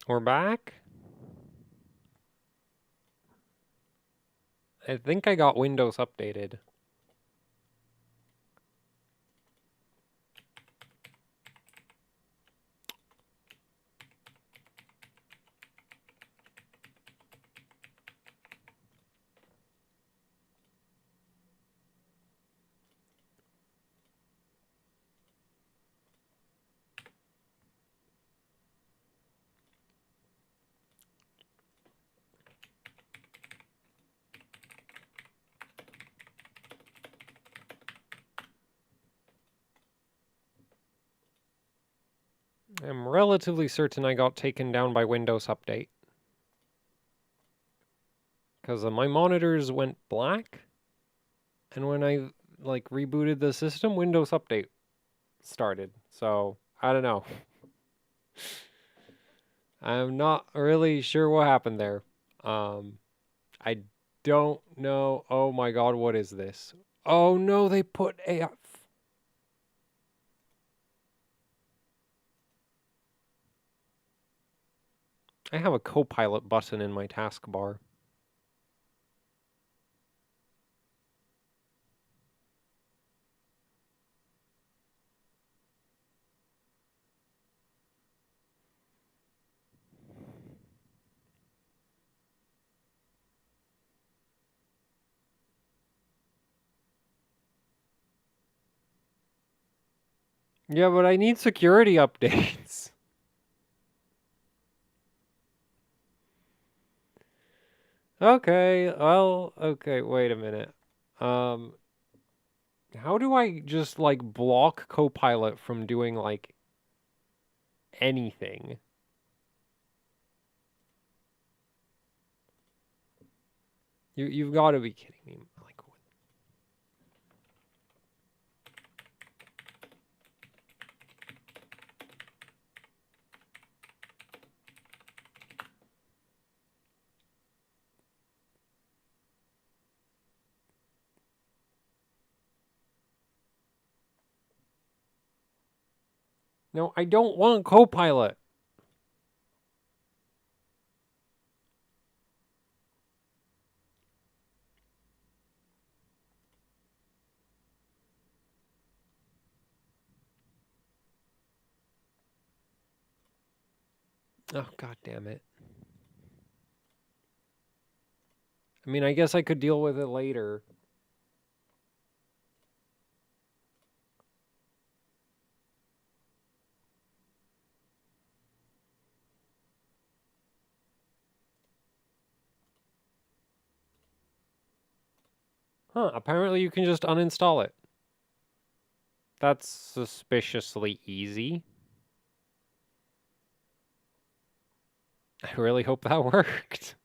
We're back. I think I got Windows updated. I'm relatively certain I got taken down by Windows Update. Because my monitors went black, and when I rebooted the system, Windows Update started. So, I don't know. I'm not really sure what happened there. I don't know. Oh my god, what is this? Oh no, they put a... I have a Copilot button in my taskbar. Yeah, but I need security updates. Okay, well, okay, wait a minute. How do I just, block Copilot from doing, anything? You've got to be kidding me. No, I don't want Copilot. Oh, god damn it. I mean, I guess I could deal with it later. Huh, apparently you can just uninstall it. That's suspiciously easy. I really hope that worked.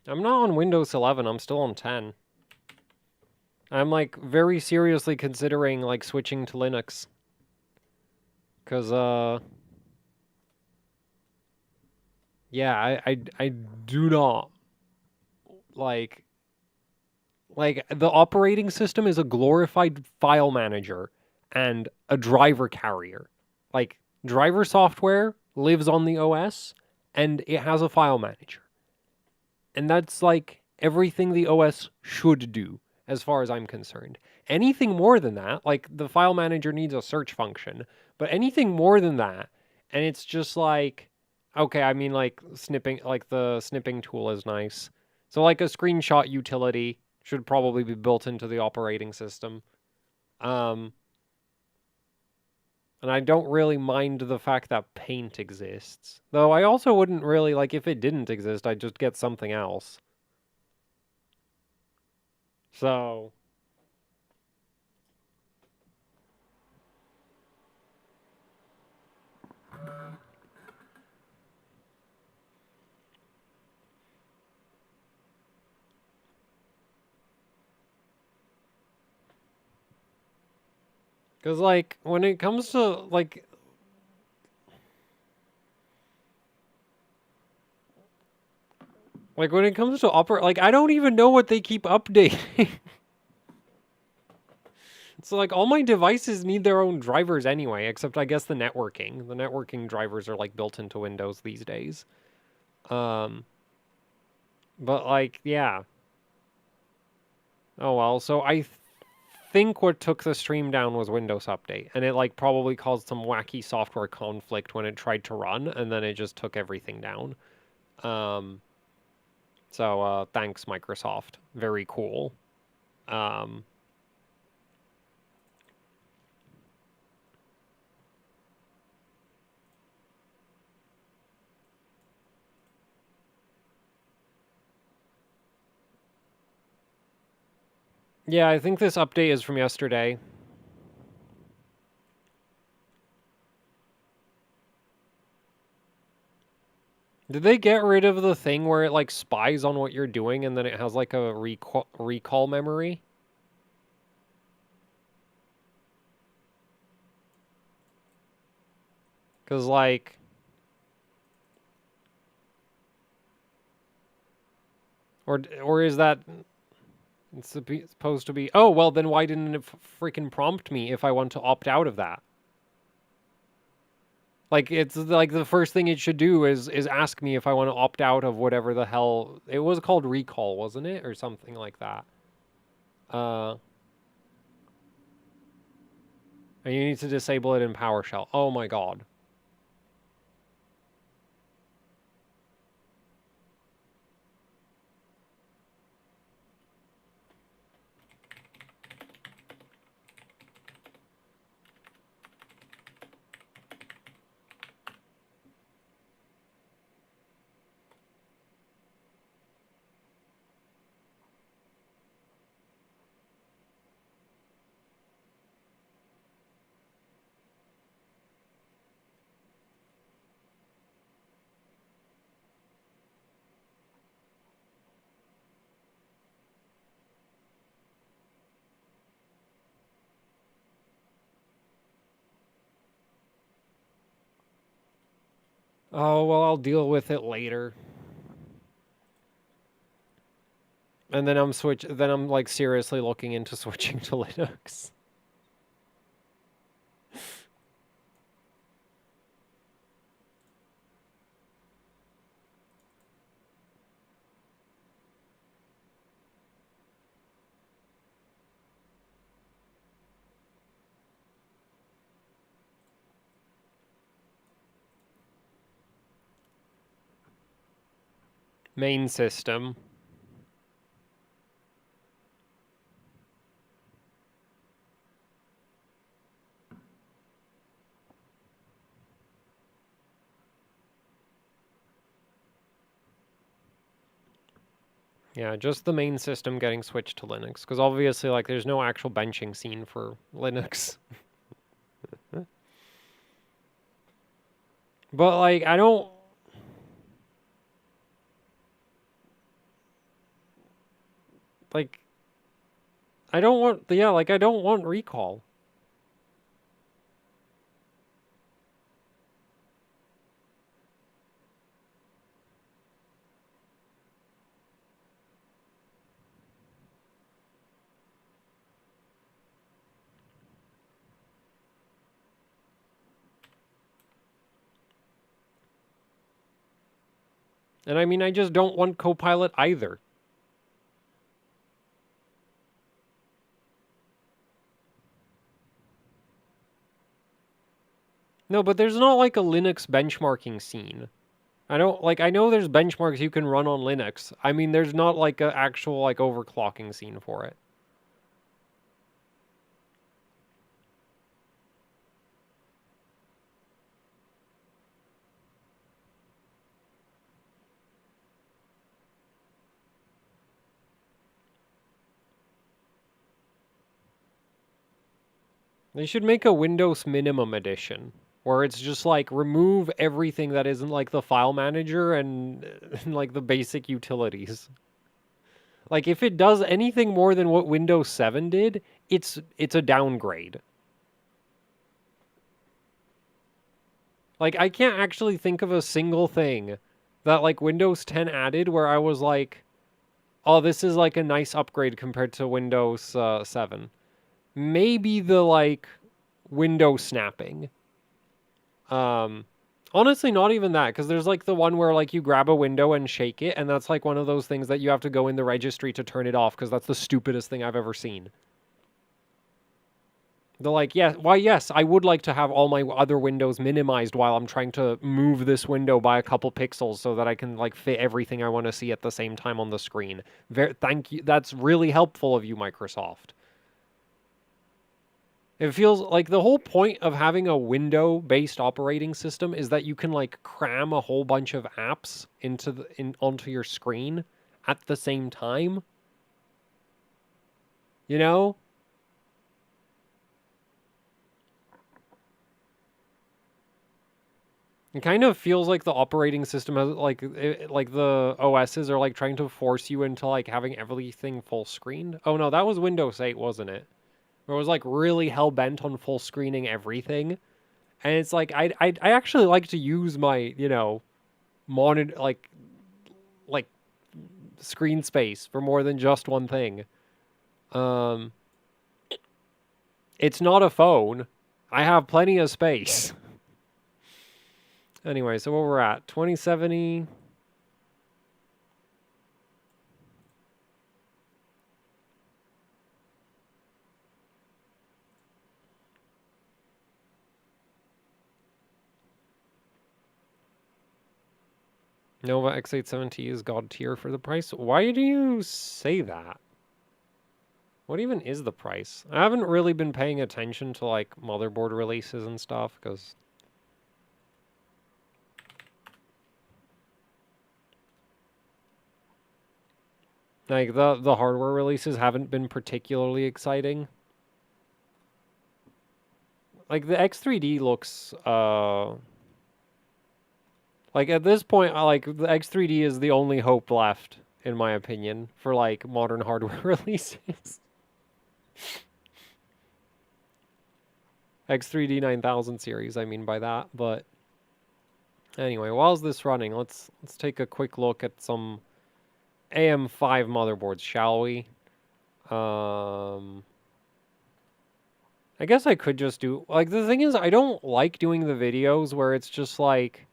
I'm not on Windows 11, I'm still on 10. I'm, very seriously considering, switching to Linux. Because, yeah, I do not, like, the operating system is a glorified file manager and a driver carrier. Driver software lives on the OS, and it has a file manager. And that's, everything the OS should do, as far as I'm concerned. Anything more than that, the file manager needs a search function, but anything more than that, and it's just okay, I mean, snipping, the snipping tool is nice. So, a screenshot utility should probably be built into the operating system. And I don't really mind the fact that Paint exists. Though I also wouldn't really, if it didn't exist, I'd just get something else. So... Because, when it comes to, Like, when it comes to like, I don't even know what they keep updating. So, like, all my devices need their own drivers anyway, except I guess the networking. The networking drivers are, like, built into Windows these days. But, like, yeah. Oh, well, so I think what took the stream down was Windows Update. And it, like, probably caused some wacky software conflict when it tried to run, and then it just took everything down. So, thanks, Microsoft. Very cool. Yeah, I think this update is from yesterday. Did they get rid of the thing where it, like, spies on what you're doing and then it has, like, a recall memory? Because, like... Or is that... It's supposed to be... Oh, well, then why didn't it freaking prompt me if I want to opt out of that? Like, it's, like, the first thing it should do is ask me if I want to opt out of whatever the hell... It was called recall, wasn't it? Or something like that. And you need to disable it in PowerShell. Oh my god. Oh, well, I'll deal with it later. And then I'm like seriously looking into switching to Linux. Main system. Yeah, just the main system getting switched to Linux. Because obviously, like, there's no actual benching scene for Linux. But, like, I don't... Like... I don't want... Yeah, like, I don't want recall. And I mean, I just don't want Copilot either. No, but there's not like a Linux benchmarking scene. I don't, like, I know there's benchmarks you can run on Linux. I mean, there's not like an actual, like, overclocking scene for it. They should make a Windows Minimum Edition, where it's just like remove everything that isn't like the file manager and like the basic utilities. Like if it does anything more than what Windows 7 did, it's a downgrade. Like I can't actually think of a single thing that like Windows 10 added where I was like, oh, this is like a nice upgrade compared to Windows 7. Maybe the like window snapping. Um, honestly, not even that, because there's like the one where like you grab a window and shake it, and that's like one of those things that you have to go in the registry to turn it off, because that's the stupidest thing I've ever seen. They're like, yeah, why, yes, I would like to have all my other windows minimized while I'm trying to move this window by a couple pixels so that I can like fit everything I want to see at the same time on the screen. Thank you. That's really helpful of you, Microsoft. It feels like the whole point of having a window-based operating system is that you can like cram a whole bunch of apps onto your screen at the same time. You know? It kind of feels like the operating system has like the OSs are like trying to force you into like having everything full screened. Oh no, that was Windows 8, wasn't it? Where it was like really hell bent on full screening everything. And it's like I actually like to use my, monitor like screen space for more than just one thing. Um it's not a phone. I have plenty of space. Anyway, so where we're at, 2070. Nova X870 is god tier for the price. Why do you say that? What even is the price? I haven't really been paying attention to like motherboard releases and stuff because like the hardware releases haven't been particularly exciting. Like the X3D looks like at this point like the X3D is the only hope left in my opinion for like modern hardware releases. X3D 9000 series, I mean by that, but anyway, whilst this running, let's take a quick look at some AM5 motherboards, shall we? I guess I could just do like the thing is I don't like doing the videos where it's just like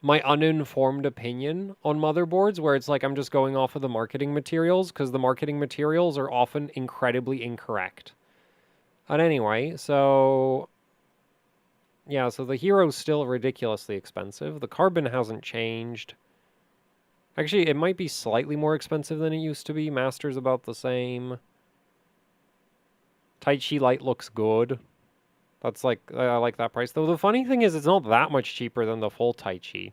my uninformed opinion on motherboards where it's like I'm just going off of the marketing materials because the marketing materials are often incredibly incorrect. But anyway, so yeah, so the Hero's still ridiculously expensive. The Carbon hasn't changed. Actually, it might be slightly more expensive than it used to be. Master's about the same. Tai Chi Light looks good. That's like, I like that price. Though the funny thing is it's not that much cheaper than the full Tai Chi.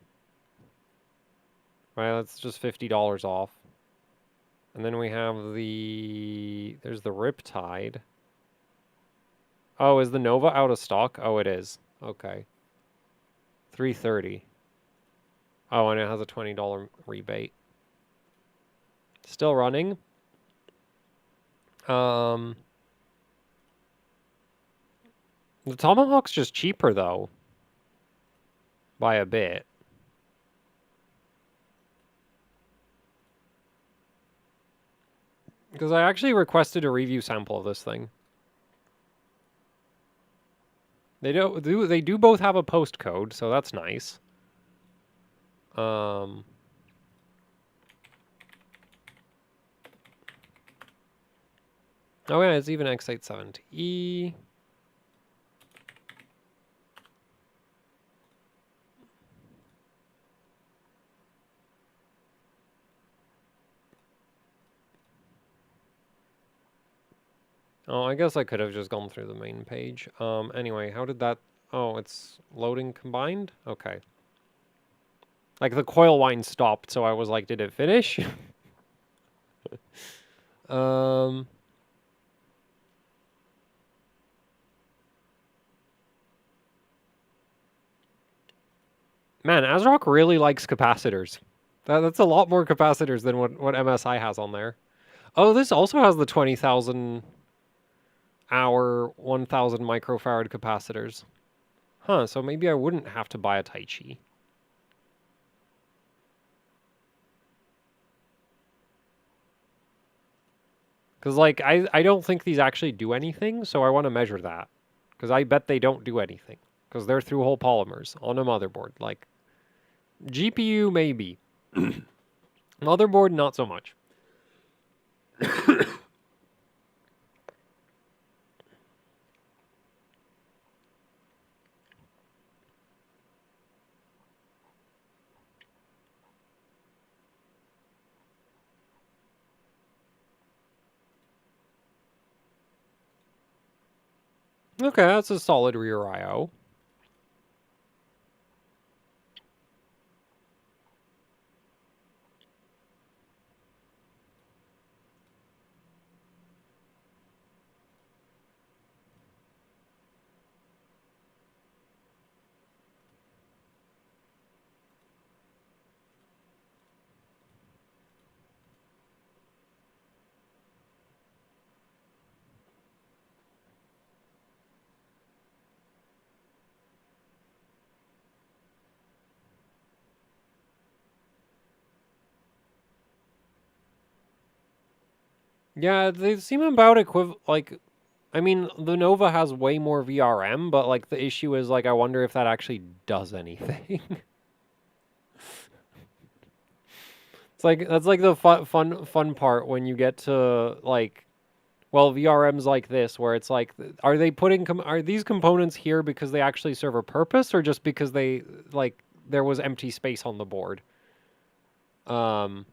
Right, that's just $50 off. And then we have there's the Riptide. Oh, is the Nova out of stock? Oh, it is. Okay. 330. Oh, and it has a $20 rebate. Still running. The Tomahawk's just cheaper, though. By a bit. Because I actually requested a review sample of this thing. They do both have a postcode, so that's nice. Oh yeah, it's even X870E. Oh, I guess I could have just gone through the main page. Anyway, how did that... Oh, it's loading combined? Okay. Like, the coil wind stopped, so I was like, did it finish? Man, ASRock really likes capacitors. That's a lot more capacitors than what MSI has on there. Oh, this also has the 20,000 hour 1,000 microfarad capacitors. Huh, so maybe I wouldn't have to buy a Tai Chi. Because, like, I don't think these actually do anything, so I want to measure that. Because I bet they don't do anything. Because they're through-hole polymers on a motherboard. Like, GPU, maybe. Motherboard, not so much. Okay, that's a solid rear I/O. Yeah, they seem about equivalent. Like, I mean, the Nova has way more VRM, but like the issue is like I wonder if that actually does anything. It's like that's like the fun part when you get to like, well, VRMs like this where it's like, are they putting are these components here because they actually serve a purpose or just because they like there was empty space on the board? Um.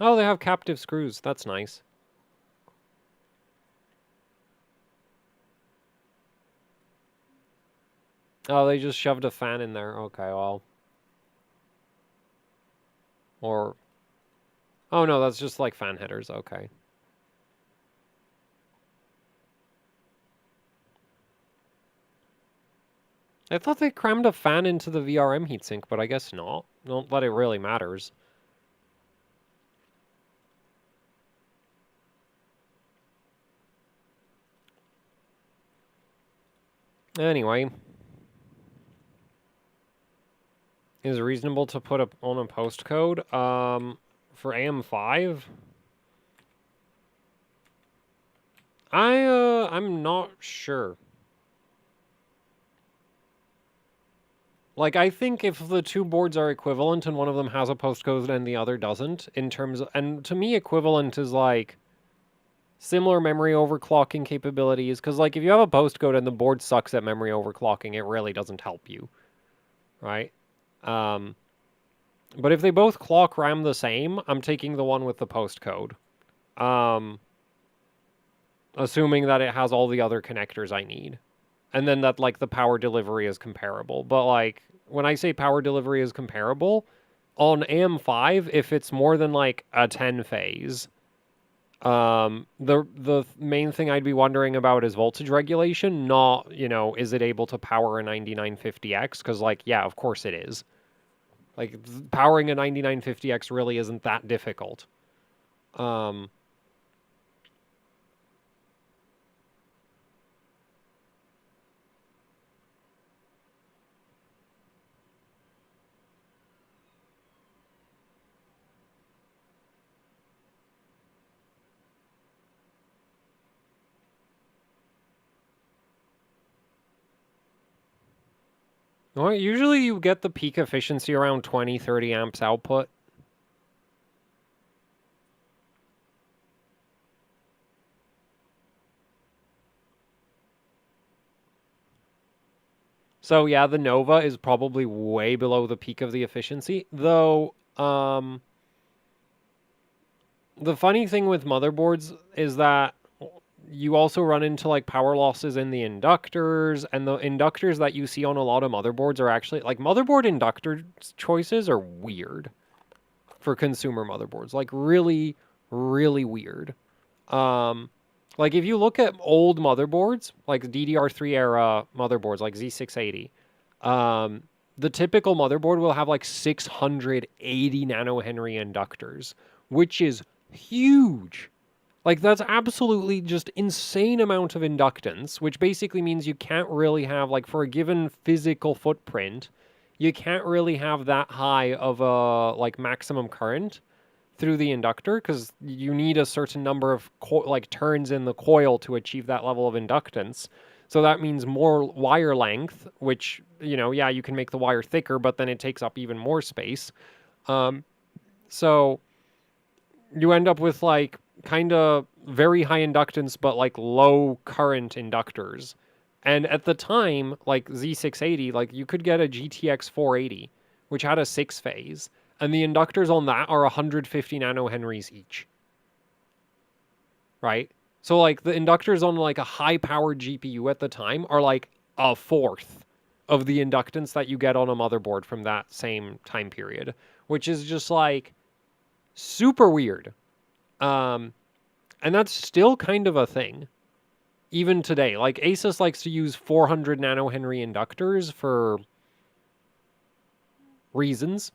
Oh, they have captive screws. That's nice. Oh, they just shoved a fan in there. Okay, well. Or, oh no, that's just like fan headers. Okay. I thought they crammed a fan into the VRM heatsink, but I guess not. Not that it really matters. Anyway. Is it reasonable to put on a postcode? For AM5? I'm not sure. Like, I think if the two boards are equivalent and one of them has a postcode and the other doesn't, in terms of, and to me, equivalent is like similar memory overclocking capabilities. Because, like, if you have a postcode and the board sucks at memory overclocking, it really doesn't help you, right? But if they both clock RAM the same, I'm taking the one with the postcode. Assuming that it has all the other connectors I need. And then that, like, the power delivery is comparable. But, like, when I say power delivery is comparable, on AM5, if it's more than, like, a 10 phase, the main thing I'd be wondering about is voltage regulation, not, you know, is it able to power a 9950X? Because, like, yeah, of course it is. Like, powering a 9950X really isn't that difficult. Well, usually you get the peak efficiency around 20, 30 amps output. So yeah, the Nova is probably way below the peak of the efficiency, though. The funny thing with motherboards is that you also run into like power losses in the inductors, and the inductors that you see on a lot of motherboards are actually like motherboard inductor choices are weird for consumer motherboards, like really, really weird. Like if you look at old motherboards, like DDR3 era motherboards, like Z680, the typical motherboard will have like 680 nanohenry inductors, which is huge. Like, that's absolutely just insane amount of inductance, which basically means you can't really have, like, for a given physical footprint, you can't really have that high of a, like, maximum current through the inductor, because you need a certain number of, like, turns in the coil to achieve that level of inductance. So that means more wire length, which, you know, yeah, you can make the wire thicker, but then it takes up even more space. So you end up with, like, kind of very high inductance, but, like, low current inductors. And at the time, like Z680, like, you could get a GTX 480, which had a 6-phase, and the inductors on that are 150 nanohenries each. Right? So, like, the inductors on, like, a high-powered GPU at the time are, like, a fourth of the inductance that you get on a motherboard from that same time period, which is just, like, super weird. And that's still kind of a thing, even today. Like, Asus likes to use 400 nanohenry inductors for reasons.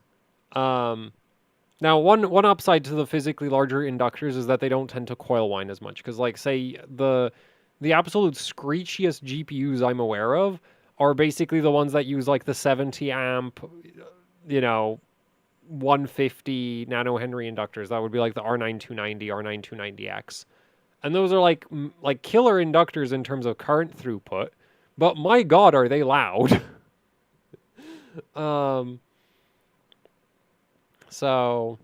Now, one upside to the physically larger inductors is that they don't tend to coil whine as much. Because, like, say, the absolute screechiest GPUs I'm aware of are basically the ones that use, like, the 70 amp, you know, 150 nanohenry inductors. That would be like the R9290, R9290X. And those are like killer inductors in terms of current throughput, but my god, are they loud. um so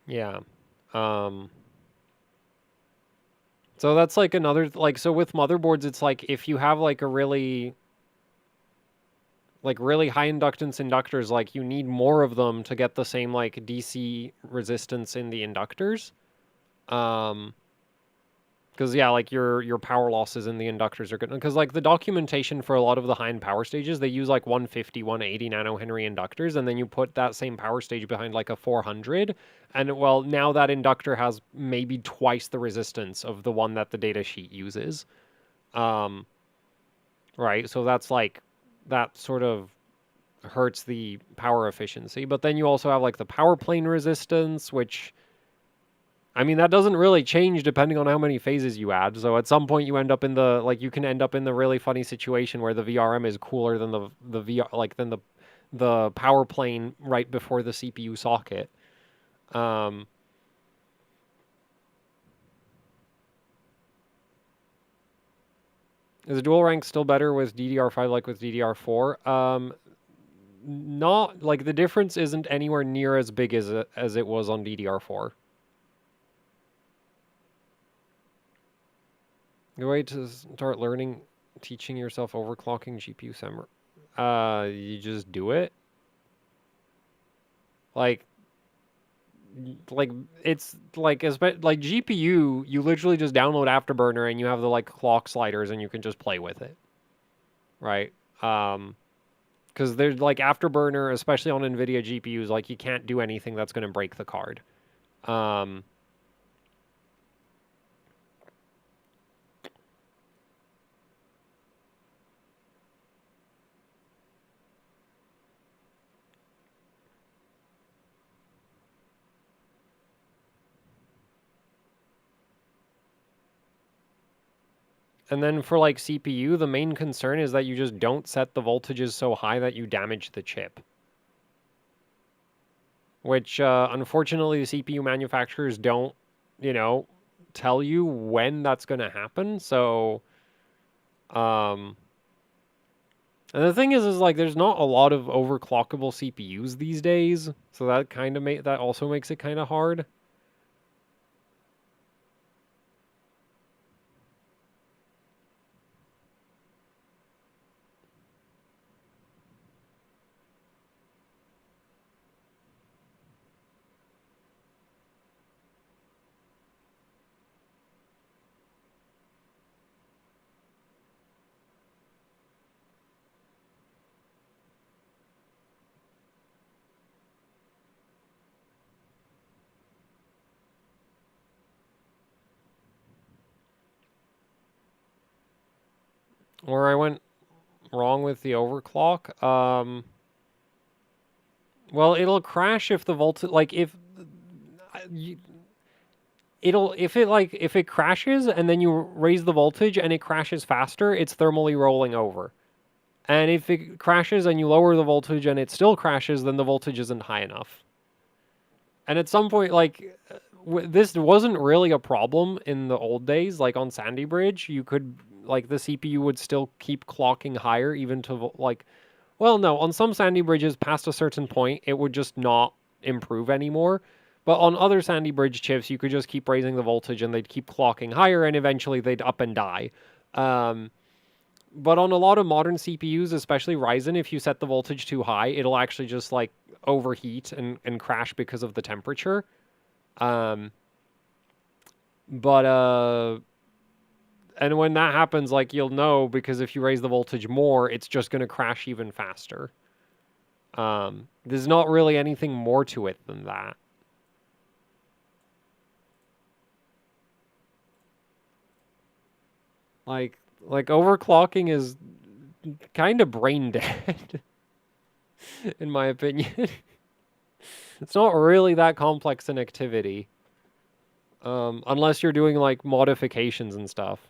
yeah. Um so that's like another, like, so with motherboards it's like if you have like a really high inductance inductors, like, you need more of them to get the same, like, DC resistance in the inductors. Because, yeah, like, your power losses in the inductors are good. Because, like, the documentation for a lot of the high-end power stages, they use, like, 150, 180 nanohenry inductors, and then you put that same power stage behind, like, a 400, and, well, now that inductor has maybe twice the resistance of the one that the datasheet uses. Um, right? So that's, like, that sort of hurts the power efficiency. But then you also have, like, the power plane resistance, which, I mean, that doesn't really change depending on how many phases you add. So at some point you end up in the, like, you can end up in the really funny situation where the VRM is cooler than the VR, like, than the power plane right before the CPU socket. Um, is dual rank still better with DDR5 like with DDR4? Not, like, the difference isn't anywhere near as big as it was on DDR4. The way to start learning, teaching yourself overclocking GPU summer. You just do it. Like, like it's like like GPU, you literally just download Afterburner and you have the, like, clock sliders and you can just play with it, right? Because there's, like, Afterburner, especially on NVIDIA GPUs, like, you can't do anything that's going to break the card. Um, and then for, like, CPU, the main concern is that you just don't set the voltages so high that you damage the chip. Which, unfortunately, the CPU manufacturers don't, you know, tell you when that's going to happen. So, um, and the thing is like, there's not a lot of overclockable CPUs these days, so that kind of that also makes it kind of hard. Where I went wrong with the overclock? Well, it'll crash if the voltage, like if if it crashes and then you raise the voltage and it crashes faster, it's thermally rolling over. And if it crashes and you lower the voltage and it still crashes, then the voltage isn't high enough. And at some point, like, this wasn't really a problem in the old days. Like on Sandy Bridge, you could, like, the CPU would still keep clocking higher even to, like, well, no, on some Sandy Bridges past a certain point, it would just not improve anymore. But on other Sandy Bridge chips, you could just keep raising the voltage and they'd keep clocking higher and eventually they'd up and die. But on a lot of modern CPUs, especially Ryzen, if you set the voltage too high, it'll actually just like overheat and crash because of the temperature. And when that happens, like you'll know because if you raise the voltage more, it's just going to crash even faster. There's not really anything more to it than that. Like overclocking is kind of brain dead, in my opinion. It's not really that complex an activity. Unless you're doing like modifications and stuff.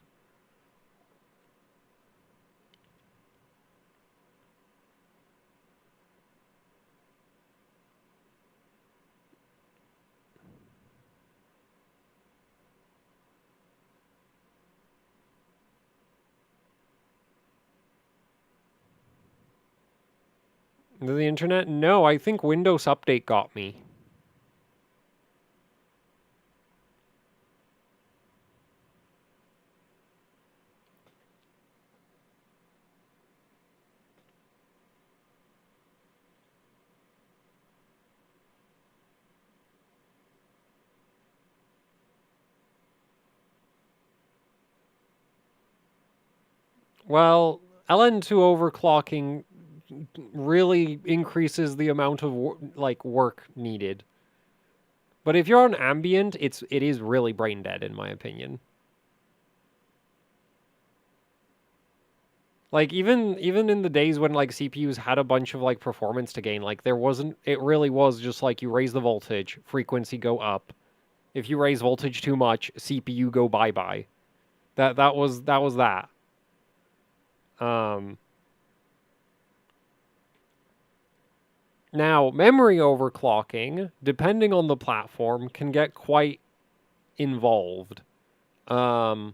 The internet? No, I think Windows Update got me. Well, LN2 overclocking really increases the amount of work needed. But if you're on ambient, it is really brain dead in my opinion. Like even in the days when like CPUs had a bunch of like performance to gain, like it really was just like you raise the voltage, frequency go up. If you raise voltage too much, CPU go bye-bye. That was that. Now, memory overclocking, depending on the platform, can get quite involved. And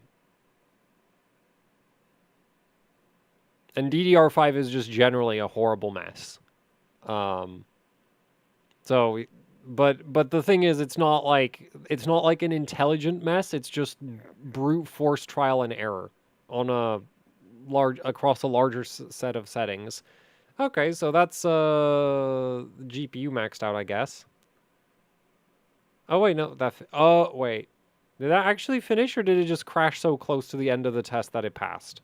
DDR5 is just generally a horrible mess. So, but the thing is, it's not like an intelligent mess. It's just brute force trial and error on across a larger set of settings. Okay, so that's GPU maxed out, I guess. Oh wait, no, oh wait. Did that actually finish or did it just crash so close to the end of the test that it passed?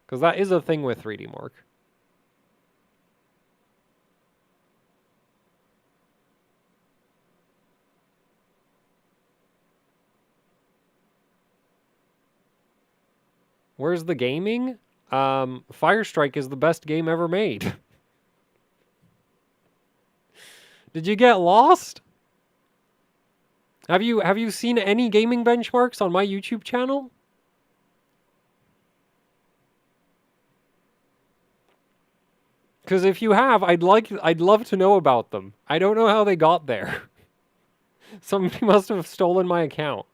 Because that is a thing with 3Dmark. Where's the gaming? Firestrike is the best game ever made. Did you get lost? Have you seen any gaming benchmarks on my YouTube channel? Because if you have, I'd love to know about them. I don't know how they got there. Somebody must have stolen my account.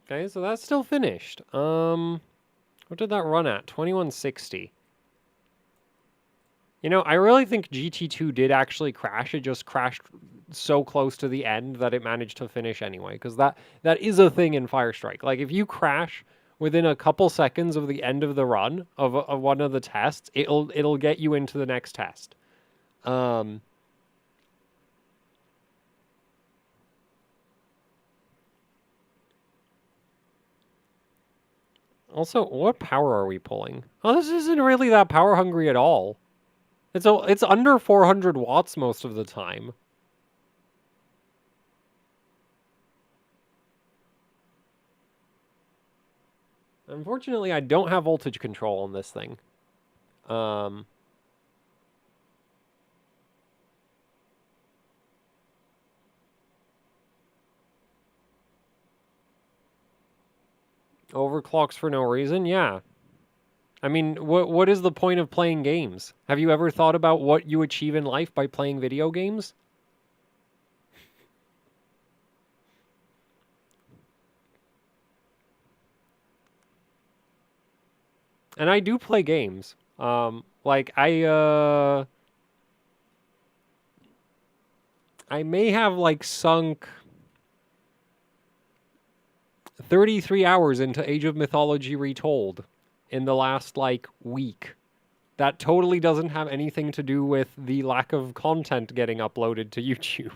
Okay, so that's still finished. What did that run at? 2160. You know, I really think GT2 did actually crash. It just crashed so close to the end that it managed to finish anyway. Because that is a thing in Firestrike. Like, if you crash within a couple seconds of the end of the run of one of the tests, it'll get you into the next test. Also, what power are we pulling? Oh, this isn't really that power hungry at all. It's under 400 watts most of the time. Unfortunately, I don't have voltage control on this thing. Overclocks for no reason? Yeah. I mean, what is the point of playing games? Have you ever thought about what you achieve in life by playing video games? And I do play games. Like I may have like sunk 33 hours into Age of Mythology Retold in the last like week. That totally doesn't have anything to do with the lack of content getting uploaded to YouTube.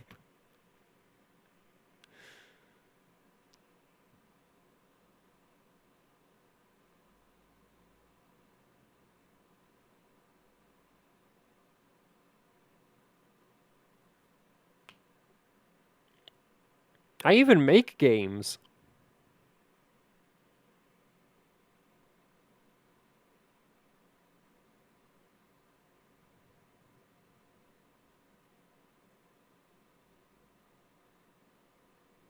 I even make games.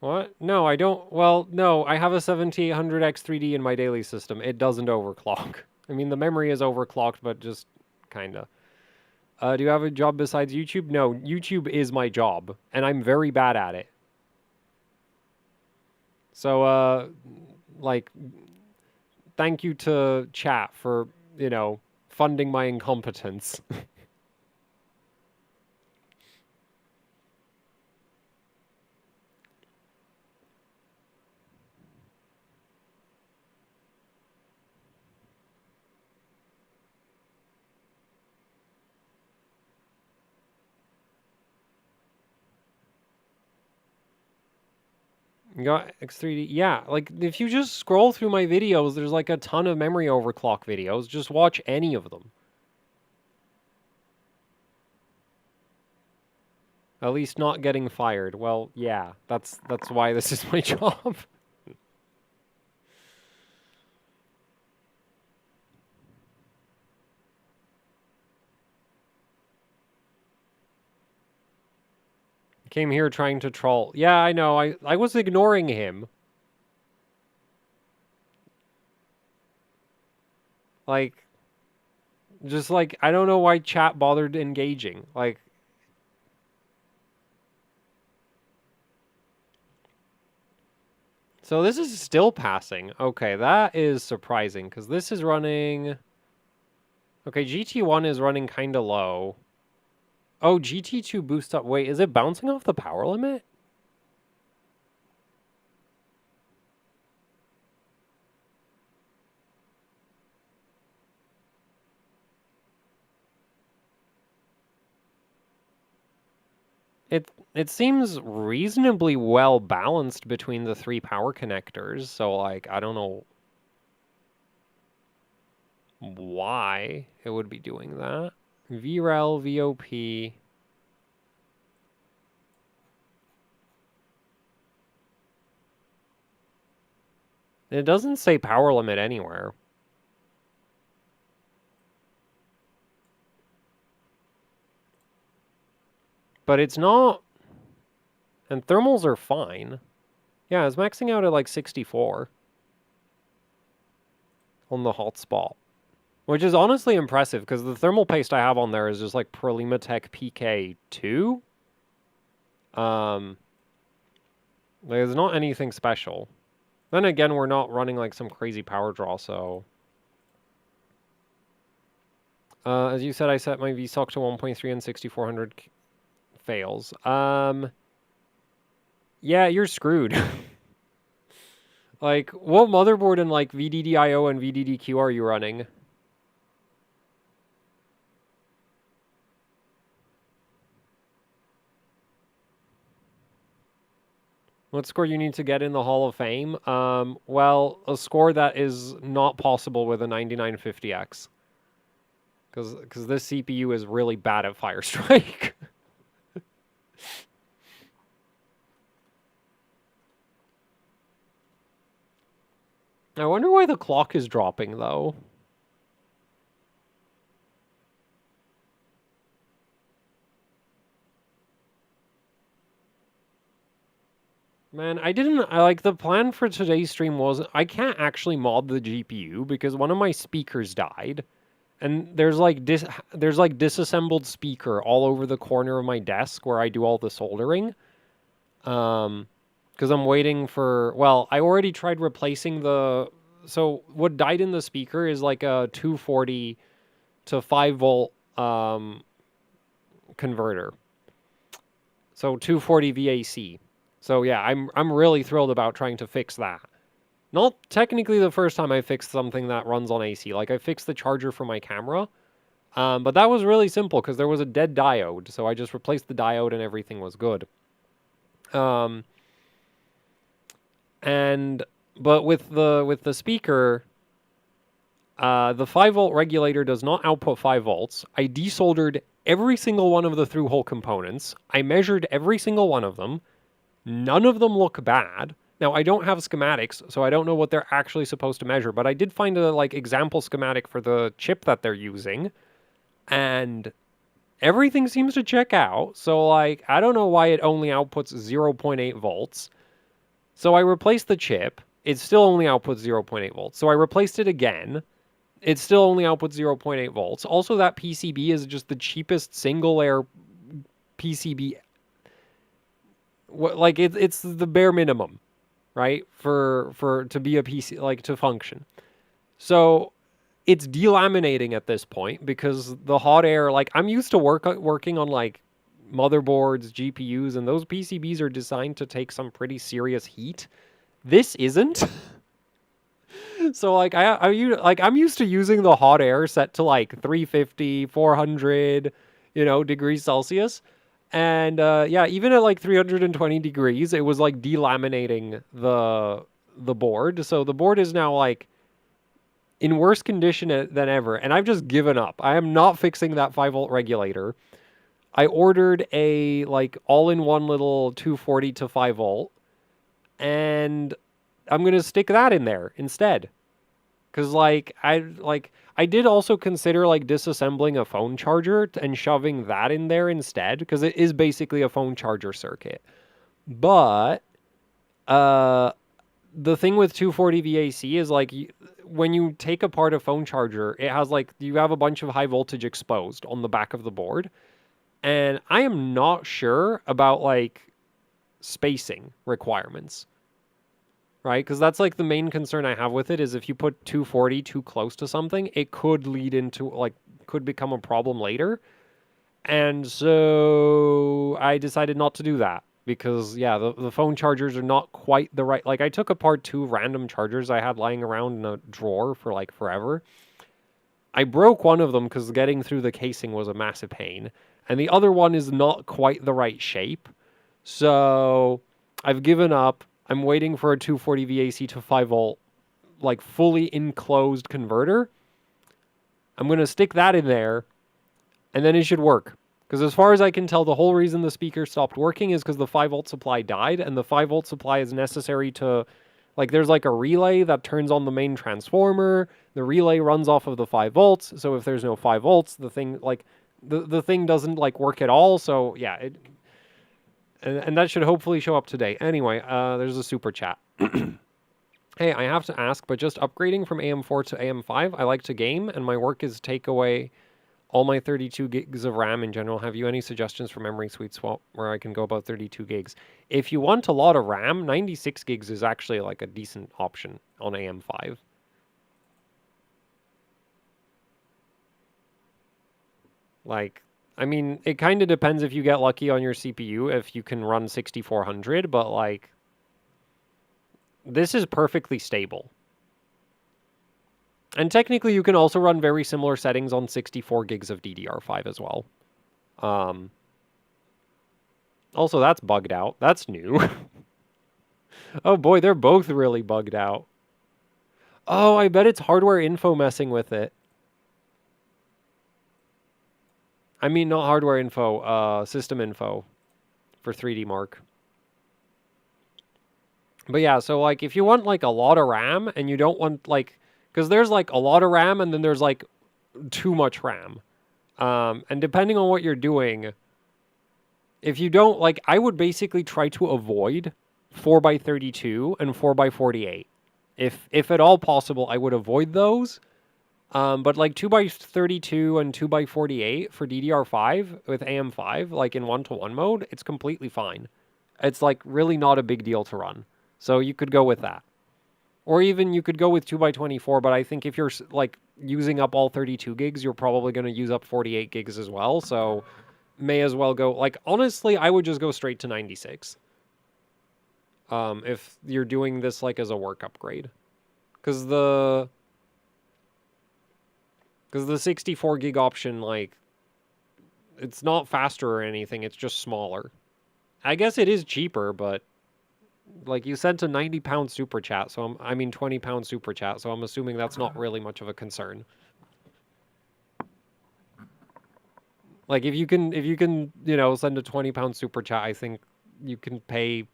What? No, I don't. Well, no, I have a 7800X 3D in my daily system. It doesn't overclock. I mean, the memory is overclocked, but just kinda. Do you have a job besides YouTube? No, YouTube is my job, and I'm very bad at it. So, like, thank you to chat for, funding my incompetence. You got X3D? Yeah, like, if you just scroll through my videos, there's like a ton of memory overclock videos. Just watch any of them. At least not getting fired. Well, yeah, that's why this is my job. Came here trying to troll. Yeah, I know. I was ignoring him. Like, just like, I don't know why chat bothered engaging. Like, so this is still passing. Okay, that is surprising, because this is running... Okay, GT1 is running kind of low. Oh, GT2 boost up. Wait, is it bouncing off the power limit? It seems reasonably well balanced between the three power connectors, so like I don't know why it would be doing that. VREL, VOP. It doesn't say power limit anywhere. But it's not... And thermals are fine. Yeah, it's maxing out at like 64 on the hotspot. Which is honestly impressive, because the thermal paste I have on there is just like Prolimatech PK2. There's not anything special. Then again, we're not running like some crazy power draw, so... as you said, I set my VSOC to 1.3 and 6400 fails. Yeah, you're screwed. Like, what motherboard in like VDDIO and VDDQ are you running? What score you need to get in the Hall of Fame? Well, a score that is not possible with a 9950X. Because this CPU is really bad at Fire Strike. I wonder why the clock is dropping, though. Man, like, the plan for today's stream was, I can't actually mod the GPU because one of my speakers died. And there's like disassembled speaker all over the corner of my desk where I do all the soldering. Because I'm waiting for, well, I already tried replacing so what died in the speaker is like a 240 to 5 volt converter. So 240 VAC. So yeah, I'm really thrilled about trying to fix that. Not technically the first time I fixed something that runs on AC. Like, I fixed the charger for my camera. But that was really simple because there was a dead diode. So I just replaced the diode and everything was good. But with the speaker, the 5 volt regulator does not output 5 volts. I desoldered every single one of the through-hole components. I measured every single one of them. None of them look bad. Now, I don't have schematics, so I don't know what they're actually supposed to measure, but I did find a like example schematic for the chip that they're using, and everything seems to check out. So, like, I don't know why it only outputs 0.8 volts. So I replaced the chip. It still only outputs 0.8 volts. So I replaced it again. It still only outputs 0.8 volts. Also, that PCB is just the cheapest single-layer PCB. Like, it's the bare minimum, right? For to be a PC, like, to function. So it's delaminating at this point because the hot air, like, I'm used to working on like motherboards, GPUs, and those PCBs are designed to take some pretty serious heat. This isn't. So like I'm used to using the hot air set to like 350, 400, degrees Celsius. And yeah, even at like 320 degrees, it was like delaminating the board. So the board is now like in worse condition than ever, and I've just given up. I am not fixing that 5 volt regulator. I ordered a like all-in-one little 240 to 5 volt, and I'm gonna stick that in there instead. Cause I did also consider like disassembling a phone charger and shoving that in there instead, because it is basically a phone charger circuit. But the thing with 240 VAC is like when you take apart a phone charger, it has like you have a bunch of high voltage exposed on the back of the board. And I am not sure about like spacing requirements, right? Because that's like the main concern I have with it is if you put 240 too close to something, it could lead into like, could become a problem later. And so I decided not to do that because, yeah, the phone chargers are not quite the right. Like, I took apart 2 random chargers I had lying around in a drawer for like forever. I broke one of them because getting through the casing was a massive pain. And the other one is not quite the right shape. So I've given up. I'm waiting for a 240 VAC to 5 volt, like fully enclosed converter. I'm going to stick that in there, and then it should work. Because as far as I can tell, the whole reason the speaker stopped working is because the 5 volt supply died, and the 5 volt supply is necessary to, like, there's like a relay that turns on the main transformer. The relay runs off of the 5 volts, so if there's no 5 volts, the thing, like, the thing doesn't, like, work at all. So, yeah, and that should hopefully show up today. Anyway, there's a super chat. Hey, I have to ask, but just upgrading from AM4 to AM5, I like to game, and my work is take away all my 32 gigs of RAM in general. Have you any suggestions for memory sweet swap where I can go about 32 gigs? If you want a lot of RAM, 96 gigs is actually like a decent option on AM5. Like, I mean, it kind of depends if you get lucky on your CPU, if you can run 6400, but like, this is perfectly stable. And technically, you can also run very similar settings on 64 gigs of DDR5 as well. Also, that's bugged out. That's new. Oh boy, they're both really bugged out. Oh, I bet it's hardware info messing with it. I mean, not hardware info, system info for 3Dmark. But yeah, so like if you want like a lot of RAM and you don't want like, because there's like a lot of RAM and then there's like too much RAM. And depending on what you're doing, if you don't like, I would basically try to avoid 4x32 and 4x48. If at all possible, I would avoid those. But like 2x32 and 2x48 for DDR5 with AM5, like in 1-to-1 mode, it's completely fine. It's like really not a big deal to run. So you could go with that. Or even you could go with 2x24, but I think if you're like using up all 32 gigs, you're probably going to use up 48 gigs as well. So may as well go, like, honestly, I would just go straight to 96. If you're doing this like as a work upgrade. Because the 64 gig option, like, it's not faster or anything, it's just smaller. I guess it is cheaper, but like you sent a 90-pound super chat, so I mean 20-pound super chat, so I'm assuming that's not really much of a concern. Like if you can, you know, send a 20-pound super chat, I think you can pay.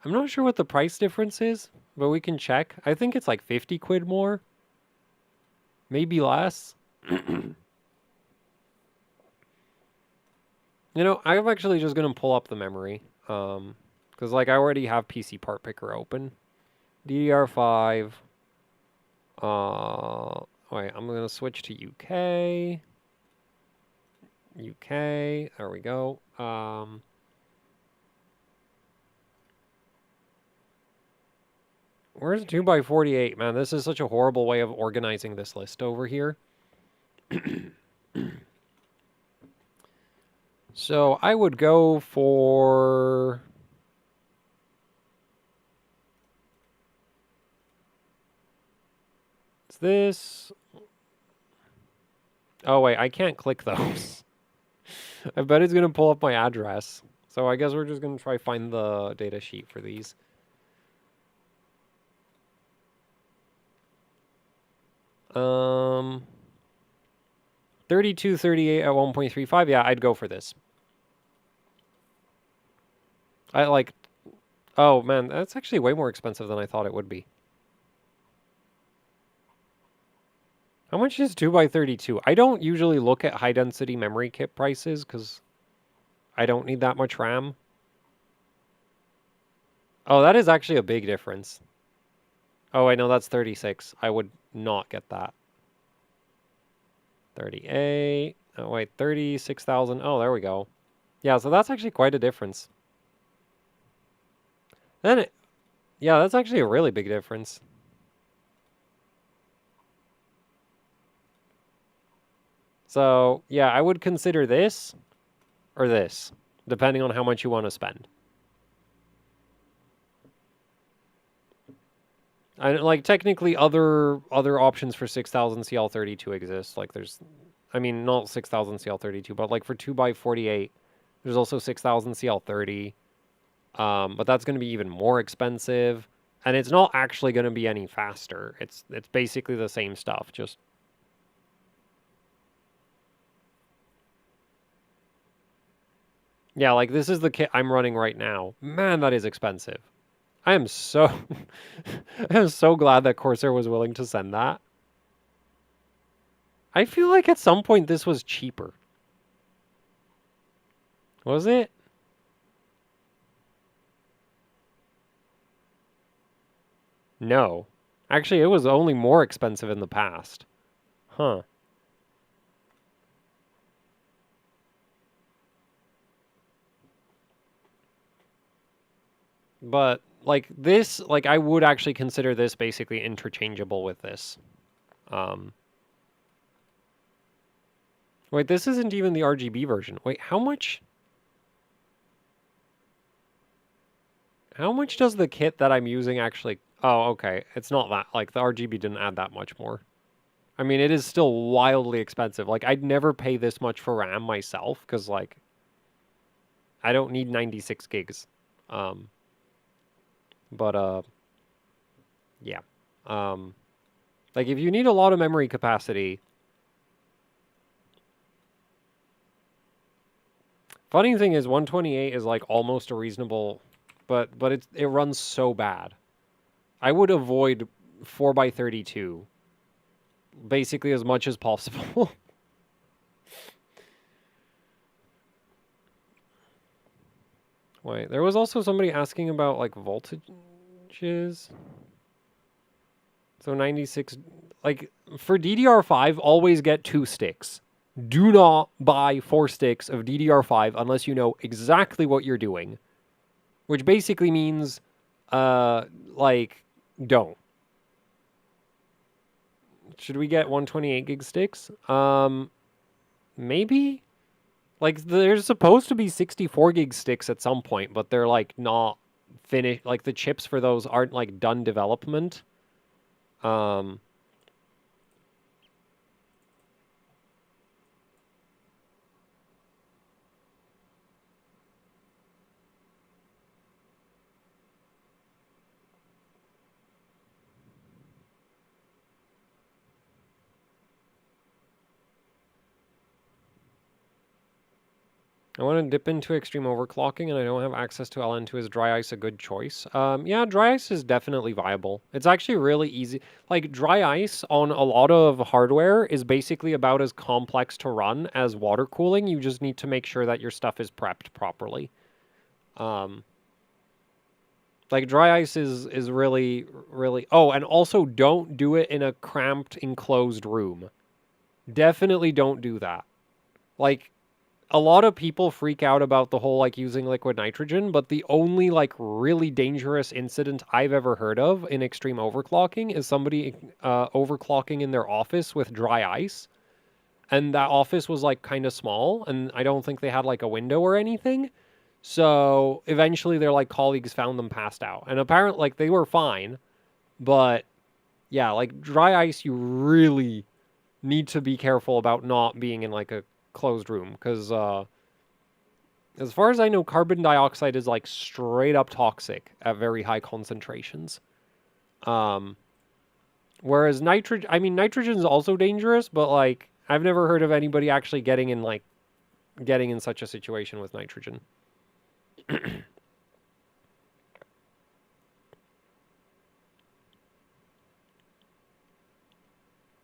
I'm not sure what the price difference is, but we can check. I think it's like 50 quid more. Maybe less. You know, I'm actually just going to pull up the memory. Because, like, I already have PC Part Picker open. DDR5. Wait, I'm going to switch to UK. UK. There we go. Where's 2x48? Man, this is such a horrible way of organizing this list over here. So I would go for... It's this... Oh, wait, I can't click those. I bet it's going to pull up my address. So I guess we're just going to try find the data sheet for these. Um... 3238 at 1.35. Yeah, I'd go for this. I like... Oh, man, that's actually way more expensive than I thought it would be. How much is 2x32? I don't usually look at high-density memory kit prices because I don't need that much RAM. Oh, that is actually a big difference. Oh, I know that's 36. I would not get that. 38. Oh, wait, 36,000. Oh, there we go. Yeah, so that's actually quite a difference. Then, yeah, that's actually a really big difference. So, yeah, I would consider this or this, depending on how much you want to spend. I like technically other options for 6000 CL32 exist. Like there's, I mean, not 6000 CL32, but like for 2x48, there's also 6000 CL30. But that's going to be even more expensive, and it's not actually going to be any faster. It's basically the same stuff, just. Yeah, like this is the kit I'm running right now. Man, that is expensive. I am so I am so glad that Corsair was willing to send that. I feel like at some point this was cheaper. Was it? No. Actually, it was only more expensive in the past. Huh. But like this, like I would actually consider this basically interchangeable with this. Wait, this isn't even the RGB version. Wait, how much? How much does the kit that I'm using actually... Oh, okay. It's not that... Like, the RGB didn't add that much more. I mean, it is still wildly expensive. Like, I'd never pay this much for RAM myself, because, like, I don't need 96 gigs. But yeah. Like if you need a lot of memory capacity. Funny thing is 128 is like almost a reasonable, but it runs so bad. I would avoid 4x32 basically as much as possible. Wait, there was also somebody asking about like voltages. So 96, like for DDR5, always get 2 sticks. Do not buy 4 sticks of DDR5 unless you know exactly what you're doing. Which basically means, like, don't. Should we get 128 gig sticks? Maybe? Like, there's supposed to be 64 gig sticks at some point, but they're, like, not finished. Like, the chips for those aren't, like, done development. I want to dip into extreme overclocking, and I don't have access to LN2. Is dry ice a good choice? Yeah, dry ice is definitely viable. It's actually really easy. Like, dry ice on a lot of hardware is basically about as complex to run as water cooling. You just need to make sure that your stuff is prepped properly. Like, dry ice is really, really... Oh, and also don't do it in a cramped, enclosed room. Definitely don't do that. Like... A lot of people freak out about the whole, like, using liquid nitrogen, but the only, like, really dangerous incident I've ever heard of in extreme overclocking is somebody overclocking in their office with dry ice. And that office was, like, kind of small, and I don't think they had, like, a window or anything. So eventually their, like, colleagues found them passed out. And apparently, like, they were fine. But, yeah, like, dry ice, you really need to be careful about not being in, like, a closed room, because as far as I know, carbon dioxide is like straight up toxic at very high concentrations. Whereas nitrogen, I mean, nitrogen is also dangerous, but like I've never heard of anybody actually getting in such a situation with nitrogen.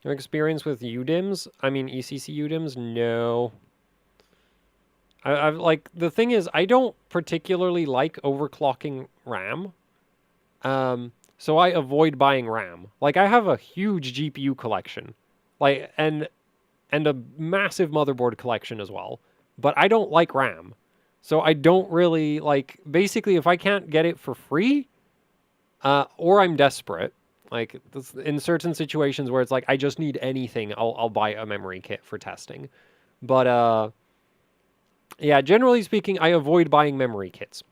Your experience with UDIMs? I mean, ECC UDIMs? No. I've like, the thing is, I don't particularly like overclocking RAM. So I avoid buying RAM. Like, I have a huge GPU collection. Like, and a massive motherboard collection as well. But I don't like RAM. So I don't really, like, basically, if I can't get it for free, or I'm desperate, like, in certain situations where it's like, I just need anything, I'll buy a memory kit for testing. But, yeah, generally speaking, I avoid buying memory kits.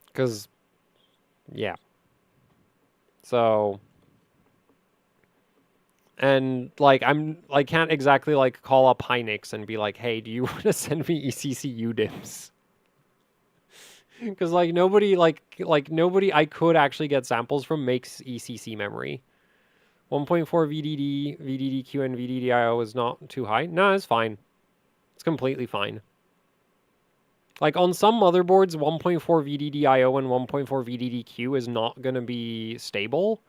Because, yeah. So, and, like, I can't exactly, like, call up Hynix and be like, hey, do you want to send me ECC UDIMs? Because, like, nobody I could actually get samples from makes ECC memory. 1.4 VDD, VDDQ, and VDDIO is not too high. No, it's fine. It's completely fine. Like, on some motherboards, 1.4 VDDIO and 1.4 VDDQ is not going to be stable,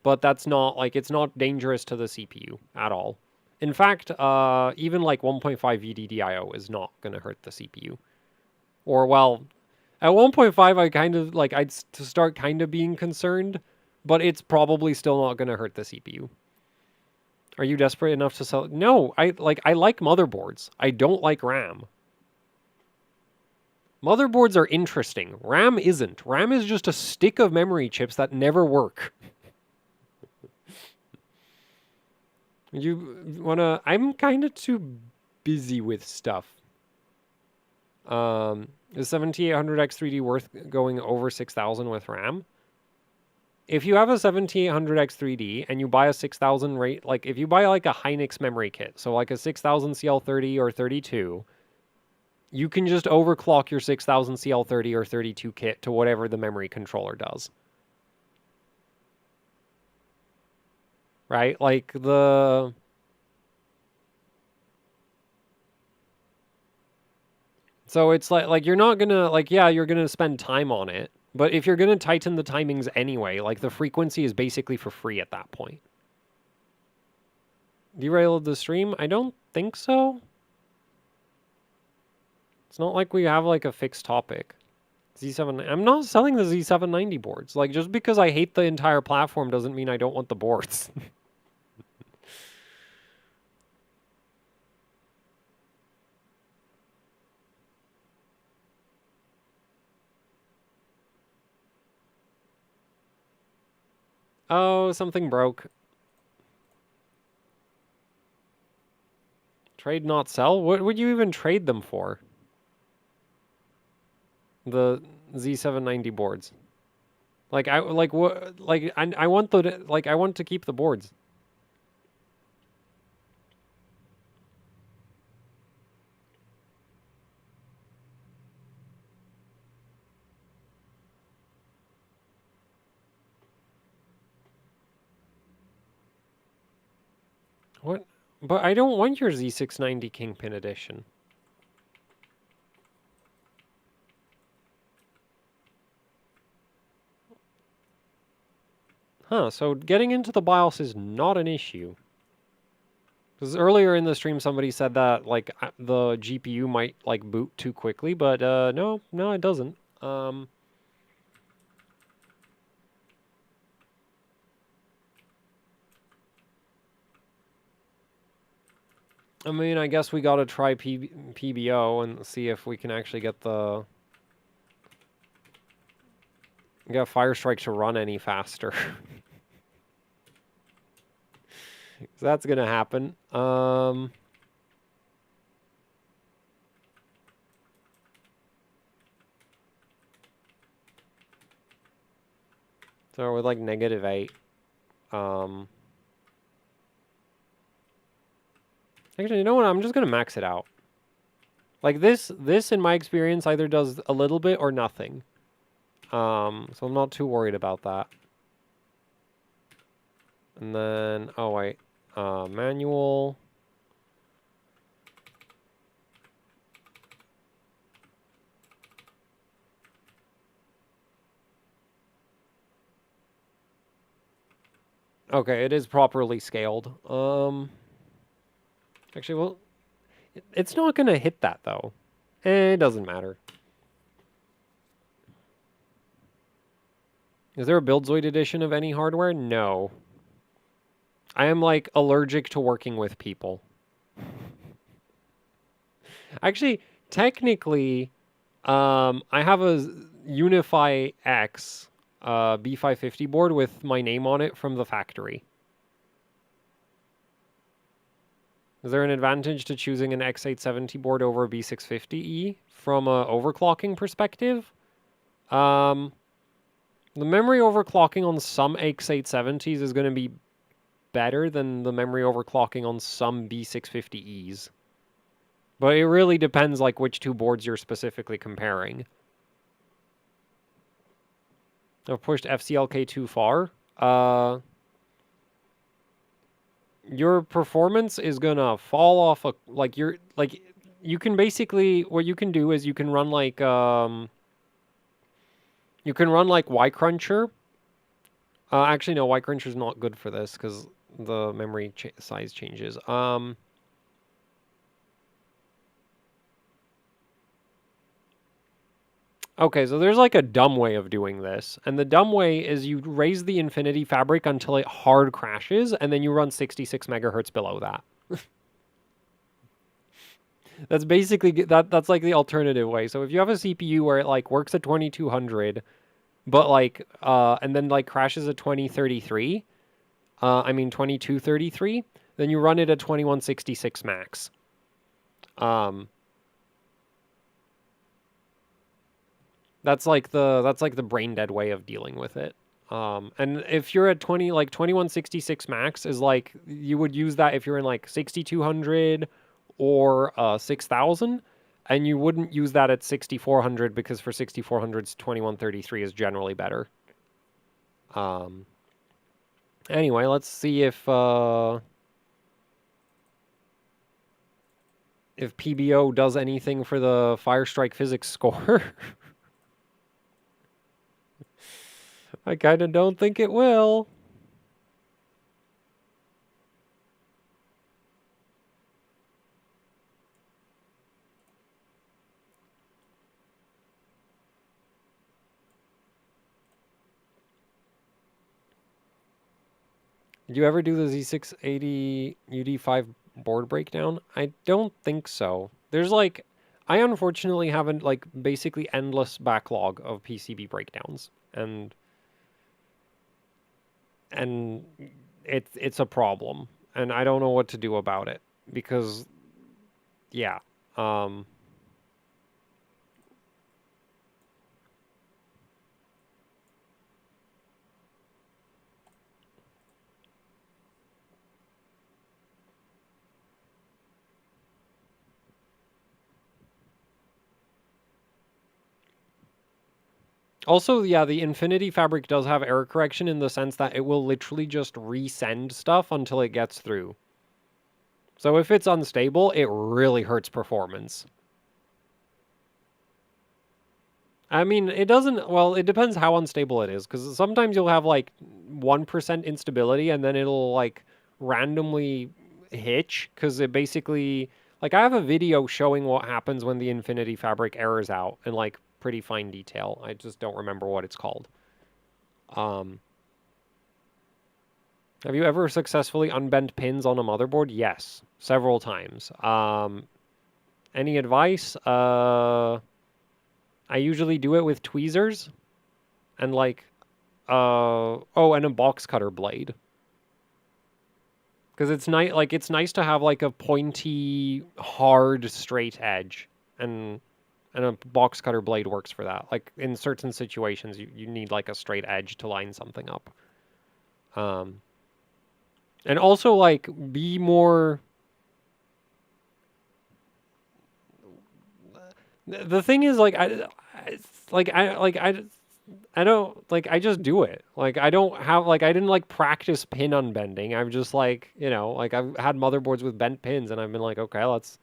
but that's not, like, it's not dangerous to the CPU at all. In fact, even, like, 1.5 VDDIO is not going to hurt the CPU. Or, well, at 1.5, I kind of, like, I'd start kind of being concerned, but it's probably still not going to hurt the CPU. Are you desperate enough to sell? No, I like motherboards. I don't like RAM. Motherboards are interesting. RAM isn't. RAM is just a stick of memory chips that never work. You wanna... I'm kind of too busy with stuff. Is 7800X3D worth going over 6000 with RAM? If you have a 7800X3D and you buy a 6000 rate, like if you buy like a Hynix memory kit, so like a 6000 CL30 or 32, you can just overclock your 6000 CL30 or 32 kit to whatever the memory controller does. Right? Like the... So it's like you're not gonna, like, yeah, you're gonna spend time on it, but if you're gonna tighten the timings anyway, like the frequency is basically for free at that point. Derailed the stream? I don't think so. It's not like we have like a fixed topic. Z7, I'm not selling the Z790 boards. Like, just because I hate the entire platform doesn't mean I don't want the boards. Oh, something broke. Trade not sell? What would you even trade them for? The Z790 boards. Like I like what like I want the like I want to keep the boards. What? But I don't want your Z690 Kingpin edition. Huh, so getting into the BIOS is not an issue. Because earlier in the stream somebody said that, like, the GPU might, like, boot too quickly, but, no, it doesn't. I mean, I guess we gotta try PBO and see if we can actually get get Firestrike to run any faster. So that's gonna happen. So with like -8. Actually, you know what? I'm just gonna max it out. Like this in my experience either does a little bit or nothing. So I'm not too worried about that. And then, oh wait, manual. Okay, it is properly scaled. Actually, well, it's not gonna hit that though. It doesn't matter. Is there a Buildzoid edition of any hardware? No. I am, like, allergic to working with people. Actually, technically, I have a Unify X B550 board with my name on it from the factory. Is there an advantage to choosing an X870 board over a B650E from a overclocking perspective? The memory overclocking on some X870s is going to be better than the memory overclocking on some B650Es. But it really depends, like, which two boards you're specifically comparing. I've pushed FCLK too far. Your performance is gonna fall off you can basically, what you can do is you can run like Y-Cruncher. Actually, no, Y-Cruncher is not good for this because the memory size changes. Okay, so there's like a dumb way of doing this. And the dumb way is you raise the infinity fabric until it hard crashes, and then you run 66 megahertz below that. That's basically, that's like the alternative way. So if you have a CPU where it like works at 2200, but like, and then like crashes at 2033, 2233, then you run it at 2166 max. That's like the brain dead way of dealing with it. And if you're at 2166 max is like, you would use that if you're in like 6200 or 6000. And you wouldn't use that at 6400 because for 6400s, 2133 is generally better. Anyway, let's see if PBO does anything for the Firestrike physics score. I kind of don't think it will. Did you ever do the Z680 UD5 board breakdown? I don't think so. There's like, I unfortunately have an like basically endless backlog of PCB breakdowns, and it's a problem, and I don't know what to do about it because, yeah. Also, yeah, the Infinity Fabric does have error correction in the sense that it will literally just resend stuff until it gets through. So if it's unstable, it really hurts performance. I mean, it doesn't, well, it depends how unstable it is, because sometimes you'll have like 1% instability and then it'll like randomly hitch, because it basically, like I have a video showing what happens when the Infinity Fabric errors out in like pretty fine detail. I just don't remember what it's called. Have you ever successfully unbent pins on a motherboard? Yes, several times. Any advice? I usually do it with tweezers and like, oh, and a box cutter blade. Because it's nice, like it's nice to have like a pointy, hard, straight edge, and a box cutter blade works for that. Like in certain situations, you need like a straight edge to line something up. And also like be more. The thing is like I don't like I just do it. Like I don't have like I didn't like practice pin unbending. I'm just like, you know, like I've had motherboards with bent pins and I've been like, okay, let's,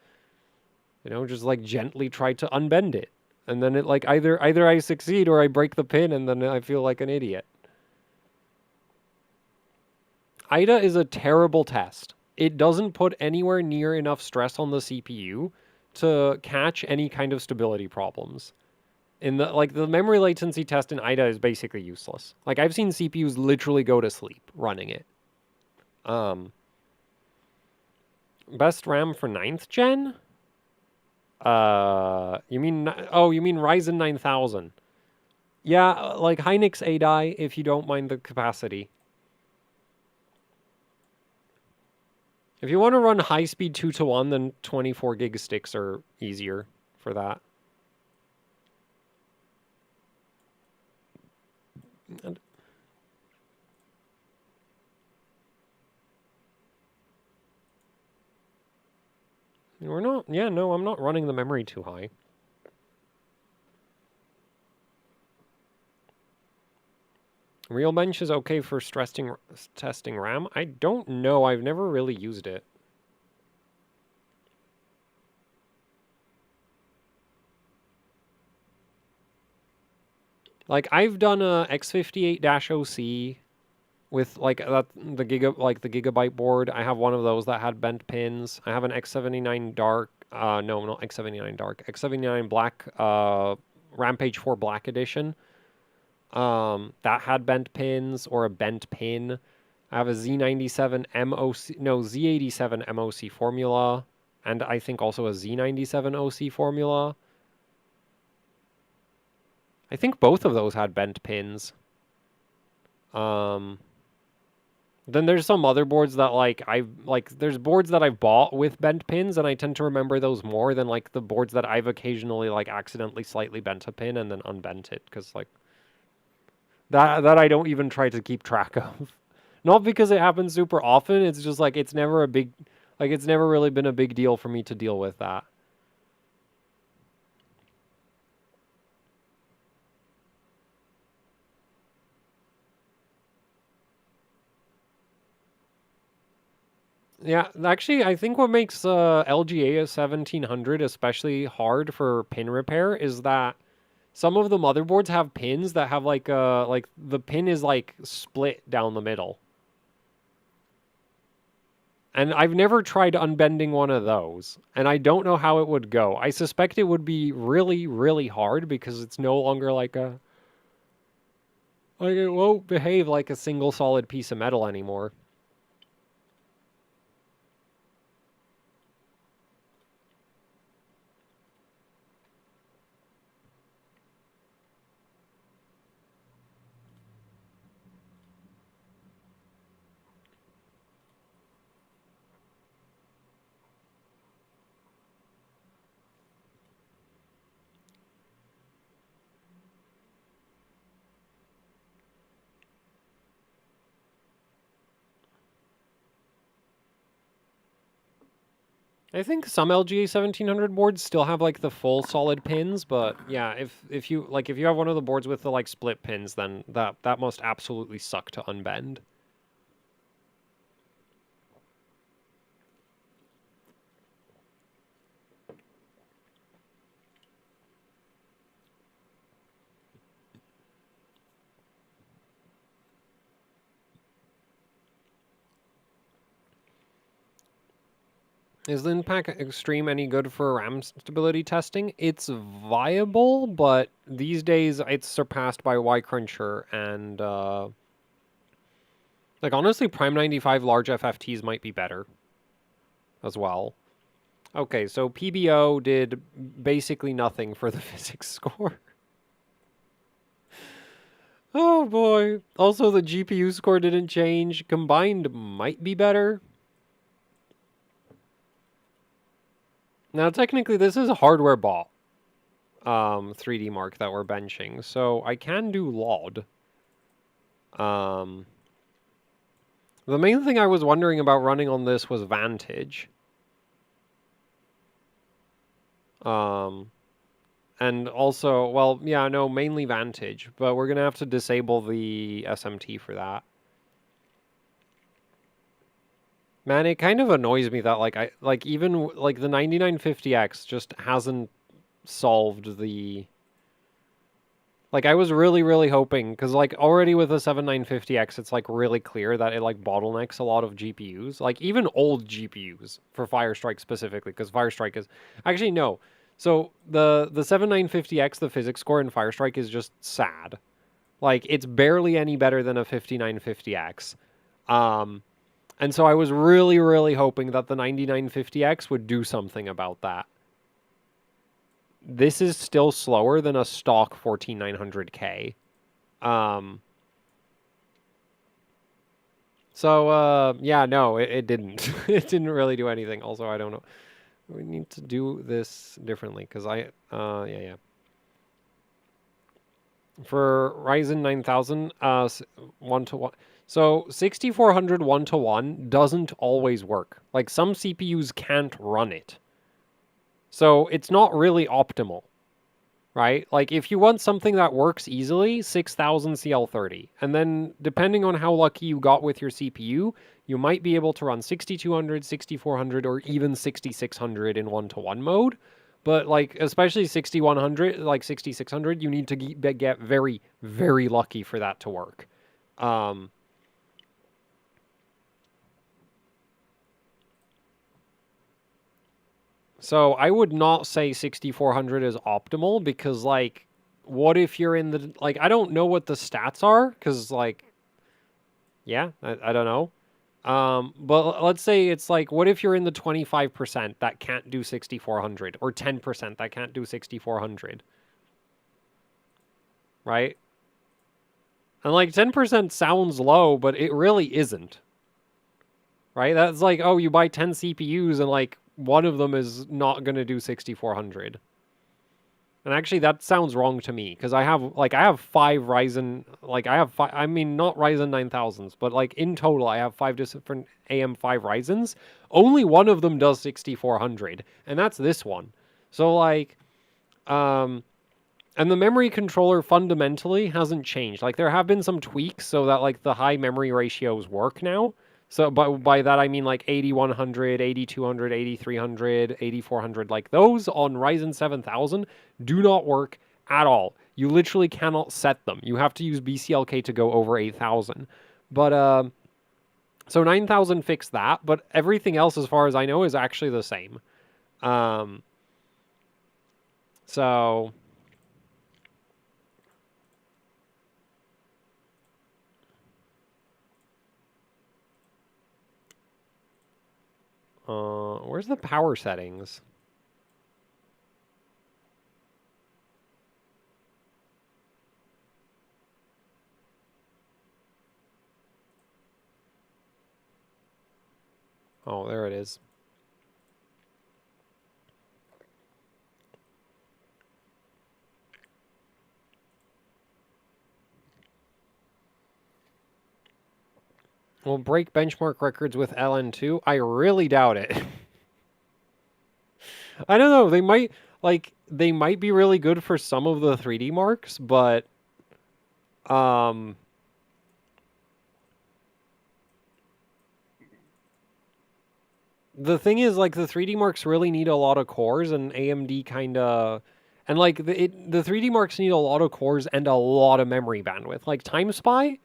you know, just like gently try to unbend it. And then it like either I succeed or I break the pin and then I feel like an idiot. IDA is a terrible test. It doesn't put anywhere near enough stress on the CPU to catch any kind of stability problems. In the like the memory latency test in IDA is basically useless. Like I've seen CPUs literally go to sleep running it. Best RAM for 9th gen? You mean Ryzen 9000? Yeah, like Hynix A die if you don't mind the capacity. If you want to run high speed 2-to-1, then 24 gig sticks are easier for that. And we're not, yeah, no, I'm not running the memory too high. Realbench is okay for testing RAM? I don't know, I've never really used it. Like, I've done a X58-OC with like the gigabyte board. I have one of those that had bent pins. I have an X79 dark, no, not X79 dark, X79 black, Rampage 4 Black Edition. That had bent pins or a bent pin. I have a Z97 MOC, no, Z87 MOC formula, and I think also a Z97 OC formula. I think both of those had bent pins. Then there's some motherboards that there's boards that I've bought with bent pins, and I tend to remember those more than like the boards that I've occasionally like accidentally slightly bent a pin and then unbent it, because like that I don't even try to keep track of. Not because it happens super often, it's just like it's never really been a big deal for me to deal with that. Yeah, actually, I think what makes LGA 1700 especially hard for pin repair is that some of the motherboards have pins that have like the pin is like split down the middle. And I've never tried unbending one of those, and I don't know how it would go. I suspect it would be really, really hard because it's no longer like it won't behave like a single solid piece of metal anymore. I think some LGA 1700 boards still have like the full solid pins, but yeah, if you if you have one of the boards with the like split pins, then that must absolutely suck to unbend. Is the Impact Extreme any good for RAM stability testing? It's viable, but these days it's surpassed by Y-Cruncher and like honestly Prime 95 large FFTs might be better as well. Okay, so PBO did basically nothing for the physics score. Oh boy. Also the GPU score didn't change. Combined might be better. Now technically this is a hardware bot. 3Dmark that we're benching. So I can do LOD. The main thing I was wondering about running on this was Vantage. And also, well, yeah, no, mainly Vantage, but we're gonna have to disable the SMT for that. Man, it kind of annoys me that even the 9950X just hasn't solved the. Like I was really, really hoping because like already with the 7950X, it's like really clear that it like bottlenecks a lot of GPUs, like even old GPUs for Firestrike specifically, because Firestrike is actually no. So the 7950X, the physics score in Firestrike is just sad. Like it's barely any better than a 5950X. And so I was really, really hoping that the 9950X would do something about that. This is still slower than a stock 14900K. Yeah, no, it didn't. It didn't really do anything. Also, I don't know. We need to do this differently because yeah. For Ryzen 9000, 1-to-1. So 6400 1-to-1 doesn't always work. Like some CPUs can't run it. So it's not really optimal, right? Like if you want something that works easily, 6000 CL30. And then depending on how lucky you got with your CPU, you might be able to run 6200, 6400, or even 6600 in 1-to-1 mode. But like especially 6100, like 6600, you need to get very, very lucky for that to work. So I would not say 6400 is optimal because like what if you're in the like I don't know what the stats are cuz like yeah, I don't know. But let's say it's like what if you're in the 25% that can't do 6400 or 10% that can't do 6400, right? And like 10% sounds low, but it really isn't. Right? That's like, oh, you buy 10 CPUs and like one of them is not going to do 6400. And actually that sounds wrong to me because I have 5 Ryzen, like I have 5, I mean not Ryzen 9000s, but like in total I have 5 different AM5 Ryzens. Only one of them does 6400 and that's this one. So like and the memory controller fundamentally hasn't changed. Like there have been some tweaks so that like the high memory ratios work now. So by that I mean like 8100, 8200, 8300, 8400. Like those on Ryzen 7000 do not work at all. You literally cannot set them. You have to use BCLK to go over 8000. But so 9000 fixed that, but everything else as far as I know is actually the same. So where's the power settings? Oh, there it is. Will break benchmark records with LN2? I really doubt it. I don't know. They might be really good for some of the 3Dmarks, but the thing is, like, the 3Dmarks really need a lot of cores, and AMD kind of, and like the 3Dmarks need a lot of cores and a lot of memory bandwidth. Like Time Spy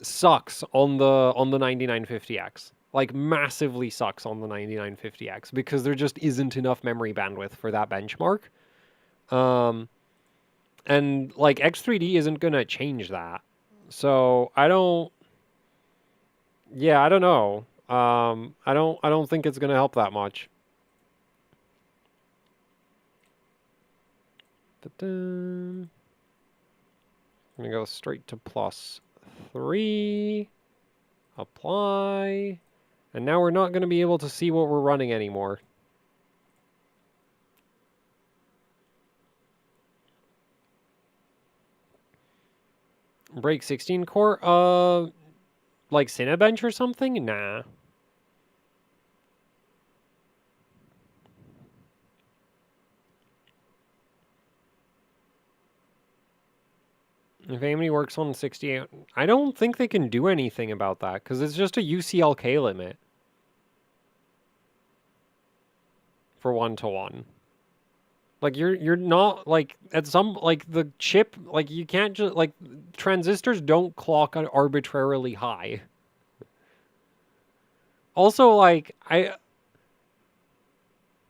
sucks on the 9950X. Like massively sucks on the 9950X because there just isn't enough memory bandwidth for that benchmark. And like X3D isn't gonna change that. So I don't know. I don't think it's gonna help that much. I'm gonna go straight to +3. Apply. And now we're not gonna be able to see what we're running anymore. Break 16 core? Like Cinebench or something? Nah. If AMD works on 68, I don't think they can do anything about that because it's just a UCLK limit for 1-to-1. Like you're not like at some like the chip like you can't just like transistors don't clock arbitrarily high. Also, like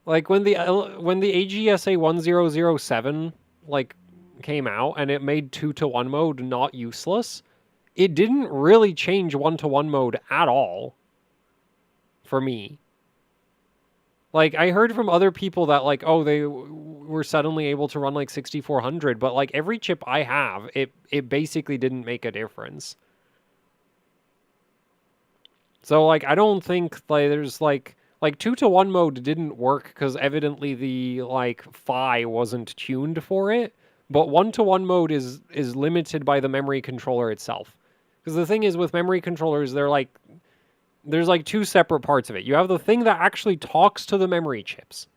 when the AGSA 1007 like came out and it made 2-to-1 mode not useless, it didn't really change 1-to-1 mode at all for me. Like I heard from other people that like, oh, they were suddenly able to run like 6400, but like every chip I have, it basically didn't make a difference. So like I don't think like there's like 2-to-1 mode didn't work because evidently the like phi wasn't tuned for it. But 1-to-1 mode is limited by the memory controller itself. Because the thing is with memory controllers, there's like two separate parts of it. You have the thing that actually talks to the memory chips.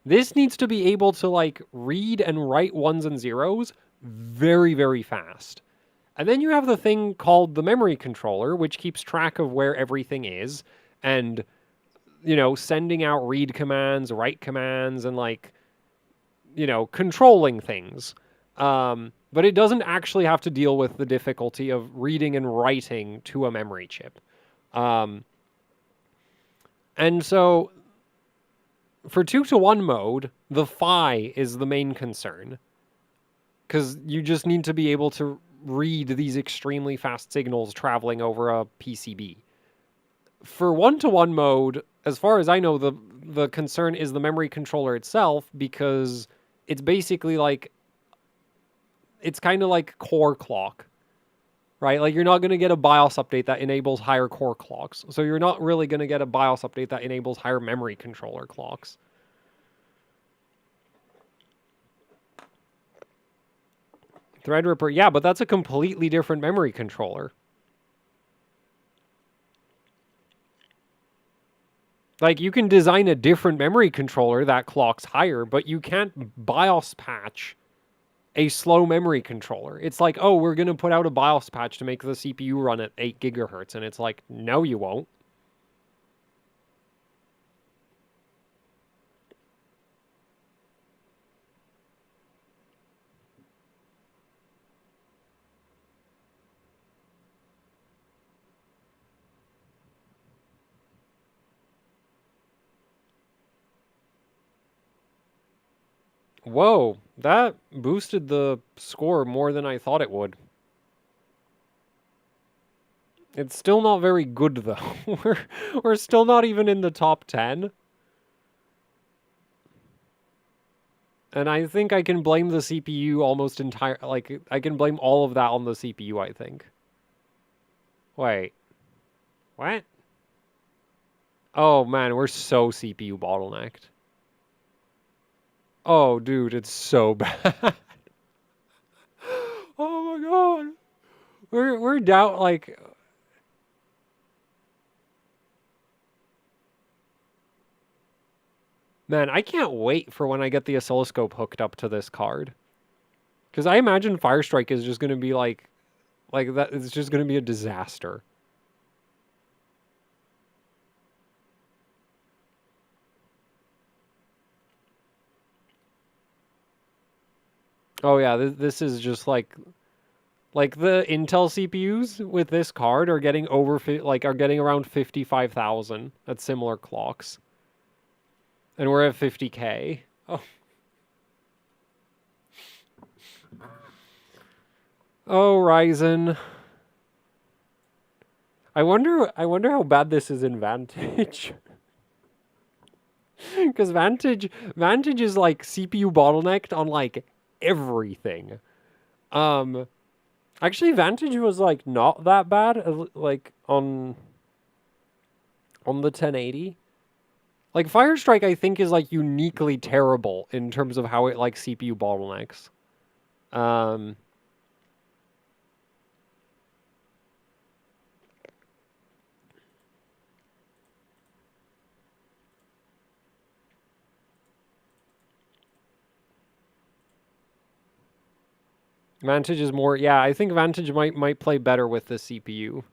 This needs to be able to like read and write ones and zeros very, very fast. And then you have the thing called the memory controller, which keeps track of where everything is and, you know, sending out read commands, write commands, and like, you know, controlling things. But it doesn't actually have to deal with the difficulty of reading and writing to a memory chip. And so for 2-to-1 mode, the phi is the main concern. Because you just need to be able to read these extremely fast signals traveling over a PCB. For 1-to-1 mode, as far as I know, the concern is the memory controller itself because it's basically like, it's kind of like core clock, right? Like you're not going to get a BIOS update that enables higher core clocks. So you're not really going to get a BIOS update that enables higher memory controller clocks. Threadripper, yeah, but that's a completely different memory controller. Like, you can design a different memory controller that clocks higher, but you can't BIOS patch a slow memory controller. It's like, oh, we're going to put out a BIOS patch to make the CPU run at 8 gigahertz. And it's like, no, you won't. Whoa, that boosted the score more than I thought it would. It's still not very good, though. we're still not even in the top 10. And I think I can blame the CPU almost entire... Like, I can blame all of that on the CPU, I think. Wait. What? Oh, man, we're so CPU bottlenecked. Oh, dude, it's so bad. Oh, my God. We're down, like... Man, I can't wait for when I get the oscilloscope hooked up to this card. Because I imagine Firestrike is just going to be like that. It's just going to be a disaster. Oh yeah, this is just like the Intel CPUs with this card are getting are getting around 55,000 at similar clocks. And we're at 50K. Oh. Oh, Ryzen. I wonder how bad this is in Vantage. Because Vantage is like CPU bottlenecked on like everything. Actually Vantage was like not that bad like on the 1080. Like Firestrike I think is like uniquely terrible in terms of how it like CPU bottlenecks. Vantage is more, yeah, I think Vantage might play better with the CPU.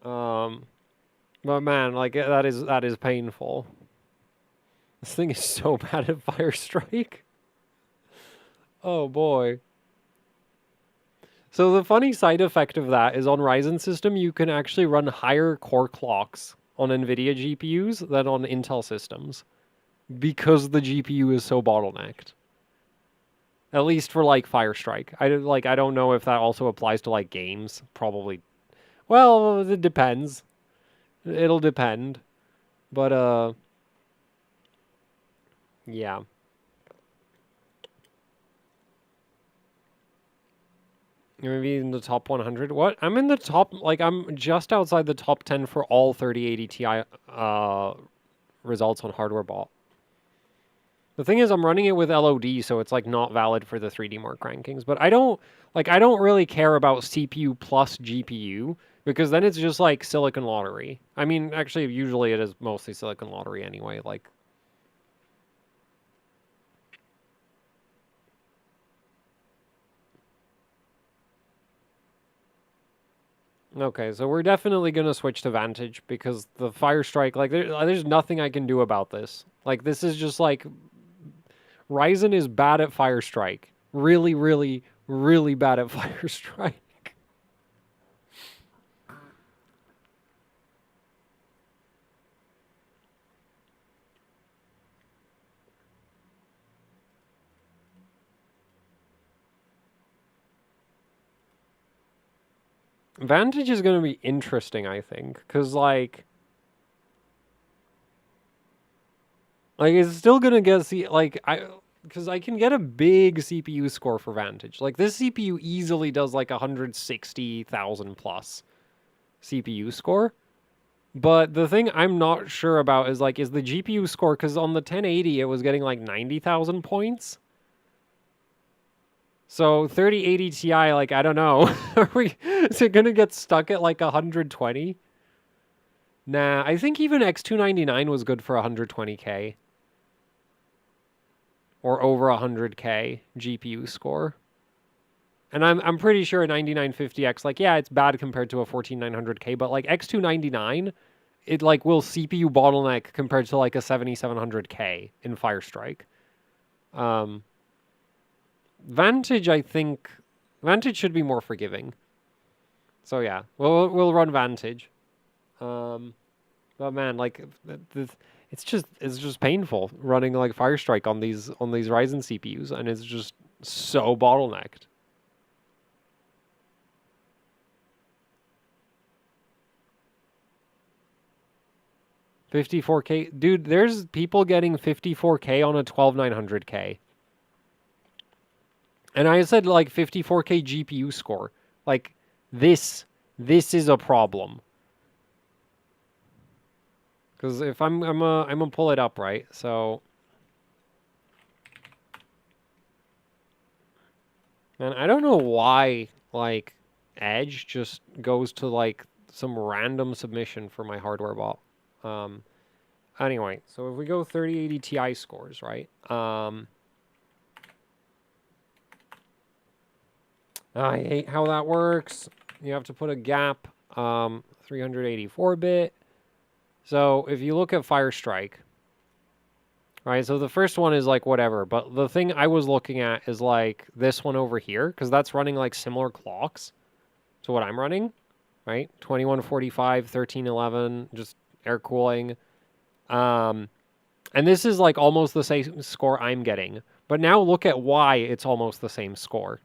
But man, like that is painful. This thing is so bad at Firestrike. Oh boy. So the funny side effect of that is on Ryzen system, you can actually run higher core clocks on NVIDIA GPUs than on Intel systems because the GPU is so bottlenecked. At least for like Firestrike. I don't know if that also applies to like games. Probably. Well, it depends. It'll depend. But yeah. Maybe in the top 100. What? I'm in the top, like I'm just outside the top 10 for all 3080 Ti results on Hardware Bot. The thing is, I'm running it with LOD, so it's like not valid for the 3Dmark rankings. But I don't really care about CPU plus GPU because then it's just like Silicon Lottery. I mean, actually, usually it is mostly Silicon Lottery anyway. Like, okay, so we're definitely gonna switch to Vantage because the Firestrike, like, there's nothing I can do about this. Like, this is just like Ryzen is bad at Firestrike. Really, really, really bad at Firestrike. Vantage is going to be interesting, I think, because, like it's still going to get, because I can get a big CPU score for Vantage. Like, this CPU easily does, like, 160,000 plus CPU score. But the thing I'm not sure about is, like, is the GPU score, because on the 1080, it was getting, like, 90,000 points. So 3080 Ti, like, I don't know. Is it going to get stuck at like 120? Nah, I think even X299 was good for 120K. or over 100K GPU score. And I'm pretty sure a 9950X, like, yeah, it's bad compared to a 14900K, but like X299, it like will CPU bottleneck compared to like a 7700K in Firestrike. Vantage, I think, Vantage should be more forgiving. So yeah, we'll run Vantage. But man, like it's just painful running like Firestrike on these Ryzen CPUs, and it's just so bottlenecked. $54K, dude. There's people getting $54K on a 12900K, and I said like $54K GPU score. Like this is a problem. Because if I'm gonna pull it up, right? So, man, I don't know why like Edge just goes to like some random submission for my hardware bot. Anyway, so if we go 3080 Ti scores, right? I hate how that works. You have to put a gap, 384-bit. So if you look at Firestrike, right, so the first one is like whatever, but the thing I was looking at is like this one over here, because that's running like similar clocks to what I'm running, right? 2145, 1311, just air cooling. And this is like almost the same score I'm getting. But now look at why it's almost the same score.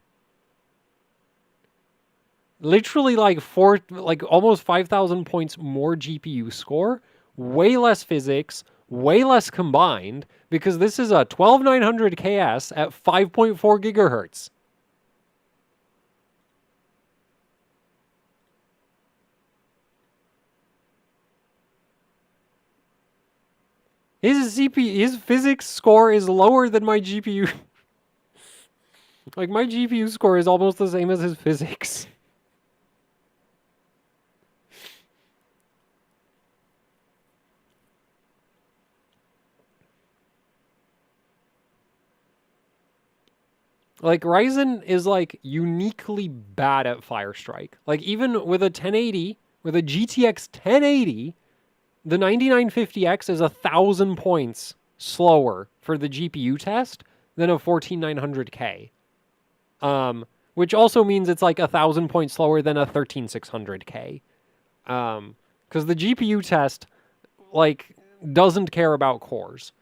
Literally like almost 5,000 points more GPU score, way less physics, way less combined, because this is a 12900 KS at 5.4 gigahertz. His physics score is lower than my GPU. Like my GPU score is almost the same as his physics. Like Ryzen is like uniquely bad at Firestrike. Like even with a 1080, with a GTX 1080, the 9950X is 1,000 points slower for the GPU test than a 14900K. Which also means it's like 1,000 points slower than a 13600K. Because the GPU test like doesn't care about cores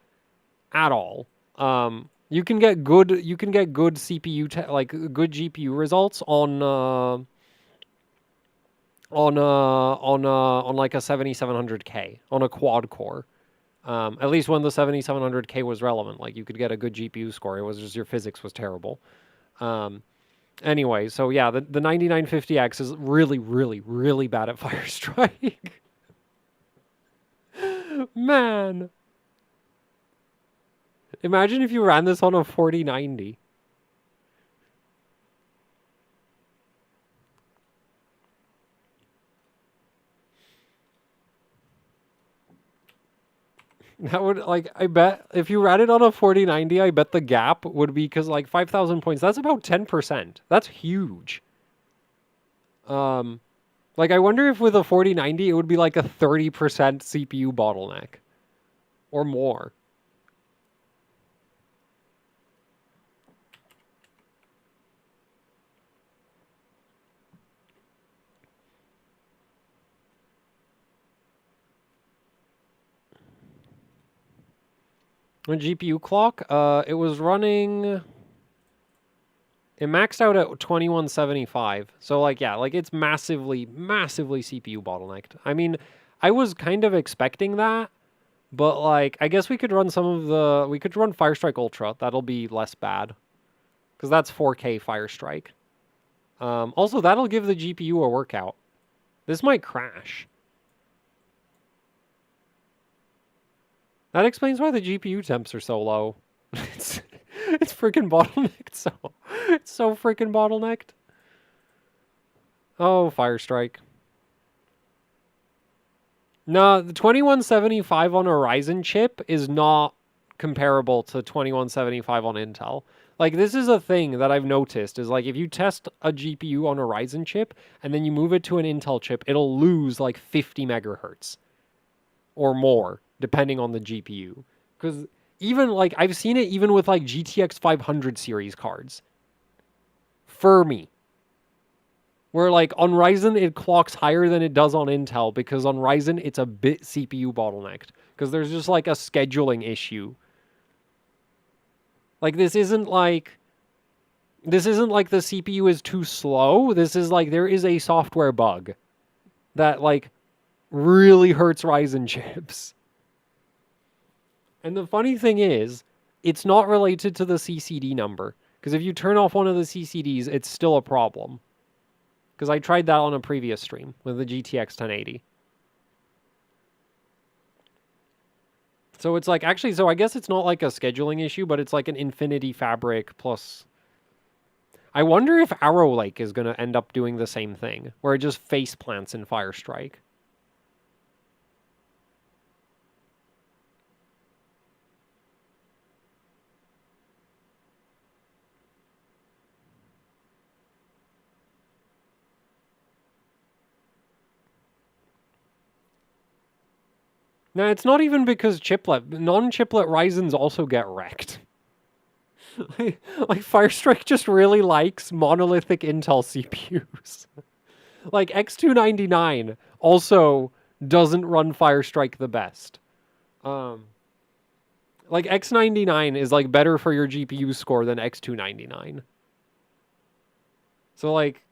at all. You can get good CPU like good GPU results on like a 7700K on a quad core. At least when the 7700K was relevant, like you could get a good GPU score. It was just your physics was terrible. Anyway, so yeah, the 9950X is really, really, really bad at Firestrike. Man. Imagine if you ran this on a 4090. That would, like, I bet if you ran it on a 4090, I bet the gap would be, because, like, 5,000 points, that's about 10%. That's huge. Like, I wonder if with a 4090, it would be like a 30% CPU bottleneck. Or more. A GPU clock, it was running... It maxed out at 2175. So, like, yeah, like, it's massively, massively CPU bottlenecked. I mean, I was kind of expecting that, but, like, I guess we could run some of the... We could run Firestrike Ultra. That'll be less bad. Because that's 4K Firestrike. Also, that'll give the GPU a workout. This might crash. That explains why the GPU temps are so low. It's freaking bottlenecked. It's so freaking bottlenecked. Oh, Firestrike. No, the 2175 on a Ryzen chip is not comparable to 2175 on Intel. Like, this is a thing that I've noticed, is like, if you test a GPU on a Ryzen chip and then you move it to an Intel chip, it'll lose like 50 megahertz or more, depending on the GPU. Because even like, I've seen it even with like GTX 500 series cards. Fermi. Where like on Ryzen, it clocks higher than it does on Intel, because on Ryzen, it's a bit CPU bottlenecked. Because there's just like a scheduling issue. Like, this isn't like the CPU is too slow. This is like, there is a software bug that like really hurts Ryzen chips. And the funny thing is, it's not related to the CCD number. Because if you turn off one of the CCDs, it's still a problem. Because I tried that on a previous stream with the GTX 1080. So it's like, actually, so I guess it's not like a scheduling issue, but it's like an Infinity Fabric plus... I wonder if Arrow Lake is going to end up doing the same thing, where it just face plants in Firestrike. No, it's not even because chiplet. Non-chiplet Ryzens also get wrecked. like Firestrike just really likes monolithic Intel CPUs. Like X299 also doesn't run Firestrike the best. Like X99 is like better for your GPU score than X299. So like,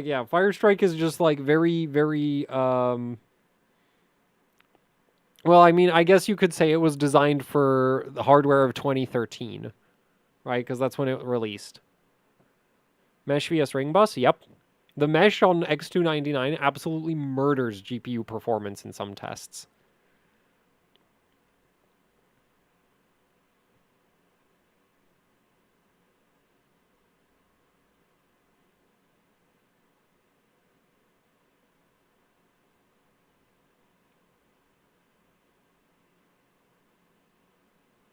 yeah, Firestrike is just like very, very, well, I mean, I guess you could say it was designed for the hardware of 2013, right? Because that's when it released. Mesh vs Ring Bus, yep. The mesh on X299 absolutely murders GPU performance in some tests.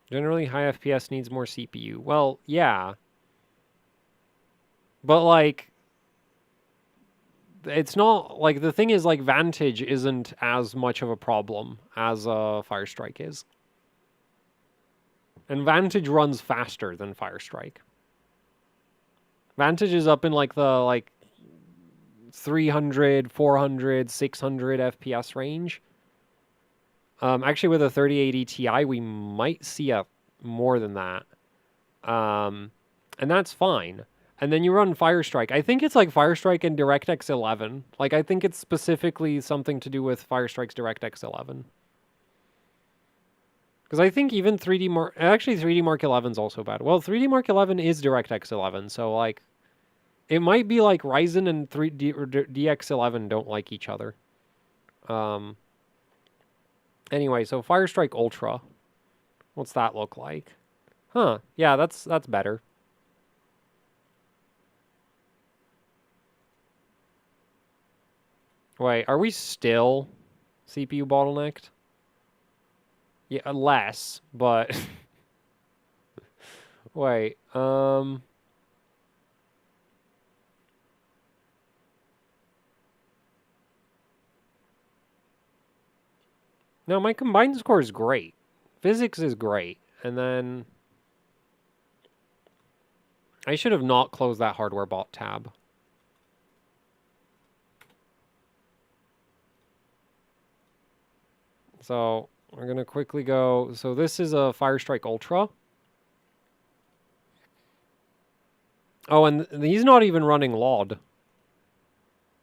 Generally, high FPS needs more CPU. Well, yeah. But, like, it's not, like, the thing is, like, Vantage isn't as much of a problem as Firestrike is. And Vantage runs faster than Firestrike. Vantage is up in, like, the, like, 300, 400, 600 FPS range. Actually, with a 3080 Ti, we might see a more than that. And that's fine. And then you run Firestrike. I think it's like Firestrike and DirectX 11. Like, I think it's specifically something to do with Firestrike's DirectX 11. Because I think even 3Dmark... Actually, 3Dmark 11 is also bad. Well, 3Dmark 11 is DirectX 11, so, like... It might be like Ryzen and DX11 don't like each other. Anyway, so Firestrike Ultra. What's that look like? Huh. Yeah, that's better. Wait, are we still CPU bottlenecked? Yeah, less, but... Wait, No, my combined score is great. Physics is great. And then... I should have not closed that hardware bot tab. So, we're going to quickly go... So this is a Firestrike Ultra. Oh, and he's not even running LOD.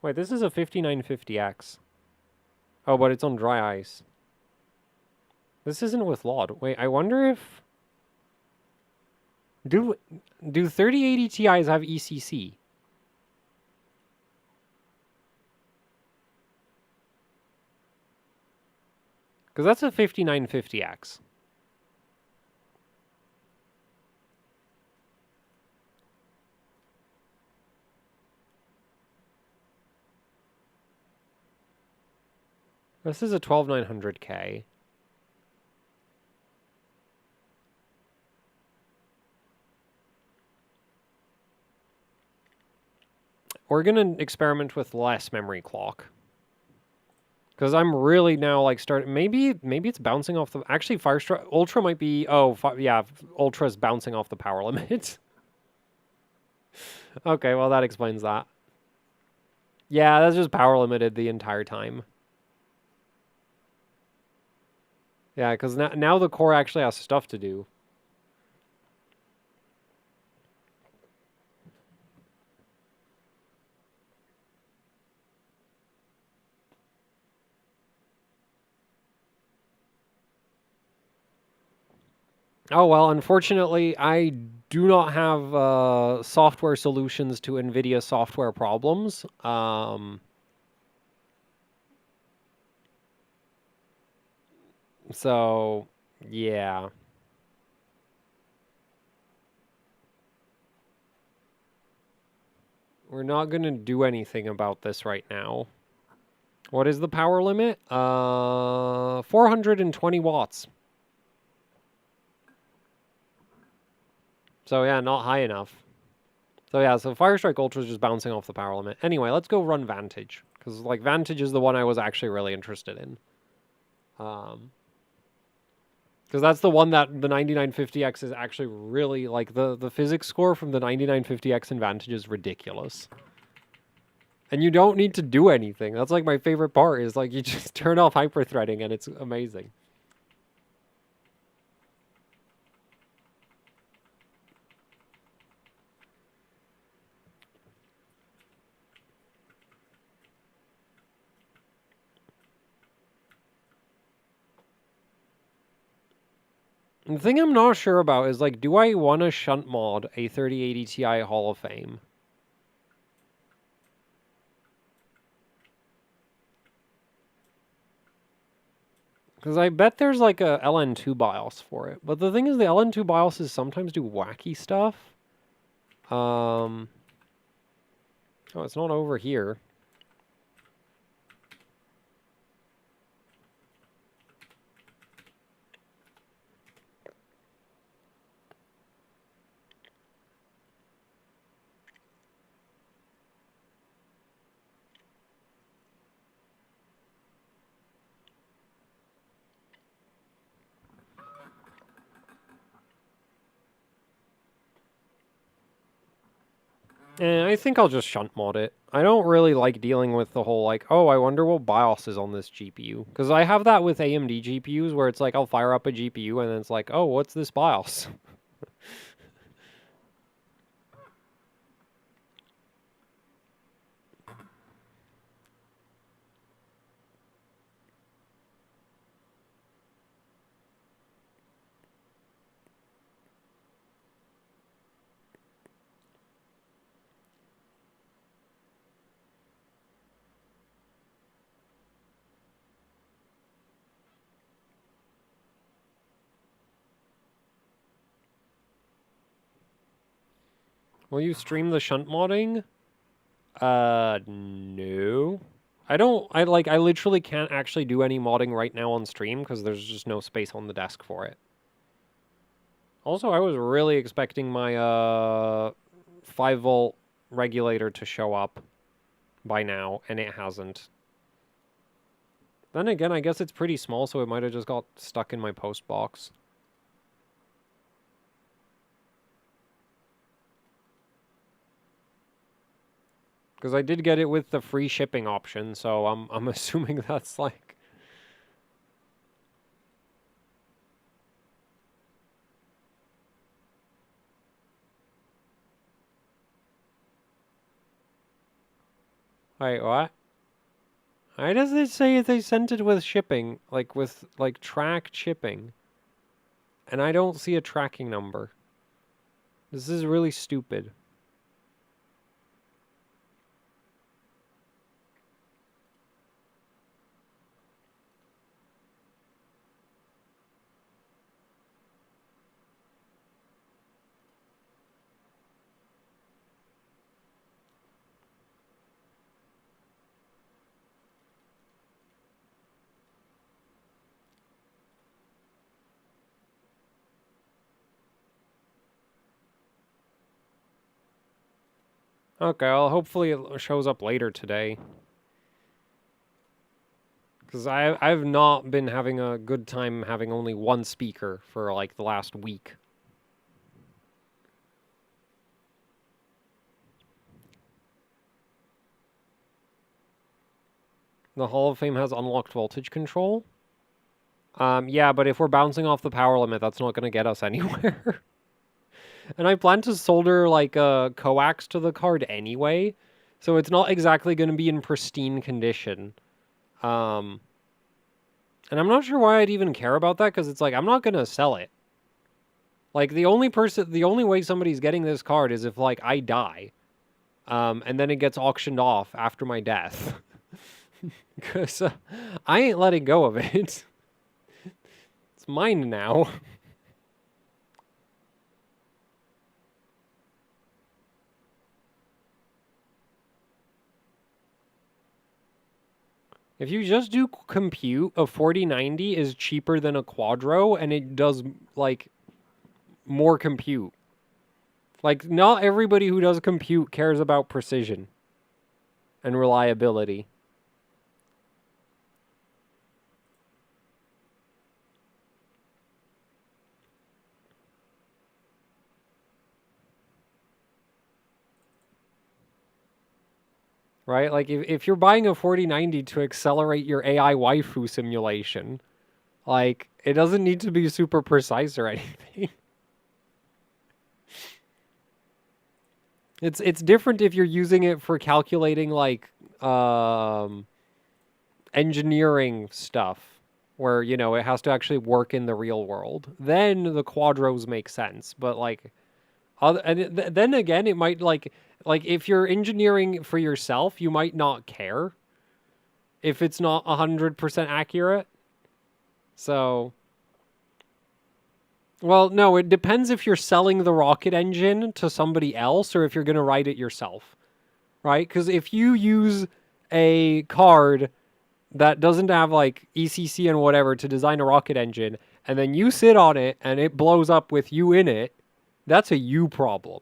Wait, this is a 5950X. Oh, but it's on dry ice. This isn't with LOD. Wait, I wonder if... Do 3080 Ti's have ECC? Because that's a 5950X. This is a 12900K. We're gonna experiment with less memory clock. Because I'm really now like starting. Maybe it's bouncing off the. Actually, Firestrike Ultra might be. Oh, yeah, Ultra's bouncing off the power limit. Okay, well that explains that. Yeah, that's just power limited the entire time. Yeah, because now the core actually has stuff to do. Oh, well, unfortunately, I do not have software solutions to NVIDIA software problems. So, yeah. We're not going to do anything about this right now. What is the power limit? 420 watts. So, yeah, not high enough. So yeah, so Firestrike Ultra is just bouncing off the power limit. Anyway, let's go run Vantage. Because, like, Vantage is the one I was actually really interested in. Because that's the one that the 9950X is actually really, like, the physics score from the 9950X in Vantage is ridiculous. And you don't need to do anything. That's, like, my favorite part is, like, you just turn off hyperthreading and it's amazing. The thing I'm not sure about is, like, do I want to shunt mod a 3080 Ti Hall of Fame? Because I bet there's, like, a LN2 BIOS for it. But the thing is, the LN2 BIOSes sometimes do wacky stuff. Oh, it's not over here. I think I'll just shunt mod it. I don't really like dealing with the whole, like, oh, I wonder what BIOS is on this GPU. Because I have that with AMD GPUs where it's like, I'll fire up a GPU and then it's like, oh, what's this BIOS? Will you stream the shunt modding? No. I literally can't actually do any modding right now on stream because there's just no space on the desk for it. Also, I was really expecting my 5-volt regulator to show up by now, and it hasn't. Then again, I guess it's pretty small, so it might have just got stuck in my post box. Because I did get it with the free shipping option, so I'm assuming that's like... Wait, what? Why does it say they sent it with shipping? Like, with, like, tracked shipping? And I don't see a tracking number. This is really stupid. Okay, well, hopefully it shows up later today. Because I've not been having a good time having only one speaker for like the last week. The Hall of Fame has unlocked voltage control. Yeah, but if we're bouncing off the power limit, that's not going to get us anywhere. And I plan to solder like a coax to the card anyway, so it's not exactly going to be in pristine condition. And I'm not sure why I'd even care about that, because it's like, I'm not going to sell it. Like, the only way somebody's getting this card is if, like, I die. And then it gets auctioned off after my death. Because I ain't letting go of it. It's mine now. If you just do compute, a 4090 is cheaper than a Quadro, and it does, like, more compute. Like, not everybody who does compute cares about precision and reliability. Right? Like, if you're buying a 4090 to accelerate your AI waifu simulation, like, it doesn't need to be super precise or anything. It's different if you're using it for calculating, like, engineering stuff, where, you know, it has to actually work in the real world. Then the Quadros make sense, but, like, then again, it might, like, if you're engineering for yourself, you might not care if it's not 100% accurate. So, well, no, it depends if you're selling the rocket engine to somebody else or if you're going to write it yourself, right? Because if you use a card that doesn't have, like, ECC and whatever to design a rocket engine, and then you sit on it and it blows up with you in it, that's a you problem,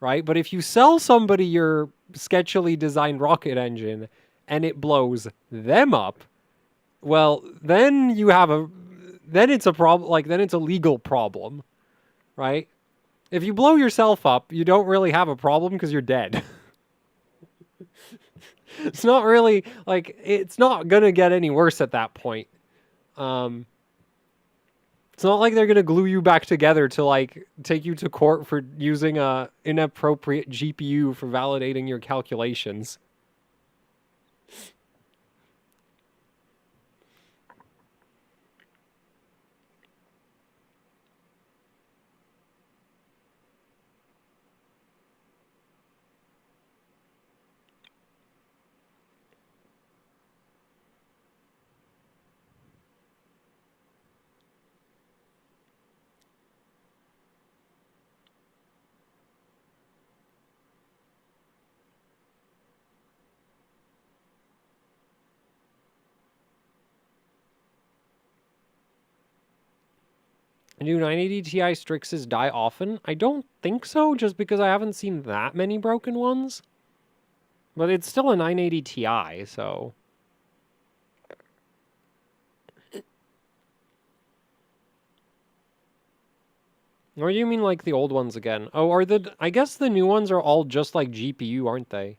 right? But if you sell somebody your sketchily designed rocket engine and it blows them up, well, then it's a problem, like, then it's a legal problem, right? If you blow yourself up, you don't really have a problem because you're dead. It's not really, like, it's not gonna get any worse at that point. It's not like they're gonna glue you back together to, like, take you to court for using a inappropriate GPU for validating your calculations. Do 980 Ti Strixes die often? I don't think so, just because I haven't seen that many broken ones. But it's still a 980 Ti, so... Or do you mean, like, the old ones again? Oh, I guess the new ones are all just like GPU, aren't they?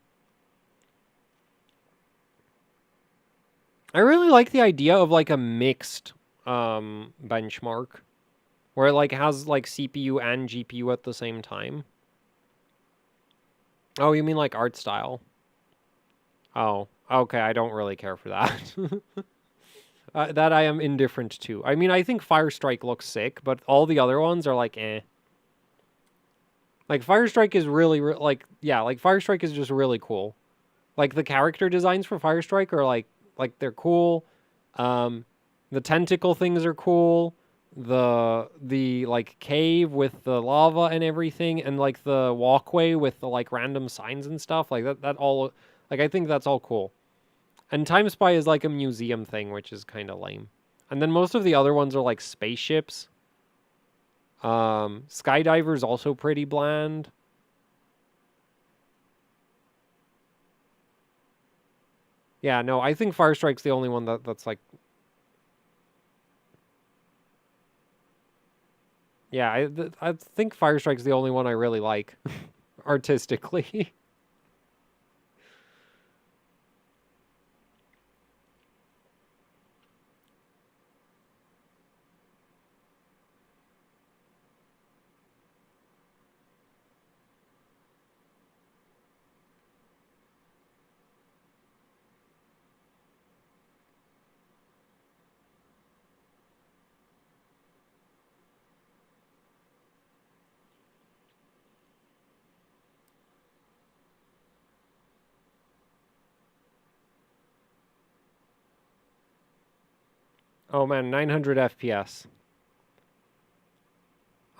I really like the idea of, like, a mixed benchmark, where it, like, has, like, CPU and GPU at the same time. Oh, you mean, like, art style? Oh, okay, I don't really care for that. That I am indifferent to. I mean, I think Firestrike looks sick, but all the other ones are like, eh. Like, Firestrike is really, like, yeah, like, Firestrike is just really cool. Like, the character designs for Firestrike are, like, they're cool. The tentacle things are cool. The like, cave with the lava and everything, and, like, the walkway with the, like, random signs and stuff, like, that all, like, I think that's all cool. And Time Spy is, like, a museum thing, which is kind of lame. And then most of the other ones are, like, spaceships. Skydiver's also pretty bland. Yeah, no, I think Firestrike's the only one that's like... Yeah, I think Firestrike's the only one I really like, artistically. Oh man, 900 FPS.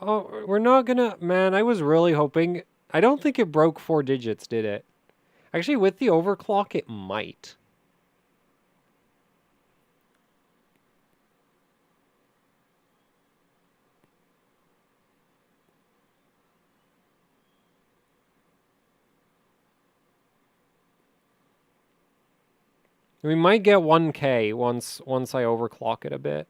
Oh, we're not gonna... Man, I was really hoping... I don't think it broke 4 digits, did it? Actually, with the overclock, it might. We might get 1K once I overclock it a bit.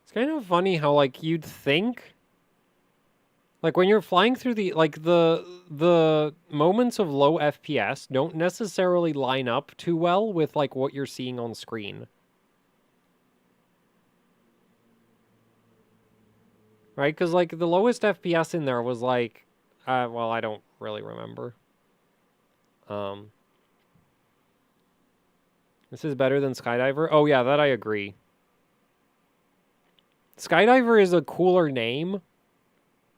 It's kind of funny how, like, you'd think... Like, when you're flying through the... Like, the moments of low FPS don't necessarily line up too well with, like, what you're seeing on screen. Right? Because, like, the lowest FPS in there was, like... well, I don't really remember. This is better than Skydiver? Oh, yeah, that I agree. Skydiver is a cooler name,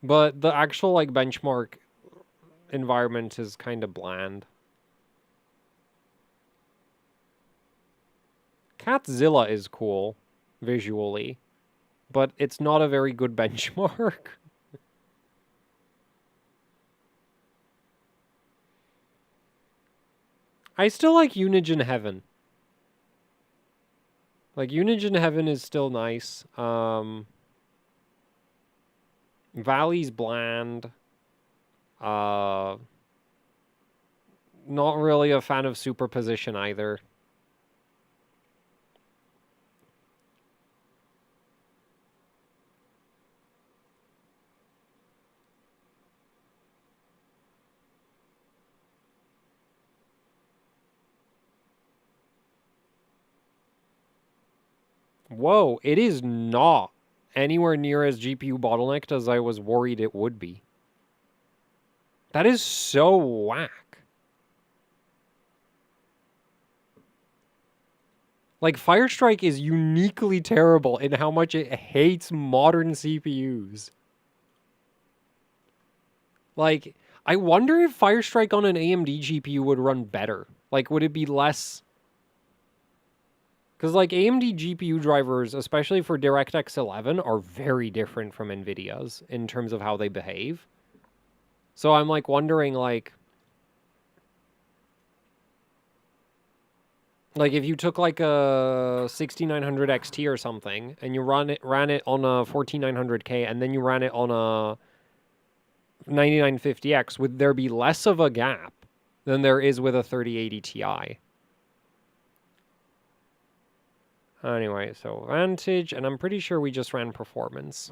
but the actual, like, benchmark environment is kind of bland. Catzilla is cool, visually, but it's not a very good benchmark. I still like Unigine Heaven. Like, Unigine Heaven is still nice. Valley's bland. Not really a fan of superposition either. Whoa, it is not anywhere near as GPU bottlenecked as I was worried it would be. That is so whack. Like, Firestrike is uniquely terrible in how much it hates modern CPUs. Like, I wonder if Firestrike on an AMD GPU would run better. Like, would it be less... Because, like, AMD GPU drivers, especially for DirectX 11, are very different from NVIDIA's in terms of how they behave. So I'm, like, wondering, like, if you took, like, a 6900 XT or something, and you ran it on a 14900K, and then you ran it on a 9950X, would there be less of a gap than there is with a 3080 Ti? Anyway, so Vantage, and I'm pretty sure we just ran performance.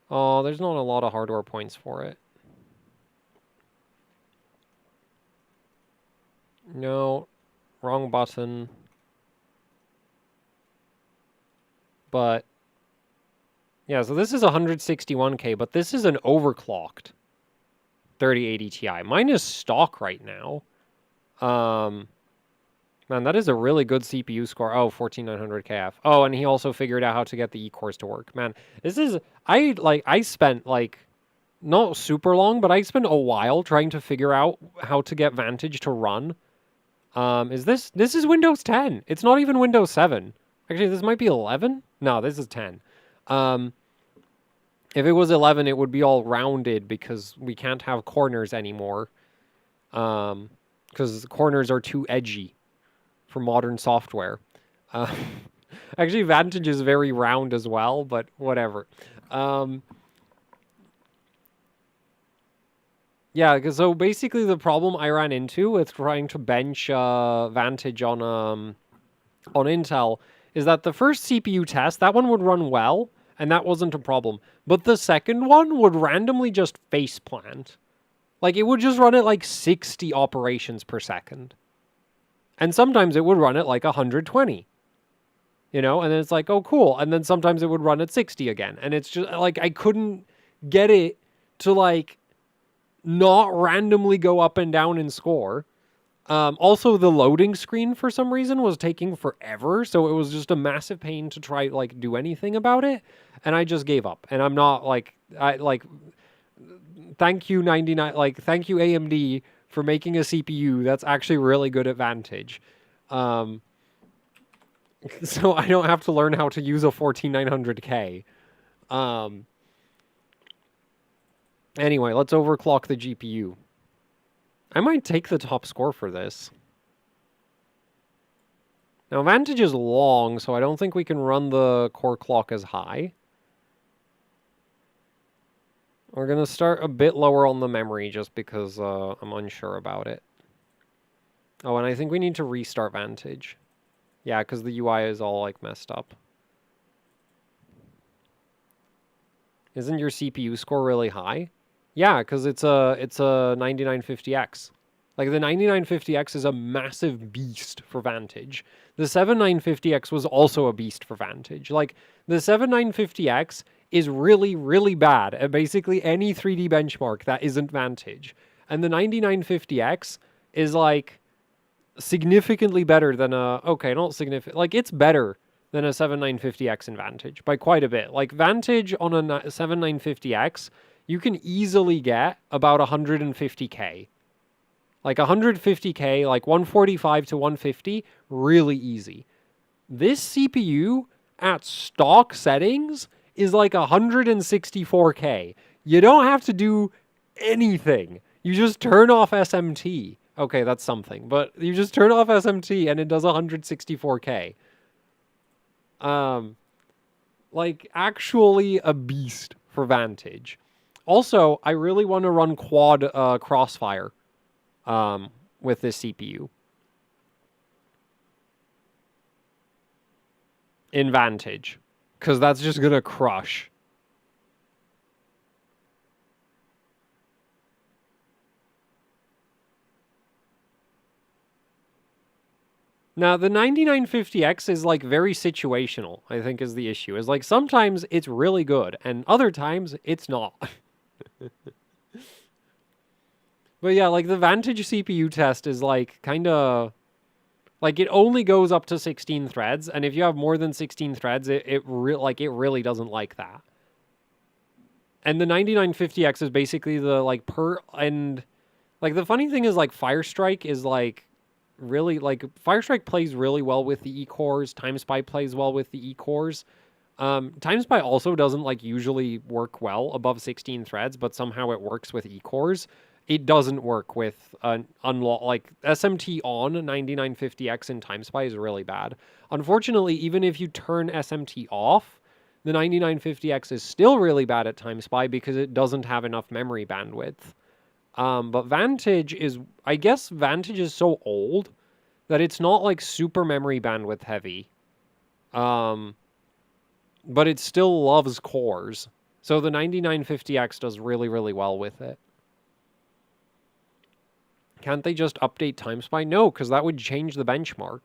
Oh, there's not a lot of hardware points for it. No, wrong button. But, yeah, so this is 161K, but this is an overclocked 3080 Ti. Mine is stock right now. Man, that is a really good CPU score. Oh, 14900 KF. Oh, and he also figured out how to get the E-cores to work. Man, this is... I spent, like, not super long, but I spent a while trying to figure out how to get Vantage to run. This is Windows 10. It's not even Windows 7. Actually, this might be 11? No, this is 10. If it was 11, it would be all rounded because we can't have corners anymore. because corners are too edgy for modern software. Uh, actually, Vantage is very round as well, but whatever. Yeah, because so basically the problem I ran into with trying to bench Vantage on Intel is that the first CPU test, that one would run well, and that wasn't a problem. But the second one would randomly just face plant. Like, it would just run at like 60 operations per second. And sometimes it would run at like 120. You know, and then it's like, oh, cool. And then sometimes it would run at 60 again. And it's just like, I couldn't get it to like not randomly go up and down in score. Also, the loading screen for some reason was taking forever, so it was just a massive pain to try like do anything about it, and I just gave up. And I'm not like thank you 99 thank you AMD for making a CPU that's actually really good at Vantage. So I don't have to learn how to use a 14900K. Anyway, let's overclock the GPU. I might take the top score for this. Now, Vantage is long, so I don't think we can run the core clock as high. We're going to start a bit lower on the memory just because I'm unsure about it. Oh, and I think we need to restart Vantage. Yeah, because the UI is all like messed up. Isn't your CPU score really high? Yeah, because it's a 9950X. Like, the 9950X is a massive beast for Vantage. The 7950X was also a beast for Vantage. Like, the 7950X is really, really bad at basically any 3D benchmark that isn't Vantage. And the 9950X is, like, significantly better than a... Okay, not significant. Like, it's better than a 7950X in Vantage by quite a bit. Like, Vantage on a 7950X, you can easily get about 150K. Like 150K, like 145 to 150, really easy. This CPU at stock settings is like 164K. You don't have to do anything. You just turn off SMT. Okay, that's something, but you just turn off SMT and it does 164K. Like actually a beast for Vantage. Also, I really want to run quad Crossfire with this CPU. In Vantage. Because that's just going to crush. Now, the 9950X is, like, very situational, I think is the issue. Is, like, sometimes it's really good, and other times it's not. But yeah, like, the Vantage CPU test is, like, kind of... Like, it only goes up to 16 threads, and if you have more than 16 threads, it really doesn't like that. And the 9950X is basically the, like, and... Like, the funny thing is, like, Firestrike is, like... Really, like, Firestrike plays really well with the E-cores. TimeSpy plays well with the E-cores. TimeSpy also doesn't, like, usually work well above 16 threads, but somehow it works with E-cores. It doesn't work with, like, SMT on 9950X in TimeSpy is really bad. Unfortunately, even if you turn SMT off, the 9950X is still really bad at TimeSpy because it doesn't have enough memory bandwidth. But Vantage is, I guess Vantage is so old that it's not like super memory bandwidth heavy. But it still loves cores. So the 9950X does really, really well with it. Can't they just update TimeSpy? No, because that would change the benchmark.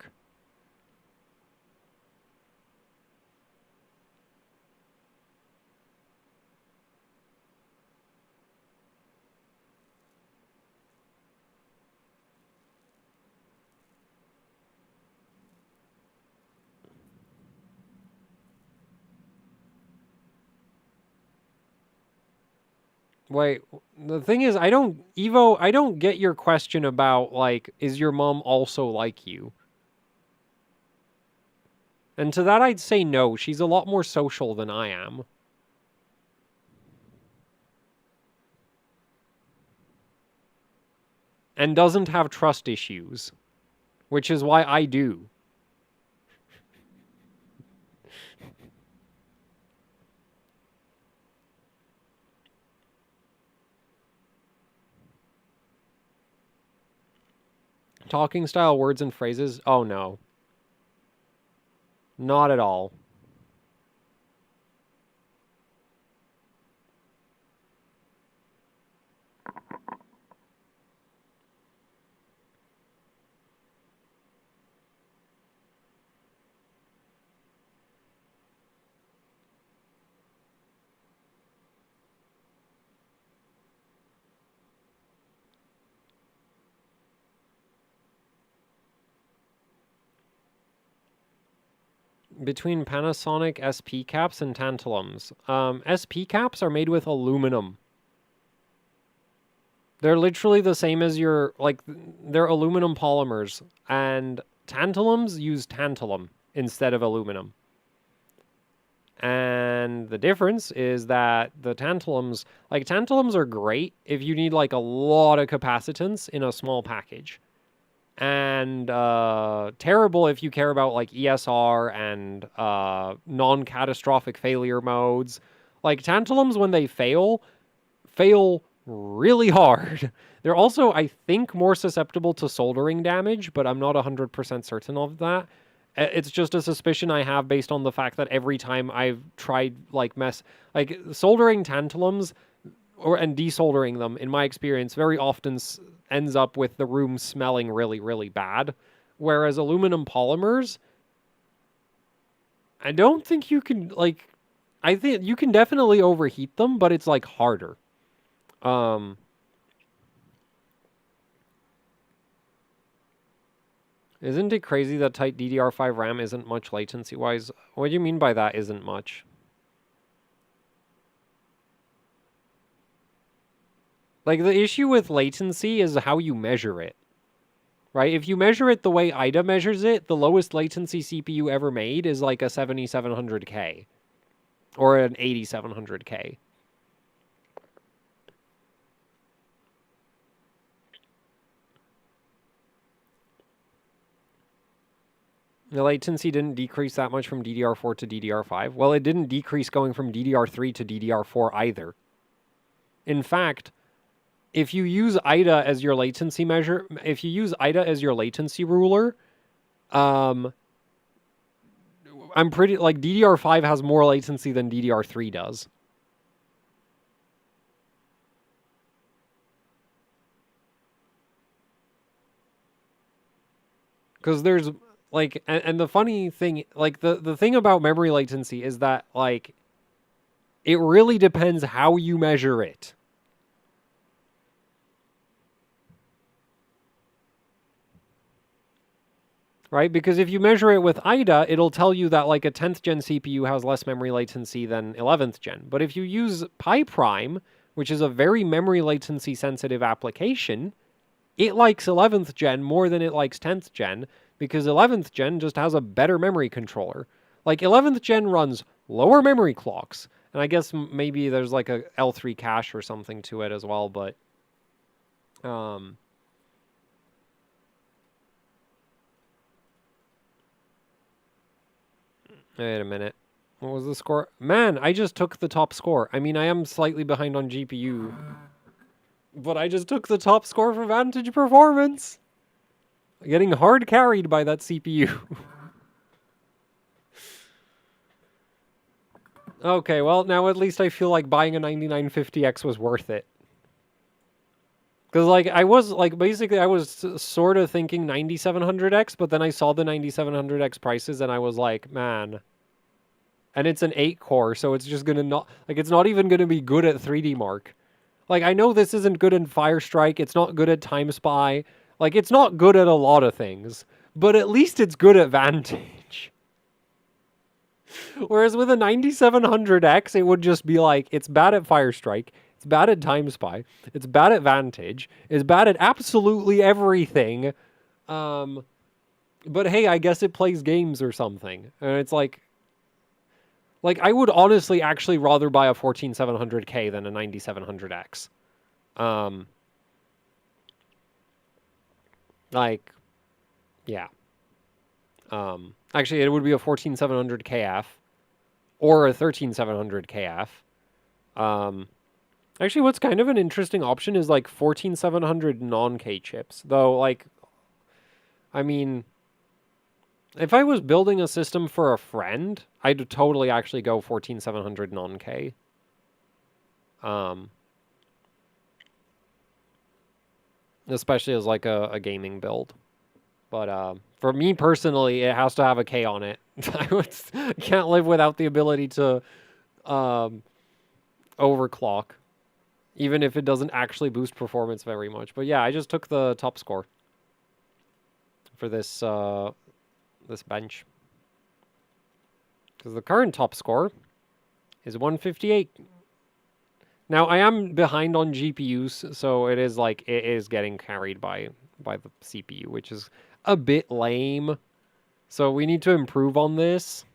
Wait, the thing is, Evo, I don't get your question about, like, is your mom also like you? And to that I'd say no, she's a lot more social than I am. and doesn't have trust issues, which is why I do. Talking style words and phrases? Oh no. Not at all. Between Panasonic SP caps and tantalums. SP caps are made with aluminum. They're literally the same as your, like, they're aluminum polymers. And tantalums use tantalum instead of aluminum. And the difference is that the tantalums, like, tantalums are great if you need, like, a lot of capacitance in a small package. And terrible if you care about, like, ESR and non-catastrophic failure modes. Like, tantalums, when they fail really hard. They're also, I think, more susceptible to soldering damage, but I'm not 100% certain of that. It's just a suspicion I have based on the fact that every time I've tried, like, soldering tantalums and desoldering them, in my experience, very often ends up with the room smelling really, really bad. Whereas aluminum polymers, I don't think you can, like, I think you can definitely overheat them, but it's, like, harder. Isn't it crazy that tight DDR5 RAM isn't much latency-wise? What do you mean by that isn't much? Like, the issue with latency is how you measure it, right? If you measure it the way IDA measures it, the lowest latency CPU ever made is like a 7700K or an 8700K. The latency didn't decrease that much from DDR4 to DDR5. Well, it didn't decrease going from DDR3 to DDR4 either. In fact, if you use IDA as your latency measure, if you use IDA as your latency ruler, I'm pretty, like, DDR5 has more latency than DDR3 does. Because there's, like, and the funny thing, like, the thing about memory latency is that, like, it really depends how you measure it. Right? Because if you measure it with IDA, it'll tell you that, like, a 10th gen CPU has less memory latency than 11th gen. But if you use Pi Prime, which is a very memory latency sensitive application, it likes 11th gen more than it likes 10th gen, because 11th gen just has a better memory controller. Like, 11th gen runs lower memory clocks, and I guess maybe there's, like, a L3 cache or something to it as well, but wait a minute. What was the score? Man, I just took the top score. I mean, I am slightly behind on GPU, but I just took the top score for Vantage performance. Getting hard carried by that CPU. Okay, well, now at least I feel like buying a 9950X was worth it. Because, like, I was, like, basically, I was sort of thinking 9700X, but then I saw the 9700X prices, and I was like, man. And it's an 8-core, so it's just gonna not, like, it's not even gonna be good at 3Dmark. Like, I know this isn't good in Firestrike, it's not good at Time Spy, like, it's not good at a lot of things, but at least it's good at Vantage. Whereas with a 9700X, it would just be like, it's bad at Firestrike, it's bad at Time Spy, it's bad at Vantage, it's bad at absolutely everything, but hey, I guess it plays games or something. And it's like, I would honestly actually rather buy a 14700K than a 9700X. Like, yeah. Actually, it would be a 14700 KF or a 13700 KF. Um, actually, what's kind of an interesting option is like 14700 non-K chips. Though, like, I mean, if I was building a system for a friend, I'd totally actually go 14700 non-K. Especially as like a gaming build. But for me personally, it has to have a K on it. Can't live without the ability to um, overclock, even if it doesn't actually boost performance very much. But yeah, I just took the top score for this bench because the current top score is 158. Now I am behind on GPUs, so it is like it is getting carried by the CPU, which is a bit lame. So we need to improve on this.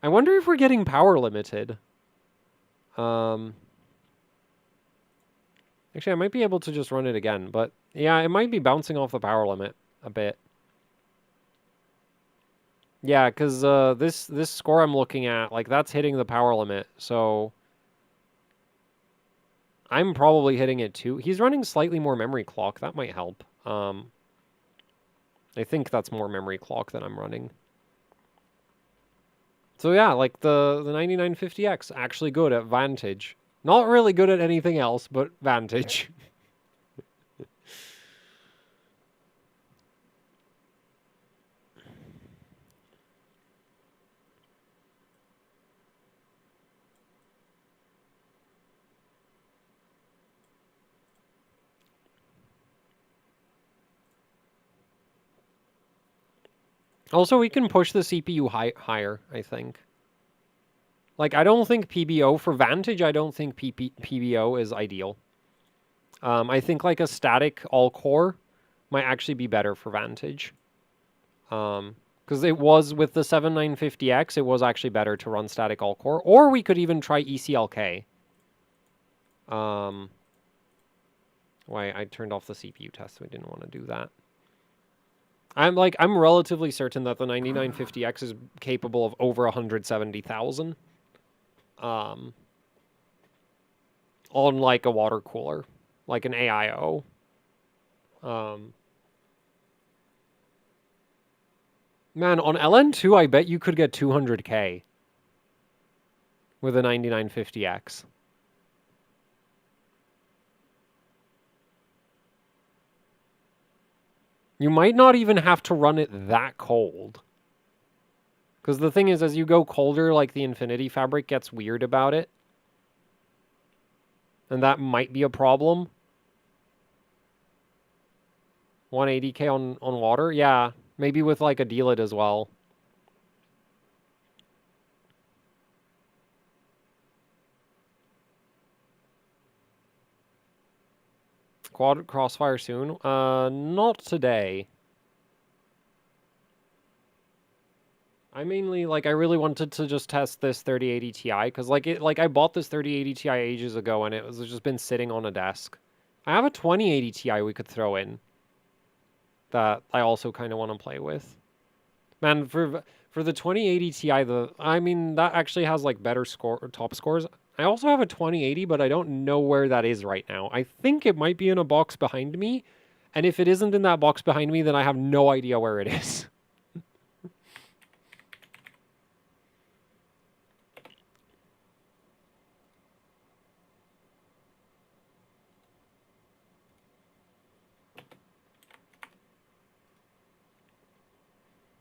I wonder if we're getting power limited. Actually, I might be able to just run it again, but yeah, it might be bouncing off the power limit a bit. Yeah, because this score I'm looking at, like, that's hitting the power limit, so I'm probably hitting it too. He's running slightly more memory clock. That might help. I think that's more memory clock than I'm running. So yeah, like the 9950X, actually good at Vantage. Not really good at anything else, but Vantage. Also, we can push the CPU higher, I think. Like, I don't think PBO for Vantage, I don't think PBO is ideal. I think like a static all-core might actually be better for Vantage. Because it was with the 7950X, it was actually better to run static all-core. Or we could even try ECLK. Why, I turned off the CPU test, so I didn't want to do that. I'm relatively certain that the 9950X is capable of over 170,000. On like a water cooler, like an AIO. Man, on LN2, I bet you could get 200K with a 9950X. You might not even have to run it that cold. Because the thing is, as you go colder, like the Infinity Fabric gets weird about it. And that might be a problem. 180K on water? Yeah, maybe with like a deal it as well. Quad Crossfire soon? Not today. I mainly, like, I really wanted to just test this 3080 Ti, because, I bought this 3080 Ti ages ago, and it was just been sitting on a desk. I have a 2080 Ti we could throw in that I also kind of want to play with. Man, for the 2080 Ti, I mean, that actually has, like, better top scores. I also have a 2080, but I don't know where that is right now. I think it might be in a box behind me, and if it isn't in that box behind me, then I have no idea where it is.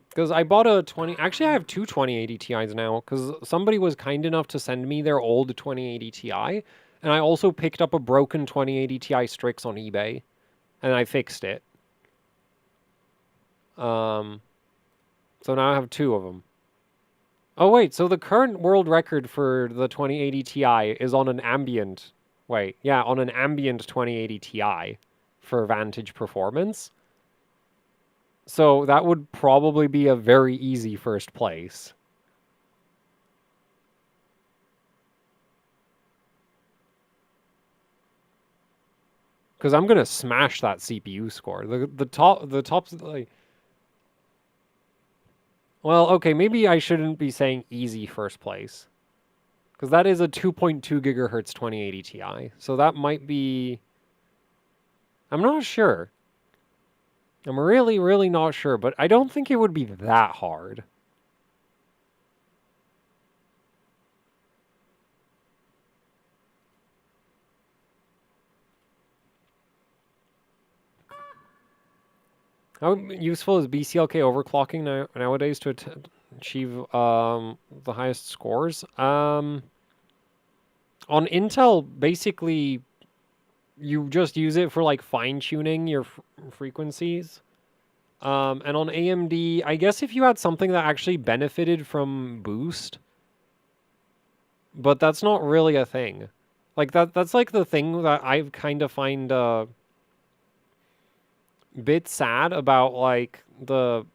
Because I bought a 20... Actually, I have two 2080 Ti's now, because somebody was kind enough to send me their old 2080 Ti, and I also picked up a broken 2080 Ti Strix on eBay, and I fixed it. So now I have two of them. Oh, wait, so the current world record for the 2080 Ti is on an ambient... Wait, yeah, on an ambient 2080 Ti for Vantage performance. So that would probably be a very easy first place. because I'm gonna smash that CPU score. The top's like. Well, okay, maybe I shouldn't be saying easy first place, because that is a 2.2 gigahertz 2080 Ti. So that might be. I'm not sure. I'm really, really not sure, but I don't think it would be that hard. How useful is BCLK overclocking nowadays to achieve the highest scores? On Intel, basically, you just use it for like fine-tuning your frequencies. And on AMD, I guess if you had something that actually benefited from boost, but that's not really a thing. Like that's like the thing that I kind of find bit sad about like the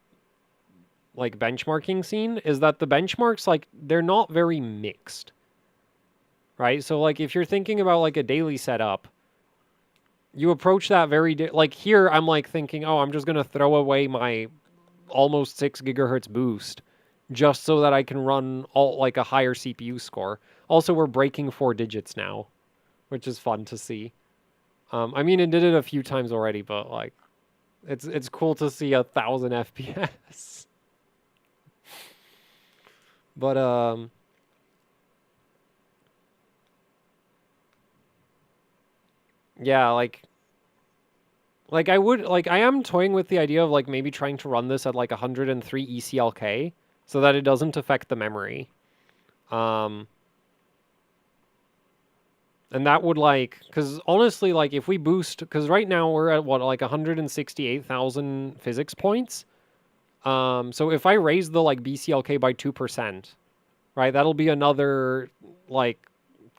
like benchmarking scene is that the benchmarks like they're not very mixed. Right? So like if you're thinking about like a daily setup, you approach that very like here I'm like thinking, "Oh, I'm just going to throw away my almost 6 gigahertz boost just so that I can run all like a higher CPU score." Also, we're breaking 4 digits now, which is fun to see. I mean, it did it a few times already, but like it's cool to see 1,000 FPS. But yeah, like I would like I am toying with the idea of like maybe trying to run this at like 103 ECLK so that it doesn't affect the memory. And that would like, because honestly, like if we boost, because right now we're at what, like 168,000 physics points. So if I raise the like BCLK by 2%, right, that'll be another like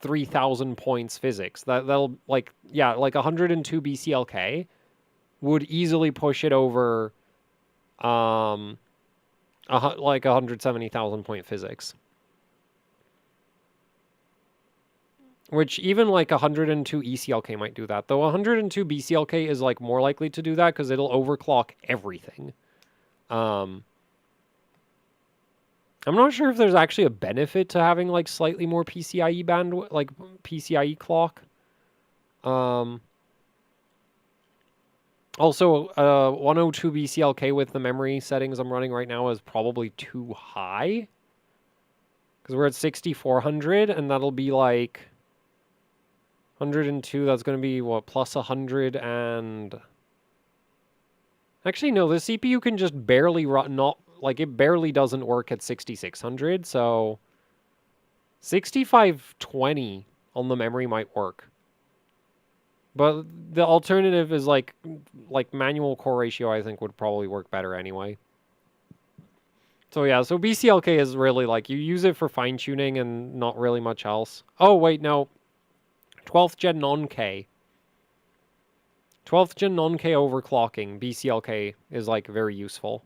3,000 points physics. That'll like, yeah, like 102 BCLK would easily push it over, like 170,000 point physics. Which even like 102 ECLK might do that. Though 102 BCLK is like more likely to do that because it'll overclock everything. I'm not sure if there's actually a benefit to having like slightly more PCIe bandwidth, like PCIe clock. Also, 102 BCLK with the memory settings I'm running right now is probably too high. Because we're at 6,400 and that'll be like 102, that's going to be, what, plus 100 and... Actually, no, the CPU can just barely run, not, like, it barely doesn't work at 6,600, so... 6,520 on the memory might work. But the alternative is, like manual core ratio, I think, would probably work better anyway. So yeah, so BCLK is really, like, you use it for fine-tuning and not really much else. Oh, wait, no. 12th gen non-K. 12th gen non-K overclocking, BCLK, is like very useful.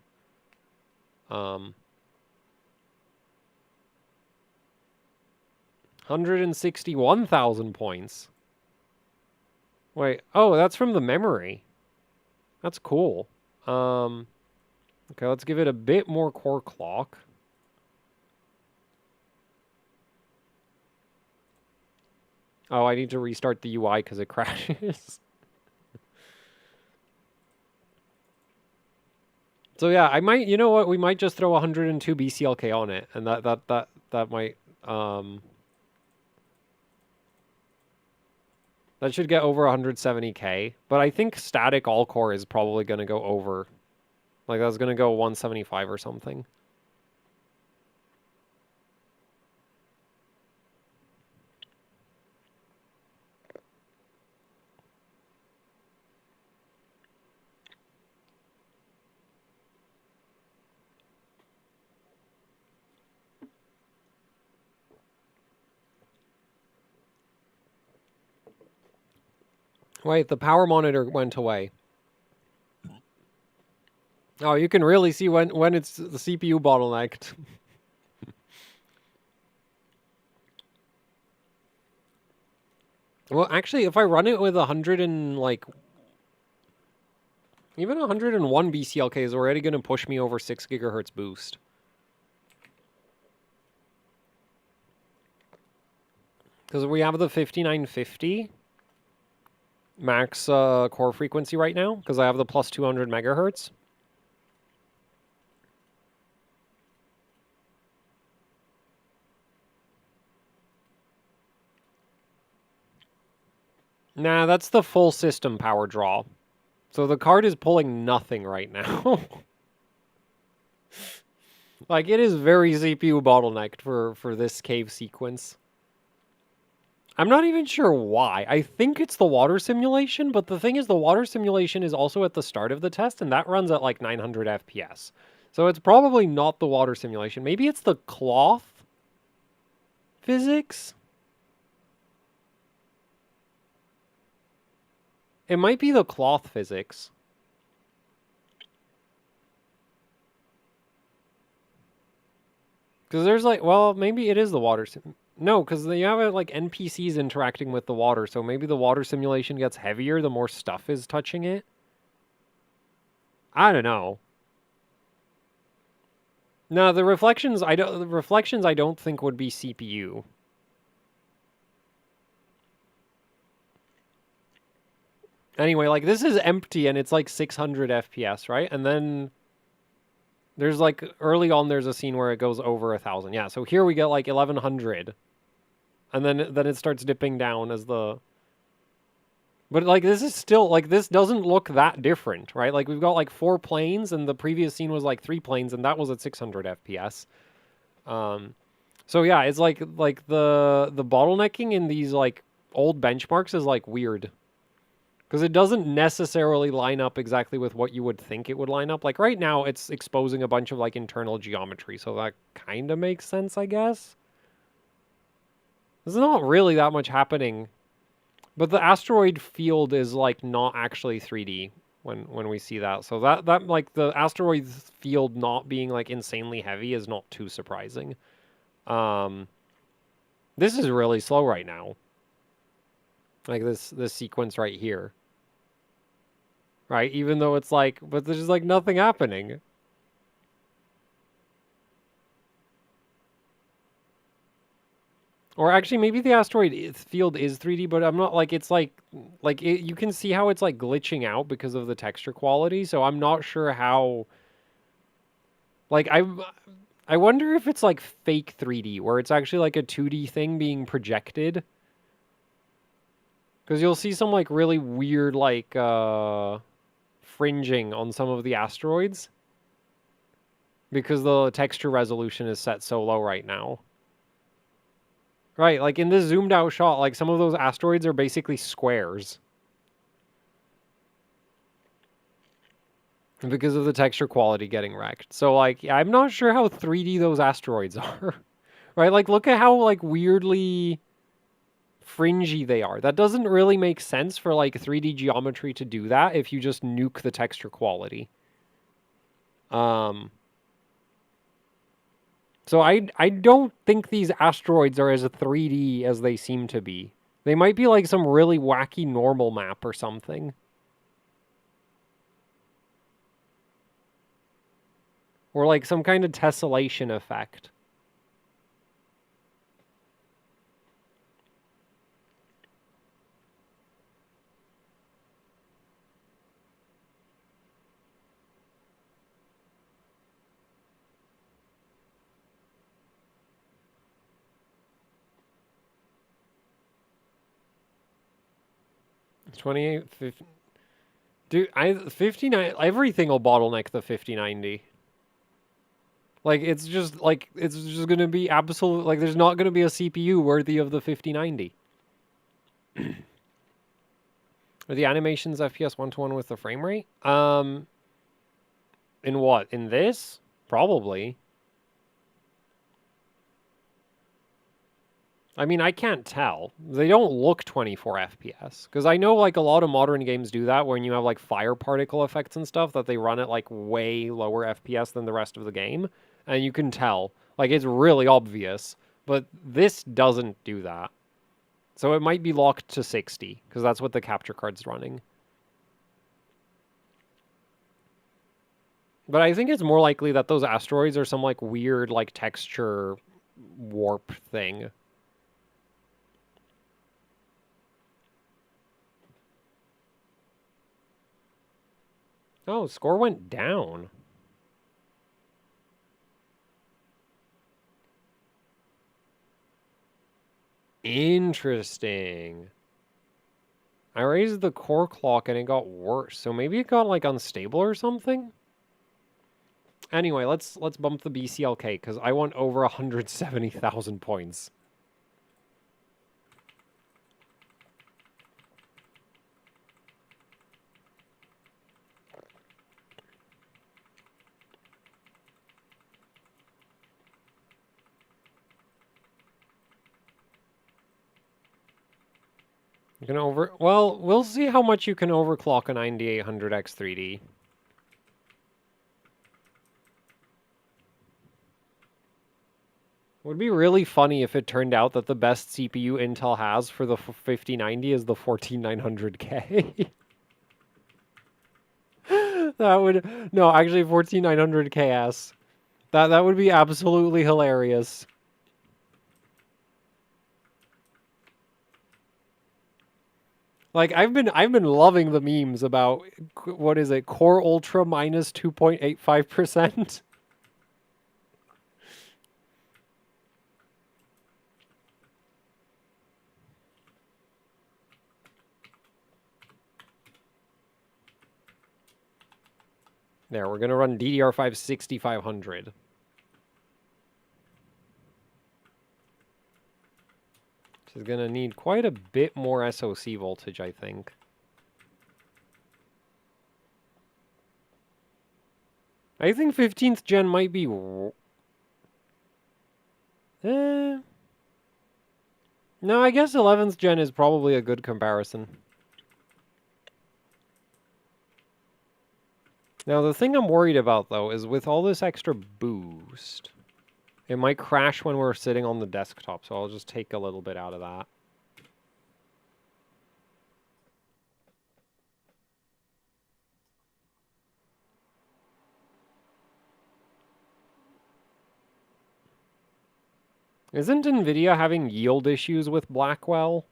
161,000 points. Wait, oh, that's from the memory. That's cool. Okay, let's give it a bit more core clock. Oh, I need to restart the UI because it crashes. So yeah, I might, you know what, we might just throw 102 BCLK on it, and that might, that should get over 170K, but I think static all-core is probably going to go over, like that's going to go 175 or something. Wait, the power monitor went away. Oh, you can really see when it's the CPU bottlenecked. Well, actually, if I run it with 100 and like even 101 BCLK is already going to push me over 6 gigahertz boost. Because we have the 5950 max core frequency right now, because I have the plus 200 megahertz. Nah, that's the full system power draw. So the card is pulling nothing right now. Like, it is very CPU bottlenecked for this cave sequence. I'm not even sure why. I think it's the water simulation, but the thing is the water simulation is also at the start of the test, and that runs at like 900 FPS. So it's probably not the water simulation. Maybe it's the cloth physics? It might be the cloth physics. Because there's like, well, maybe it is the water sim. No, because you have like NPCs interacting with the water, so maybe the water simulation gets heavier the more stuff is touching it. I don't know. No, the reflections I don't think would be CPU. Anyway, like this is empty and it's like 600 FPS, right? And then there's like early on there's a scene where it goes over 1,000. Yeah, so here we get like 1,100. And then it starts dipping down as the... But like this is still like this doesn't look that different, right? Like we've got like 4 planes and the previous scene was like 3 planes and that was at 600 FPS. So yeah, it's like the bottlenecking in these like old benchmarks is like weird. Because it doesn't necessarily line up exactly with what you would think it would line up. Like right now, it's exposing a bunch of like internal geometry, so that kind of makes sense, I guess. There's not really that much happening. But the asteroid field is like not actually 3D when we see that. So that like the asteroid field not being like insanely heavy is not too surprising. This is really slow right now. Like this sequence right here. Right? Even though it's like, but there's like nothing happening. Or actually, maybe the asteroid field is 3D, but I'm not like, it's like you can see how it's like glitching out because of the texture quality. So I'm not sure how, like, I wonder if it's like fake 3D, where it's actually like a 2D thing being projected. Because you'll see some like really weird, like, fringing on some of the asteroids because the texture resolution is set so low right now. Right, like in this zoomed out shot, like some of those asteroids are basically squares. Because of the texture quality getting wrecked. So like, I'm not sure how 3D those asteroids are. Right, like look at how like weirdly fringy they are. That doesn't really make sense for like 3D geometry to do that if you just nuke the texture quality. So I don't think these asteroids are as 3D as they seem to be. They might be like some really wacky normal map or something. Or like some kind of tessellation effect. It's 28, 50. Dude, 59, everything will bottleneck the 5090. Like, it's just going to be absolute, like, there's not going to be a CPU worthy of the 5090. Are the animations FPS 1-to-1 with the frame rate? In what? In this? Probably. I mean, I can't tell. They don't look 24 FPS. Because I know, like, a lot of modern games do that when you have, like, fire particle effects and stuff that they run at, like, way lower FPS than the rest of the game. And you can tell. Like, it's really obvious. But this doesn't do that. So it might be locked to 60, because that's what the capture card's running. But I think it's more likely that those asteroids are some, like, weird, like, texture warp thing. Oh, score went down. Interesting. I raised the core clock and it got worse. So maybe it got, like, unstable or something? Anyway, let's bump the BCLK, because I want over 170,000 points. You can well, we'll see how much you can overclock a 9800X 3D. It would be really funny if it turned out that the best CPU Intel has for the 5090 is the 14900K. That would... No, actually 14900KS. That would be absolutely hilarious. Like, I've been loving the memes about, what is it, Core Ultra minus 2.85%. There, we're gonna run DDR5 6500. Which is gonna need quite a bit more SoC voltage, I think. I think 15th gen might be... No, I guess 11th gen is probably a good comparison. Now, the thing I'm worried about, though, is with all this extra boost, it might crash when we're sitting on the desktop, so I'll just take a little bit out of that. Isn't NVIDIA having yield issues with Blackwell?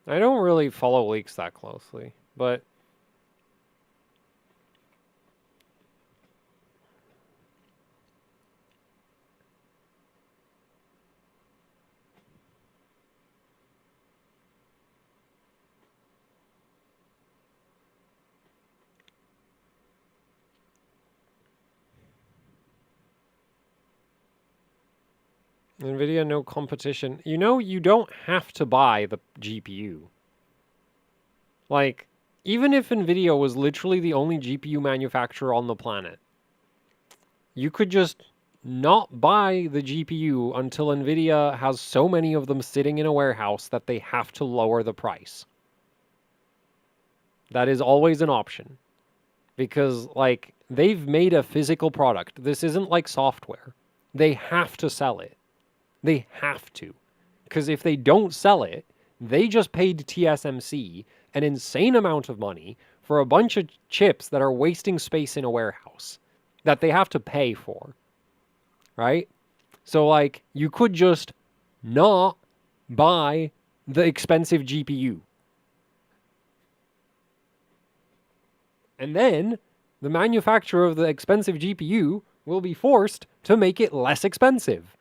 I don't really follow leaks that closely, but... NVIDIA, no competition. You know, you don't have to buy the GPU. Like, even if NVIDIA was literally the only GPU manufacturer on the planet, you could just not buy the GPU until NVIDIA has so many of them sitting in a warehouse that they have to lower the price. That is always an option. Because, like, they've made a physical product. This isn't like software. They have to sell it. They have to. Because if they don't sell it, they just paid TSMC an insane amount of money for a bunch of chips that are wasting space in a warehouse that they have to pay for. Right? So, like, you could just not buy the expensive GPU. And then the manufacturer of the expensive GPU will be forced to make it less expensive.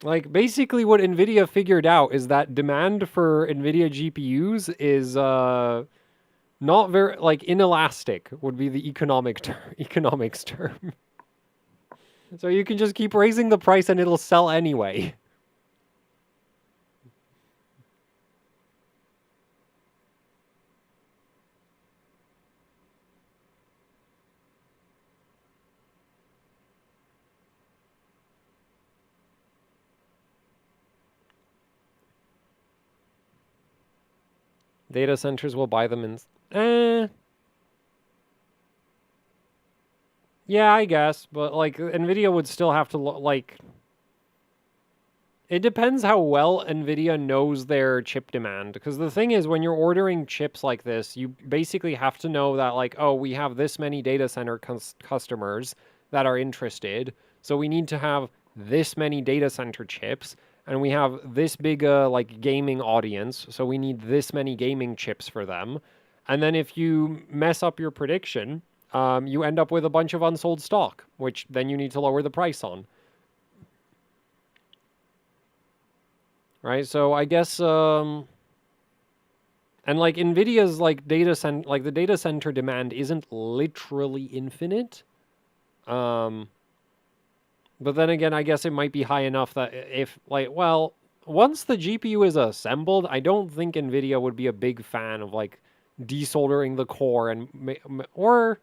Like, basically what NVIDIA figured out is that demand for NVIDIA GPUs is not very, like, inelastic would be the economics term. So you can just keep raising the price and it'll sell anyway. Data centers will buy them in... Yeah, I guess, but like Nvidia would still have to like it depends how well Nvidia knows their chip demand, because the thing is when you're ordering chips like this, you basically have to know that like, oh, we have this many data center customers that are interested, so we need to have this many data center chips, and we have this big like gaming audience, so we need this many gaming chips for them. And then if you mess up your prediction, you end up with a bunch of unsold stock, which then you need to lower the price on. Right? So I guess, and like Nvidia's like the data center demand isn't literally infinite. But then again, I guess it might be high enough that if like, well, once the GPU is assembled, I don't think Nvidia would be a big fan of like desoldering the core or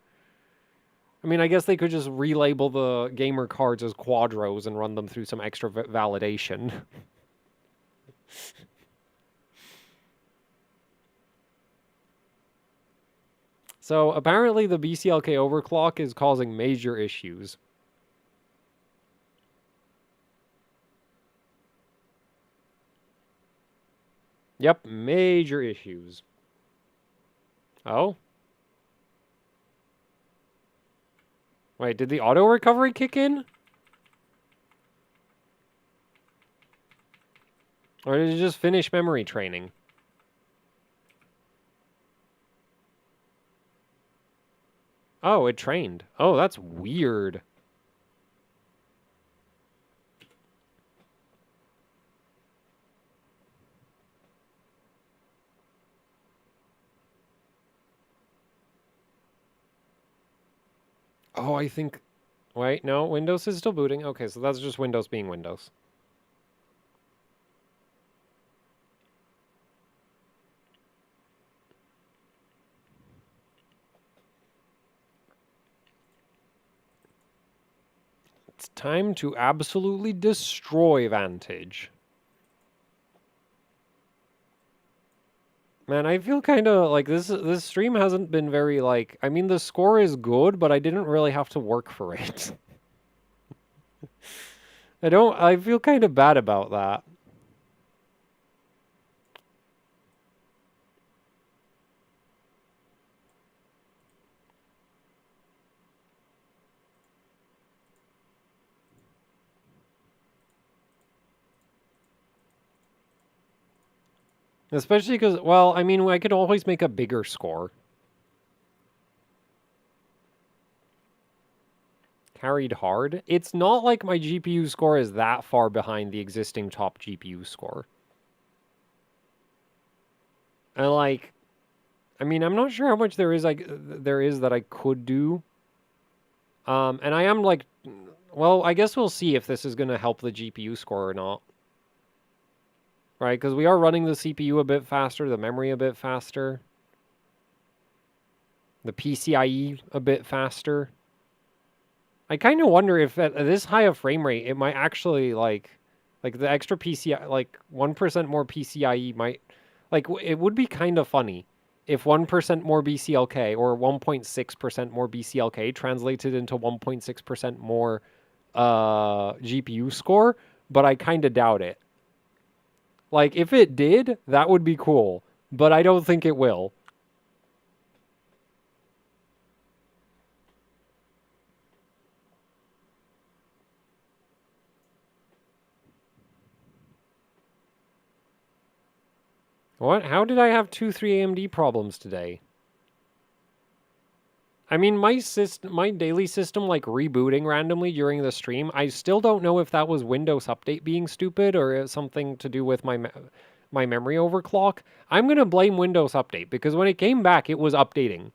I mean, I guess they could just relabel the gamer cards as Quadros and run them through some extra validation. So apparently the BCLK overclock is causing major issues. Yep, major issues. Oh? Wait, did the auto recovery kick in? Or did it just finish memory training? Oh, it trained. Oh, that's weird. Oh, I think... Wait, no, Windows is still booting. Okay, so that's just Windows being Windows. It's time to absolutely destroy Vantage. Man, I feel kind of like this stream hasn't been very like, I mean the score is good, but I didn't really have to work for it. I feel kind of bad about that. Especially because, well, I mean, I could always make a bigger score. Carried hard? It's not like my GPU score is that far behind the existing top GPU score. And like, I mean, I'm not sure how much there is that I could do. And I am like, well, I guess we'll see if this is going to help the GPU score or not. Right, because we are running the CPU a bit faster, the memory a bit faster, the PCIe a bit faster. I kind of wonder if at this high a frame rate, it might actually like the extra PCI, like 1% more PCIe might, like it would be kind of funny if 1% more BCLK or 1.6% more BCLK translated into 1.6% more GPU score, but I kind of doubt it. Like, if it did, that would be cool, but I don't think it will. What? How did I have 2-3 AMD problems today? I mean, my daily system, like, rebooting randomly during the stream, I still don't know if that was Windows Update being stupid or something to do with my memory overclock. I'm going to blame Windows Update, because when it came back, it was updating.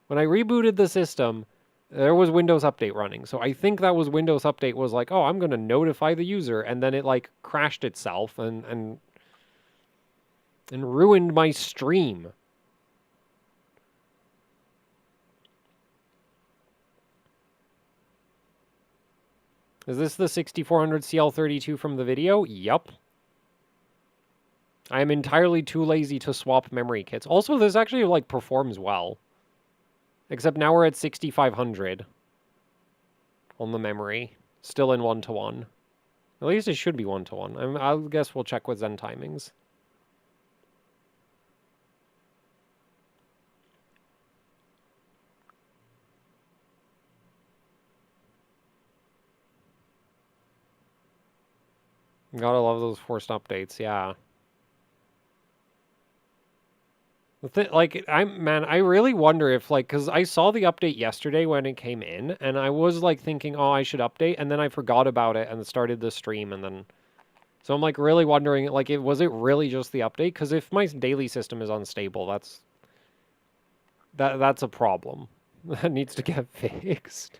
When I rebooted the system, there was Windows Update running. So I think that was Windows Update was like, oh, I'm going to notify the user, and then it, like, crashed itself and ruined my stream. Is this the 6400 CL32 from the video? Yup. I am entirely too lazy to swap memory kits. Also, this actually, like, performs well. Except now we're at 6,500 on the memory. Still in 1-to-1. At least it should be 1-to-1. I guess we'll check with Zen timings. Gotta love those forced updates, yeah. Like, I really wonder if, like, because I saw the update yesterday when it came in, and I was, like, thinking, oh, I should update, and then I forgot about it and started the stream, and then... So I'm, like, really wondering, like, was it really just the update? Because if my daily system is unstable, that's a problem. That needs to get fixed.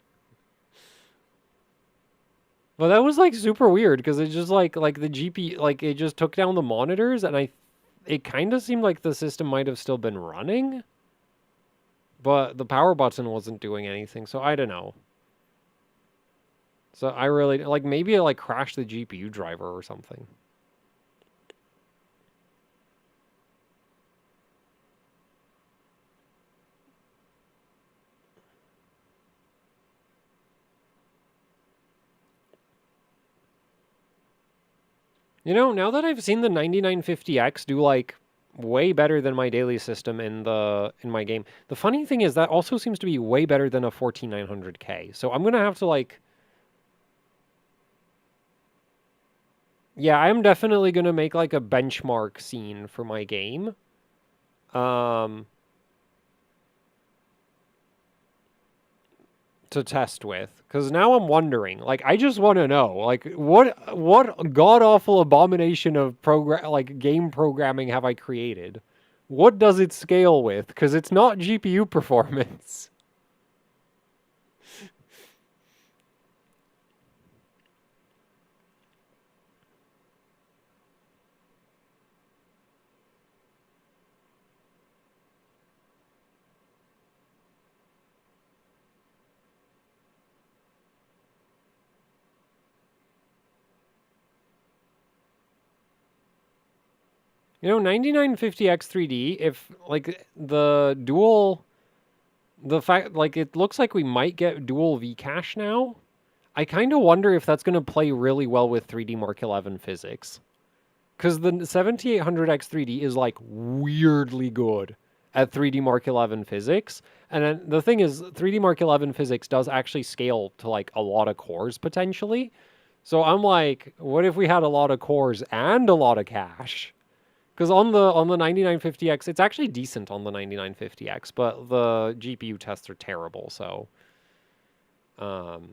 But that was, like, super weird, because it just, like, the GP, like, it just took down the monitors, and it kind of seemed like the system might have still been running. But the power button wasn't doing anything, so I don't know. So I really, like, maybe it, like, crashed the GPU driver or something. You know, now that I've seen the 9950X do, like, way better than my daily system in my game. The funny thing is that also seems to be way better than a 14900K. So I'm gonna have to, like... Yeah, I'm definitely gonna make, like, a benchmark scene for my game. To test with, because now I'm wondering, like, I just want to know, like, what god awful abomination of game programming have I created? What does it scale with? Because it's not GPU performance. You know, 9950X 3D, if, like, the fact, like, it looks like we might get dual V-cache now. I kind of wonder if that's going to play really well with 3Dmark 11 physics. Because the 7800X 3D is, like, weirdly good at 3Dmark 11 physics. And then the thing is, 3Dmark 11 physics does actually scale to, like, a lot of cores, potentially. So I'm like, what if we had a lot of cores and a lot of cache? Because on the 9950X, it's actually decent on the 9950X, but the GPU tests are terrible, so... Oh,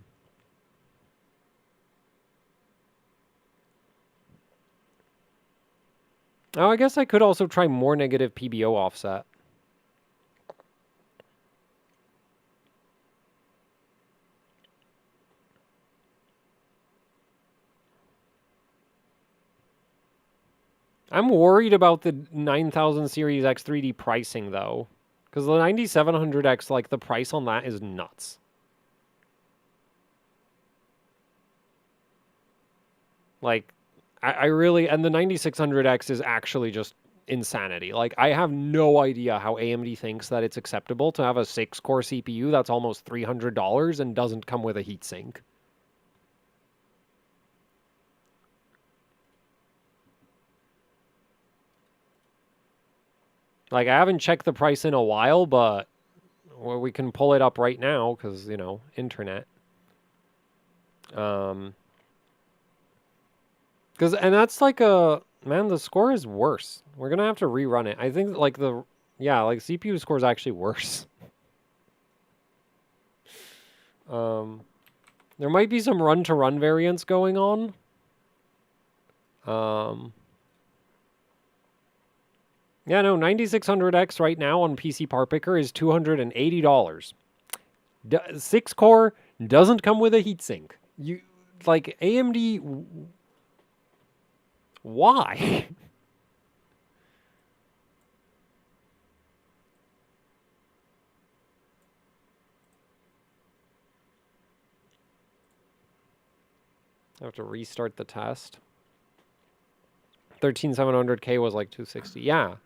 I guess I could also try more negative PBO offset. I'm worried about the 9000 series X3D pricing, though. Because the 9700X, like, the price on that is nuts. Like, I really... And the 9600X is actually just insanity. Like, I have no idea how AMD thinks that it's acceptable to have a 6-core CPU that's almost $300 and doesn't come with a heatsink. Like, I haven't checked the price in a while, but we can pull it up right now because, you know, internet. And that's like man, the score is worse. We're gonna have to rerun it. I think, like, like, CPU score is actually worse. There might be some run-to-run variants going on. Yeah, no, 9600X right now on PC Part Picker is $280. 6-core doesn't come with a heatsink. You, like, AMD... Why? I have to restart the test. 13700K was like 260. Yeah.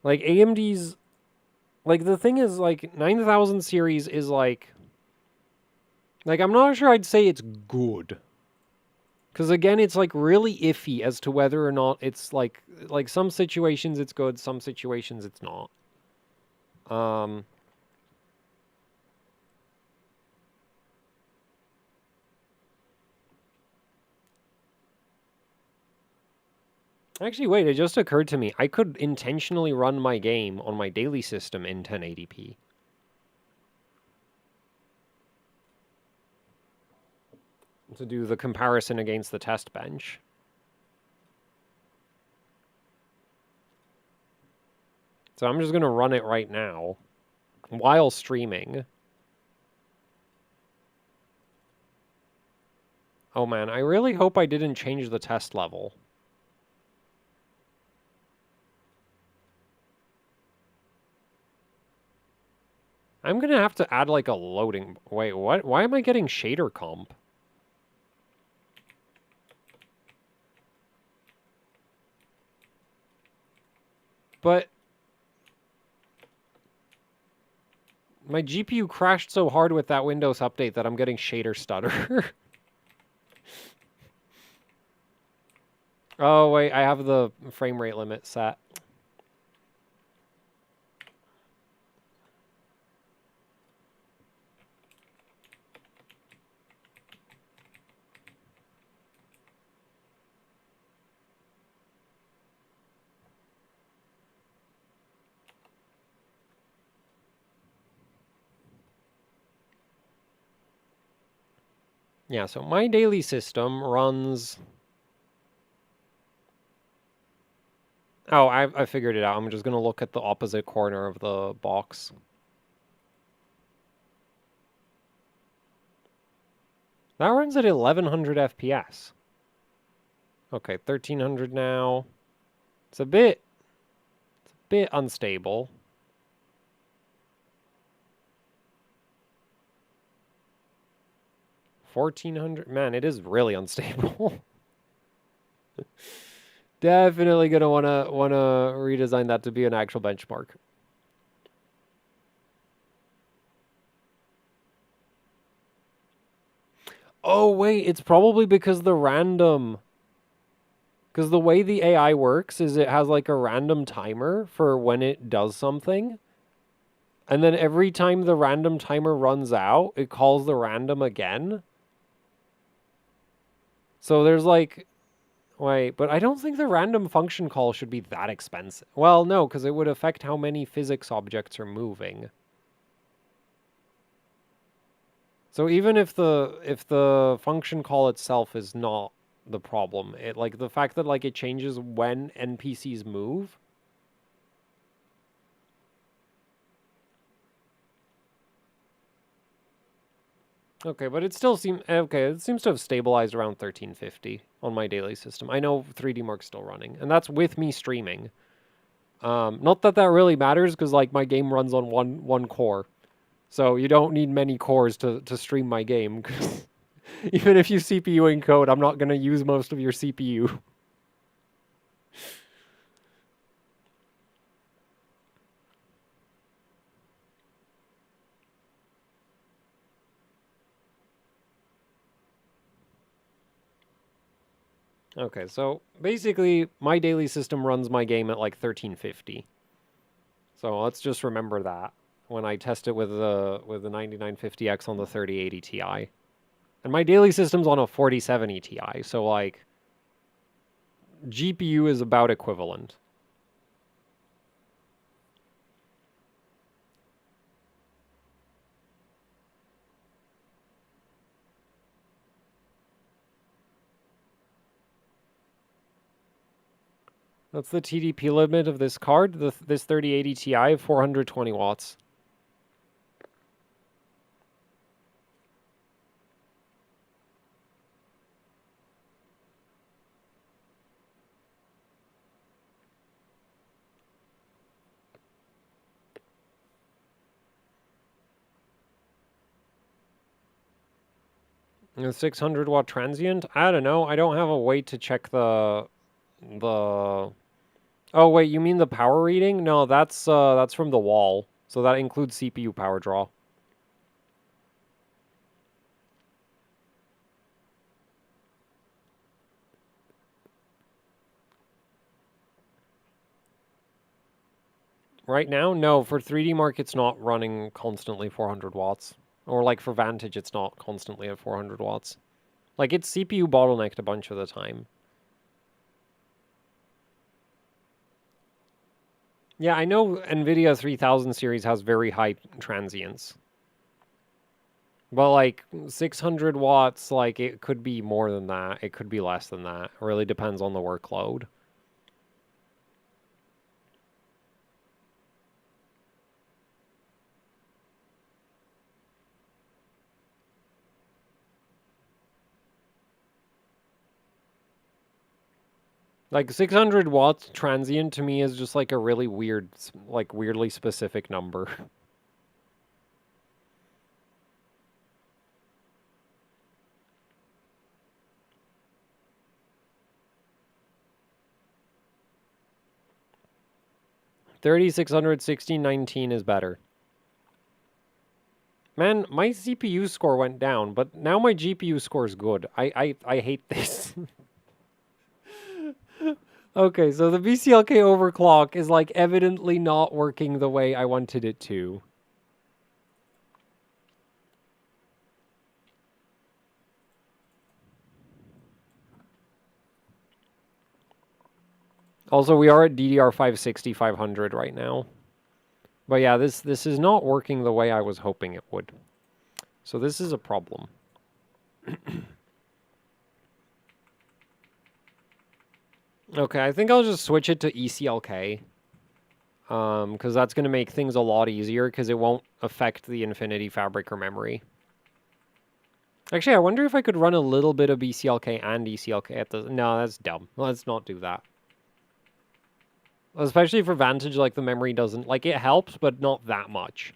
Like AMD's, like the thing is like 9000 series is like I'm not sure I'd say it's good. Because again, it's like really iffy as to whether or not it's like some situations it's good, some situations it's not. Actually, wait, it just occurred to me. I could intentionally run my game on my daily system in 1080p. To do the comparison against the test bench. So I'm just going to run it right now while streaming. Oh man, I really hope I didn't change the test level. I'm going to have to add like a loading... Wait, what? Why am I getting shader comp? But my GPU crashed so hard with that Windows update that I'm getting shader stutter. Oh, wait, I have the frame rate limit set. Yeah, so my daily system runs... Oh, I figured it out. I'm just going to look at the opposite corner of the box. That runs at 1100 FPS. Okay, 1300 now. It's a bit unstable. 1400. Man, it is really unstable. Definitely gonna wanna redesign that to be an actual benchmark. Oh wait, it's probably because the random. Because the way the AI works is it has like a random timer for when it does something. And then every time the random timer runs out, it calls the random again. So there's like, wait, but I don't think the random function call should be that expensive. Well, no, because it would affect how many physics objects are moving. So even if the function call itself is not the problem, it like the fact that like it changes when NPCs move. Okay, but it still seems okay. It seems to have stabilized around 1350 on my daily system. I know 3Dmark's still running, and that's with me streaming. Not that that really matters because like my game runs on one core, so you don't need many cores to stream my game. Even if you CPU encode, I'm not gonna use most of your CPU. Okay, so basically my daily system runs my game at like 1350. So let's just remember that when I test it with the 9950X on the 3080 Ti. And my daily system's on a 4070 Ti, so like GPU is about equivalent. That's the TDP limit of this card, this 3080 Ti, 420 watts. A 600 watt transient? I don't know. I don't have a way to check the... Oh, wait, you mean the power reading? No, that's from the wall. So that includes CPU power draw. Right now? No, for 3Dmark it's not running constantly 400 watts. Or like for Vantage it's not constantly at 400 watts. Like it's CPU bottlenecked a bunch of the time. Yeah, I know NVIDIA 3000 series has very high transients. But like 600 watts, like it could be more than that. It could be less than that. It really depends on the workload. Like 600 watts transient to me is just like a really weird, like weirdly specific number. $3,600, 1619 is better. Man, my CPU score went down, but now my GPU score is good. I hate this. Okay, so the BCLK overclock is like evidently not working the way I wanted it to. Also, we are at DDR560 500 right now. But yeah, this is not working the way I was hoping it would. So this is a problem. Okay, I think I'll just switch it to ECLK. Because that's going to make things a lot easier because it won't affect the Infinity Fabric or memory. Actually, I wonder if I could run a little bit of BCLK and ECLK at the... No, that's dumb. Let's not do that. Especially for Vantage, like, the memory doesn't... Like, it helps, but not that much.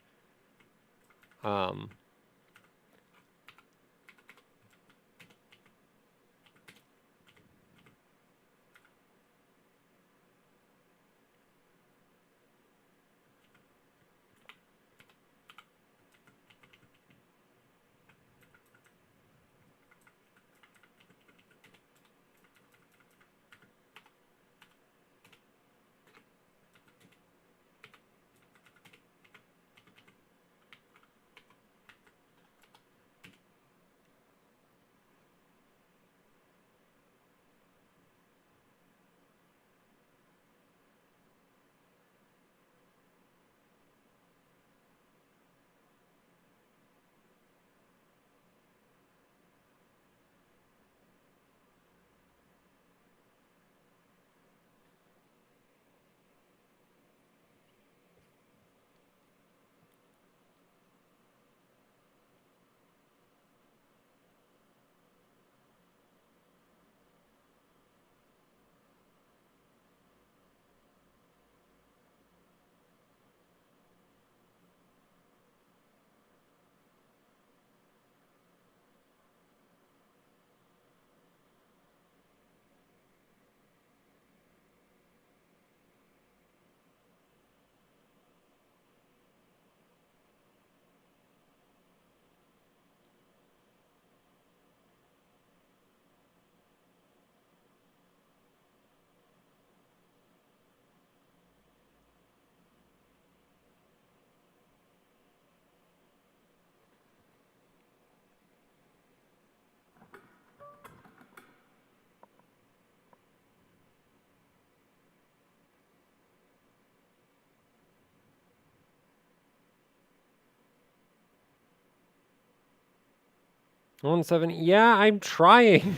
$170. Yeah, I'm trying.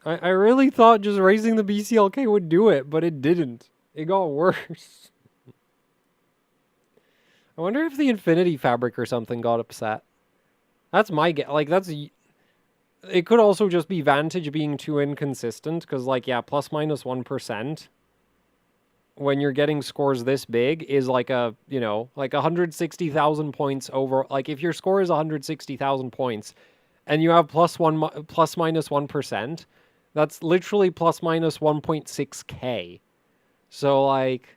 I really thought just raising the BCLK would do it, but it didn't. It got worse. I wonder if the Infinity Fabric or something got upset. That's my guess. Like, that's... It could also just be Vantage being too inconsistent, because, like, yeah, plus minus 1%. when you're getting scores this big is like a, you know, like 160,000 points over. Like if your score is 160,000 points and you have plus minus 1%, that's literally plus minus 1.6K. So like,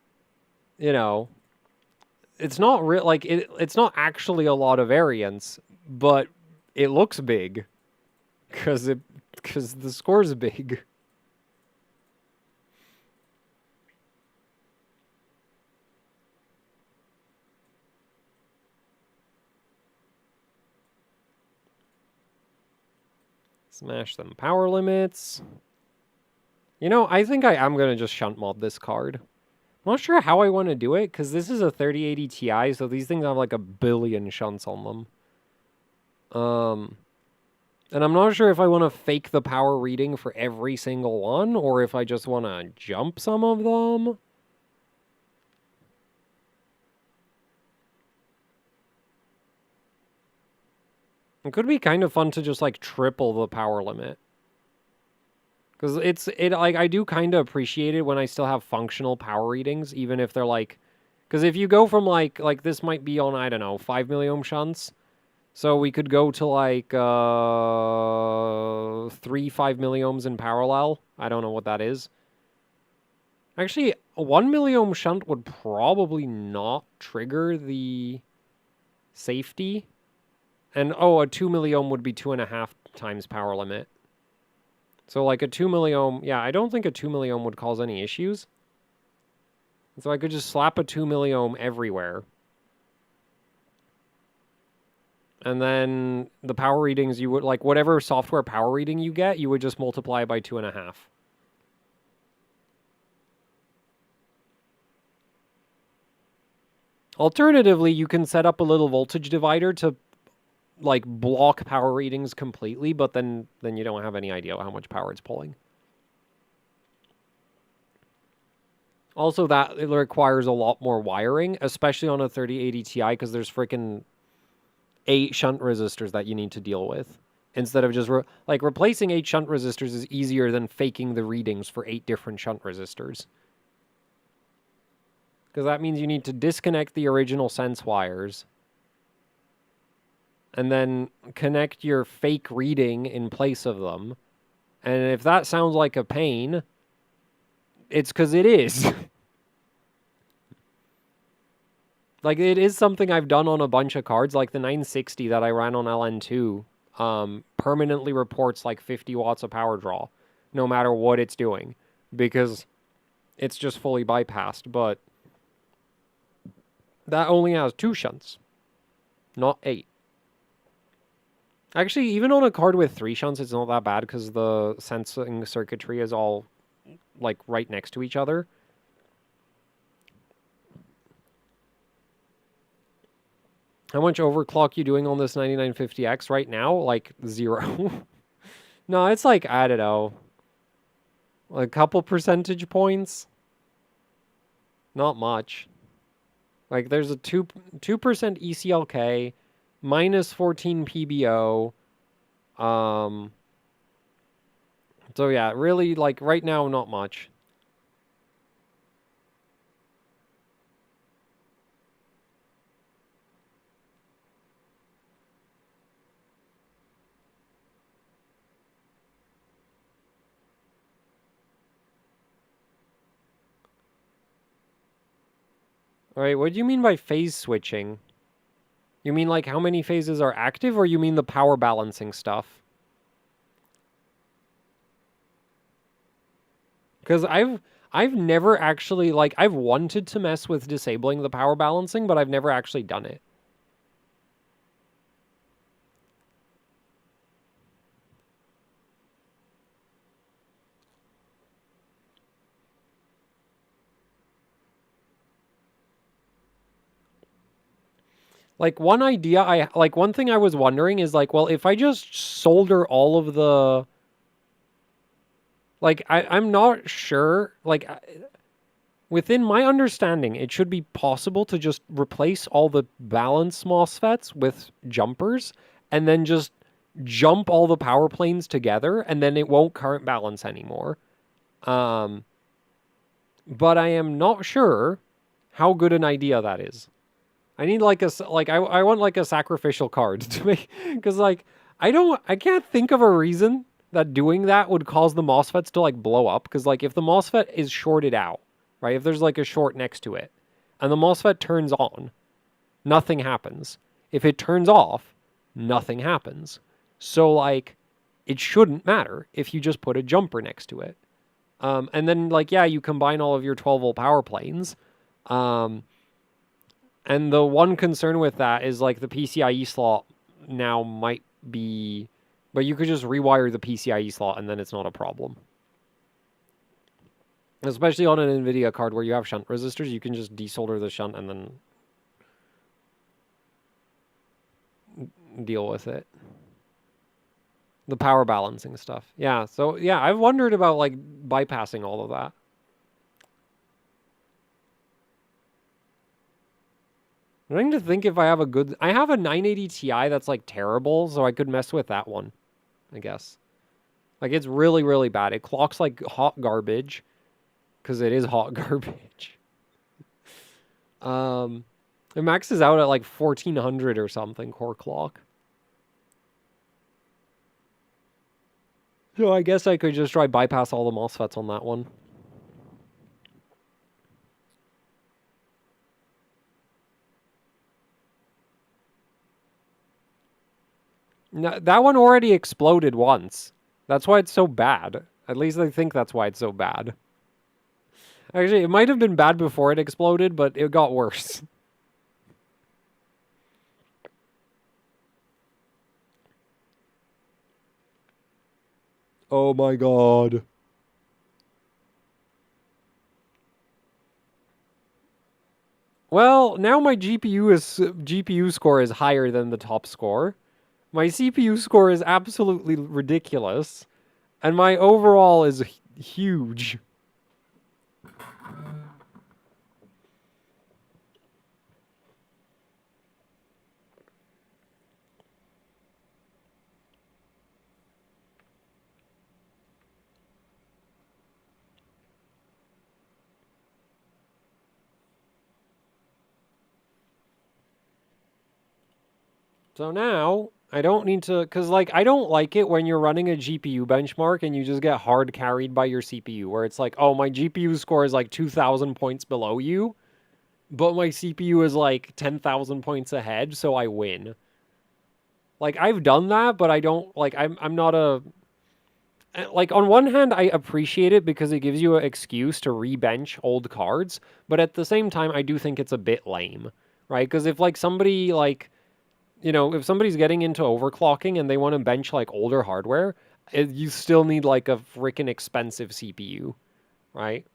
you know, it's not real, like it's not actually a lot of variance, but it looks big because the score's big. Smash them power limits. You know, I think I am going to just shunt mod this card. I'm not sure how I want to do it, because this is a 3080 Ti, so these things have like a billion shunts on them. And I'm not sure if I want to fake the power reading for every single one, or if I just want to jump some of them. It could be kind of fun to just like triple the power limit. Because like, I do kind of appreciate it when I still have functional power readings, even if they're like, because if you go from like this might be on, I don't know, 5 milliohm shunts. So we could go to like 3 5 milliohms in parallel. I don't know what that is. Actually, a 1 milliohm shunt would probably not trigger the safety. And oh, a 2 milliohm would be 2.5 times power limit. So like a 2 milliohm, yeah, I don't think a 2 milliohm would cause any issues. So I could just slap a 2 milliohm everywhere. And then the power readings, you would, like, whatever software power reading you get, you would just multiply by 2.5. Alternatively, you can set up a little voltage divider to, like, block power readings completely, but then you don't have any idea how much power it's pulling. Also, that it requires a lot more wiring, especially on a 3080 Ti, because there's freaking 8 shunt resistors that you need to deal with. Instead of just, replacing 8 shunt resistors is easier than faking the readings for 8 different shunt resistors. Because that means you need to disconnect the original sense wires and then connect your fake reading in place of them. And if that sounds like a pain, it's because it is. Like, it is something I've done on a bunch of cards, like the 960 that I ran on LN2 permanently reports like 50 watts of power draw, no matter what it's doing, because it's just fully bypassed, but that only has 2 shunts, not 8. Actually, even on a card with 3 shunts, it's not that bad, because the sensing circuitry is all, like, right next to each other. How much overclock you doing on this 9950X right now? Like, 0. No, it's like, I don't know, a couple percentage points. Not much. Like, there's a 2% ECLK, minus 14 PBO. So yeah, really, like, right now, not much. All right, what do you mean by phase switching? You mean like how many phases are active, or you mean the power balancing stuff? Because I've never actually, like, I've wanted to mess with disabling the power balancing, but I've never actually done it. Like, one idea one thing I was wondering is, like, well, if I just solder all of the, like, I'm not sure, like, within my understanding, it should be possible to just replace all the balance MOSFETs with jumpers, and then just jump all the power planes together, and then it won't current balance anymore. but I am not sure how good an idea that is. I need like I want like a sacrificial card to make, because like I can't think of a reason that doing that would cause the MOSFETs to like blow up, because like if the MOSFET is shorted out, right? If there's like a short next to it and the MOSFET turns on, nothing happens. If it turns off, nothing happens. So like it shouldn't matter if you just put a jumper next to it. And then like, yeah, you combine all of your 12-volt power planes. And the one concern with that is like the PCIe slot now might be, but you could just rewire the PCIe slot and then it's not a problem. Especially on an NVIDIA card where you have shunt resistors, you can just desolder the shunt and then deal with it. The power balancing stuff. Yeah, so yeah, I've wondered about like bypassing all of that. I'm trying to think if I have a good... I have a 980 Ti that's like terrible, so I could mess with that one, I guess. Like it's really, really bad. It clocks like hot garbage, because it is hot garbage. It maxes out at like 1400 or something core clock. So I guess I could just try bypass all the MOSFETs on that one. No, that one already exploded once. That's why it's so bad. At least I think that's why it's so bad. Actually, it might have been bad before it exploded, but it got worse. Oh my god. Well, now my GPU score is higher than the top score. My CPU score is absolutely ridiculous, and my overall is huge. So now I don't need to, because like I don't like it when you're running a GPU benchmark and you just get hard carried by your CPU, where it's like, oh, my GPU score is like 2,000 points below you, but my CPU is like 10,000 points ahead, so I win. Like I've done that, but I don't like I'm not a like on one hand I appreciate it because it gives you an excuse to rebench old cards, but at the same time I do think it's a bit lame, right? Because if like somebody like, you know, if somebody's getting into overclocking and they want to bench like older hardware, you still need like a freaking expensive CPU, right?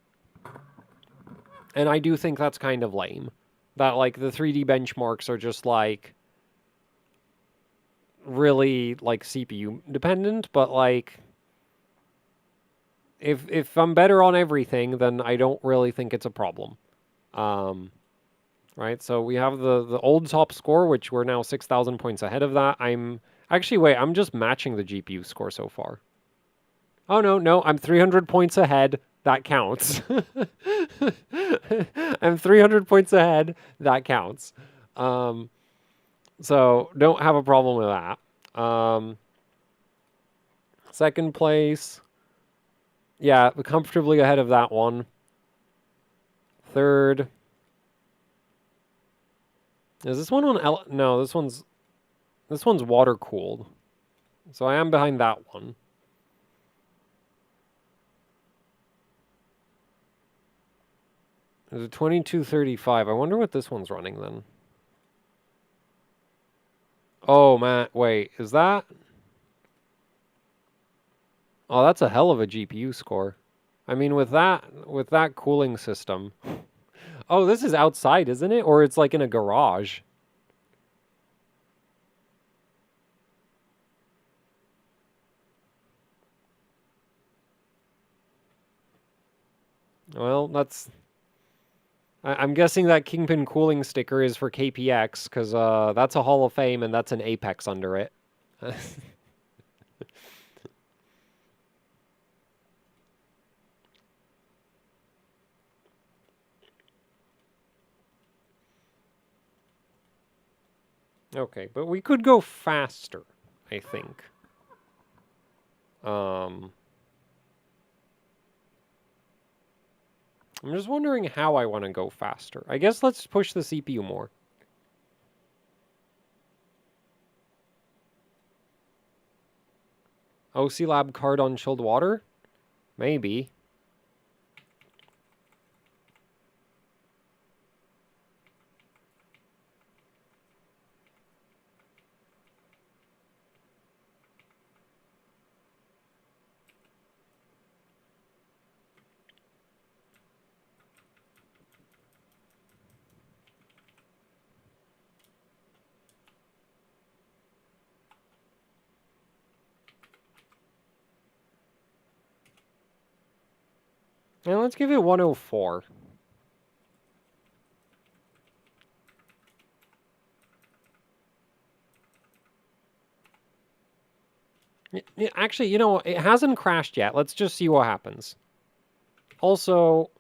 And I do think that's kind of lame. That like the 3D benchmarks are just like really like CPU dependent, but like if I'm better on everything, then I don't really think it's a problem. Right? So we have the old top score, which we're now 6,000 points ahead of that. I'm just matching the GPU score so far. Oh, no, I'm 300 points ahead. That counts. I'm 300 points ahead. That counts. So don't have a problem with that. Second place. Yeah, comfortably ahead of that one. Third. Is this one on No, this one's water cooled. So I am behind that one. There's a 2235. I wonder what this one's running then. Oh, man, wait, is that? Oh, that's a hell of a GPU score. I mean, with that cooling system. Oh, this is outside, isn't it? Or it's like in a garage. Well, I'm guessing that Kingpin cooling sticker is for KPX, because that's a Hall of Fame and that's an Apex under it. Okay, but we could go faster, I think. I'm just wondering how I want to go faster. I guess let's push the CPU more. OC Lab card on chilled water? Maybe. And let's give it 104. Actually, you know, it hasn't crashed yet. Let's just see what happens. Also,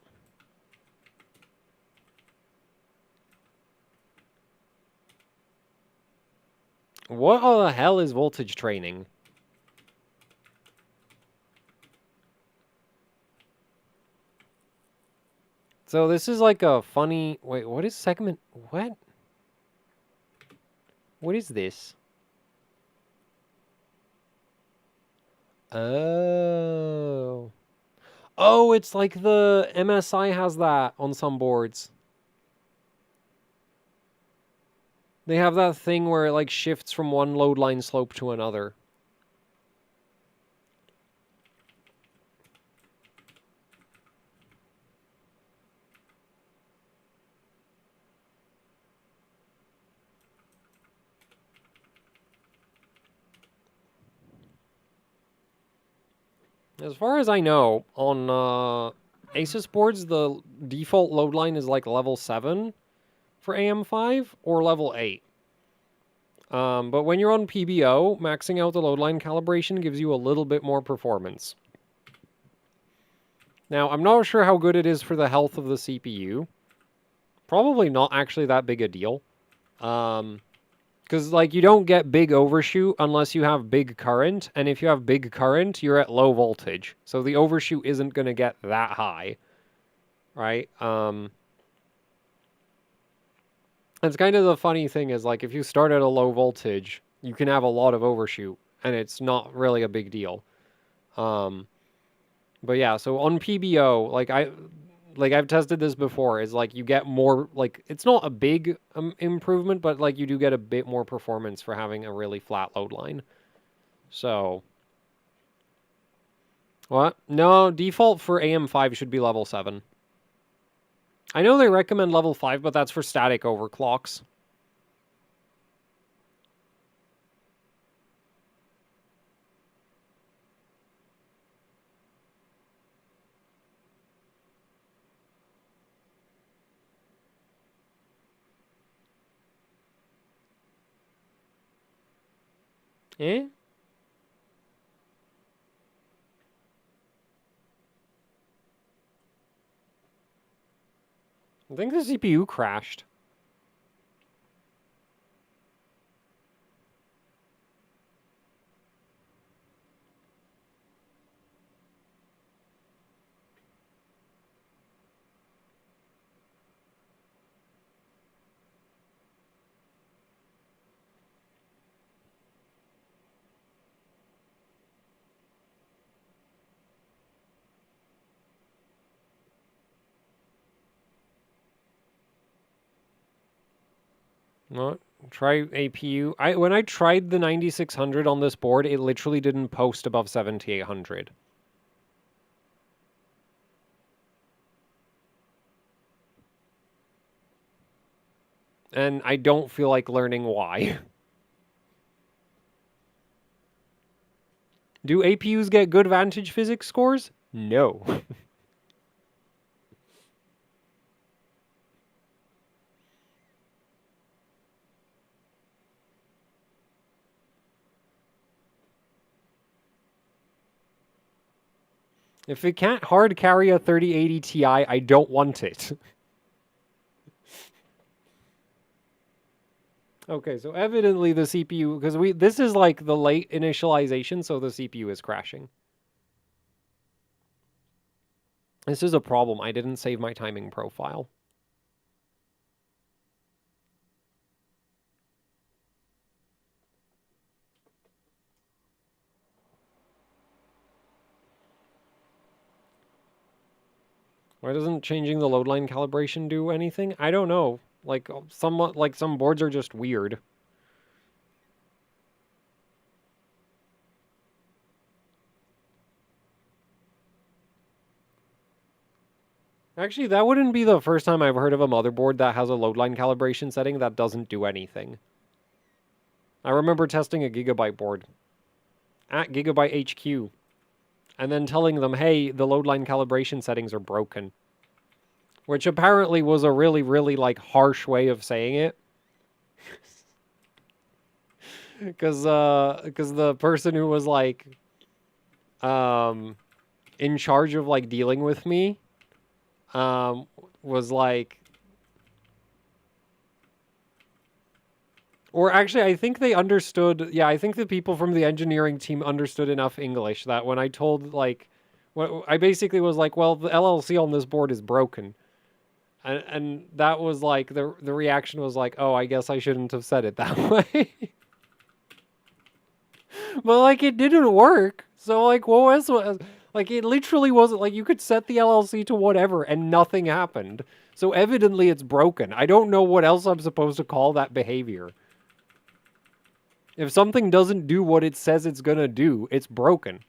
what the hell is voltage training? So this is like a funny... Wait, what is segment... What? What is this? Oh. Oh, it's like the MSI has that on some boards. They have that thing where it like shifts from one load line slope to another. As far as I know, on Asus boards, the default load line is like level 7 for AM5 or level 8. But when you're on PBO, maxing out the load line calibration gives you a little bit more performance. Now, I'm not sure how good it is for the health of the CPU. Probably not actually that big a deal. Because, like, you don't get big overshoot unless you have big current. And if you have big current, you're at low voltage. So the overshoot isn't going to get that high. Right? It's kind of the funny thing is, like, if you start at a low voltage, you can have a lot of overshoot. And it's not really a big deal. But yeah, so on PBO, I've tested this before, is like you get more, like, it's not a big improvement, but like you do get a bit more performance for having a really flat load line. So, what? No, default for AM5 should be level 7. I know they recommend level 5, but that's for static overclocks. Eh? I think the CPU crashed. What? Try APU. When I tried the 9600 on this board, it literally didn't post above 7800. And I don't feel like learning why. Do APUs get good Vantage physics scores? No. If it can't hard carry a 3080 Ti, I don't want it. Okay, so evidently the CPU, because this is like the late initialization, so the CPU is crashing. This is a problem. I didn't save my timing profile. Why doesn't changing the load line calibration do anything? I don't know. Like some boards are just weird. Actually, that wouldn't be the first time I've heard of a motherboard that has a load line calibration setting that doesn't do anything. I remember testing a Gigabyte board at Gigabyte HQ and then telling them, hey, the load line calibration settings are broken. Which apparently was a really, really, like, harsh way of saying it. Because the person who was, like, in charge of, like, dealing with me, was like... Or actually, I think they understood... Yeah, I think the people from the engineering team understood enough English that when I told, like... I basically was like, well, the LLC on this board is broken. And that was like, the reaction was like, oh, I guess I shouldn't have said it that way. But, like, it didn't work. So, like, what was... Like, it literally wasn't... Like, you could set the LLC to whatever, and nothing happened. So, evidently, it's broken. I don't know what else I'm supposed to call that behavior. If something doesn't do what it says it's gonna do, it's broken.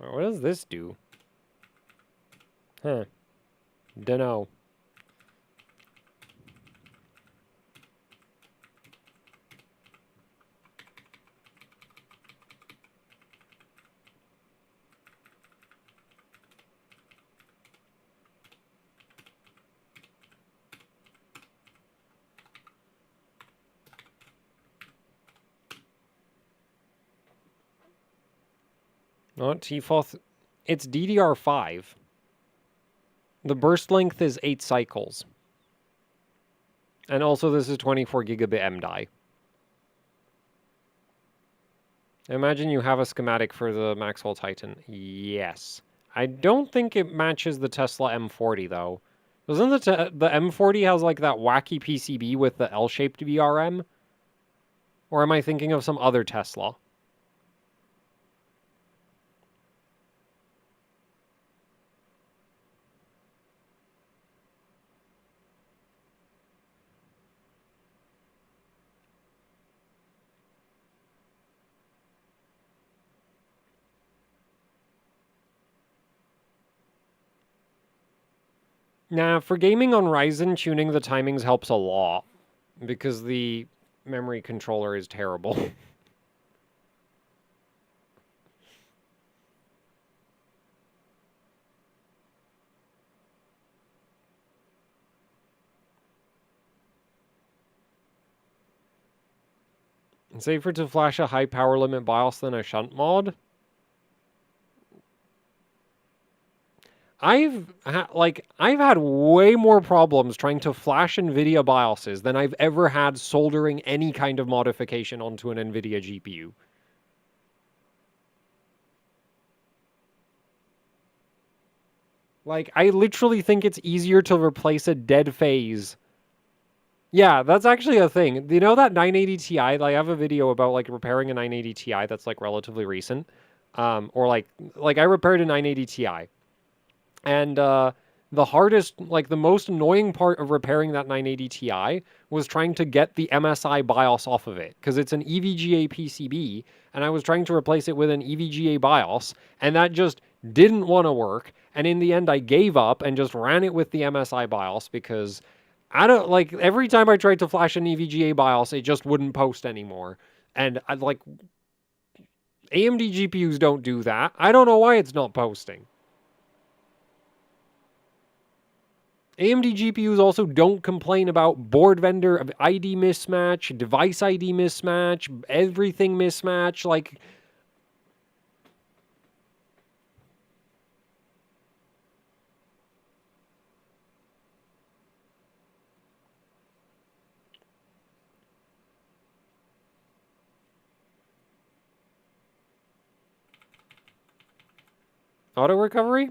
What does this do? Huh. Dunno. Not T-Foth. It's DDR5. The burst length is 8 cycles. And also this is 24 gigabit MDI. Imagine you have a schematic for the Maxwell Titan. Yes. I don't think it matches the Tesla M40 though. Doesn't the M40 has like that wacky PCB with the L-shaped VRM? Or am I thinking of some other Tesla? Nah, for gaming on Ryzen, tuning the timings helps a lot. Because the memory controller is terrible. Safer to flash a high power limit BIOS than a shunt mod? I've had way more problems trying to flash NVIDIA BIOSes than I've ever had soldering any kind of modification onto an NVIDIA GPU. Like, I literally think it's easier to replace a dead phase. Yeah, that's actually a thing. You know that 980 Ti? Like, I have a video about like repairing a 980 Ti that's like relatively recent. Or like I repaired a 980 Ti. And the hardest, like the most annoying part of repairing that 980 Ti was trying to get the MSI BIOS off of it because it's an EVGA PCB, and I was trying to replace it with an EVGA BIOS, and that just didn't want to work. And in the end, I gave up and just ran it with the MSI BIOS because I don't like every time I tried to flash an EVGA BIOS, it just wouldn't post anymore. And I like AMD GPUs don't do that. I don't know why it's not posting. AMD GPUs also don't complain about board vendor ID mismatch, device ID mismatch, everything mismatch. Like, auto recovery?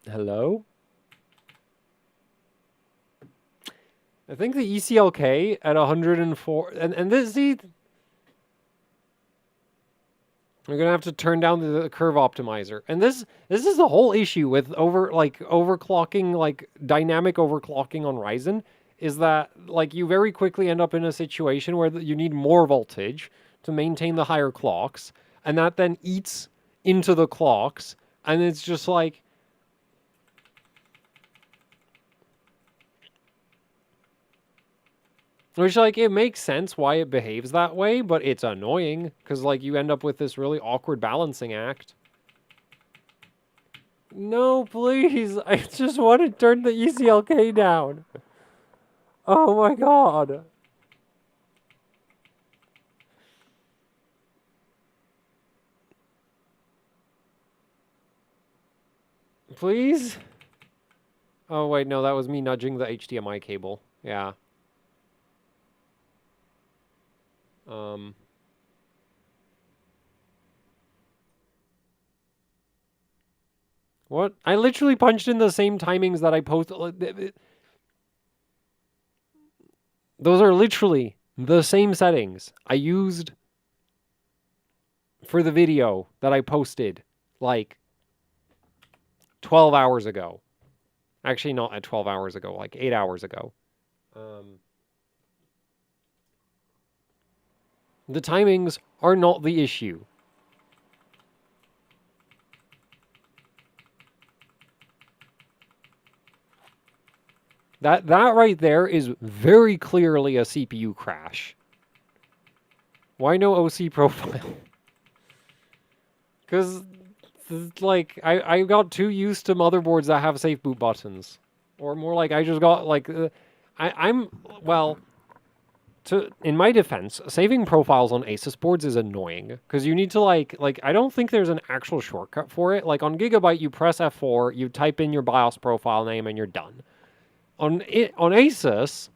Hello? I think the ECLK at 104, and this, see, we're gonna have to turn down the curve optimizer. And this is the whole issue with overclocking, like dynamic overclocking on Ryzen, is that like you very quickly end up in a situation where you need more voltage to maintain the higher clocks, and that then eats into the clocks, and it's just like, which, like, it makes sense why it behaves that way, but it's annoying, because, like, you end up with this really awkward balancing act. No, please! I just want to turn the ECLK down. Oh my god. Please? Oh, wait, no, that was me nudging the HDMI cable. Yeah. What? I literally punched in the same timings that I posted. Those are literally the same settings I used for the video that I posted, like, 12 hours ago. Actually, not at 12 hours ago, like 8 hours ago. The timings are not the issue. That right there is very clearly a CPU crash. Why no OC profile? Because, like, I got too used to motherboards that have safe boot buttons. Or more like, I just got, like, well, in my defense, saving profiles on Asus boards is annoying. Because you need to, like, I don't think there's an actual shortcut for it. Like, on Gigabyte, you press F4, you type in your BIOS profile name, and you're done. On Asus,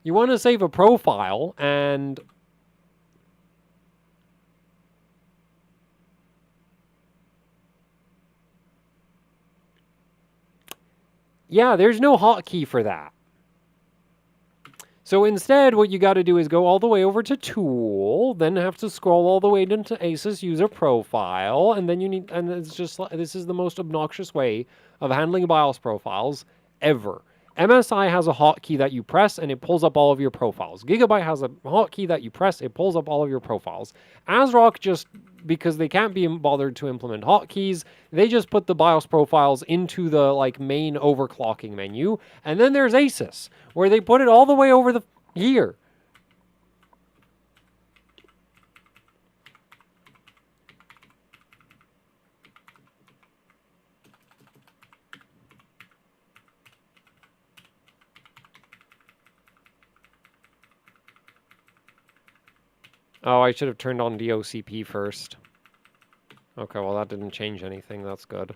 you want to save a profile, and yeah, there's no hotkey for that. So instead, what you got to do is go all the way over to Tool, then have to scroll all the way into Asus User Profile, and then you need, and it's just, this is the most obnoxious way of handling BIOS profiles ever. MSI has a hotkey that you press and it pulls up all of your profiles. Gigabyte has a hotkey that you press, it pulls up all of your profiles. ASRock, just because they can't be bothered to implement hotkeys, they just put the BIOS profiles into the like main overclocking menu. And then there's Asus, where they put it all the way over here. Oh, I should have turned on DOCP first. Okay, well that didn't change anything. That's good.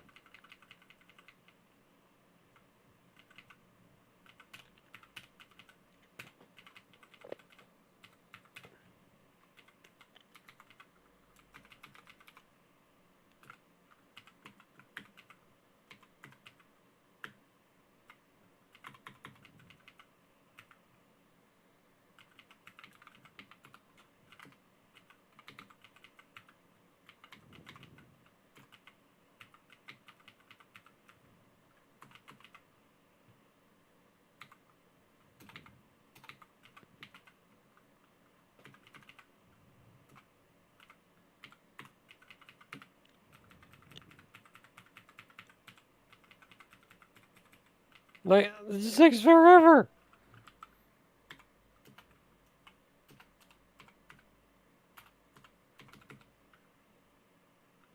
Like, this takes forever!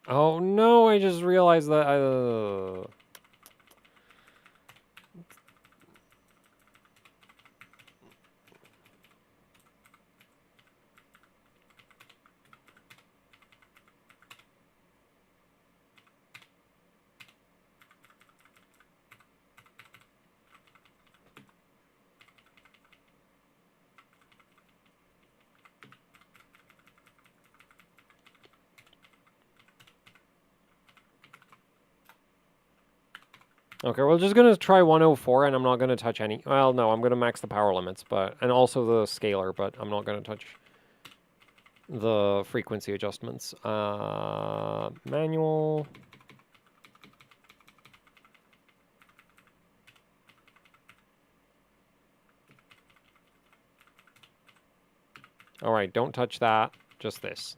Oh no, I just realized that Okay, we're just gonna try 104 and I'm not gonna touch any. Well, no, I'm gonna max the power limits, and also the scaler, but I'm not gonna touch the frequency adjustments. Manual. Alright, don't touch that. Just this.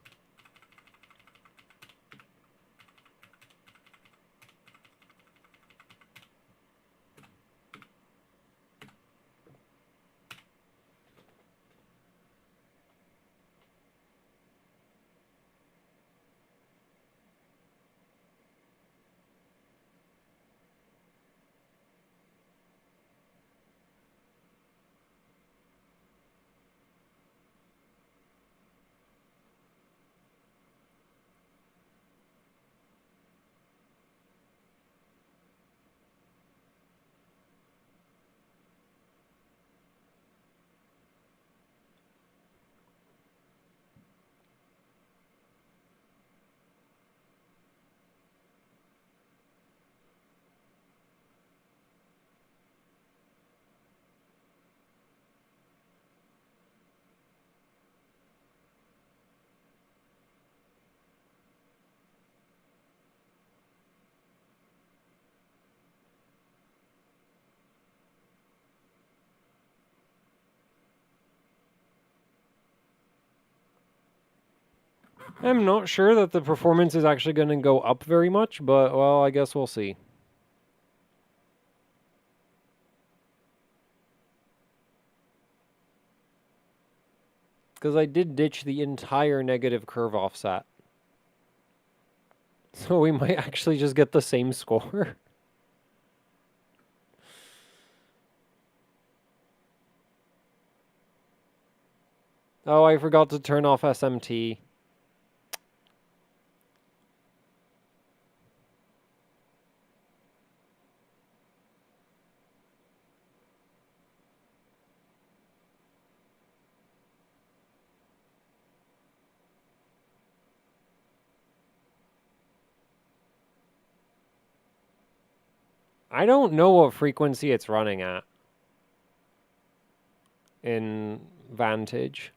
I'm not sure that the performance is actually gonna go up very much, but, well, I guess we'll see. Because I did ditch the entire negative curve offset. So we might actually just get the same score. Oh, I forgot to turn off SMT. I don't know what frequency it's running at in Vantage.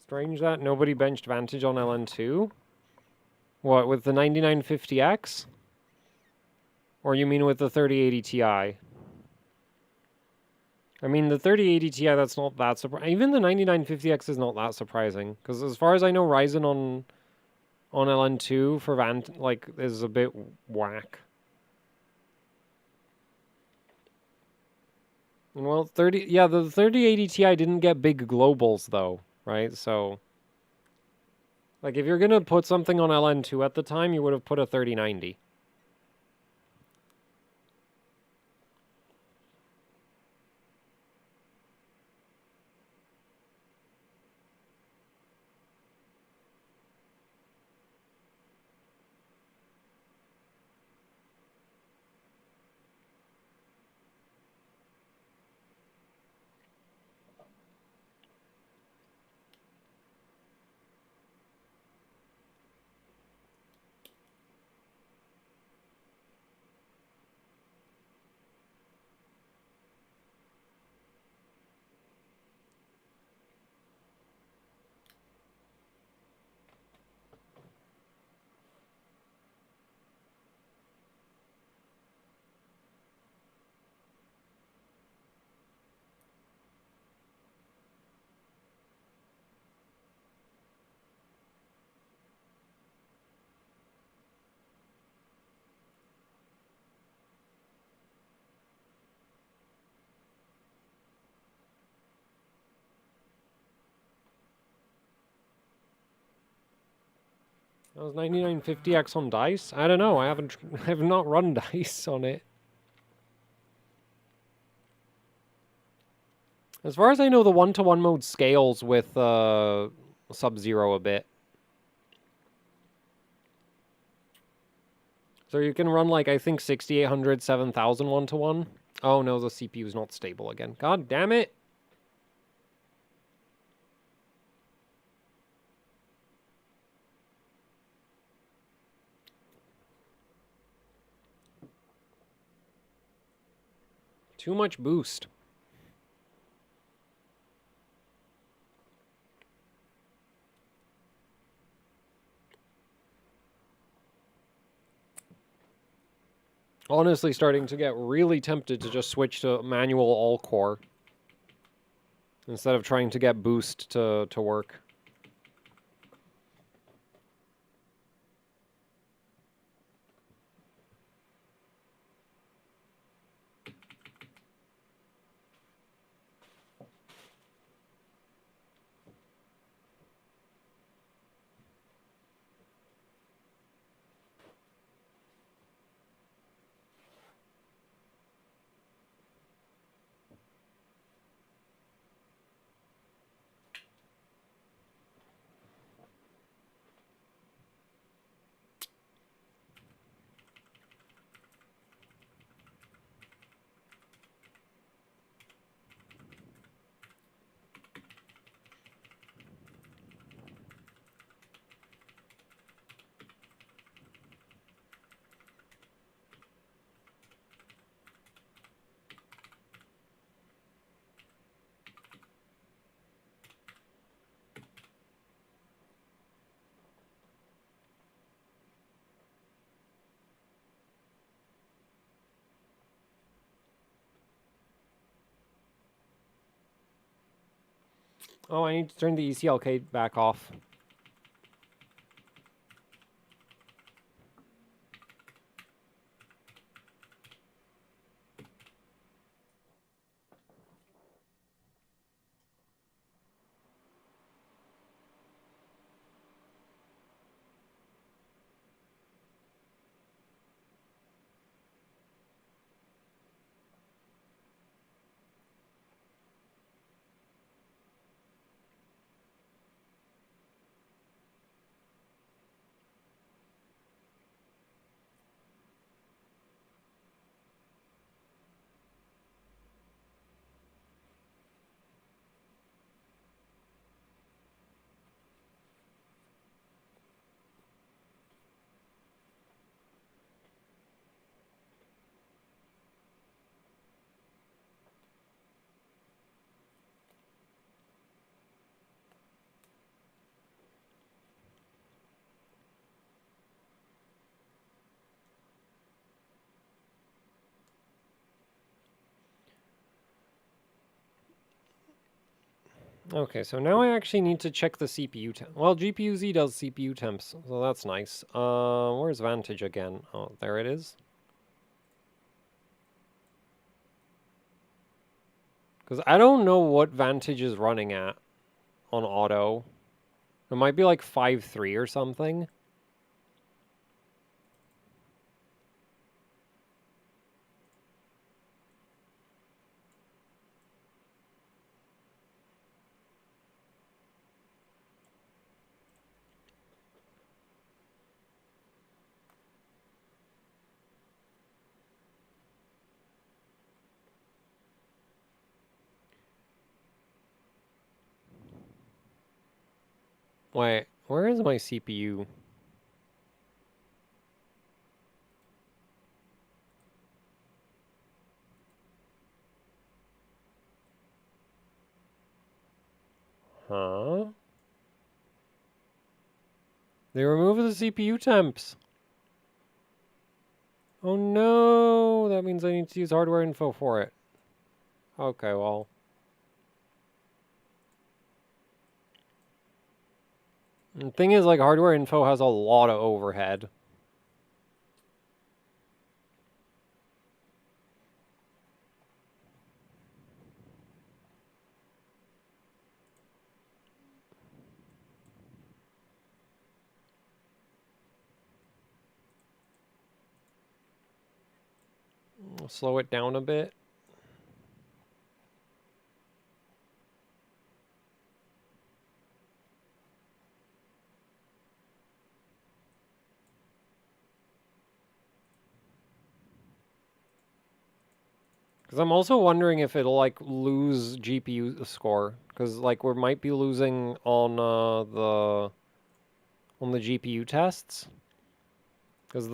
Strange that nobody benched Vantage on LN2. What, with the 9950X? Or you mean with the 3080 Ti? I mean, the 3080 Ti, that's not that surprising. Even the 9950X is not that surprising. Because as far as I know, Ryzen on LN2 for like, is a bit whack. Well, the 3080 Ti didn't get big globals, though, right? So, like, if you're gonna put something on LN2 at the time, you would have put a 3090. That was 9950X on dice? I don't know. I have not run dice on it. As far as I know, the 1-to-1 mode scales with Sub-Zero a bit. So you can run, like, I think 6800, 7000 1-to-1. Oh no, the CPU is not stable again. God damn it! Too much boost. Honestly, starting to get really tempted to just switch to manual all-core instead of trying to get boost to work. Oh, I need to turn the ECLK back off. Okay, so now I actually need to check the CPU temp. Well, GPU-Z does CPU temps, so that's nice. Where's Vantage again? Oh, there it is. Because I don't know what Vantage is running at on auto. It might be like 5.3 or something. Wait, where is my CPU? Huh? They removed the CPU temps. Oh no, that means I need to use hardware info for it. Okay, well. The thing is, like, hardware info has a lot of overhead. I'll slow it down a bit. Because I'm also wondering if it'll, like, lose GPU score. Because, like, we might be losing on the GPU tests. Because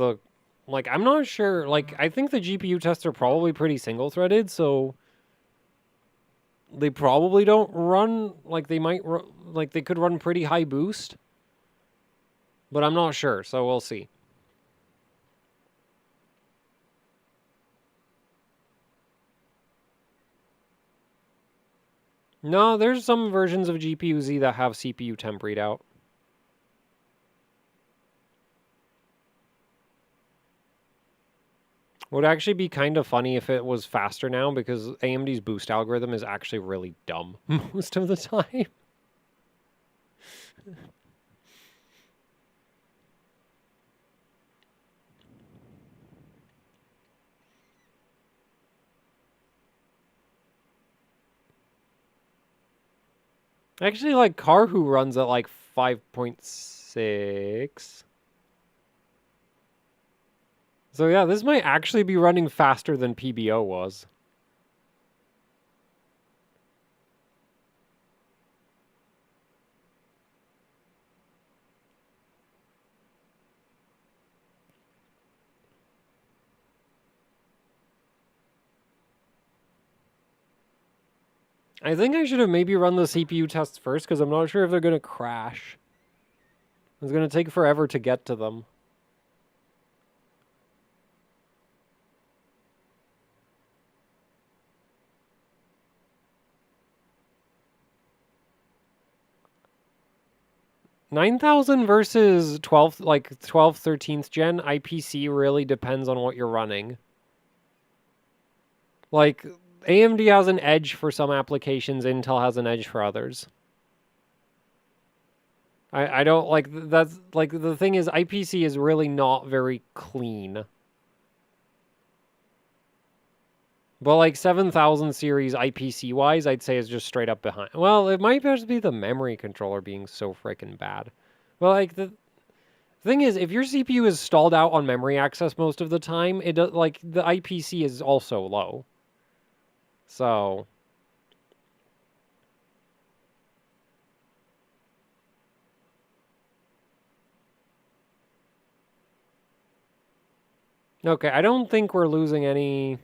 like, I'm not sure. Like, I think the GPU tests are probably pretty single-threaded, so they probably don't run, like, they might, like, they could run pretty high boost. But I'm not sure, so we'll see. No, there's some versions of GPU-Z that have CPU temp readout. Would actually be kind of funny if it was faster now, because AMD's boost algorithm is actually really dumb most of the time. Actually, like, Karhu runs at like 5.6. So yeah, this might actually be running faster than PBO was. I think I should have maybe run the CPU tests first, because I'm not sure if they're going to crash. It's going to take forever to get to them. $9,000 versus 12, like 12, 13th gen IPC really depends on what you're running. Like, AMD has an edge for some applications, Intel has an edge for others. I don't, like, that's, like, the thing is, IPC is really not very clean. But, like, 7000 series IPC-wise, I'd say is just straight up behind. Well, it might just be the memory controller being so freaking bad. Well, like, the thing is, if your CPU is stalled out on memory access most of the time, it does, like, the IPC is also low. So... Okay, I don't think we're losing any...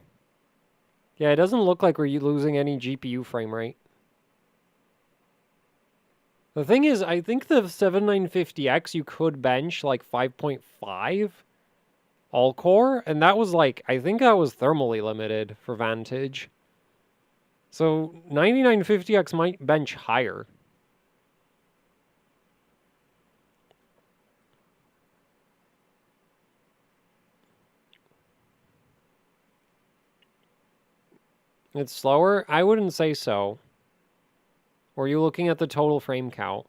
Yeah, it doesn't look like we're losing any GPU frame rate. The thing is, I think the 7950X you could bench like 5.5 all-core, and that was like, I think that was thermally limited for Vantage. So 9950X might bench higher. It's slower? I wouldn't say so. Or are you looking at the total frame count?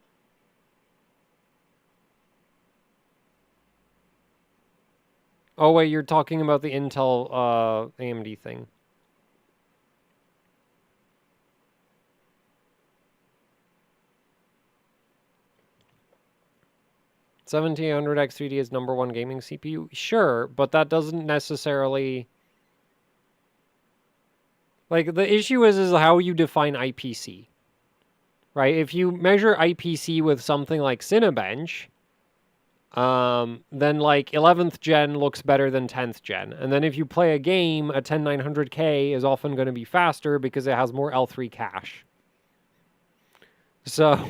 Oh, wait, you're talking about the Intel AMD thing. $1,700X3D is #1 gaming CPU? Sure, but that doesn't necessarily... Like, the issue is how you define IPC. Right? If you measure IPC with something like Cinebench, then like 11th gen looks better than 10th gen. And then if you play a game, a 10900K is often going to be faster because it has more L3 cache. So...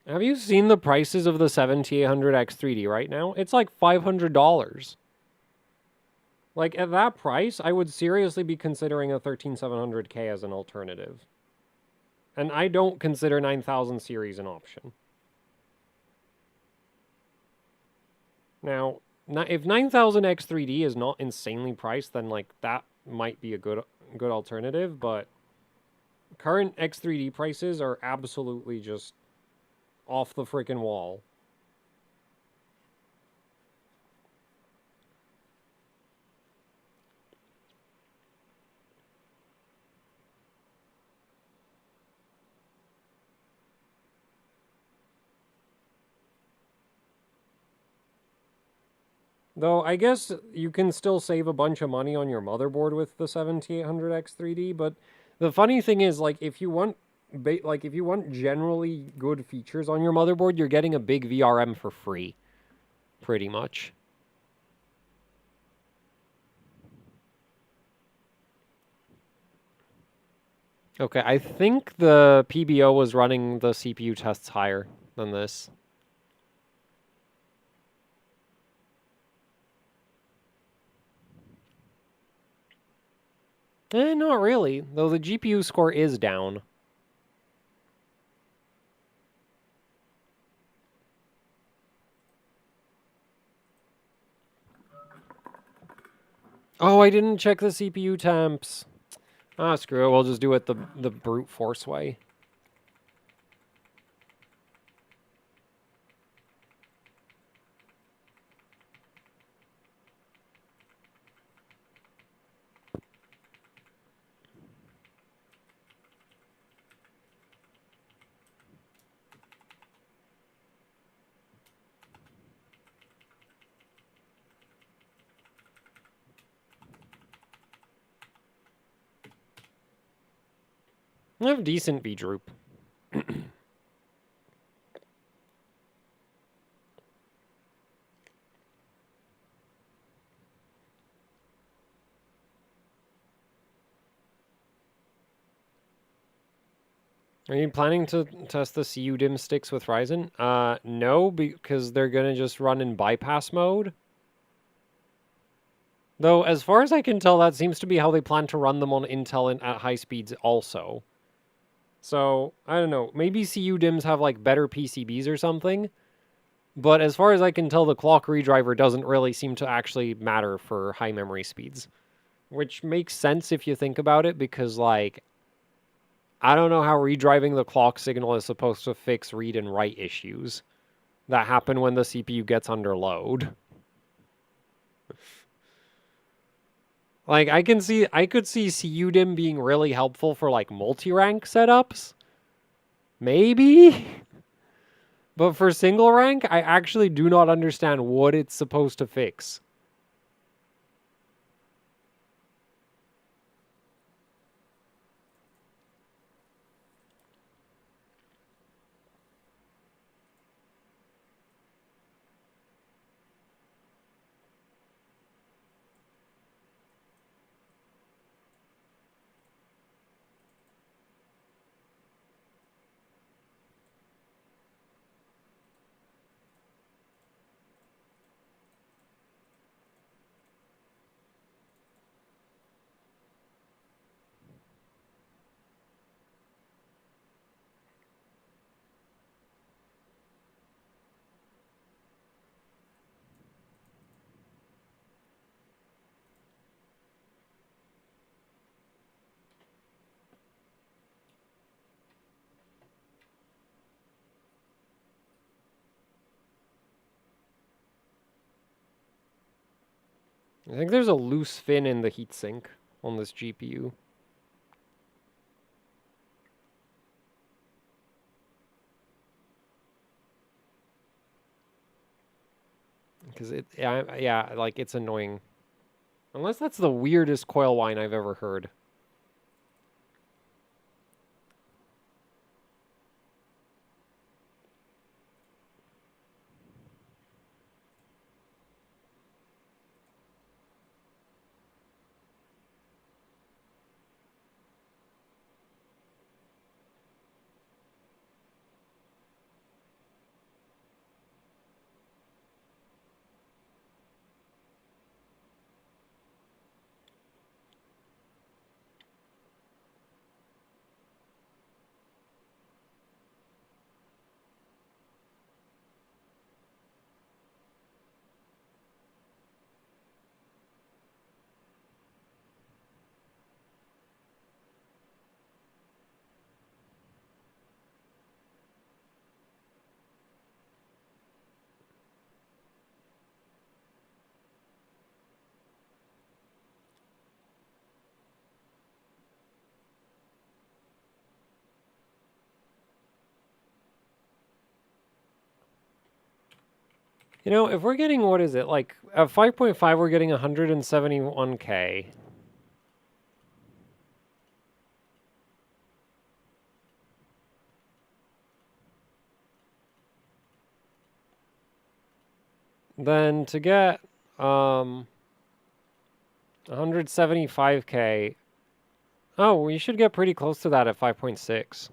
Have you seen the prices of the 7800X3D right now? It's like $500. Like, at that price, I would seriously be considering a 13700K as an alternative. And I don't consider 9000 series an option. Now, if 9000X3D is not insanely priced, then, like, that might be a good alternative, but current X3D prices are absolutely just off the freaking wall. Though, I guess you can still save a bunch of money on your motherboard with the 7800X3D, but the funny thing is, like, if you want generally good features on your motherboard, you're getting a big VRM for free, pretty much. Okay, I think the PBO was running the CPU tests higher than this. Not really, though the GPU score is down. Oh, I didn't check the CPU temps. Ah, screw it. We'll just do it the brute force way. I have decent V-droop. Are you planning to test the CU dim sticks with Ryzen? No, because they're gonna just run in bypass mode. Though, as far as I can tell, that seems to be how they plan to run them on Intel at high speeds also. So, I don't know. Maybe CU DIMMs have, like, better PCBs or something. But as far as I can tell, the clock redriver doesn't really seem to actually matter for high memory speeds. Which makes sense if you think about it, because, like, I don't know how redriving the clock signal is supposed to fix read and write issues that happen when the CPU gets under load. Like I could see CUDIM being really helpful for like multi-rank setups. Maybe. But for single rank, I actually do not understand what it's supposed to fix. I think there's a loose fin in the heatsink on this GPU. Because yeah, like it's annoying. Unless that's the weirdest coil whine I've ever heard. You know, if we're getting, what is it, like, at 5.5 we're getting 171K. Then to get 175K, oh, we should get pretty close to that at 5.6.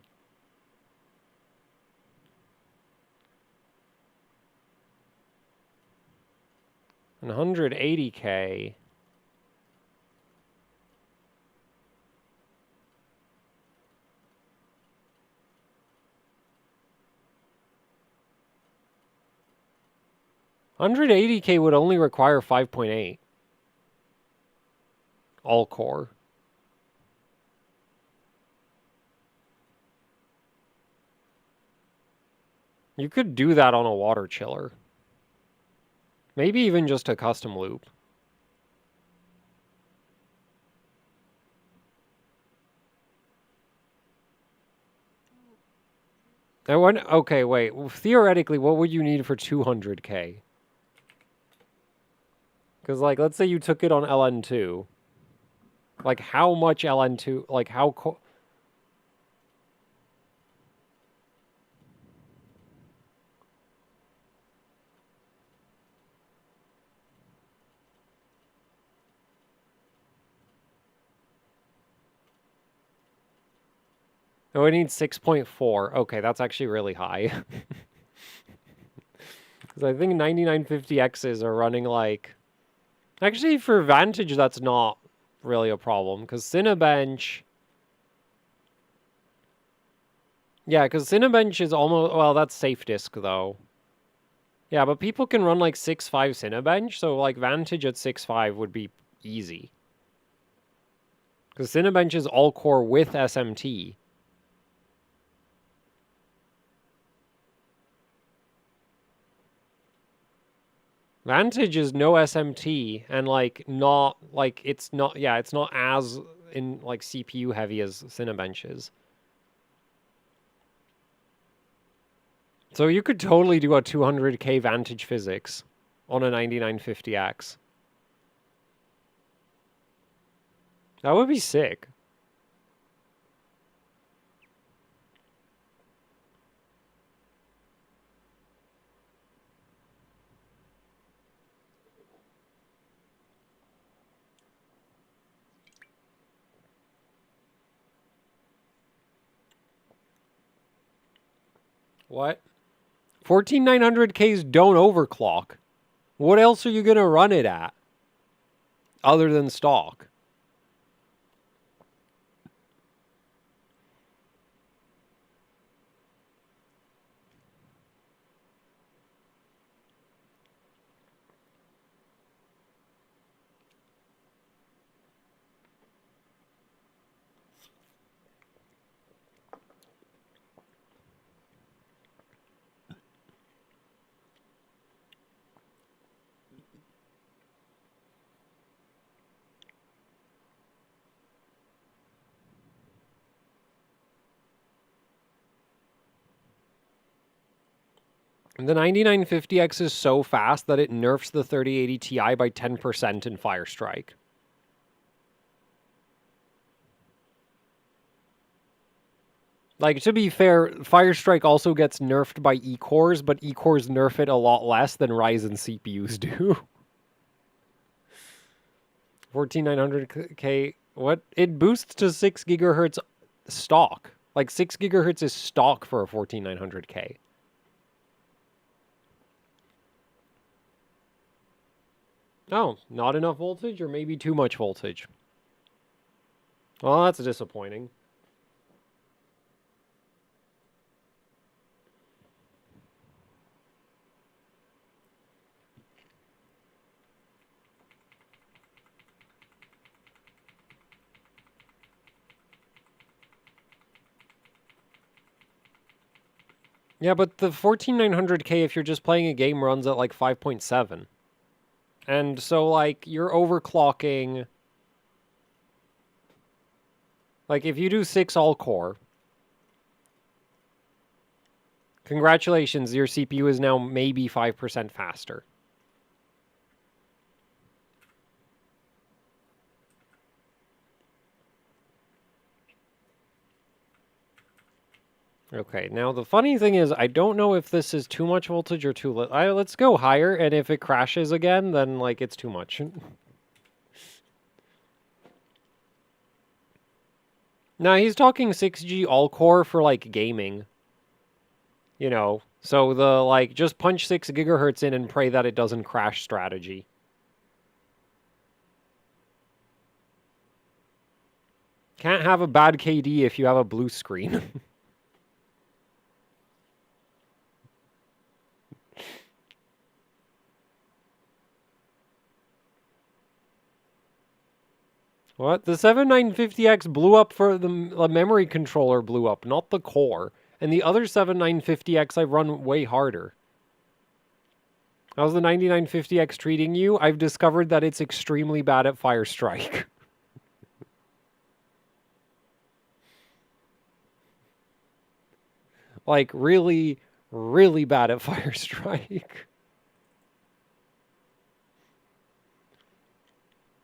And 180K. $180K would only require 5.8. All core. You could do that on a water chiller. Maybe even just a custom loop. Okay, wait. Theoretically, what would you need for 200K? Because, like, let's say you took it on LN2. Like, how much LN2? Like, how... Oh, it needs 6.4. Okay, that's actually really high. Because I think 9950Xs are running like... Actually, for Vantage, that's not really a problem. Because Cinebench... Yeah, because Cinebench is almost... Well, that's safe disk, though. Yeah, but people can run like 6.5 Cinebench, so like Vantage at 6.5 would be easy. Because Cinebench is all-core with SMT. Vantage is no SMT and like not like it's not it's not as in like CPU heavy as Cinebench is. So you could totally do a 200k Vantage physics on a 9950X. That would be sick. What? 14900Ks don't overclock. What else are you going to run it at? Other than stock. The 9950X is so fast that it nerfs the 3080 Ti by 10% in Firestrike. Like, to be fair, Firestrike also gets nerfed by E-cores, but E-cores nerf it a lot less than Ryzen CPUs do. 14900K, what? It boosts to 6 gigahertz stock. Like, 6 gigahertz is stock for a 14900K. Oh, not enough voltage or maybe too much voltage? Well, that's disappointing. Yeah, but the 14900K, if you're just playing a game, runs at like 5.7. And so, like, you're overclocking. Like, if you do 6 all-core, congratulations, your CPU is now maybe 5% faster. Okay, now the funny thing is, I don't know if this is too much voltage or too little. Let's go higher, and if it crashes again, then, like, it's too much. Now, he's talking 6G all-core for, like, gaming. You know, so the, like, just punch 6 gigahertz in and pray that it doesn't crash strategy. Can't have a bad KD if you have a blue screen. What? The 7950X blew up for the memory controller blew up, not the core. And the other 7950X I run way harder. How's the 9950X treating you? I've discovered that it's extremely bad at Firestrike. Like, really, really bad at Firestrike.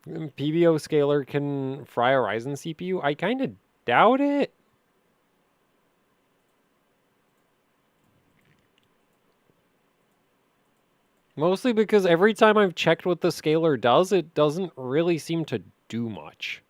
PBO scaler can fry a Ryzen CPU? I kind of doubt it. Mostly because every time I've checked what the scaler does, it doesn't really seem to do much.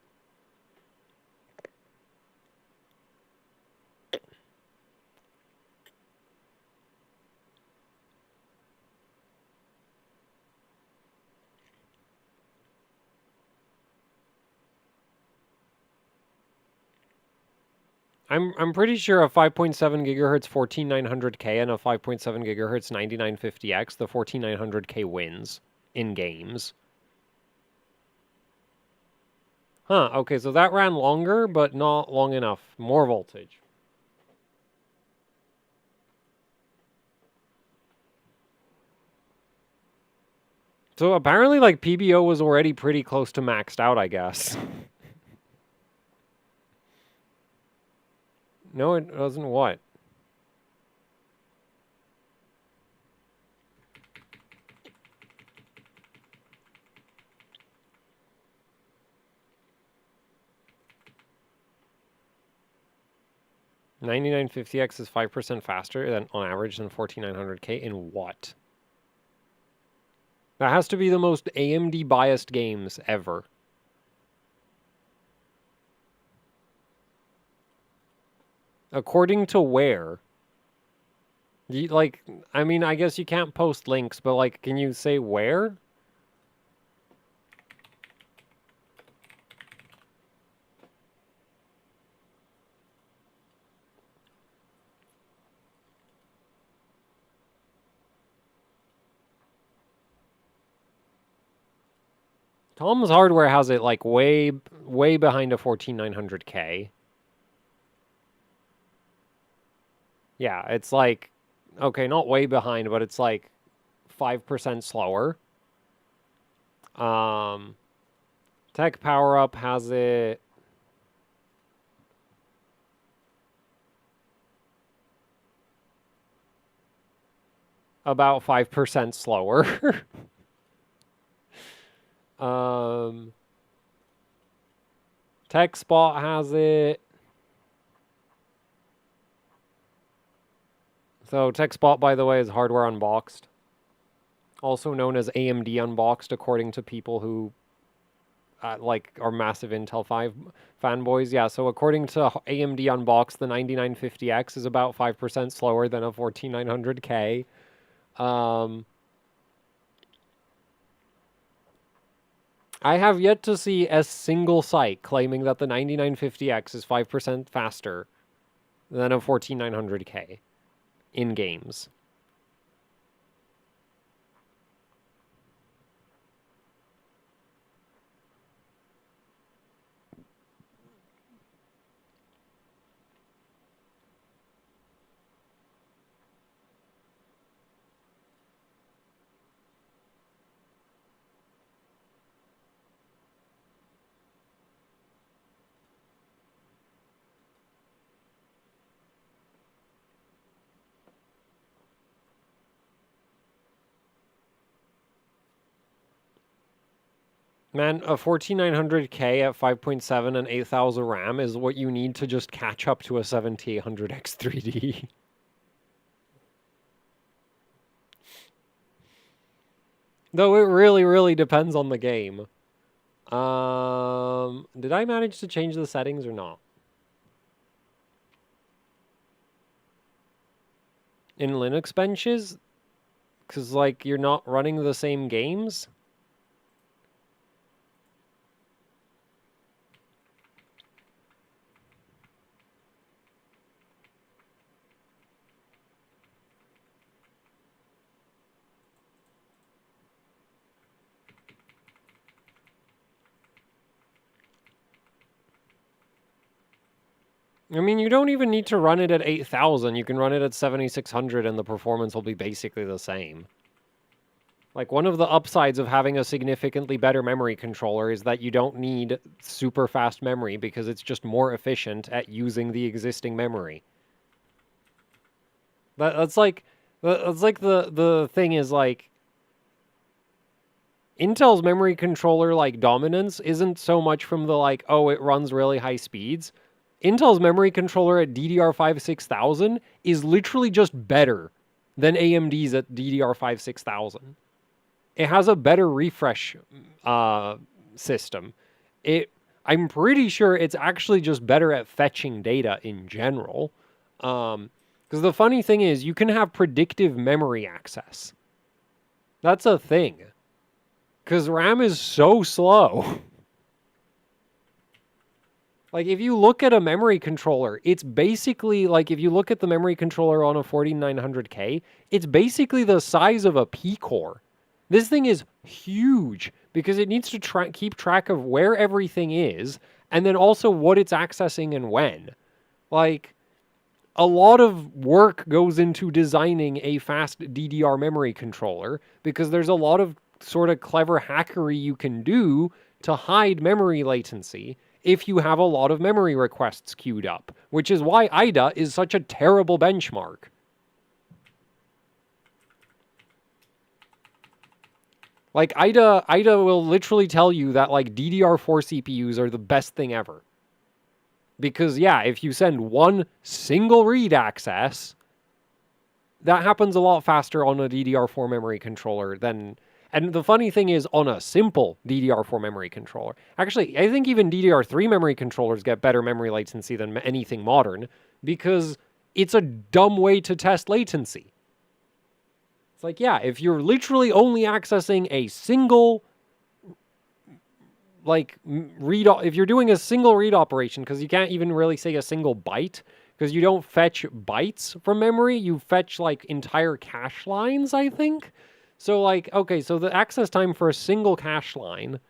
I'm pretty sure a 5.7 gigahertz 14900K and a 5.7 gigahertz 9950X, the 14900K wins in games. Huh, okay, so that ran longer, but not long enough. More voltage. So apparently, like, PBO was already pretty close to maxed out, I guess. No, it wasn't what? $9950X is 5% faster than on average than 14900K in what? That has to be the most AMD biased games ever. According to where? Like, I mean, I guess you can't post links, but like, can you say where? Tom's Hardware has it like way behind a 14900K. Yeah, it's like, okay, not way behind, but it's like 5% slower. Tech Power Up has it about 5% slower. TechSpot has it. So TechSpot, by the way, is Hardware Unboxed. Also known as AMD Unboxed, according to people who like are massive Intel 5 fanboys. Yeah, so according to AMD Unboxed, the 9950X is about 5% slower than a 14900K. I have yet to see a single site claiming that the 9950X is 5% faster than a 14900K in games. Man, a 14900K at 5.7 and 8000 RAM is what you need to just catch up to a 7800X 3D. Though it really, really depends on the game. Did I manage to change the settings or not? In Linux benches? Because, like, you're not running the same games? I mean, you don't even need to run it at 8000. You can run it at 7600 and the performance will be basically the same. Like, one of the upsides of having a significantly better memory controller is that you don't need super fast memory because it's just more efficient at using the existing memory. That's like the thing is, like, Intel's memory controller, like, dominance isn't so much from the, like, oh, it runs really high speeds. Intel's memory controller at DDR5 6000 is literally just better than AMD's at DDR5 6000. It has a better refresh system. I'm pretty sure it's actually just better at fetching data in general. Because the funny thing is, you can have predictive memory access. That's a thing. Because RAM is so slow. Like, if you look at a memory controller, it's basically, like, if you look at the memory controller on a 14900K, it's basically the size of a P-core. This thing is huge because it needs to keep track of where everything is and then also what it's accessing and when. Like, a lot of work goes into designing a fast DDR memory controller because there's a lot of sort of clever hackery you can do to hide memory latency if you have a lot of memory requests queued up, which is why IDA is such a terrible benchmark. Like, IDA will literally tell you that, like, DDR4 CPUs are the best thing ever. Because, yeah, if you send one single read access, that happens a lot faster on a DDR4 memory controller than... And the funny thing is, on a simple DDR4 memory controller... Actually, I think even DDR3 memory controllers get better memory latency than anything modern, because it's a dumb way to test latency. It's like, yeah, if you're literally only accessing a single, like, read, if you're doing a single read operation, because you can't even really say a single byte, because you don't fetch bytes from memory, you fetch, like, entire cache lines, I think. So, like, okay, so the access time for a single cache line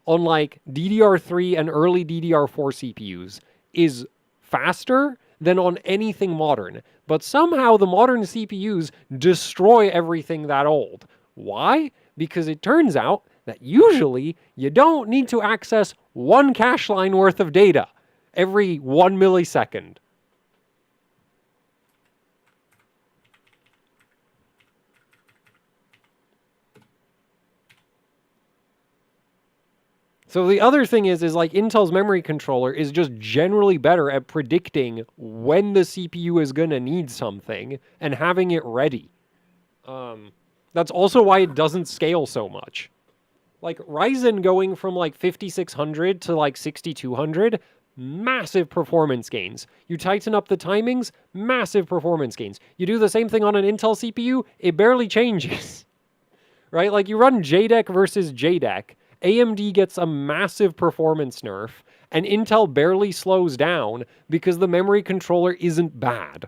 on, like, DDR3 and early DDR4 CPUs is faster than on anything modern. But somehow the modern CPUs destroy everything that old. Why? Because it turns out that usually you don't need to access one cache line worth of data every 1 millisecond. So the other thing is like Intel's memory controller is just generally better at predicting when the CPU is going to need something and having it ready. That's also why it doesn't scale so much. Like Ryzen going from like 5600 to like 6200, massive performance gains. You tighten up the timings, massive performance gains. You do the same thing on an Intel CPU, it barely changes. Right? Like you run JDEC versus JDEC, AMD gets a massive performance nerf, and Intel barely slows down because the memory controller isn't bad.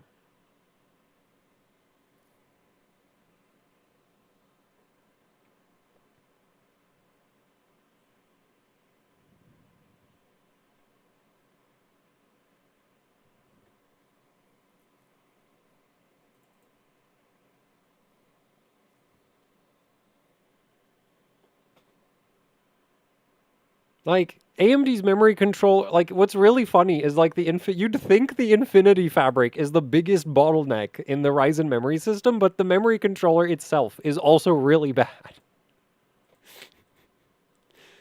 Like, AMD's memory control, like, what's really funny is, like, you'd think the Infinity Fabric is the biggest bottleneck in the Ryzen memory system, but the memory controller itself is also really bad.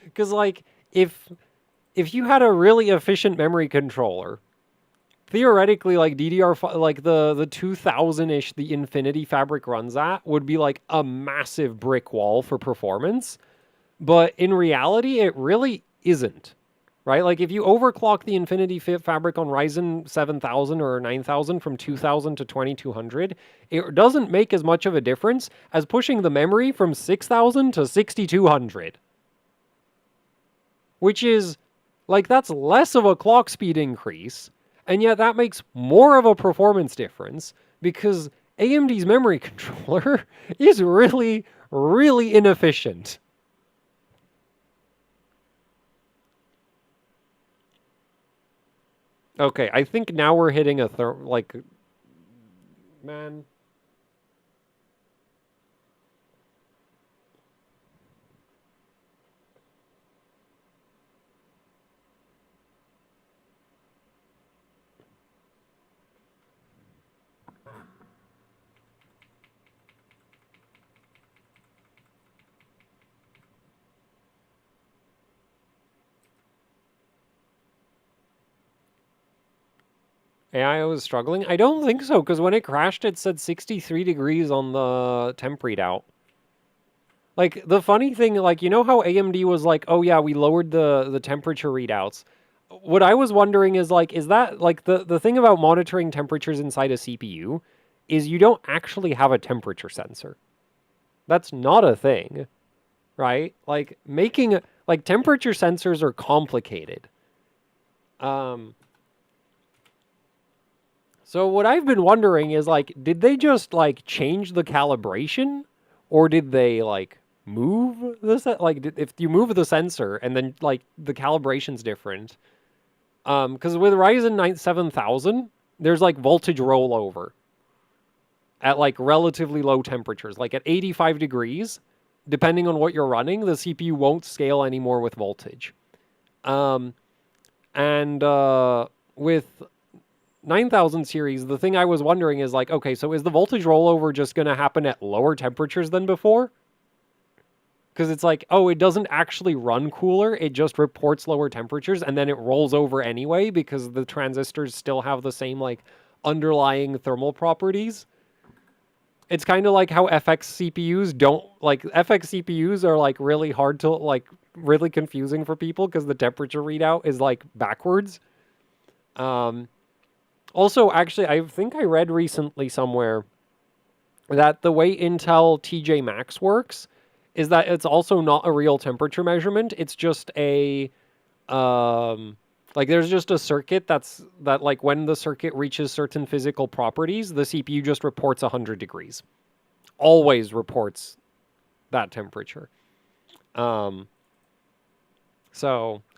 Because, like, if you had a really efficient memory controller, theoretically, like, DDR5, like, the 2000-ish the Infinity Fabric runs at would be, like, a massive brick wall for performance. But in reality, it really isn't, right? Like if you overclock the Infinity Fabric on Ryzen 7000 or 9000 from 2000 to 2200, it doesn't make as much of a difference as pushing the memory from 6000 to 6200. Which is, like, that's less of a clock speed increase, and yet that makes more of a performance difference because AMD's memory controller is really, really inefficient. Okay, I think now we're hitting a man. AI was struggling? I don't think so, because when it crashed, it said 63 degrees on the temp readout. Like, the funny thing, like, you know how AMD was like, oh yeah, we lowered the temperature readouts? What I was wondering is, like, is that, like, the thing about monitoring temperatures inside a CPU is you don't actually have a temperature sensor. That's not a thing, right? Like, like, temperature sensors are complicated. So what I've been wondering is, like, did they just, like, change the calibration? Or did they, like, move the if you move the sensor and then, like, the calibration's different. Because with Ryzen 7000, there's, like, voltage rollover at, like, relatively low temperatures. Like, at 85 degrees, depending on what you're running, the CPU won't scale anymore with voltage. And with 9000 series, the thing I was wondering is like, okay, so is the voltage rollover just going to happen at lower temperatures than before? Because it's like, oh, it doesn't actually run cooler. It just reports lower temperatures, and then it rolls over anyway because the transistors still have the same, like, underlying thermal properties. It's kind of like how FX CPUs don't, like, FX CPUs are, like, really hard to, like, really confusing for people because the temperature readout is, like, backwards. Also, actually, I think I read recently somewhere that the way Intel TJ Maxx works is that it's also not a real temperature measurement. It's just a like there's just a circuit that like when the circuit reaches certain physical properties, the CPU just reports 100 degrees. Always reports that temperature. So,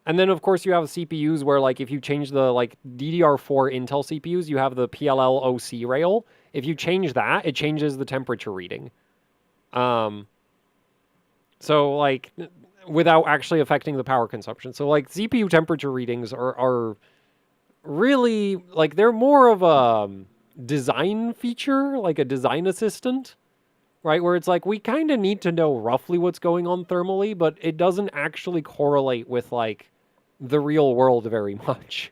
and then of course you have CPUs where like if you change the like DDR4 Intel CPUs, you have the PLL OC rail. If you change that, it changes the temperature reading. So like without actually affecting the power consumption. So like CPU temperature readings are really like they're more of a design feature, like a design assistant, right? Where it's like we kind of need to know roughly what's going on thermally, but it doesn't actually correlate with like the real world very much.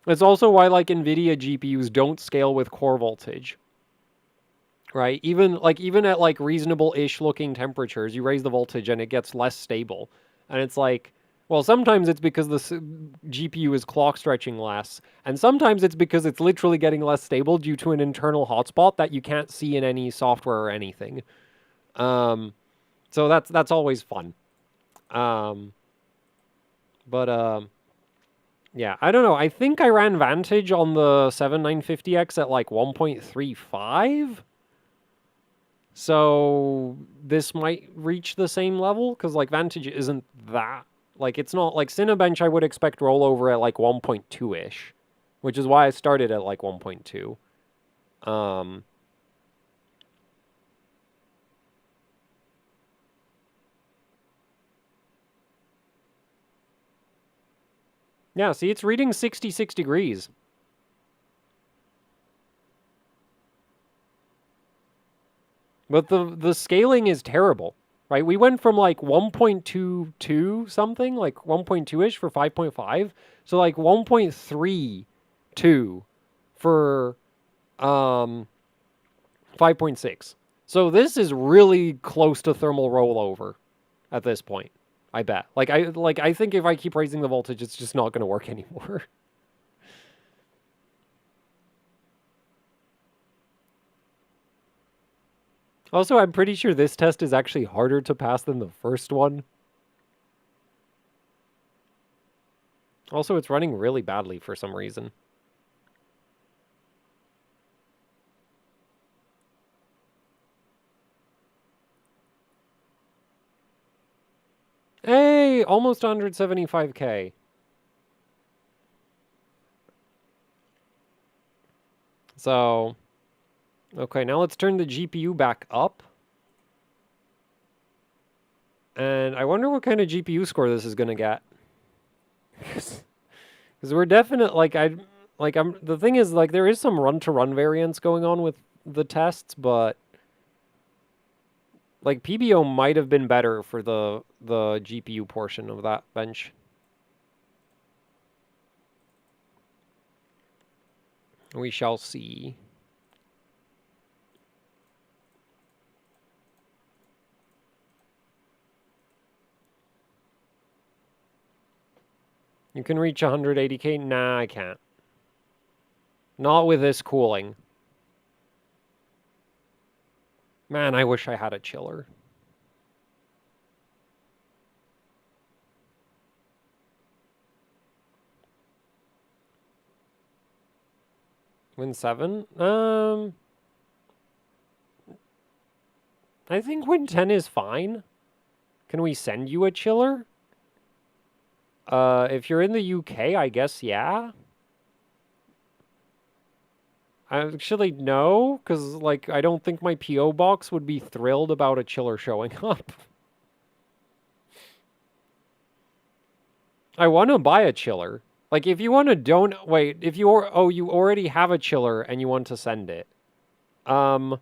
It's also why like NVIDIA GPUs don't scale with core voltage. Right? Even at like reasonable-ish looking temperatures, you raise the voltage and it gets less stable. And it's like, well, sometimes it's because the GPU is clock stretching less, and sometimes it's because it's literally getting less stable due to an internal hotspot that you can't see in any software or anything. So that's always fun. Yeah, I don't know. I think I ran Vantage on the 7950X at like 1.35. So this might reach the same level because like Vantage isn't that like it's not like Cinebench. I would expect rollover at like 1.2-ish, which is why I started at like 1.2. Yeah, see, it's reading 66 degrees. But the scaling is terrible, right? We went from like 1.22 something, like 1.2-ish for 5.5, so like 1.32 for 5.6. So this is really close to thermal rollover at this point. I bet. I think if I keep raising the voltage, it's just not going to work anymore. Also, I'm pretty sure this test is actually harder to pass than the first one. Also, it's running really badly for some reason. Hey, almost 175K. So, okay, now let's turn the GPU back up. And I wonder what kind of GPU score this is going to get. Because we're definite, the thing is, like, there is some run-to-run variance going on with the tests, but, like, PBO might have been better for the GPU portion of that bench. We shall see. You can reach 180K? Nah, I can't. Not with this cooling. Man, I wish I had a chiller. Win 7? I think Win 10 is fine. Can we send you a chiller? If you're in the UK, I guess, yeah. Actually, no, because, like, I don't think my P.O. box would be thrilled about a chiller showing up. I want to buy a chiller. Like, if you want to wait, if you you already have a chiller and you want to send it. Yeah,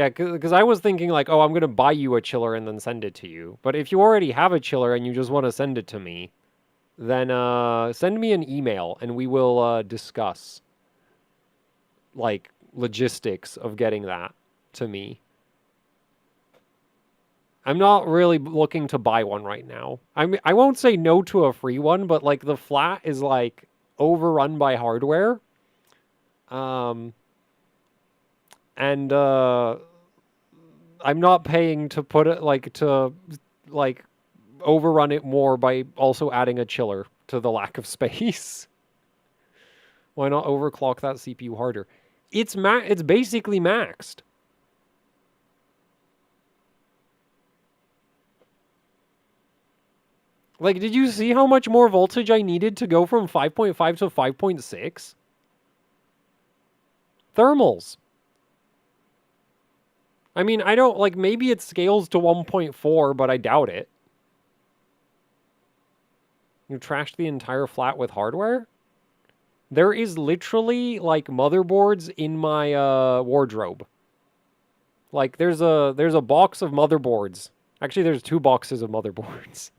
because I was thinking like, oh, I'm going to buy you a chiller and then send it to you. But if you already have a chiller and you just want to send it to me, then send me an email and we will discuss like logistics of getting that to me. I'm not really looking to buy one right now. I won't say no to a free one, but like the flat is like overrun by hardware. Um and I'm not paying to put it like overrun it more by also adding a chiller to the lack of space. Why not overclock that CPU harder? It's basically maxed. Like, did you see how much more voltage I needed to go from 5.5 to 5.6? Thermals. I mean, I don't, like, maybe it scales to 1.4, but I doubt it. You trashed the entire flat with hardware? There is literally, like, motherboards in my wardrobe. Like, there's a box of motherboards. Actually, there's 2 boxes of motherboards.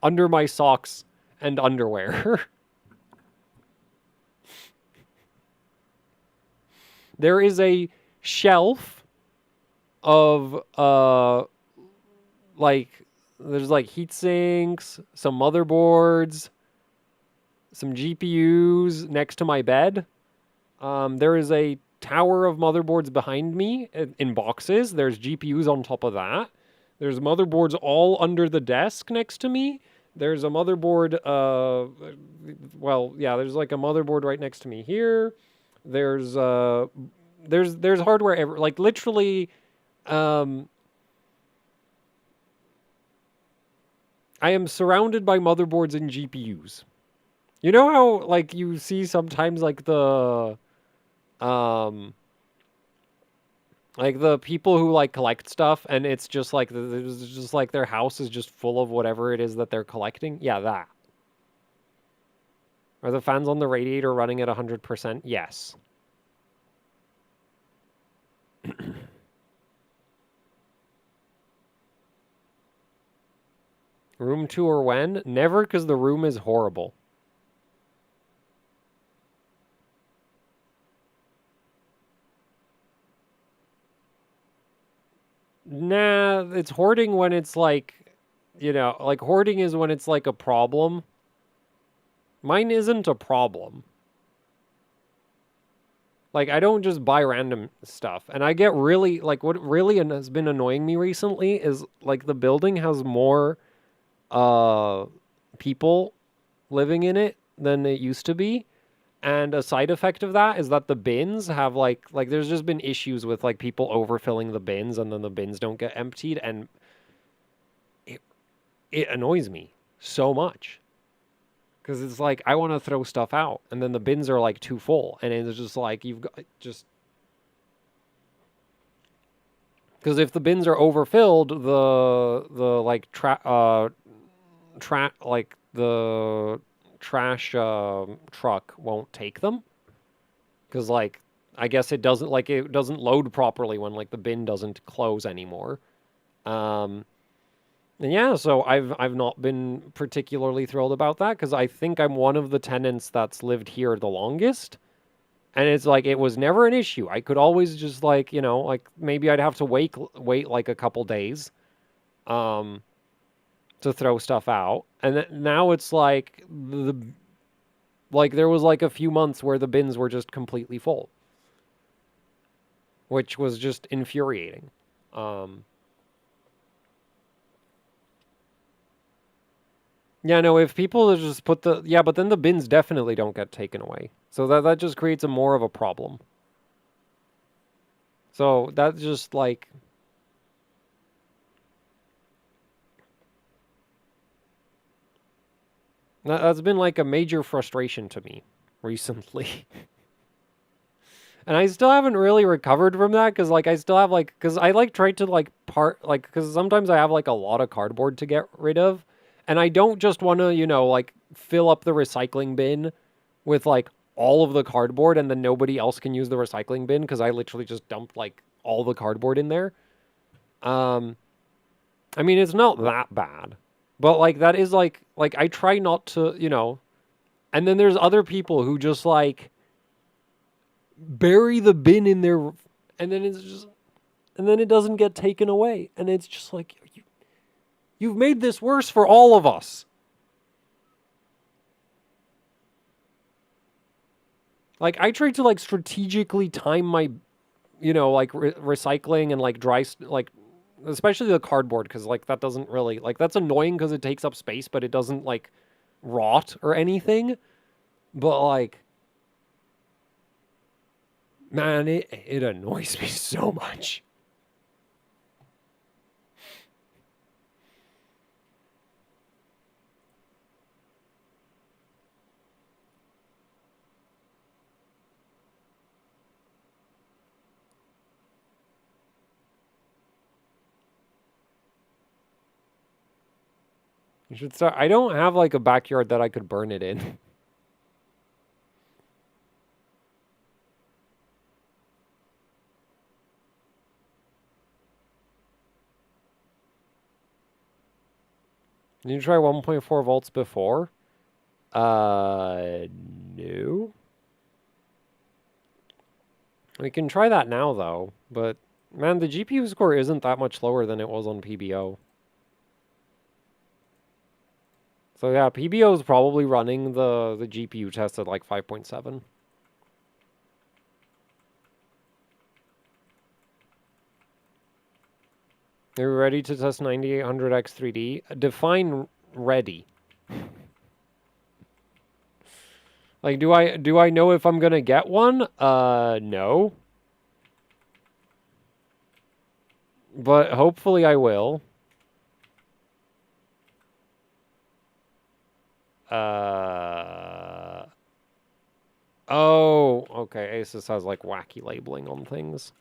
Under my socks and underwear. There is a shelf of like there's like heat sinks, some motherboards, some GPUs next to my bed. There is a tower of motherboards behind me in boxes. There's GPUs on top of that. There's motherboards all under the desk next to me. There's a motherboard, well, yeah, there's like a motherboard right next to me here. There's hardware like literally, I am surrounded by motherboards and GPUs. You know how like you see sometimes like the people who like collect stuff and it's just like there's just like their house is just full of whatever it is that they're collecting. Yeah, that. Are the fans on the radiator running at 100%? Yes. Room tour when? Never, because the room is horrible. Nah, it's hoarding when it's like, like hoarding is when it's like a problem. Mine isn't a problem. Like, I don't just buy random stuff. And I get really, like, what really has been annoying me recently is, like, the building has more people living in it than it used to be. And a side effect of that is that the bins have, like there's just been issues with, like, people overfilling the bins and then the bins don't get emptied. And it annoys me so much. Because it's like, I want to throw stuff out, and then the bins are, like, too full. And it's just like, you've got just... Because if the bins are overfilled, like, like, the trash truck won't take them. Because, like, I guess it doesn't load properly when, like, the bin doesn't close anymore. And yeah, so I've not been particularly thrilled about that because I think I'm one of the tenants that's lived here the longest. And it's like it was never an issue. I could always just like, like maybe I'd have to wait like a couple days to throw stuff out. And now it's like there was like a few months where the bins were just completely full, which was just infuriating. Yeah, no, if people just put but then the bins definitely don't get taken away. So that just creates a more of a problem. So that's just like... That's been like a major frustration to me. recently. And I still haven't really recovered from that because like I still have like because I like tried to like because sometimes I have like a lot of cardboard to get rid of, and I don't just want to like fill up the recycling bin with like all of the cardboard and then nobody else can use the recycling bin because I literally just dumped like all the cardboard in there. I mean it's not that bad, but like that is like I try not to and then there's other people who just like bury the bin in there and then it's just and then it doesn't get taken away and it's just like you've made this worse for all of us. Like I try to like strategically time my like recycling and like like especially the cardboard because like that doesn't really like that's annoying because it takes up space but it doesn't like rot or anything, but like man it annoys me so much. You should start. I don't have like a backyard that I could burn it in. Did you try 1.4 volts before? No. We can try that now though, but man, the GPU score isn't that much lower than it was on PBO. So yeah, PBO is probably running the GPU test at like 5.7. Are you ready to test 9800X 3D? Define ready. Like, do I know if I'm gonna get one? No. But hopefully I will. Oh, okay. Asus has like wacky labeling on things.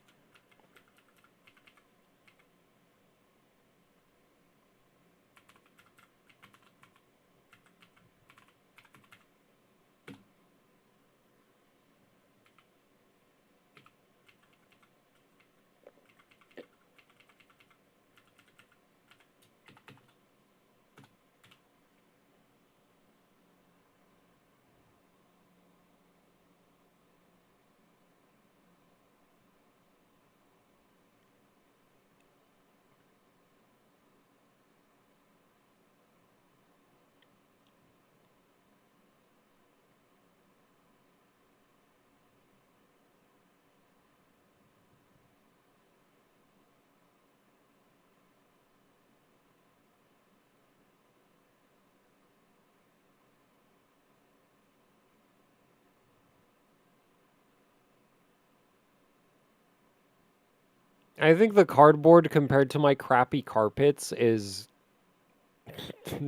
I think the cardboard compared to my crappy carpets is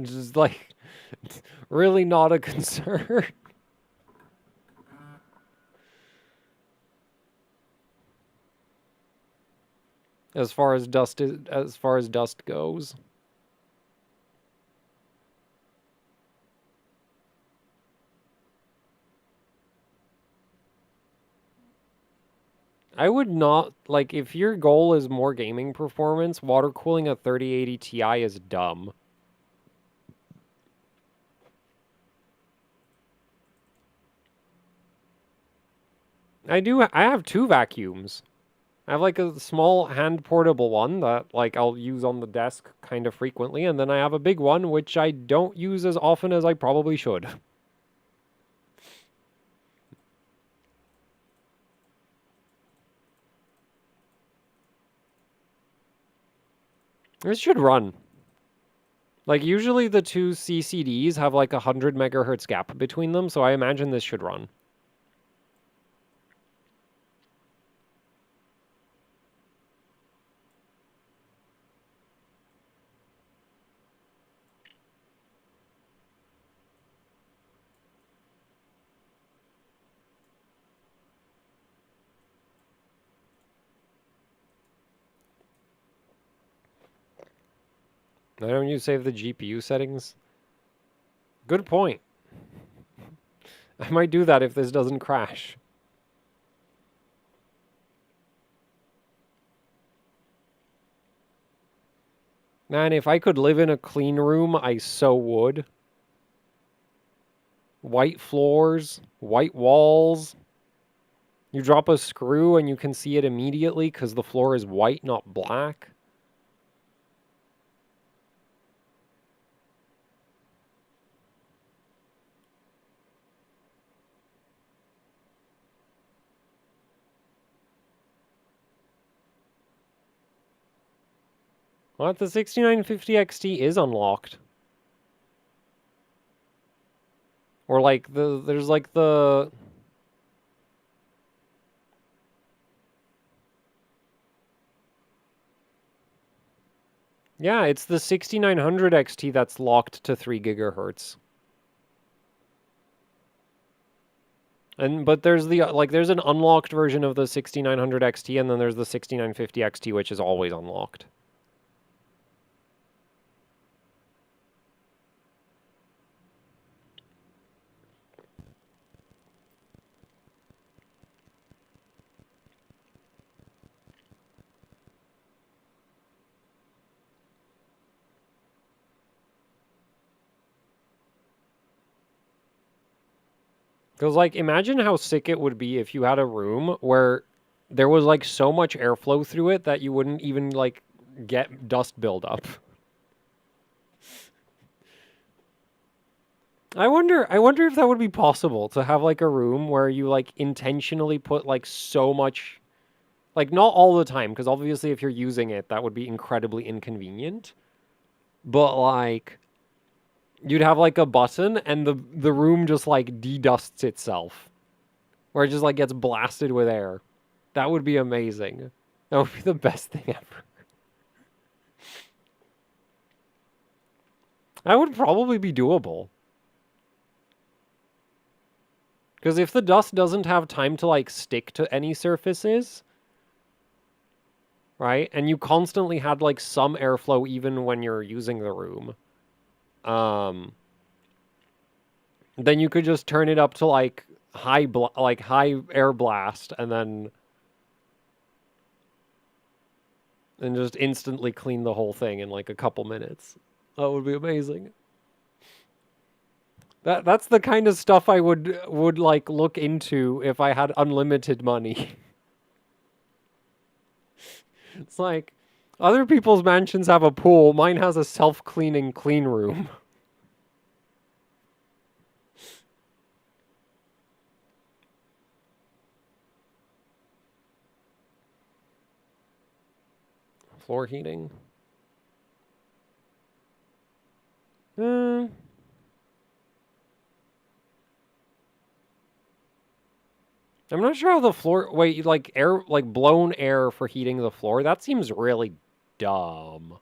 just like really not a concern. As far as dust goes. I would not like if your goal is more gaming performance, water cooling a 3080 Ti is dumb. I have two vacuums. I have like a small hand portable one that like I'll use on the desk kind of frequently, and then I have a big one which I don't use as often as I probably should. This should run. Like usually the two CCDs have like 100 megahertz gap between them, so I imagine this should run. Why don't you save the GPU settings? Good point. I might do that if this doesn't crash. Man, if I could live in a clean room, I so would. White floors, white walls. You drop a screw and you can see it immediately because the floor is white, not black. What? The 6950 XT is unlocked. Or like there's like the... Yeah, it's the 6900 XT that's locked to 3 gigahertz. But there's the there's an unlocked version of the 6900 XT, and then there's the 6950 XT, which is always unlocked. Because, like, imagine how sick it would be if you had a room where there was, like, so much airflow through it that you wouldn't even, like, get dust buildup. I wonder if that would be possible to have, like, a room where you, like, intentionally put, like, so much... Like, not all the time, because obviously if you're using it, that would be incredibly inconvenient. But, like... You'd have like a button and the room just like de-dusts itself. Where it just like gets blasted with air. That would be amazing. That would be the best thing ever. That would probably be doable. Because if the dust doesn't have time to like stick to any surfaces, right? And you constantly had like some airflow even when you're using the room. Then you could just turn it up to like high air blast and just instantly clean the whole thing in like a couple minutes. That would be amazing. That's the kind of stuff I would like look into if I had unlimited money. It's like other people's mansions have a pool, mine has a self-cleaning clean room. Floor heating. I'm not sure how the floor... Wait, like air, like blown air for heating the floor? That seems really dumb.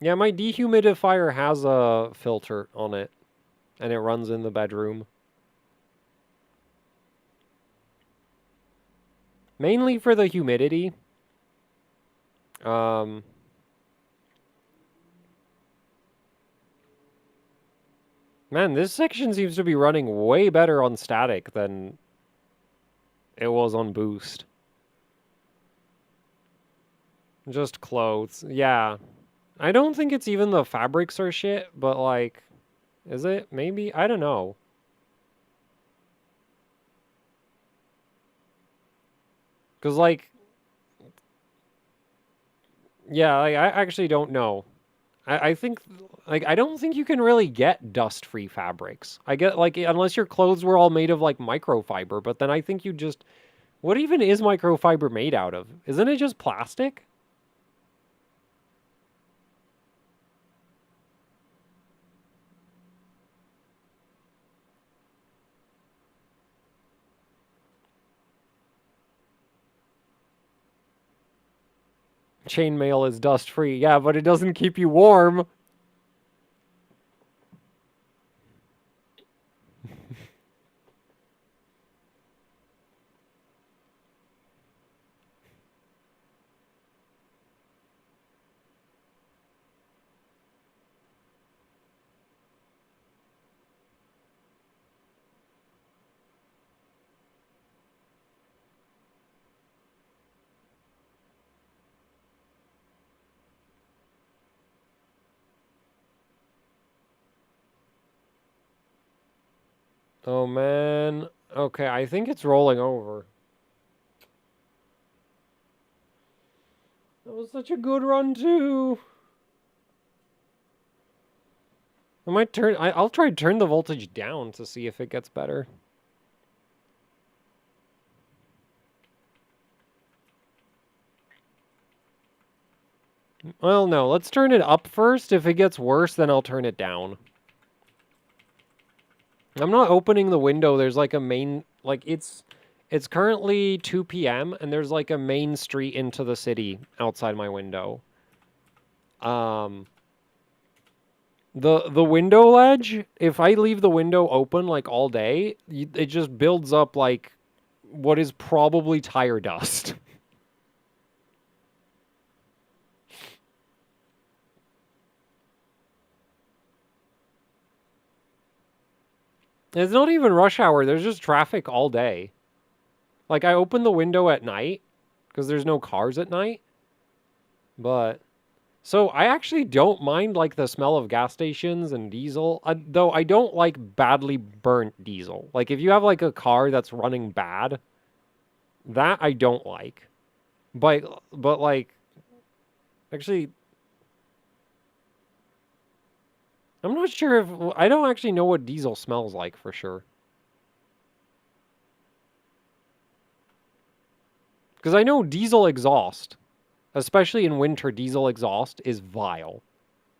Yeah, my dehumidifier has a filter on it, and it runs in the bedroom. Mainly for the humidity. Man, this section seems to be running way better on static than it was on boost. Just clothes. Yeah. I don't think it's even the fabrics or shit, but like, is it? Maybe? I don't know. Because like, yeah, like, I actually don't know. I think, like, I don't think you can really get dust-free fabrics. I get, like, unless your clothes were all made of, like, microfiber, but then I think you just... What even is microfiber made out of? Isn't it just plastic? Chainmail is dust-free. Yeah, but it doesn't keep you warm. Oh, man. Okay, I think it's rolling over. That was such a good run, too. I might turn... I'll try to turn the voltage down to see if it gets better. Well, no. Let's turn it up first. If it gets worse, then I'll turn it down. I'm not opening the window. There's like a main... Like, it's currently 2 p.m. and there's like a main street into the city outside my window. The window ledge, if I leave the window open like all day, it just builds up like what is probably tire dust. It's not even rush hour. There's just traffic all day. Like, I open the window at night because there's no cars at night. But so I actually don't mind like the smell of gas stations and diesel, though I don't like badly burnt diesel. Like, if you have like a car that's running bad, that I don't like. But like, actually, I'm not sure if... I don't actually know what diesel smells like for sure. Because I know diesel exhaust, especially in winter, diesel exhaust is vile.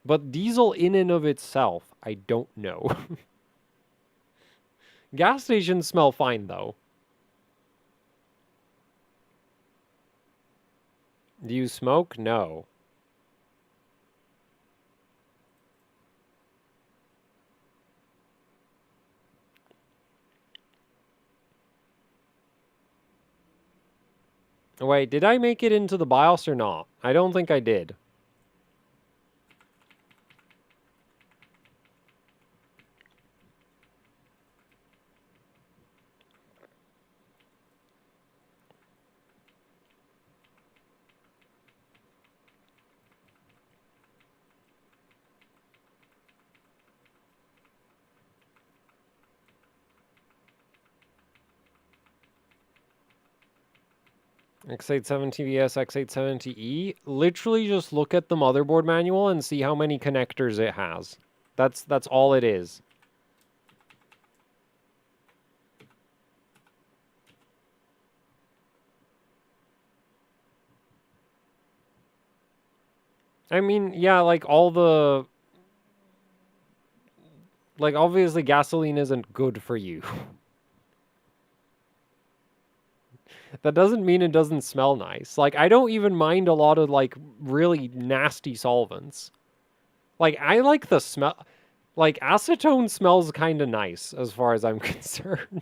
But diesel in and of itself, I don't know. Gas stations smell fine, though. Do you smoke? No. Wait, did I make it into the BIOS or not? I don't think I did. X87TVS, X870E. Literally just look at the motherboard manual and see how many connectors it has. That's all it is. I mean, yeah, like all the... Like, obviously gasoline isn't good for you. That doesn't mean it doesn't smell nice. Like, I don't even mind a lot of, like, really nasty solvents. Like, I like the smell... Like, acetone smells kind of nice, as far as I'm concerned.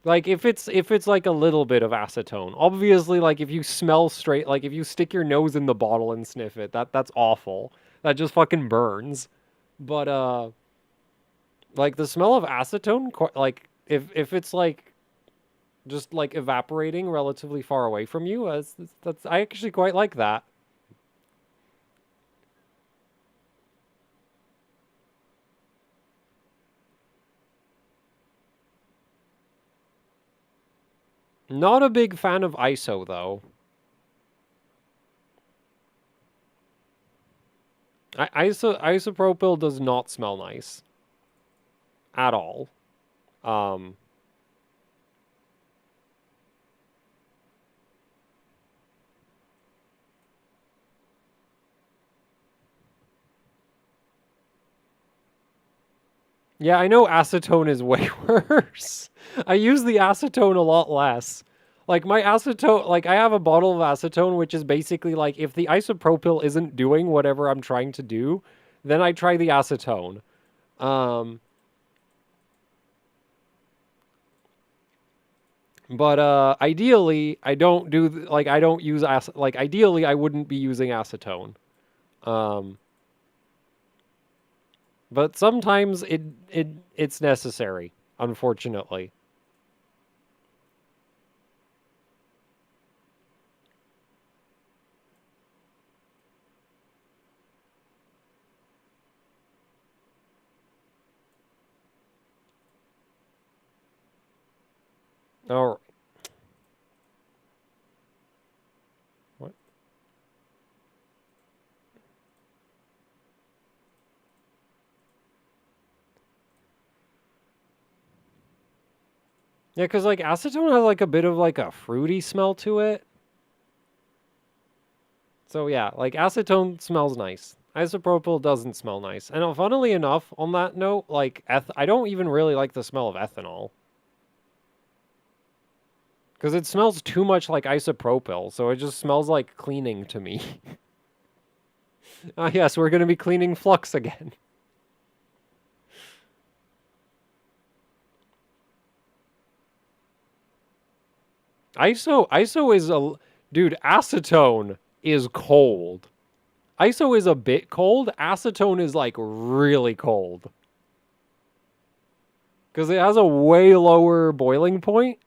Like, if it's like a little bit of acetone. Obviously, like, if you smell straight... Like, if you stick your nose in the bottle and sniff it, that's awful. That just fucking burns. But, like, the smell of acetone, like, if it's, like, just, like, evaporating relatively far away from you, I actually quite like that. Not a big fan of ISO, though. Isopropyl does not smell nice. At all. Yeah, I know acetone is way worse. I use the acetone a lot less. Like my acetone, like I have a bottle of acetone, which is basically like if the isopropyl isn't doing whatever I'm trying to do, then I try the acetone. Um, but ideally, I don't do like I don't use like ideally I wouldn't be using acetone. Um, but sometimes it's necessary, unfortunately. Oh, what? Yeah, because like acetone has like a bit of like a fruity smell to it. So yeah, like acetone smells nice. Isopropyl doesn't smell nice. And funnily enough, on that note, like I don't even really like the smell of ethanol because it smells too much like isopropyl. So it just smells like cleaning to me. Ah, yes, we're gonna be cleaning flux again. ISO is a dude. Acetone is cold. ISO is a bit cold. Acetone is like really cold because it has a way lower boiling point.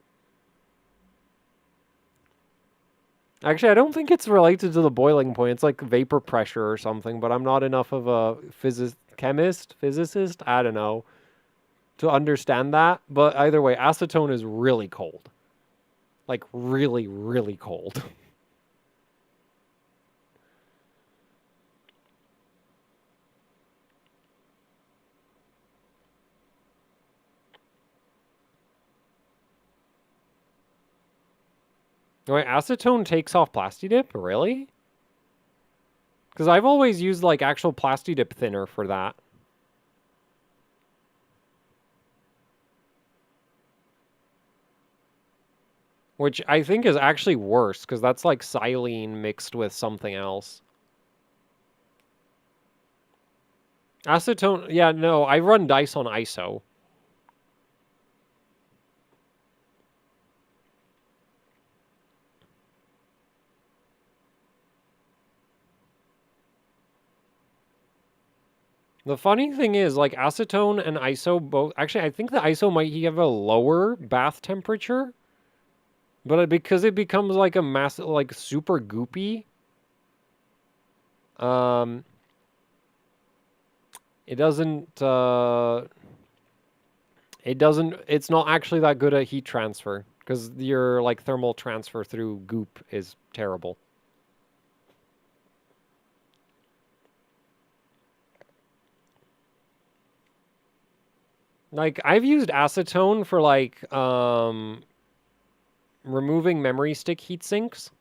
Actually, I don't think it's related to the boiling point. It's like vapor pressure or something, but I'm not enough of a physicist, I don't know, to understand that. But either way, acetone is really cold. Like really, really cold. Wait, acetone takes off Plastidip? Really? Because I've always used like actual Plastidip thinner for that. Which I think is actually worse, because that's like silene mixed with something else. Acetone, yeah, no, I run dice on ISO. The funny thing is, like, acetone and ISO both... Actually, I think the ISO might have a lower bath temperature, but because it becomes, like, a massive, like, super goopy, um, it doesn't, it's not actually that good at heat transfer, because your, like, thermal transfer through goop is terrible. Like, I've used acetone for, like, removing memory stick heat sinks.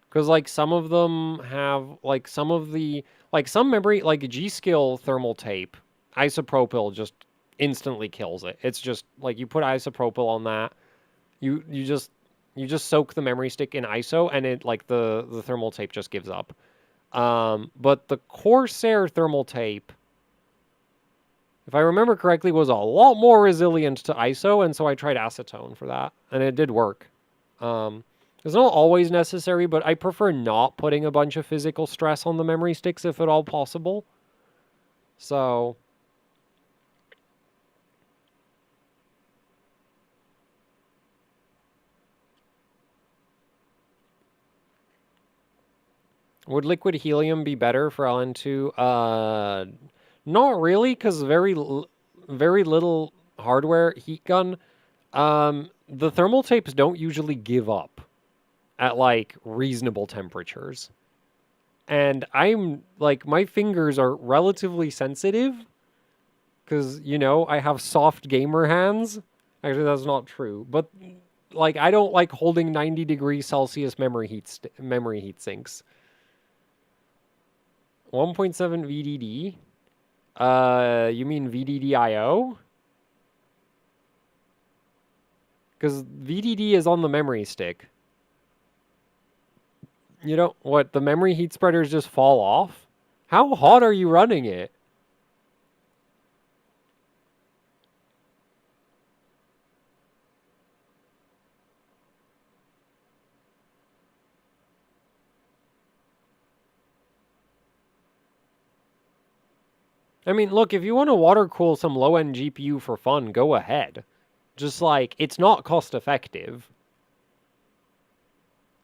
Because, like, some of them have, like, some of the, like, some memory, like, G-Skill thermal tape, isopropyl just instantly kills it. It's just, like, you put isopropyl on that, you just, you just soak the memory stick in ISO, and it, like, the thermal tape just gives up. But the Corsair thermal tape, if I remember correctly, was a lot more resilient to ISO, and so I tried acetone for that, and it did work. Um, it's not always necessary, but I prefer not putting a bunch of physical stress on the memory sticks if at all possible. So, would liquid helium be better for LN2? Not really, because very little hardware heat gun. The thermal tapes don't usually give up at like reasonable temperatures. And I'm like, my fingers are relatively sensitive because, you know, I have soft gamer hands. Actually, that's not true. But like, I don't like holding 90 degrees Celsius memory heat sinks. 1.7 VDD? You mean VDDIO? Because VDD is on the memory stick. You don't... What, the memory heat spreaders just fall off? How hot are you running it? I mean, look, if you want to water cool some low-end GPU for fun, go ahead. Just like, it's not cost effective.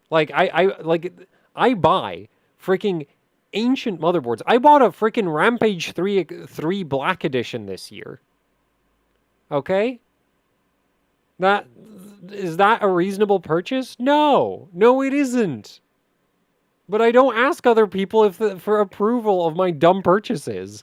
Like, I buy freaking ancient motherboards. I bought a freaking Rampage 3 Black Edition this year. Okay? Is that a reasonable purchase? No. No, it isn't. But I don't ask other people for approval of my dumb purchases.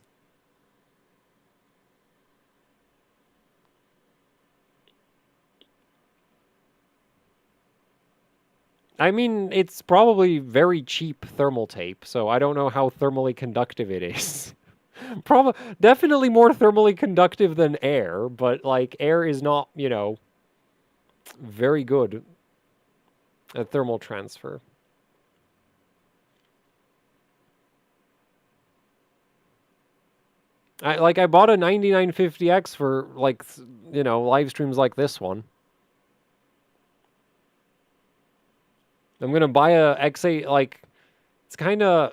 I mean, it's probably very cheap thermal tape, so I don't know how thermally conductive it is. Definitely more thermally conductive than air, but like air is not, you know, very good at thermal transfer. I bought a 9950X for like, you know, live streams like this one. I'm gonna buy a X8, like, it's kind of...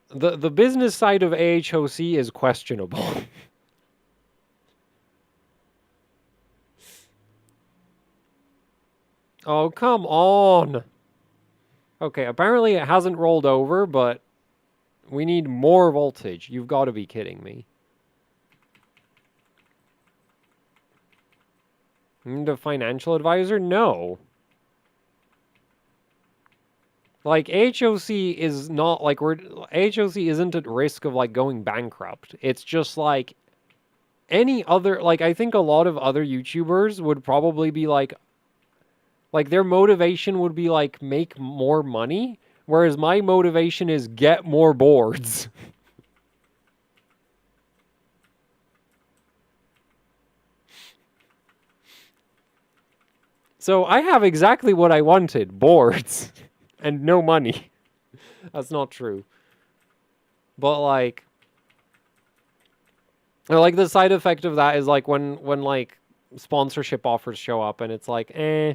The business side of AHOC is questionable. Oh, come on. Okay, apparently it hasn't rolled over, but we need more voltage. You've got to be kidding me. And a financial advisor? No. Like, AHOC is not like AHOC isn't at risk of like going bankrupt. It's just like any other, like, I think a lot of other YouTubers would probably be like their motivation would be like make more money, whereas my motivation is get more boards. So I have exactly what I wanted, boards, and no money. That's not true. But like the side effect of that is like when like sponsorship offers show up and it's like, eh.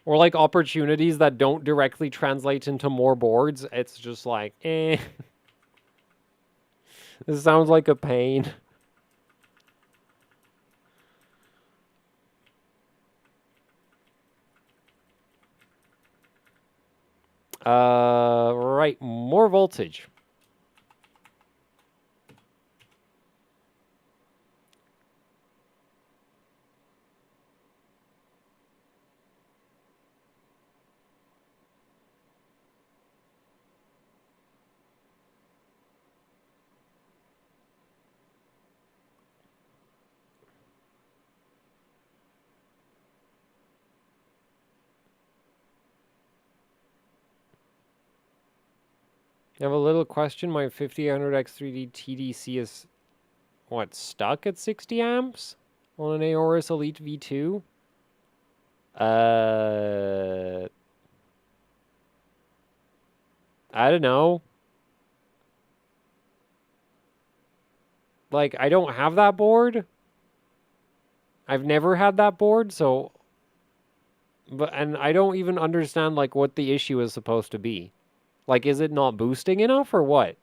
Or like opportunities that don't directly translate into more boards, it's just like, eh. This sounds like a pain. Right, more voltage. I have a little question. My 5800X3D TDC is, what, stuck at 60 amps on an Aorus Elite V2? I don't know. Like, I don't have that board. I've never had that board, so... and I don't even understand, like, what the issue is supposed to be. Like, is it not boosting enough, or what?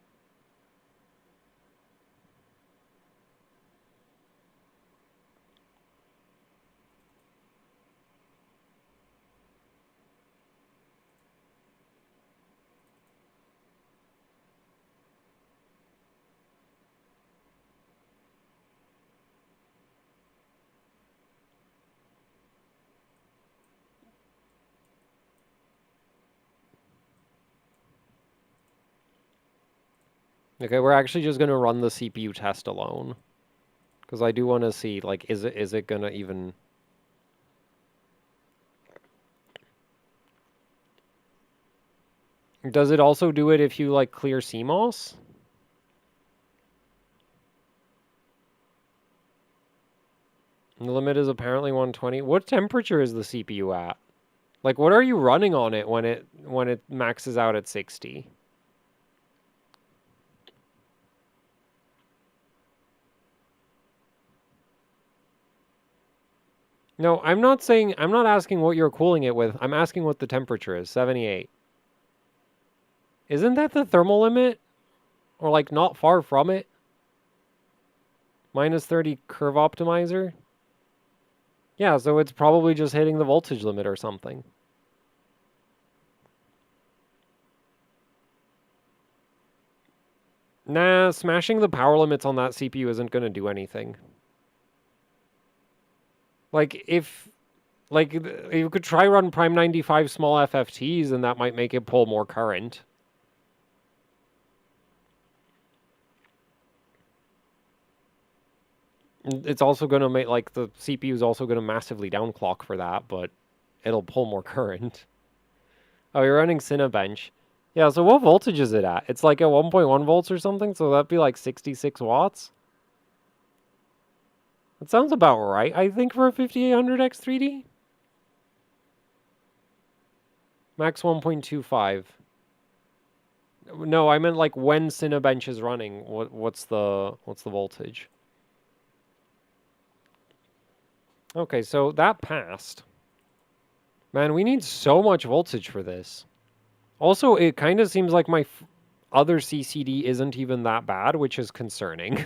Okay, we're actually just going to run the CPU test alone. Because I do want to see, like, is it going to even... Does it also do it if you, like, clear CMOS? The limit is apparently 120. What temperature is the CPU at? Like, what are you running on it when it maxes out at 60? No, I'm not asking what you're cooling it with. I'm asking what the temperature is. 78. Isn't that the thermal limit? Or like not far from it? Minus 30 curve optimizer? Yeah, so it's probably just hitting the voltage limit or something. Nah, smashing the power limits on that CPU isn't going to do anything. Like, you could try run Prime 95 small FFTs and that might make it pull more current. It's also going to make, like, the CPU is also going to massively downclock for that, but it'll pull more current. Oh, you're running Cinebench. Yeah, so what voltage is it at? It's like at 1.1 volts or something, so that'd be like 66 watts? That sounds about right, I think, for a 5800X 3D. Max 1.25. No, I meant like when Cinebench is running, what's the voltage? Okay, so that passed. Man, we need so much voltage for this. Also, it kind of seems like my other CCD isn't even that bad, which is concerning.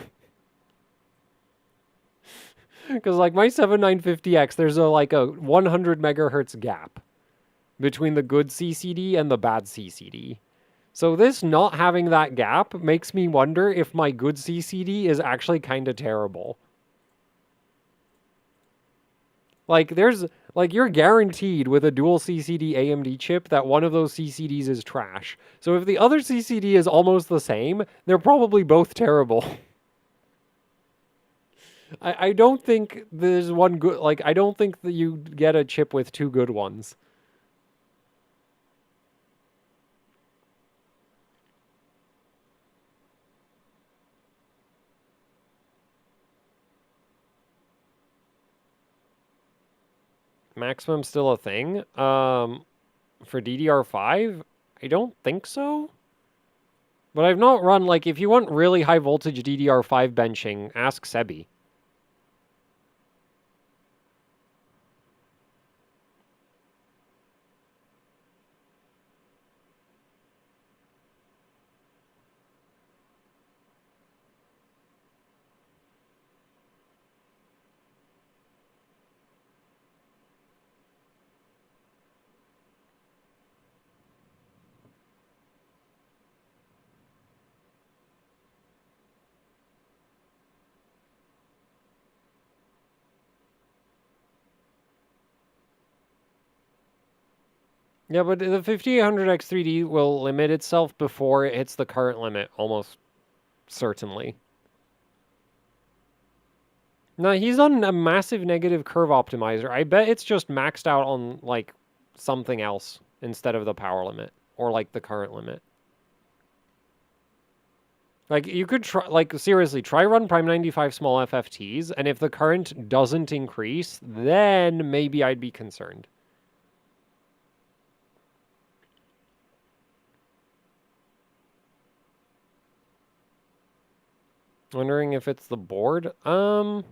Because like my 7950X, there's a 100 megahertz gap between the good CCD and the bad CCD. So this not having that gap makes me wonder if my good CCD is actually kind of terrible. Like you're guaranteed with a dual CCD AMD chip that one of those CCDs is trash. So if the other CCD is almost the same, they're probably both terrible. I don't think there's one good, I don't think that you get a chip with two good ones. Maximum still a thing? For DDR5? I don't think so. But I've not run, if you want really high voltage DDR5 benching, ask Sebi. Yeah, but the 5800X 3D will limit itself before it hits the current limit, almost certainly. No, he's on a massive negative curve optimizer. I bet it's just maxed out on, something else instead of the power limit or, the current limit. You could try, seriously, try run Prime 95 small FFTs, and if the current doesn't increase, then maybe I'd be concerned. Wondering if it's the board? I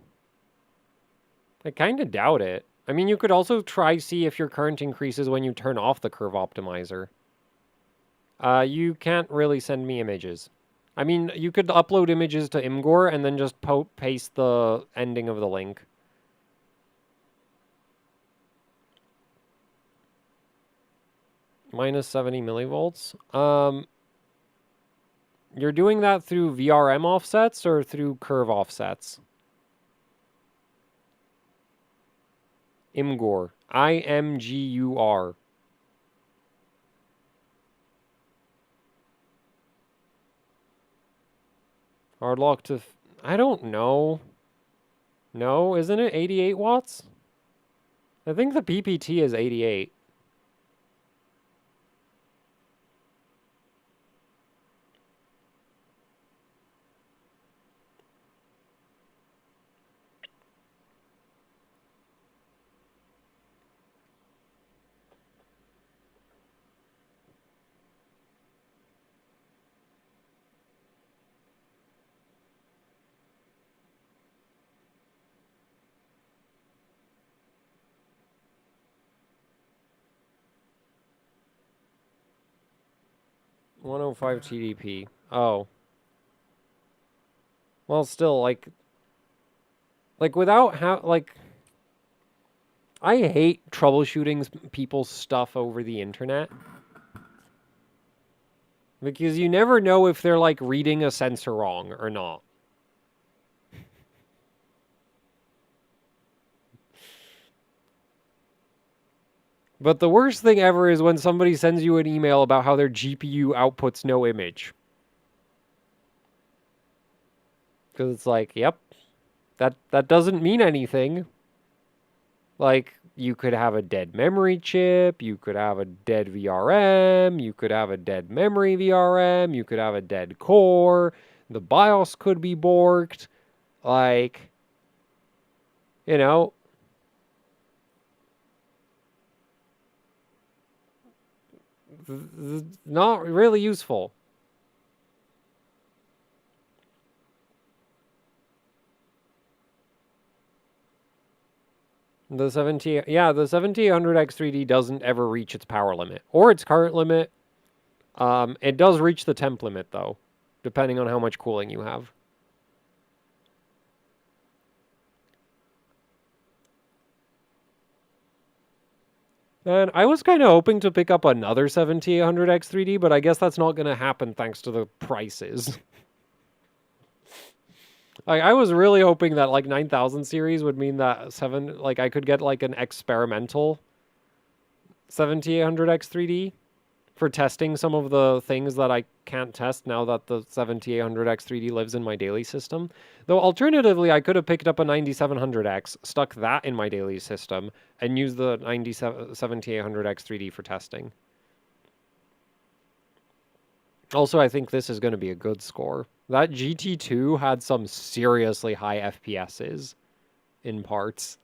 kind of doubt it. I mean, you could also try see if your current increases when you turn off the curve optimizer. You can't really send me images. I mean, you could upload images to Imgur and then just paste the ending of the link. Minus 70 millivolts. You're doing that through VRM offsets or through curve offsets? Imgur. IMGUR. Hard lock to... I don't know. No, isn't it 88 watts? I think the PPT is 88. 105 TDP. Oh. Well, still, like without I hate troubleshooting people's stuff over the internet. Because you never know if they're, like, reading a sensor wrong or not. But the worst thing ever is when somebody sends you an email about how their GPU outputs no image. Because it's like, yep, that doesn't mean anything. Like, you could have a dead memory chip, you could have a dead VRM, you could have a dead memory VRM, you could have a dead core, the BIOS could be borked. Like, you know, not really useful. The 7800X3D doesn't ever reach its power limit or its current limit. It does reach the temp limit though, depending on how much cooling you have. And I was kind of hoping to pick up another 7800X3D, but I guess that's not going to happen thanks to the prices. Like, I was really hoping that, like, 9000 series would mean that I could get, like, an experimental 7800X3D for testing some of the things that I can't test now that the 7800X3D lives in my daily system. Though, alternatively, I could have picked up a 9700X, stuck that in my daily system, and used the 7800X3D for testing. Also, I think this is going to be a good score. That GT2 had some seriously high FPSs in parts.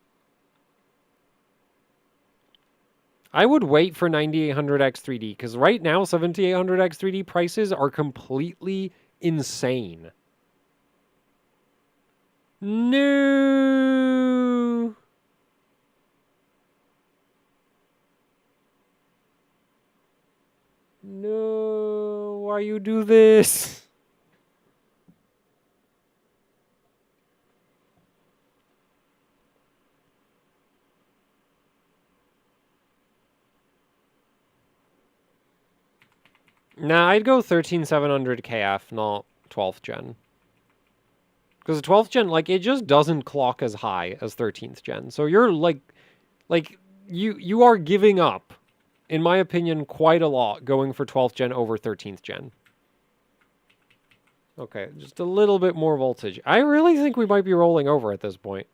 I would wait for 9800X3D because right now 7800X3D prices are completely insane. No. No, why you do this? Nah, I'd go 13700 KF, not 12th gen. Because 12th gen, like, it just doesn't clock as high as 13th gen. So you're like you are giving up, in my opinion, quite a lot going for 12th gen over 13th gen. Okay, just a little bit more voltage. I really think we might be rolling over at this point.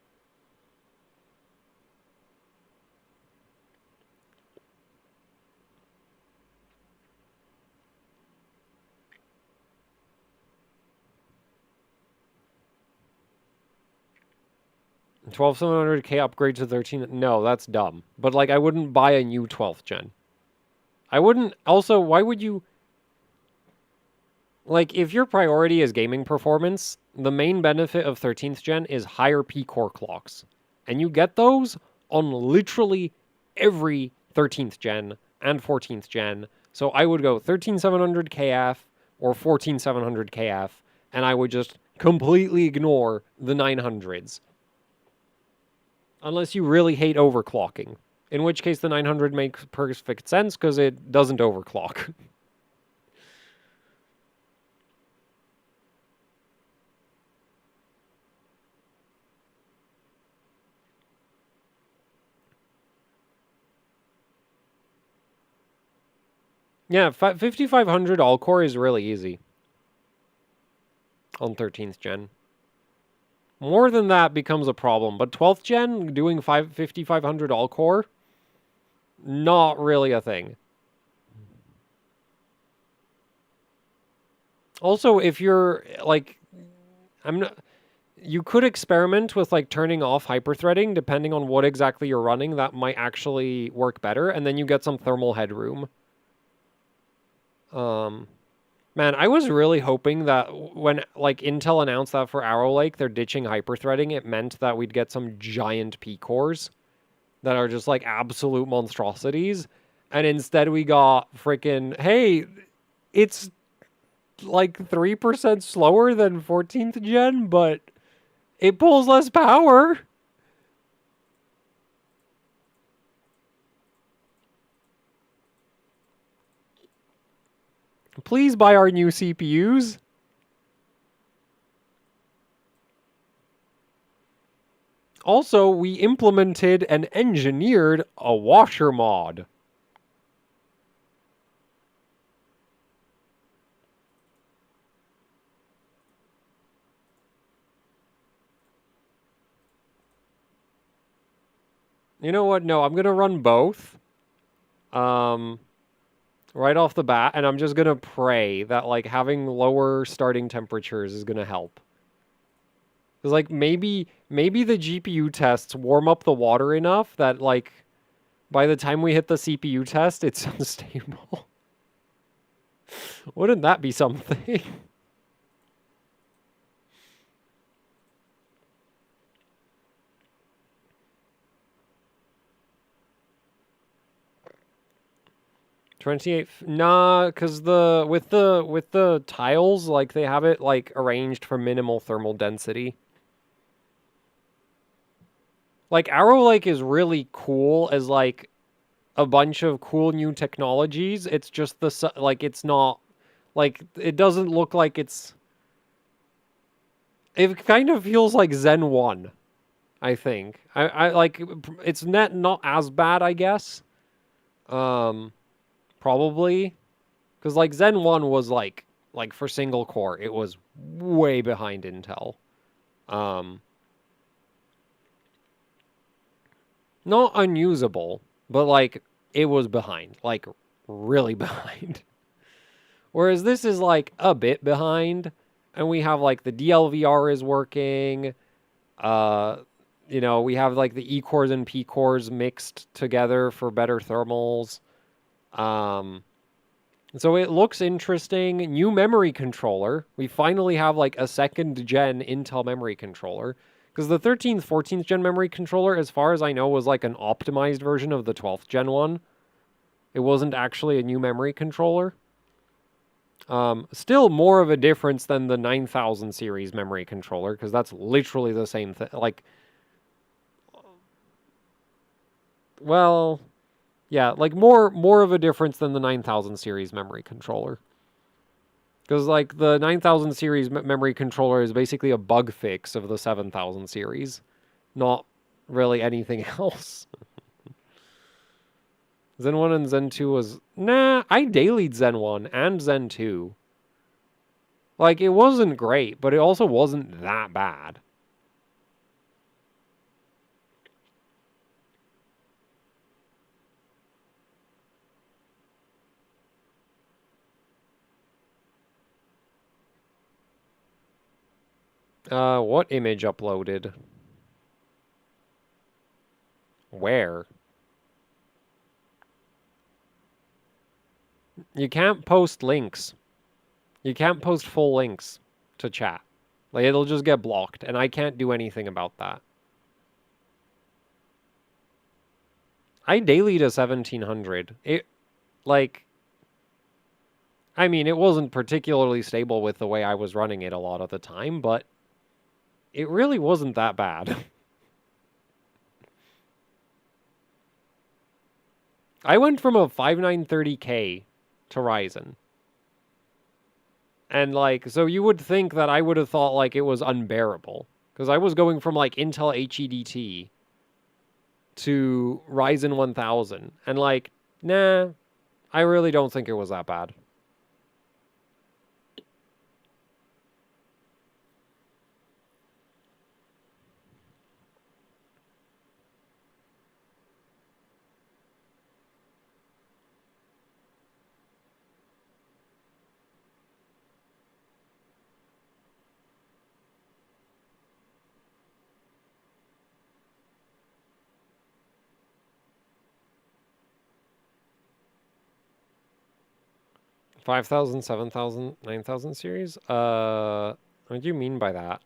$12700K upgrade to 13. No, that's dumb. But, like, I wouldn't buy a new 12th gen. I wouldn't. Also, why would you? Like, if your priority is gaming performance, the main benefit of 13th gen is higher P-core clocks. And you get those on literally every 13th gen and 14th gen. So I would go 13700 KF or 14700 KF, and I would just completely ignore the 900s. Unless you really hate overclocking. In which case the 900 makes perfect sense because it doesn't overclock. Yeah, 5500 all-core is really easy on 13th gen. More than that becomes a problem, but 12th gen doing 5500 all-core, not really a thing. Also, if you're like, you could experiment with like turning off hyperthreading depending on what exactly you're running. That might actually work better, and then you get some thermal headroom. Man, I was really hoping that when like Intel announced that for Arrow Lake, they're ditching hyperthreading, it meant that we'd get some giant P-cores that are just like absolute monstrosities. And instead we got freaking, hey, it's like 3% slower than 14th gen, but it pulls less power. Please buy our new CPUs. Also, we implemented and engineered a washer mod. You know what? No, I'm going to run both. Right off the bat, and I'm just going to pray that like having lower starting temperatures is going to help. Cuz like maybe the GPU tests warm up the water enough that like by the time we hit the CPU test, it's unstable. Wouldn't that be something? Nah, because with the tiles, like they have it like arranged for minimal thermal density. Like Arrow Lake is really cool as like a bunch of cool new technologies. It's just like it's not like it doesn't look like it's. It kind of feels like Zen 1, I think. I like it's not as bad, I guess. Probably because like Zen 1 was like for single core, it was way behind Intel. Not unusable, but like it was behind, like really behind. Whereas this is like a bit behind, and we have like the DLVR is working. Uh, we have like the E cores and P cores mixed together for better thermals. So it looks interesting. New memory controller. We finally have like a second gen Intel memory controller. Because the 13th, 14th gen memory controller, as far as I know, was like an optimized version of the 12th gen one. It wasn't actually a new memory controller. Still more of a difference than the 9000 series memory controller, because that's literally the same thing. Like, well, yeah, like more of a difference than the 9000 series memory controller. Because like the 9000 series memory controller is basically a bug fix of the 7000 series, not really anything else. Zen 1 and Zen 2 was... Nah, I dailied Zen 1 and Zen 2. Like, it wasn't great, but it also wasn't that bad. What image uploaded? Where? You can't post links. You can't post full links to chat. Like, it'll just get blocked, and I can't do anything about that. I dailied a 1700. I mean, it wasn't particularly stable with the way I was running it a lot of the time, but it really wasn't that bad. I went from a 5930K to Ryzen. And like, so you would think that I would have thought like it was unbearable. Because I was going from like Intel HEDT to Ryzen 1000. And like, nah, I really don't think it was that bad. 5000, 7000, 9000 series? What do you mean by that?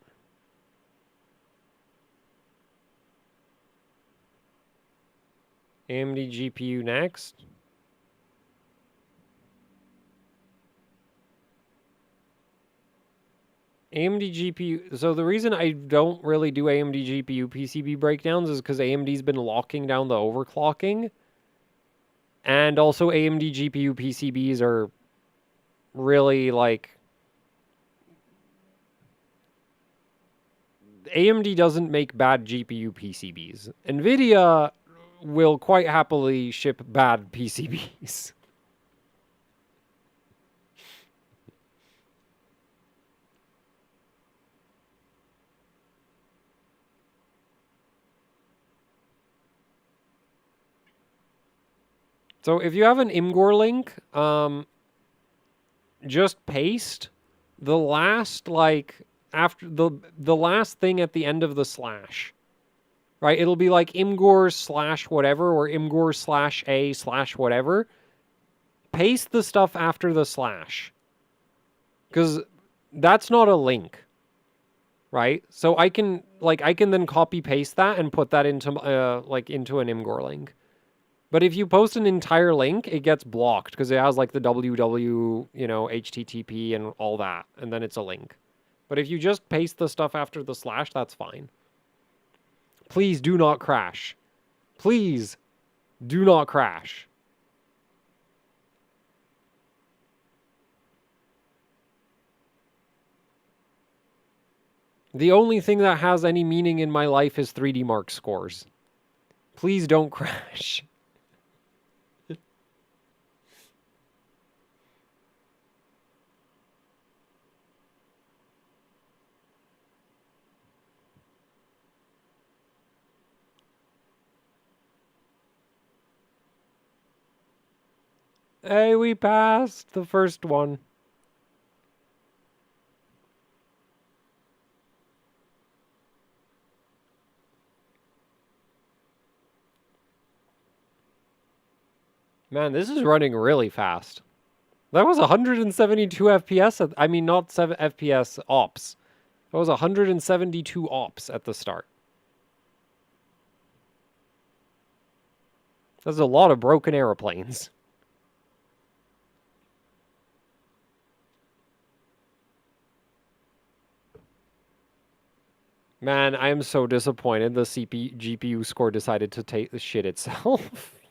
AMD GPU next? AMD GPU. So the reason I don't really do AMD GPU PCB breakdowns is because AMD's been locking down the overclocking. And also AMD GPU PCBs are really like... AMD doesn't make bad GPU PCBs. NVIDIA will quite happily ship bad PCBs. So if you have an Imgur link, just paste the last, like, after the last thing at the end of the slash. Right? It'll be like Imgur slash whatever, or Imgur slash A slash whatever. Paste the stuff after the slash. Because that's not a link. Right? So I can then copy paste that and put that into into an Imgur link. But if you post an entire link, it gets blocked because it has like the www, HTTP and all that, and then it's a link. But if you just paste the stuff after the slash, that's fine. Please do not crash. Please do not crash. The only thing that has any meaning in my life is 3Dmark scores. Please don't crash. Hey, we passed the first one. Man, this is running really fast. That was 172 FPS. I mean, not 7 FPS ops. That was 172 ops at the start. That's a lot of broken airplanes. Man, I am so disappointed the GPU score decided to take the shit itself.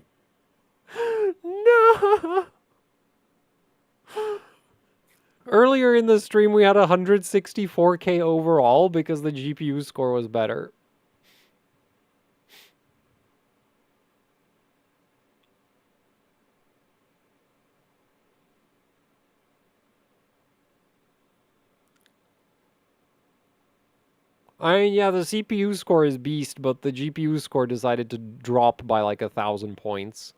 No! Earlier in the stream, we had 164K overall because the GPU score was better. I mean, yeah, the CPU score is beast, but the GPU score decided to drop by like 1,000 points.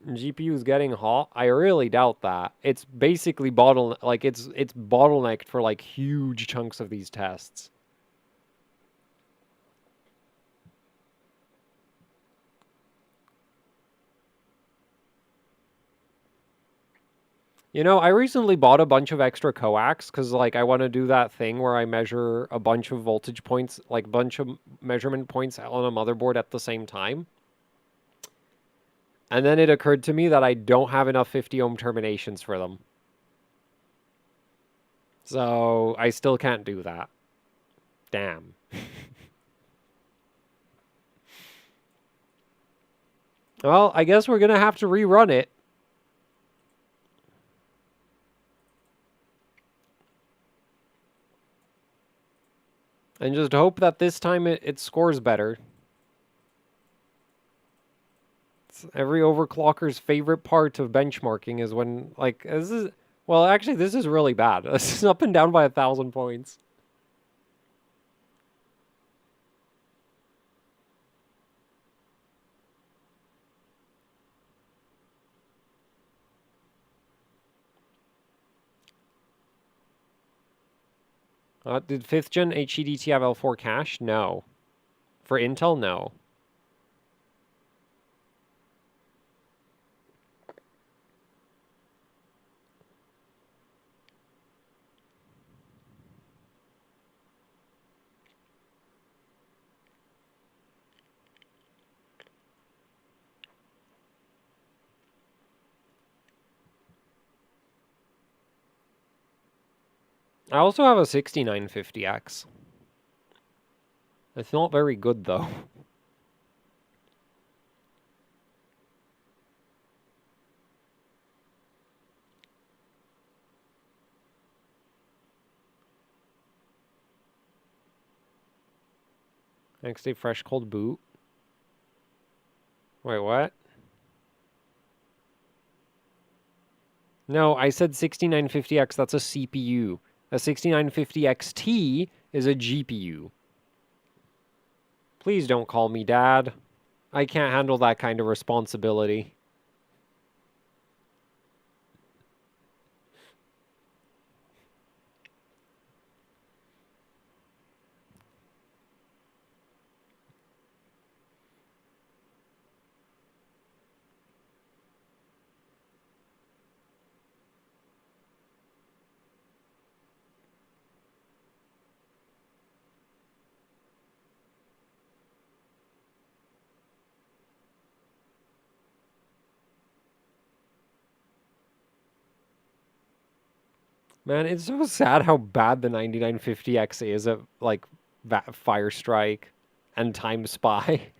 GPU is getting hot? I really doubt that. It's basically it's bottlenecked for like huge chunks of these tests. I recently bought a bunch of extra coax because, like, I want to do that thing where I measure a bunch of voltage points, like, bunch of measurement points on a motherboard at the same time. And then it occurred to me that I don't have enough 50 ohm terminations for them. So I still can't do that. Damn. Well, I guess we're going to have to rerun it. And just hope that this time it scores better. It's every overclocker's favorite part of benchmarking is when, like, this is... Well, actually, this is really bad. This is up and down by 1,000 points. Did 5th gen HEDT have L4 cache? No. For Intel, no. I also have a 6950X. It's not very good, though. Next day, fresh cold boot. Wait, what? No, I said 6950X. That's a CPU. A 6950XT is a GPU. Please don't call me Dad. I can't handle that kind of responsibility. Man, it's so sad how bad the 9950X is at, like, Fire Strike and Time Spy.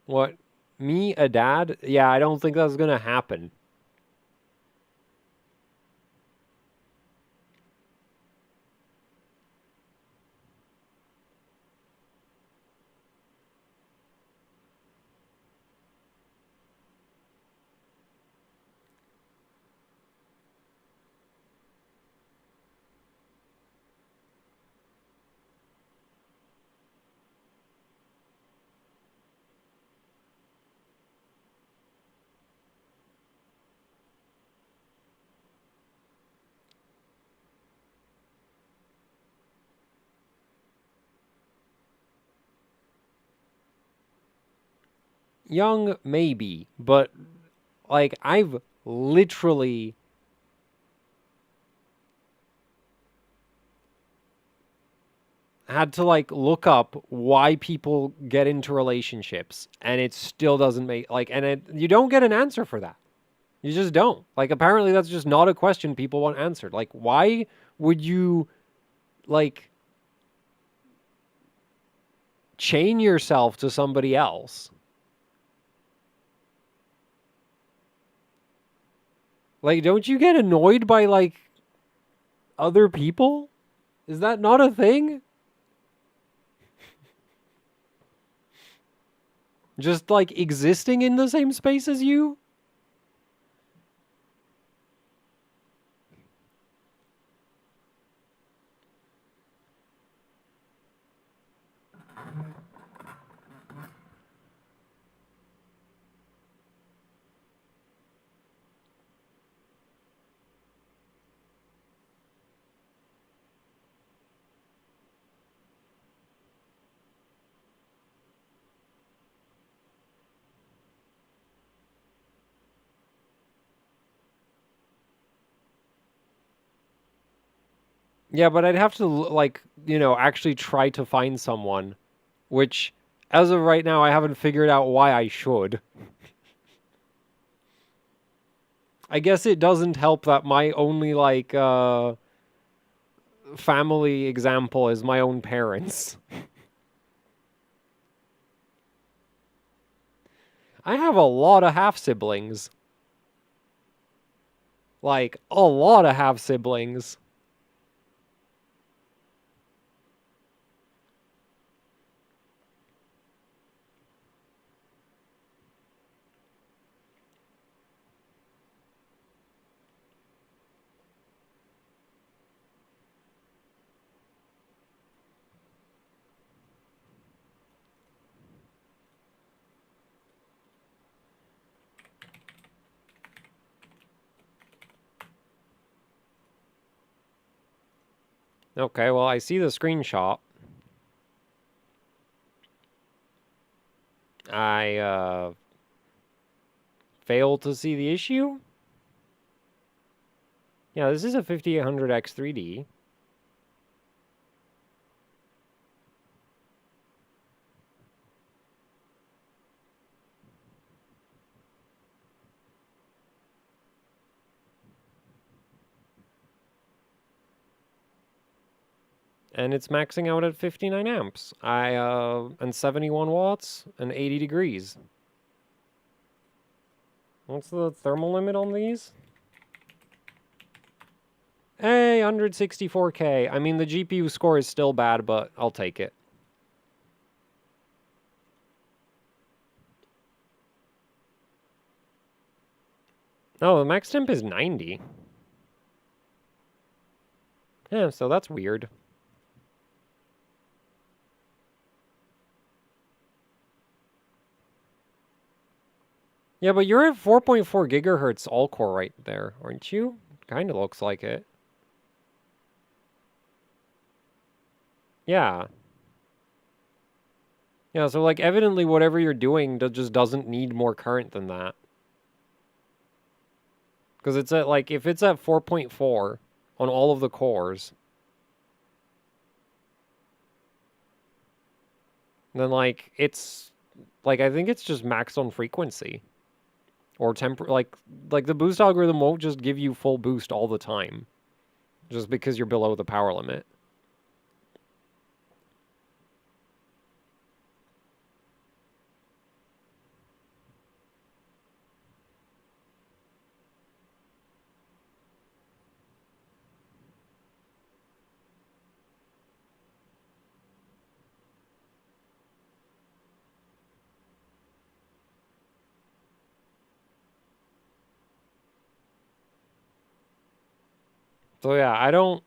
What? Me, a dad? Yeah, I don't think that's gonna happen. Young, maybe, but, like, I've literally had to, like, look up why people get into relationships, and it still doesn't make, like, and you don't get an answer for that. You just don't. Like, apparently that's just not a question people want answered. Like, why would you, like, chain yourself to somebody else? Like, don't you get annoyed by, like, other people? Is that not a thing? Just, like, existing in the same space as you? Yeah, but I'd have to, like, actually try to find someone, which, as of right now, I haven't figured out why I should. I guess it doesn't help that my only, like, family example is my own parents. I have a lot of half-siblings. Like, a lot of half-siblings. Okay, well, I see the screenshot. I, fail to see the issue? Yeah, this is a 5800X 3D. And it's maxing out at 59 amps. And 71 watts and 80 degrees. What's the thermal limit on these? Hey, 164K. I mean, the GPU score is still bad, but I'll take it. Oh, the max temp is 90. Yeah, so that's weird. Yeah, but you're at 4.4 gigahertz all-core right there, aren't you? Kind of looks like it. Yeah. Yeah, so like evidently whatever you're doing just doesn't need more current than that. Because it's at like, if it's at 4.4 on all of the cores, then like it's, like I think it's just maxed on frequency. Or like the boost algorithm won't just give you full boost all the time. Just because you're below the power limit. So yeah, I don't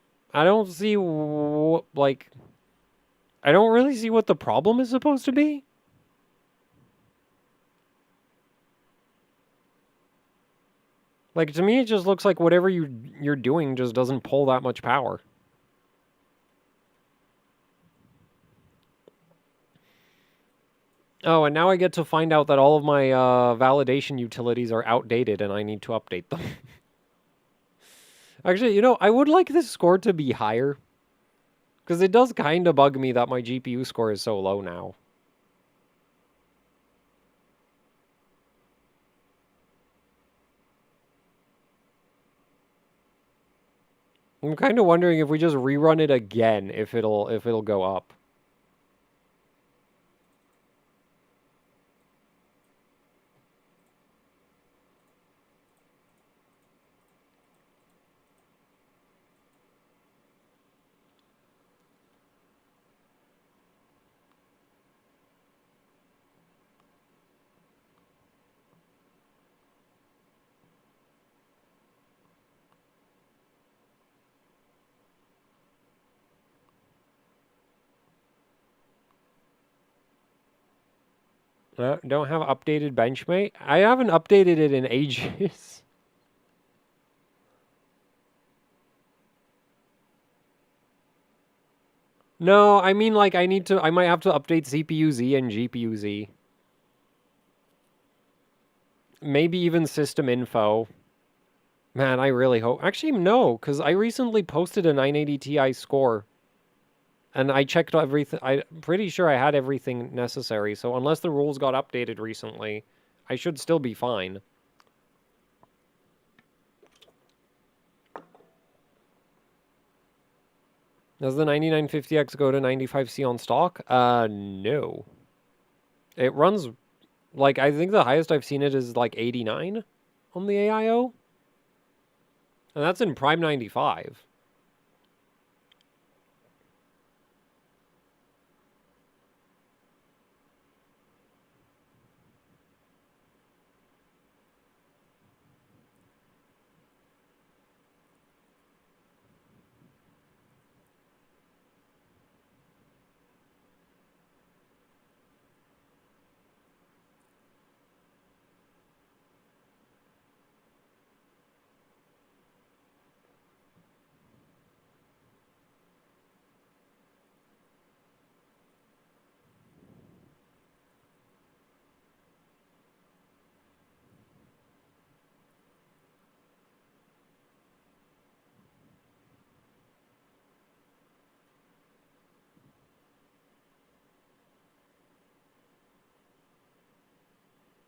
see like I don't really see what the problem is supposed to be. Like to me it just looks like whatever you're doing just doesn't pull that much power. Oh, and now I get to find out that all of my validation utilities are outdated and I need to update them. Actually, you know, I would like this score to be higher. Because it does kind of bug me that my GPU score is so low now. I'm kind of wondering if we just rerun it again, if it'll go up. Don't have updated benchmate? I haven't updated it in ages. No, I mean like I might have to update CPU-Z and GPU-Z. Maybe even system info. Man, I really hope. Actually, no, because I recently posted a 980 Ti score. And I checked everything. I'm pretty sure I had everything necessary. So unless the rules got updated recently, I should still be fine. Does the 9950X go to 95C on stock? No. It runs, like, I think the highest I've seen it is like 89 on the AIO. And that's in Prime 95.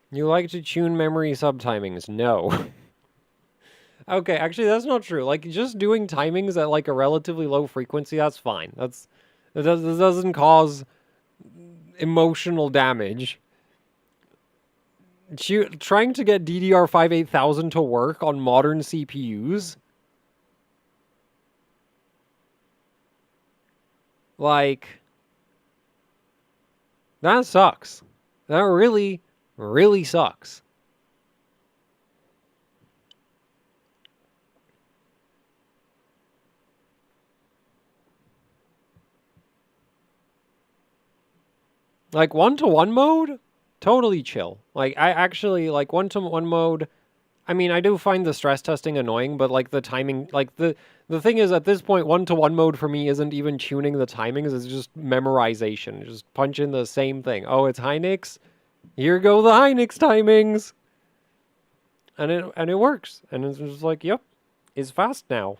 You like to tune memory subtimings? No. Okay, actually, that's not true. Like, just doing timings at, like, a relatively low frequency, that's fine. That doesn't cause emotional damage. Trying to get DDR5 8000 to work on modern CPUs, like, that sucks. That really, really sucks. Like, one-to-one mode? Totally chill. Like, I actually, like, one-to-one mode, I mean, I do find the stress testing annoying, but, like, the timing, like, the thing is, at this point, one-to-one mode for me isn't even tuning the timings, it's just memorization. Just punch in the same thing. Oh, it's Hynix? Here go the Hynix timings! And it works. And it's just like, yep, it's fast now.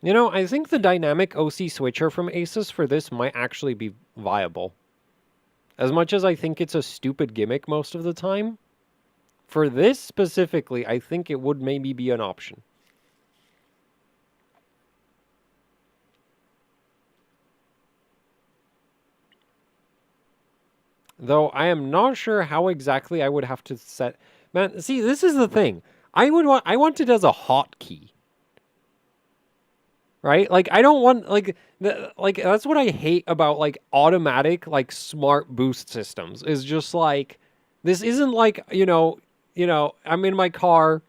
You know, I think the dynamic OC switcher from Asus for this might actually be viable. As much as I think it's a stupid gimmick most of the time, for this specifically, I think it would maybe be an option. Though I am not sure how exactly I would have to set... Man, see, this is the thing. I want it as a hotkey. Right? Like, I don't want, like, that's what I hate about, like, automatic, like, smart boost systems, is just, like, this isn't, like, I'm in my car,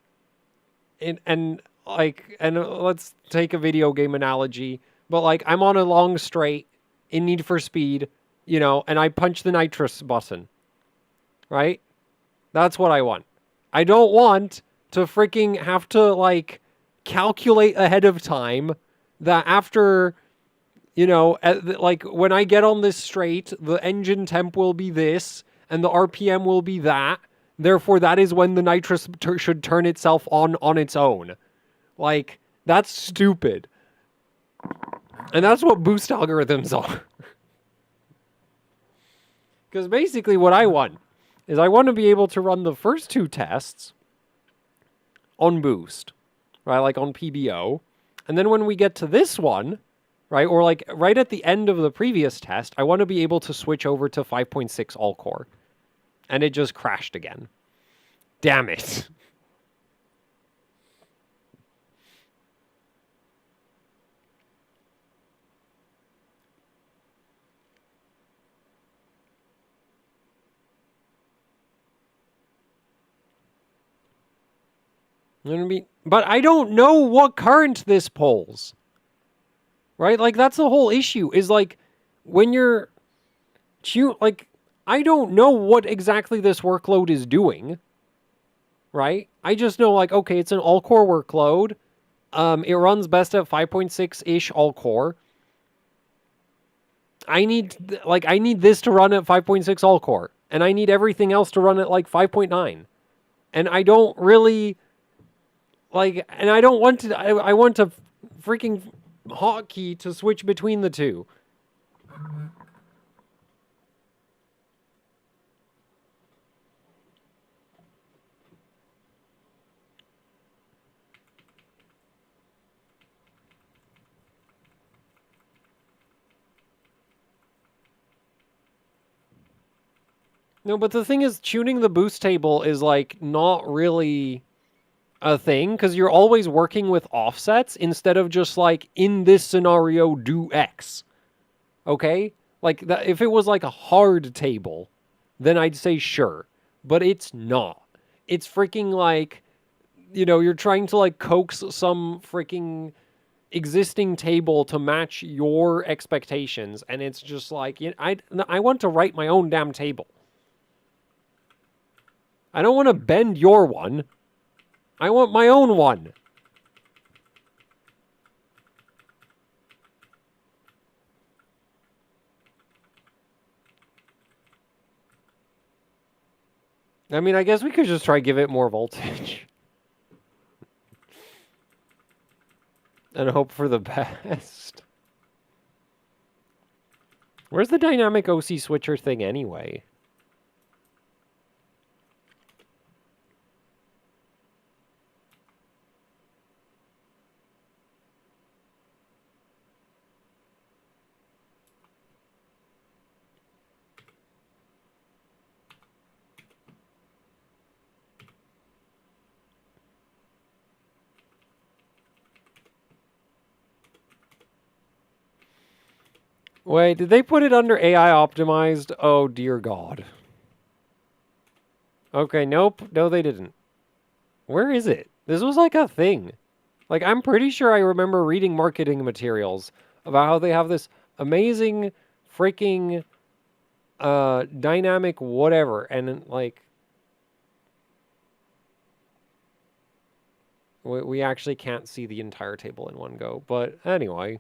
and let's take a video game analogy, but, like, I'm on a long straight in Need for Speed, and I punch the nitrous button, right? That's what I want. I don't want to freaking have to, like, calculate ahead of time that after, like, when I get on this straight, the engine temp will be this, and the RPM will be that. Therefore, that is when the nitrous should turn itself on its own. Like, that's stupid. And that's what boost algorithms are. Because basically what I want is I want to be able to run the first two tests on boost, right? Like on PBO. And then when we get to this one, right, or like right at the end of the previous test, I want to be able to switch over to 5.6 all-core. And it just crashed again. Damn it. But I don't know what current this pulls. Right? Like, that's the whole issue, is like, when you're... Like, I don't know what exactly this workload is doing. Right? I just know, like, okay, it's an all-core workload. It runs best at 5.6-ish all-core. I need this to run at 5.6 all-core. And I need everything else to run at, like, 5.9. And I don't really... Like, and I don't want to... I want a freaking hotkey to switch between the two. No, but the thing is, tuning the boost table is, like, not really a thing, because you're always working with offsets instead of just, like, in this scenario, do X. Okay? Like, if it was, like, a hard table, then I'd say sure. But it's not. It's freaking, like, you're trying to, like, coax some freaking existing table to match your expectations, and it's just like, I want to write my own damn table. I don't want to bend your one. I want my own one. I mean, I guess we could just try give it more voltage. And hope for the best. Where's the dynamic OC switcher thing anyway? Wait, did they put it under AI optimized? Oh, dear God. Okay, nope. No, they didn't. Where is it? This was like a thing. Like, I'm pretty sure I remember reading marketing materials about how they have this amazing freaking dynamic whatever. And, like, we actually can't see the entire table in one go. But anyway.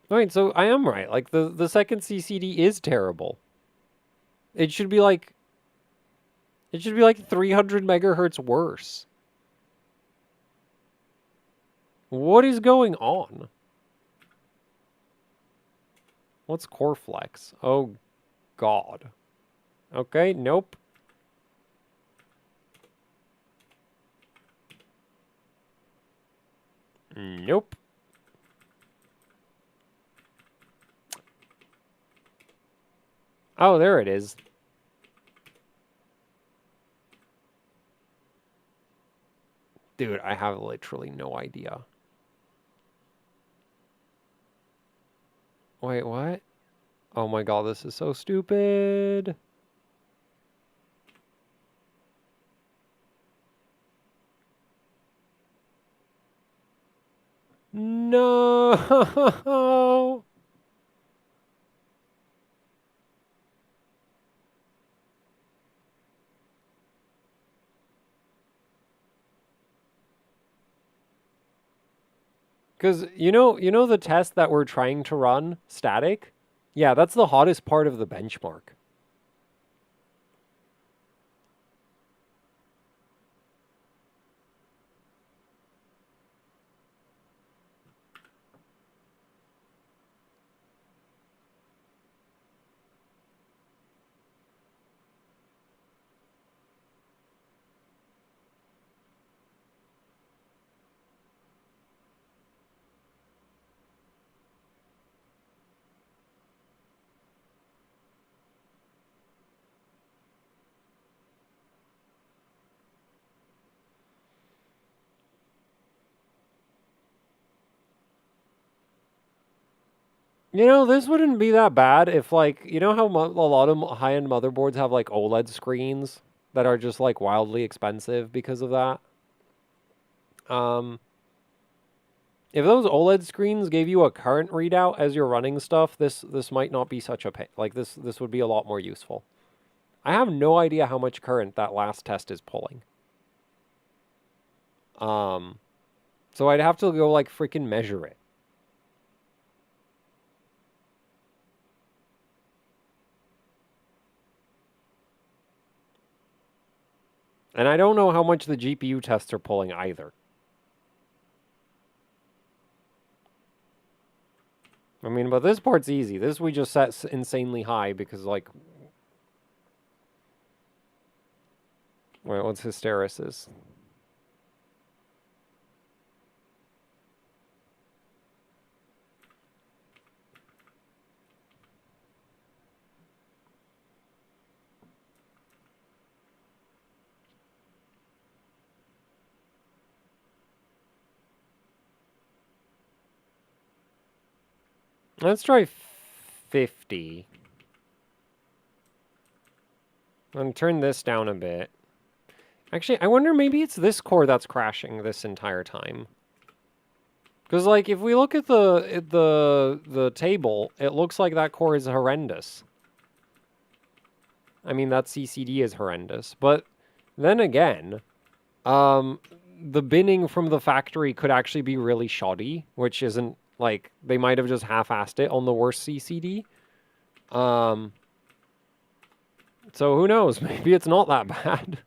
Right, so I am right. Like, the second CCD is terrible. It should be like 300 megahertz worse. What is going on? What's core flex? Oh, God. Okay, nope. Nope. Oh, there it is. Dude, I have literally no idea. Wait, what? Oh my God, this is so stupid. No. Because you know the test that we're trying to run, static? Yeah, that's the hottest part of the benchmark. You know, this wouldn't be that bad if, like, you know how a lot of high-end motherboards have, like, OLED screens that are just, like, wildly expensive because of that? If those OLED screens gave you a current readout as you're running stuff, this might not be such a pain. Like, this would be a lot more useful. I have no idea how much current that last test is pulling. So I'd have to go, like, freaking measure it. And I don't know how much the GPU tests are pulling either. I mean, but this part's easy. This we just set insanely high because, like... Wait, what's hysteresis? Let's try 50. And turn this down a bit. Actually, I wonder maybe it's this core that's crashing this entire time. Because, like, if we look at the table, it looks like that core is horrendous. I mean, that CCD is horrendous. But then again, the binning from the factory could actually be really shoddy, which isn't, like, they might have just half-assed it on the worst CCD. So who knows? Maybe it's not that bad.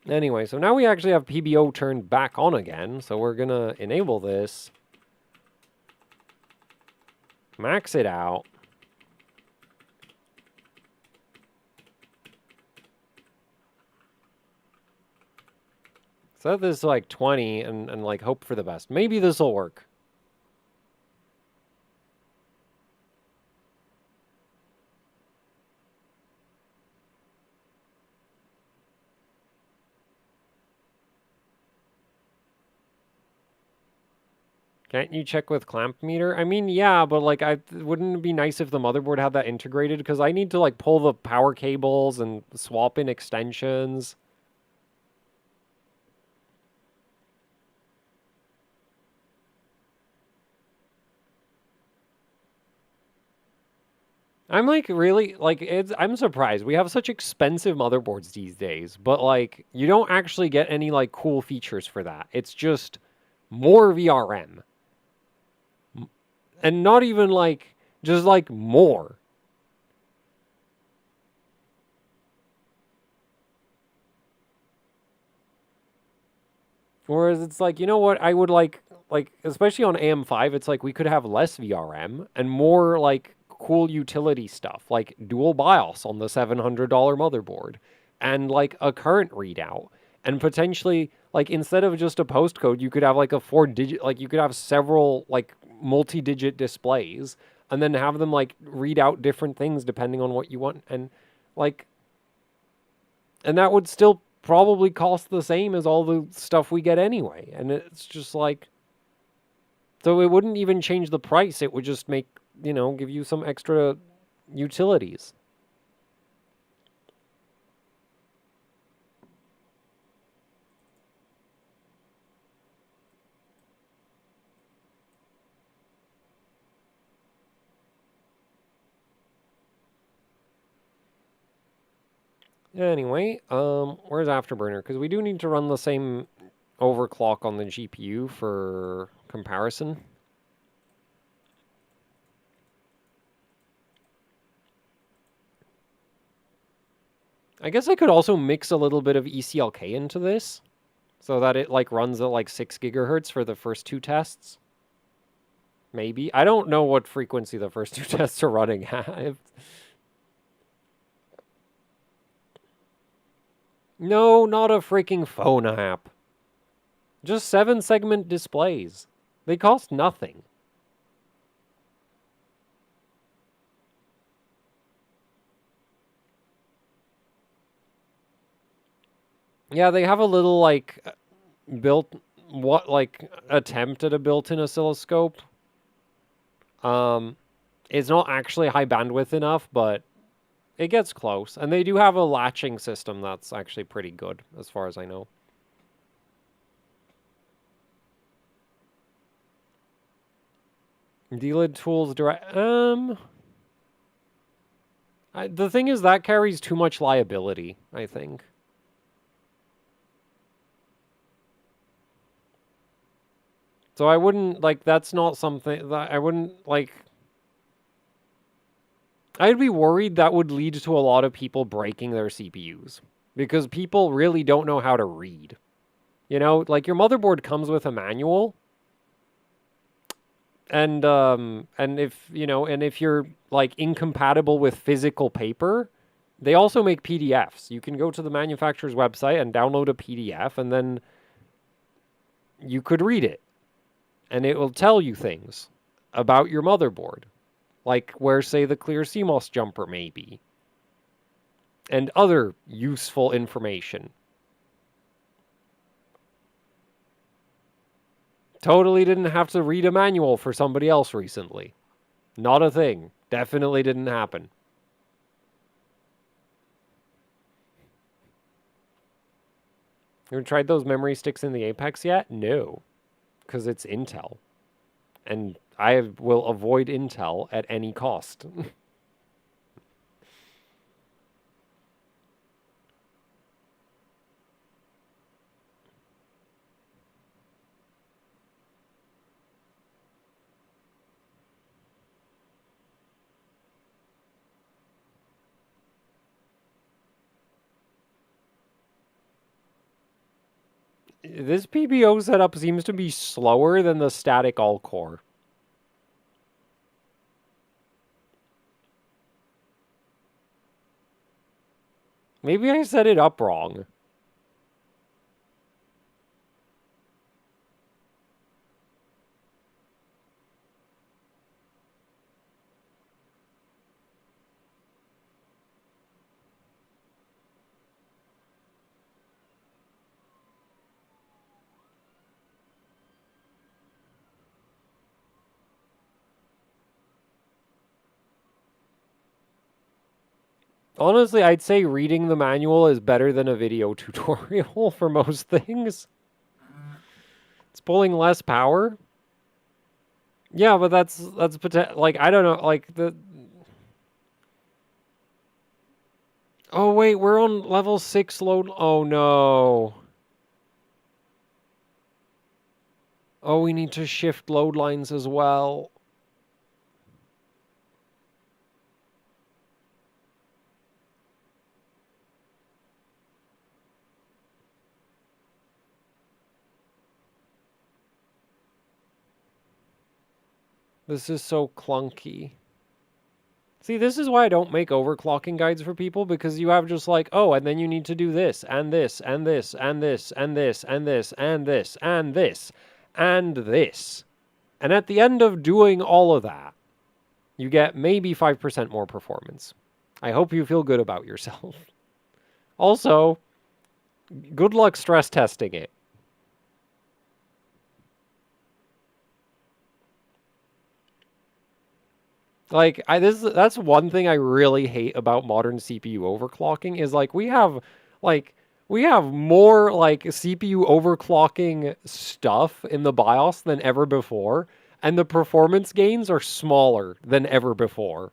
Anyway, so now we actually have PBO turned back on again. So we're going to enable this. Max it out. Set this to like 20 and like hope for the best. Maybe this will work. Can't you check with clamp meter? I mean, yeah, but like, wouldn't it be nice if the motherboard had that integrated? Because I need to like pull the power cables and swap in extensions. I'm like really like I'm surprised. We have such expensive motherboards these days, but like you don't actually get any like cool features for that. It's just more VRM. And not even like just like more. Whereas it's like, you know what, I would like especially on AM5, it's like we could have less VRM and more like cool utility stuff, like dual BIOS on the $700 motherboard and like a current readout. And potentially, like instead of just a postcode, you could have like a 4-digit, like you could have several like multi-digit displays and then have them like read out different things depending on what you want. And like, and that would still probably cost the same as all the stuff we get anyway. And it's just like, so it wouldn't even change the price. It would just make, you know, give you some extra utilities. Anyway, where's Afterburner? Because we do need to run the same overclock on the GPU for comparison. I guess I could also mix a little bit of ECLK into this so that it like runs at like 6 gigahertz for the first two tests. Maybe. I don't know what frequency the first two tests are running at. No, not a freaking phone app. Just 7-segment displays. They cost nothing. Yeah, they have a little like built like attempt at a built-in oscilloscope. It's not actually high bandwidth enough, but it gets close. And they do have a latching system that's actually pretty good, as far as I know. DLID tools direct. The thing is that carries too much liability, I think. So I wouldn't like. That's not something that I wouldn't like. I'd be worried that would lead to a lot of people breaking their CPUs because people really don't know how to read. You know, like your motherboard comes with a manual, and if you know, and if you're like incompatible with physical paper, they also make PDFs. You can go to the manufacturer's website and download a PDF, and then you could read it, and it will tell you things about your motherboard, like where, say, the clear CMOS jumper may be, and other useful information. Totally didn't have to read a manual for somebody else recently. Not a thing. Definitely didn't happen. You ever tried those memory sticks in the Apex yet? No, because it's Intel. And I will avoid Intel at any cost. This PBO setup seems to be slower than the static all-core. Maybe I set it up wrong. Honestly, I'd say reading the manual is better than a video tutorial for most things. It's pulling less power. Yeah, but that's like I don't know, like the. Oh wait, we're on level 6 load. Oh no. Oh, we need to shift load lines as well. This is so clunky. See, this is why I don't make overclocking guides for people, because you have just like, oh, and then you need to do this, and this, and this, and this, and this, and this, and this, and this, and this. And at the end of doing all of that, you get maybe 5% more performance. I hope you feel good about yourself. Also, good luck stress testing it. Like that's one thing I really hate about modern CPU overclocking is we have more like CPU overclocking stuff in the BIOS than ever before, and the performance gains are smaller than ever before.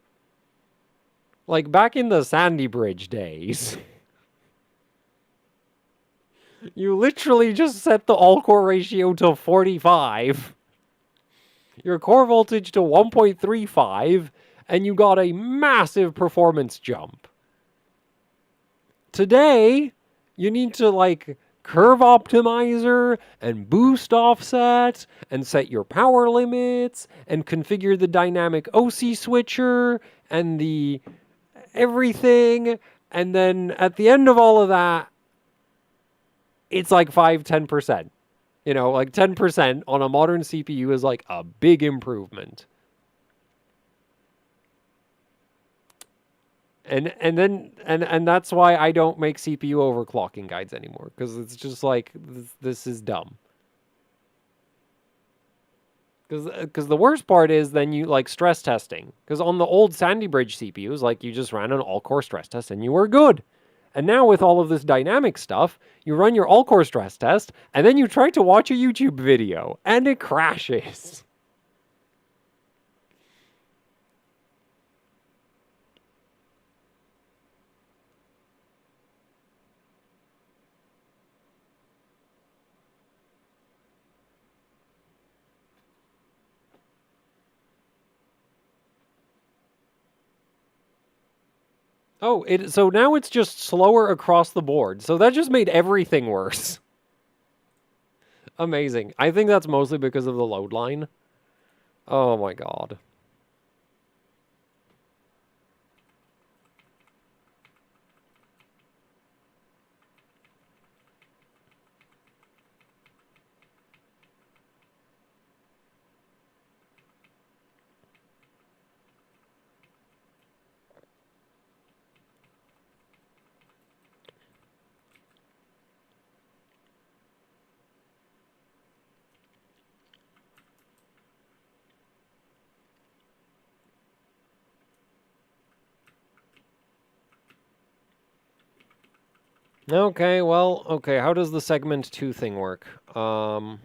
Like back in the Sandy Bridge days, you literally just set the all-core ratio to 45. Your core voltage to 1.35, and you got a massive performance jump. Today, you need to like curve optimizer and boost offset and set your power limits and configure the dynamic OC switcher and the everything. And then at the end of all of that, it's like 10%. You know, like 10% on a modern CPU is like a big improvement. And that's why I don't make CPU overclocking guides anymore, because it's just like this is dumb. Because the worst part is then you like stress testing. Because on the old Sandy Bridge CPUs, like you just ran an all-core stress test and you were good. And now with all of this dynamic stuff, you run your all-core stress test and then you try to watch a YouTube video and it crashes. Oh, so now it's just slower across the board. So that just made everything worse. Amazing. I think that's mostly because of the load line. Oh my god. Okay, well, okay, how does the segment 2 thing work? Yeah,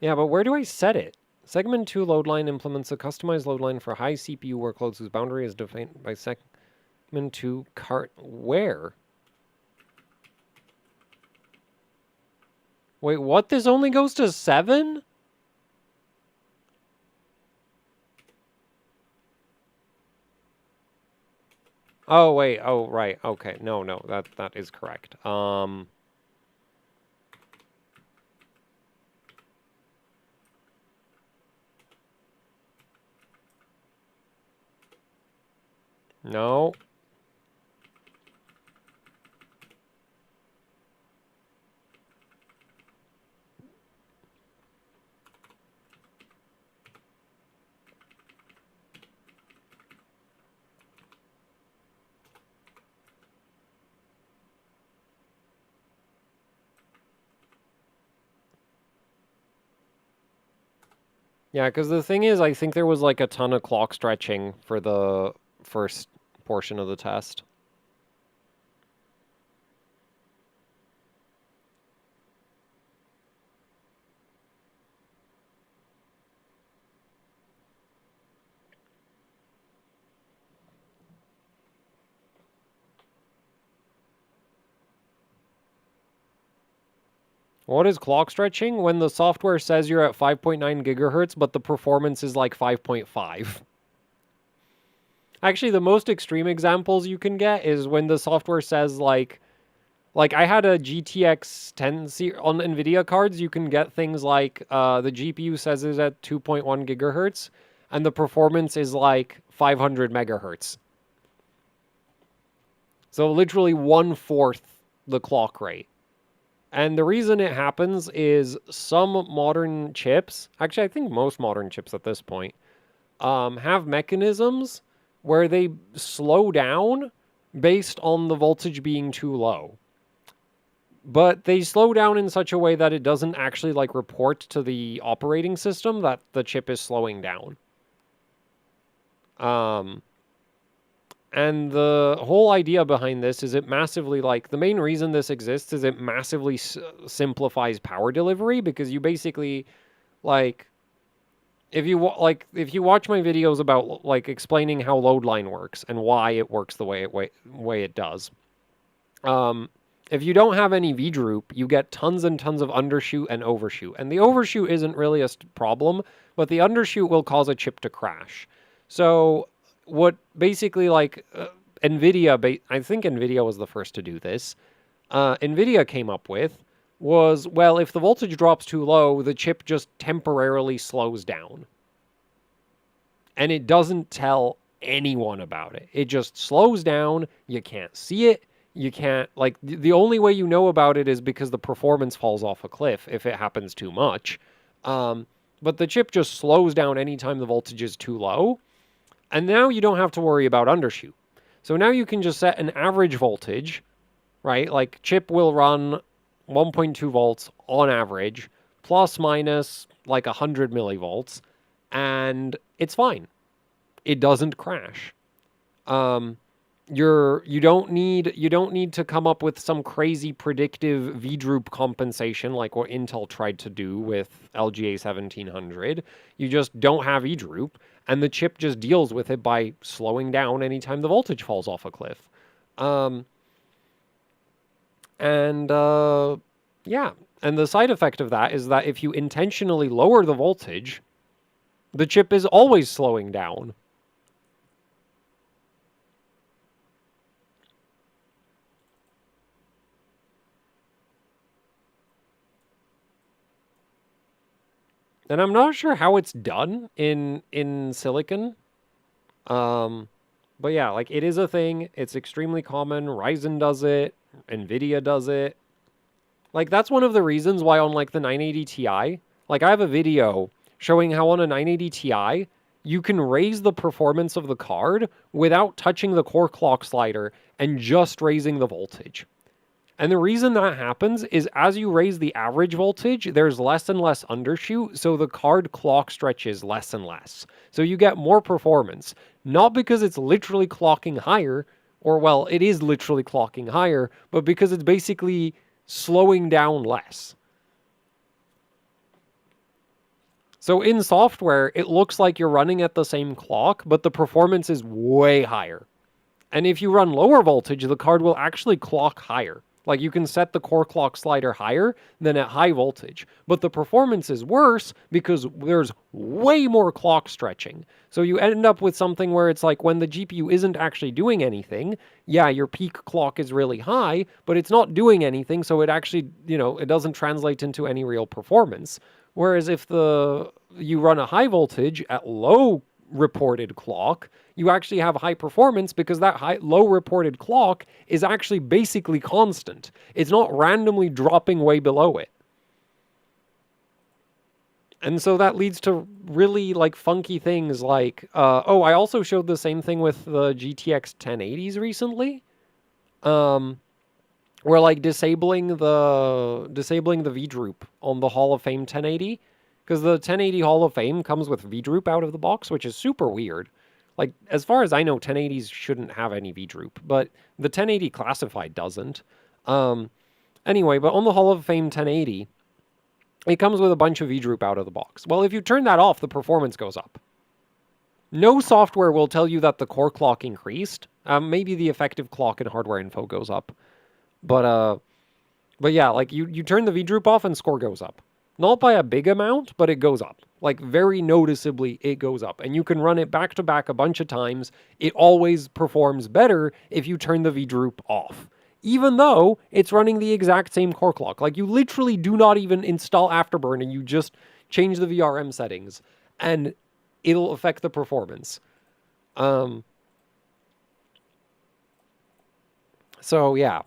but where do I set it? Segment 2 load line implements a customized load line for high CPU workloads whose boundary is defined by segment 2 cart. Where? Wait, what? This only goes to 7? Oh, wait. Oh, right. Okay. No, that is correct. No. Yeah, because the thing is, I think there was like a ton of clock stretching for the first portion of the test. What is clock stretching? When the software says you're at 5.9 gigahertz, but the performance is like 5.5. Actually, the most extreme examples you can get is when the software says like I had a GTX 10 on NVIDIA cards, you can get things like the GPU says it's at 2.1 gigahertz, and the performance is like 500 megahertz. So literally 1/4 the clock rate. And the reason it happens is some modern chips, actually I think most modern chips at this point, have mechanisms where they slow down based on the voltage being too low. But they slow down in such a way that it doesn't actually like report to the operating system that the chip is slowing down. And the whole idea behind this is it massively, like, the main reason this exists is it massively simplifies power delivery, because you basically, like, if you watch my videos about, like, explaining how load line works and why it works the way it does, if you don't have any V-droop, you get tons and tons of undershoot and overshoot. And the overshoot isn't really a problem, but the undershoot will cause a chip to crash. So what basically, like, NVIDIA, I think NVIDIA was the first to do this, NVIDIA came up with was, well, if the voltage drops too low, the chip just temporarily slows down. And it doesn't tell anyone about it. It just slows down. You can't see it. You can't, like, the only way you know about it is because the performance falls off a cliff if it happens too much. But the chip just slows down anytime the voltage is too low. And now you don't have to worry about undershoot. So now you can just set an average voltage, right? Like, chip will run 1.2 volts on average, plus minus like 100 millivolts, and it's fine. It doesn't crash. You don't need to come up with some crazy predictive V-droop compensation like what Intel tried to do with LGA 1700. You just don't have V-droop, and the chip just deals with it by slowing down anytime the voltage falls off a cliff. Yeah, and the side effect of that is that if you intentionally lower the voltage, the chip is always slowing down. And I'm not sure how it's done in silicon. But yeah, like, it is a thing. It's extremely common. Ryzen does it. NVIDIA does it. Like, that's one of the reasons why on, like, the 980 Ti, like, I have a video showing how on a 980 Ti, you can raise the performance of the card without touching the core clock slider and just raising the voltage. And the reason that happens is as you raise the average voltage, there's less and less undershoot, so the card clock stretches less and less. So you get more performance, not because it's literally clocking higher, or, well, it is literally clocking higher, but because it's basically slowing down less. So in software, it looks like you're running at the same clock, but the performance is way higher. And if you run lower voltage, the card will actually clock higher. Like, you can set the core clock slider higher than at high voltage, but the performance is worse because there's way more clock stretching. So you end up with something where it's like when the GPU isn't actually doing anything, yeah, your peak clock is really high, but it's not doing anything, so it actually, it doesn't translate into any real performance. Whereas if you run a high voltage at low reported clock, you actually have high performance because that low reported clock is actually basically constant. It's not randomly dropping way below it. And so that leads to really like funky things like, oh, I also showed the same thing with the GTX 1080s recently. Where like disabling the V-droop on the Hall of Fame 1080, because the 1080 Hall of Fame comes with V-droop out of the box, which is super weird. Like, as far as I know, 1080s shouldn't have any V-droop, but the 1080 classified doesn't. Anyway, but on the Hall of Fame 1080, it comes with a bunch of V-droop out of the box. Well, if you turn that off, the performance goes up. No software will tell you that the core clock increased. Maybe the effective clock in hardware info goes up. But yeah, like you turn the V-droop off and score goes up. Not by a big amount, but it goes up. Like very noticeably, it goes up. And you can run it back to back a bunch of times. It always performs better if you turn the V-droop off. Even though it's running the exact same core clock. Like you literally do not even install Afterburner. You just change the VRM settings and it'll affect the performance. So yeah.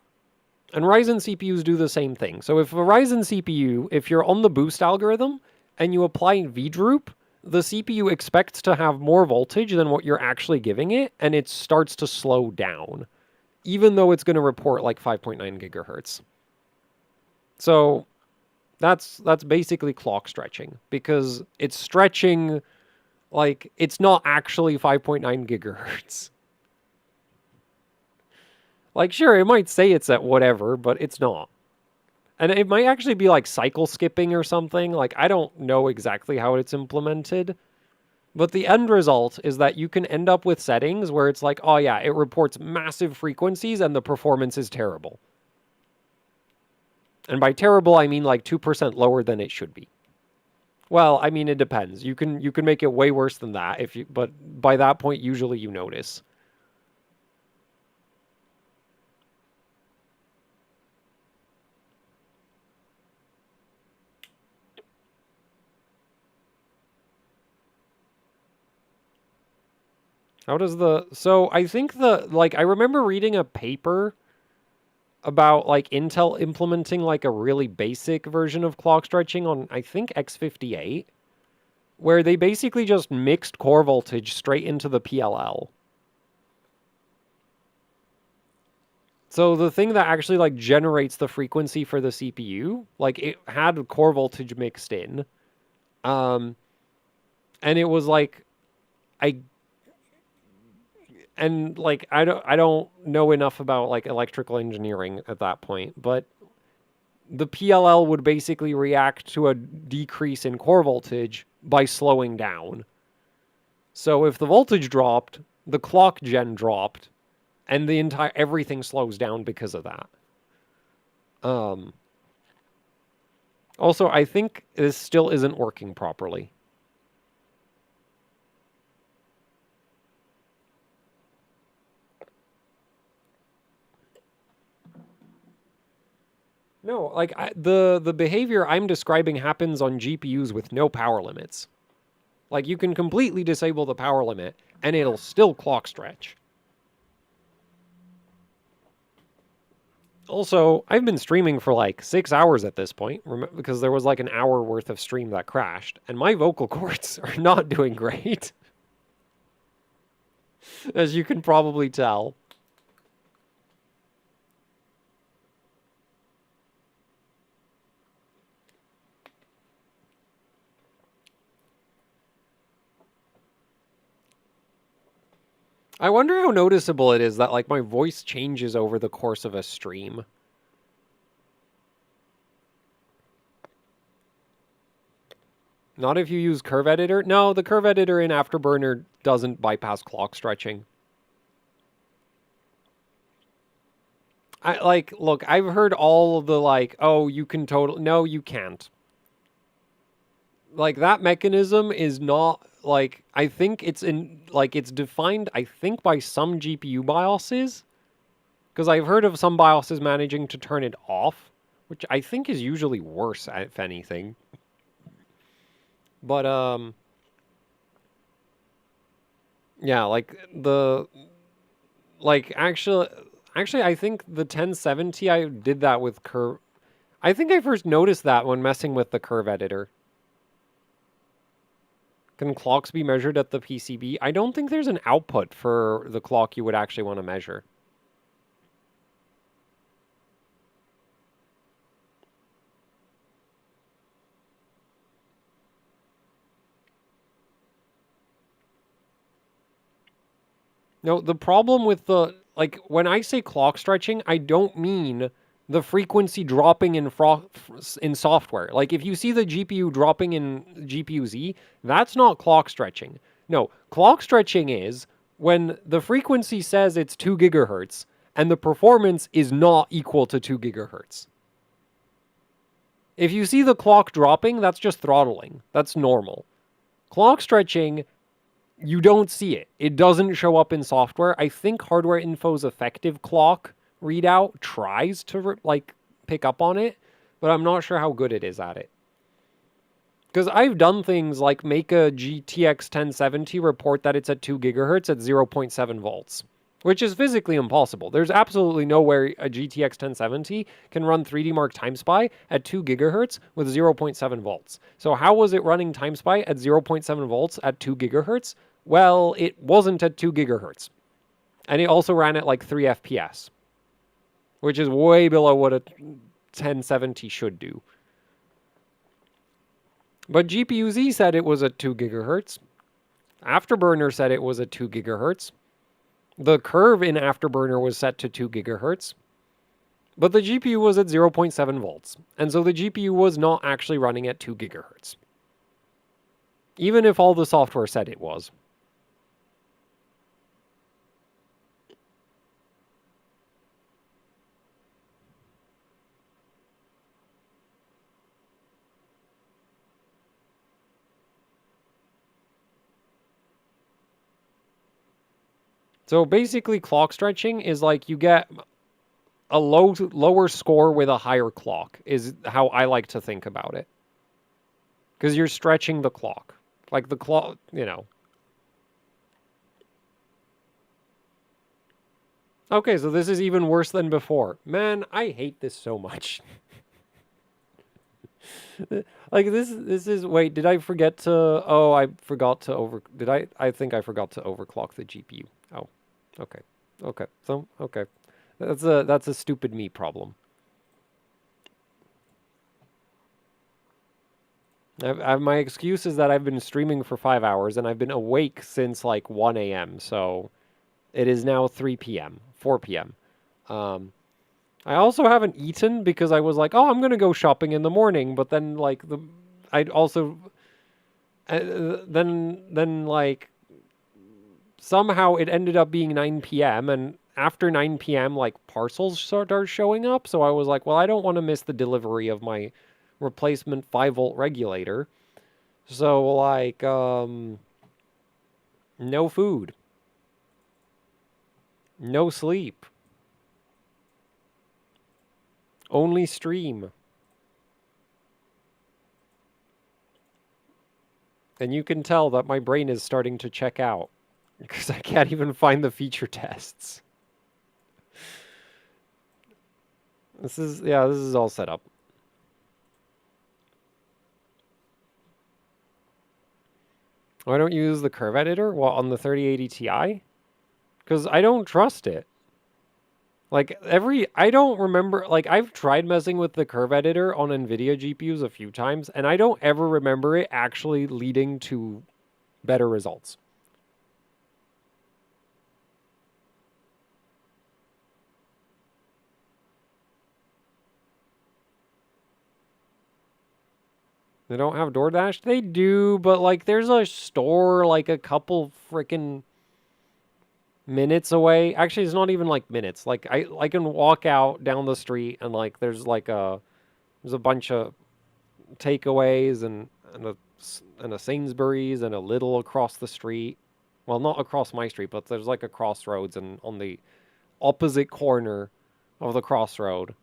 And Ryzen CPUs do the same thing. So if a Ryzen CPU, if you're on the boost algorithm and you apply V-droop, the CPU expects to have more voltage than what you're actually giving it, and it starts to slow down, even though it's going to report like 5.9 gigahertz. So that's basically clock stretching, because it's stretching like it's not actually 5.9 gigahertz. Like, sure, it might say it's at whatever, but it's not. And it might actually be like cycle skipping or something. Like, I don't know exactly how it's implemented. But the end result is that you can end up with settings where it's like, oh yeah, it reports massive frequencies and the performance is terrible. And by terrible, I mean like 2% lower than it should be. Well, I mean, it depends. You can make it way worse than that, but by that point, usually you notice. How does so I think I remember reading a paper about like Intel implementing like a really basic version of clock stretching on, I think, X58, where they basically just mixed core voltage straight into the PLL. So the thing that actually like generates the frequency for the CPU, like it had core voltage mixed in. And it was like I don't know enough about like electrical engineering at that point, but the PLL would basically react to a decrease in core voltage by slowing down. So if the voltage dropped, the clock gen dropped, and everything slows down because of that. Also, I think this still isn't working properly. No, like the behavior I'm describing happens on GPUs with no power limits. Like you can completely disable the power limit and it'll still clock stretch. Also, I've been streaming for like 6 hours at this point because there was like an hour worth of stream that crashed, and my vocal cords are not doing great. As you can probably tell. I wonder how noticeable it is that like my voice changes over the course of a stream. Not if you use curve editor. No, the curve editor in Afterburner doesn't bypass clock stretching. Look, I've heard all of the like, oh, you can no, you can't. Like that mechanism is not like, I think it's it's defined, I think, by some GPU BIOSes. Because I've heard of some BIOSes managing to turn it off, which I think is usually worse, if anything. But, Yeah, like actually I think the 1070 I did that with curve. I think I first noticed that when messing with the curve editor. Can clocks be measured at the PCB? I don't think there's an output for the clock you would actually want to measure. No, the problem with the, like, when I say clock stretching, I don't mean the frequency dropping in software. Like, if you see the GPU dropping in GPU Z, that's not clock stretching. No, clock stretching is when the frequency says it's 2 gigahertz and the performance is not equal to 2 gigahertz. If you see the clock dropping, that's just throttling. That's normal. Clock stretching, you don't see it. It doesn't show up in software. I think Hardware Info's effective clock readout tries to like pick up on it, but I'm not sure how good it is at it. Because I've done things like make a GTX 1070 report that it's at 2 gigahertz at 0.7 volts, which is physically impossible. There's absolutely no way a GTX 1070 can run 3Dmark TimeSpy at 2 gigahertz with 0.7 volts. So how was it running TimeSpy at 0.7 volts at 2 gigahertz? Well, it wasn't at 2 gigahertz. And it also ran at like 3 FPS, which is way below what a 1070 should do. But GPU-Z said it was at 2 gigahertz. Afterburner said it was at 2 gigahertz. The curve in Afterburner was set to 2 gigahertz. But the GPU was at 0.7 volts. And so the GPU was not actually running at 2 gigahertz. Even if all the software said it was. So basically clock stretching is like you get a lower score with a higher clock is how I like to think about it. Because you're stretching the clock. Like the clock, you know. Okay, so this is even worse than before. Man, I hate this so much. Like this is, wait, did I forget to, oh, I forgot to I think I forgot to overclock the GPU. Oh, okay. Okay. So, okay. That's a stupid me problem. My excuse is that I've been streaming for 5 hours and I've been awake since like 1 a.m. So it is now 3 p.m., 4 p.m. I also haven't eaten because I was like, oh, I'm going to go shopping in the morning. But then like I'd also, then like somehow it ended up being 9 p.m. and after 9 p.m. like parcels started showing up. So I was like, well, I don't want to miss the delivery of my replacement 5-volt regulator. So like no food, no sleep, only stream. And you can tell that my brain is starting to check out because I can't even find the feature tests. This is all set up. Why don't you use the curve editor on the 3080 Ti? Because I don't trust it. Like I don't remember, like I've tried messing with the curve editor on NVIDIA GPUs a few times, and I don't ever remember it actually leading to better results. They don't have DoorDash? They do, but like there's a store like a couple freaking minutes away. Actually, it's not even like minutes. Like I can walk out down the street and like there's a bunch of takeaways and a Sainsbury's and a Lidl across the street. Well, not across my street, but there's like a crossroads, and on the opposite corner of the crossroad,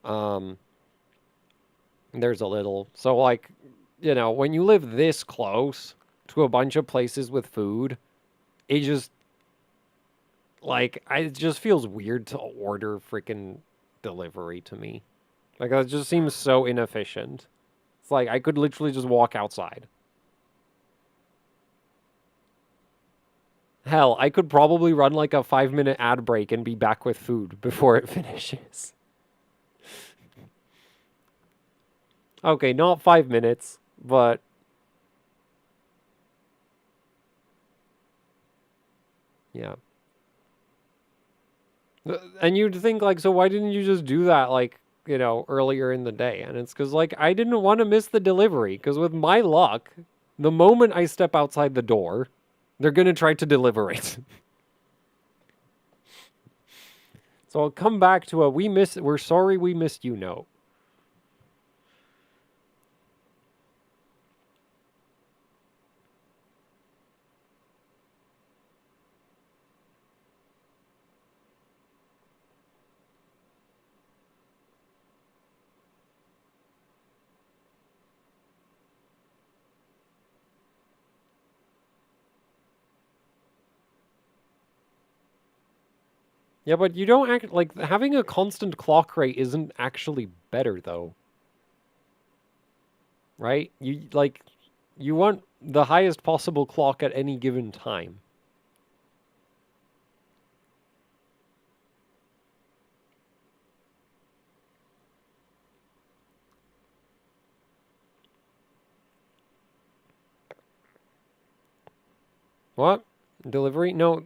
um, there's a Lidl. So like, you know, when you live this close to a bunch of places with food, it just, like, it just feels weird to order freaking delivery to me. Like, that just seems so inefficient. It's like, I could literally just walk outside. Hell, I could probably run like a 5-minute ad break and be back with food before it finishes. Okay, not 5 minutes, but... yeah. And you'd think, like, so why didn't you just do that, like, you know, earlier in the day? And it's because, like, I didn't want to miss the delivery. Because with my luck, the moment I step outside the door, they're going to try to deliver it. So I'll come back to a we're sorry we missed you note. Yeah, but you don't act like having a constant clock rate isn't actually better though. Right? You want the highest possible clock at any given time. What? Delivery? No.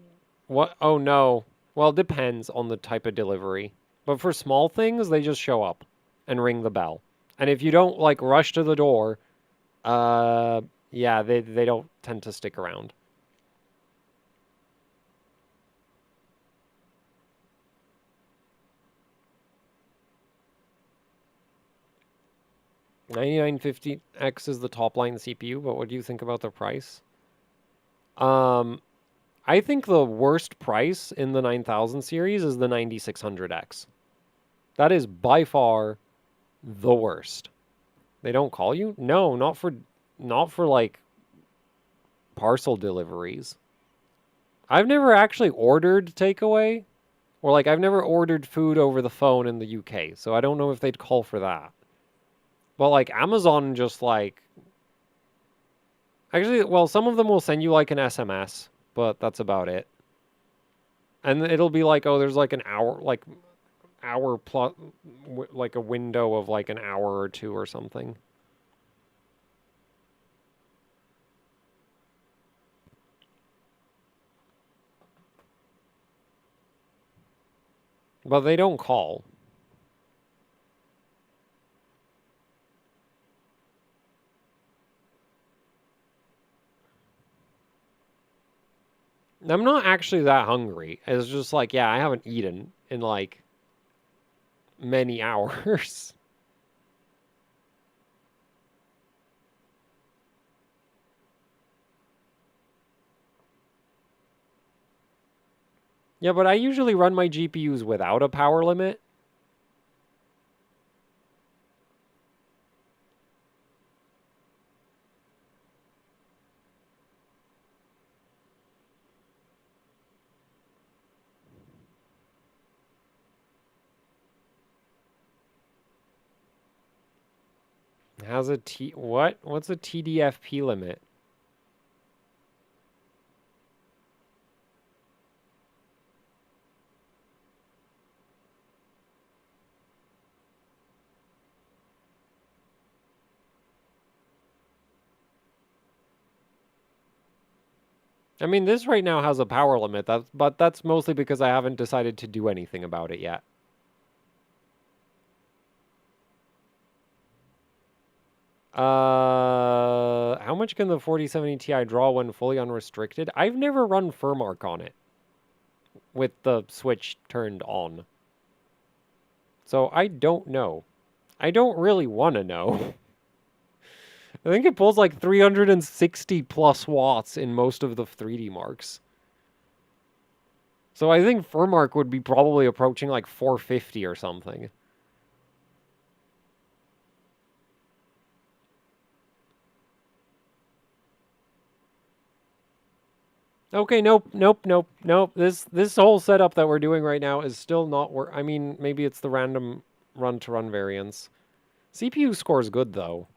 What? Oh no. Well, it depends on the type of delivery. But for small things, they just show up and ring the bell. And if you don't like rush to the door, yeah, they don't tend to stick around. $9950X is the top line CPU, but what do you think about the price? I think the worst price in the 9000 series is the 9600X. That is by far the worst. They don't call you? No, not for like parcel deliveries. I've never actually ordered takeaway, or like I've never ordered food over the phone in the UK, so I don't know if they'd call for that. But like Amazon just like actually, well, some of them will send you like an SMS, but that's about it. And it'll be like, oh, there's like an hour plus, like a window of like an hour or two or something. But they don't call. I'm not actually that hungry. It's just like, yeah, I haven't eaten in like many hours. Yeah, but I usually run my GPUs without a power limit. How's a what? What's a TDFP limit? I mean, this right now has a power limit, but that's mostly because I haven't decided to do anything about it yet. How much can the 4070 Ti draw when fully unrestricted? I've never run 3Dmark on it with the switch turned on. So I don't know. I don't really want to know. I think it pulls like 360 plus watts in most of the 3Dmarks. So I think 3Dmark would be probably approaching like 450 or something. Okay, nope, nope, nope, nope. This whole setup that we're doing right now is still not work. I mean, maybe it's the random run-to-run variance. CPU score's good, though.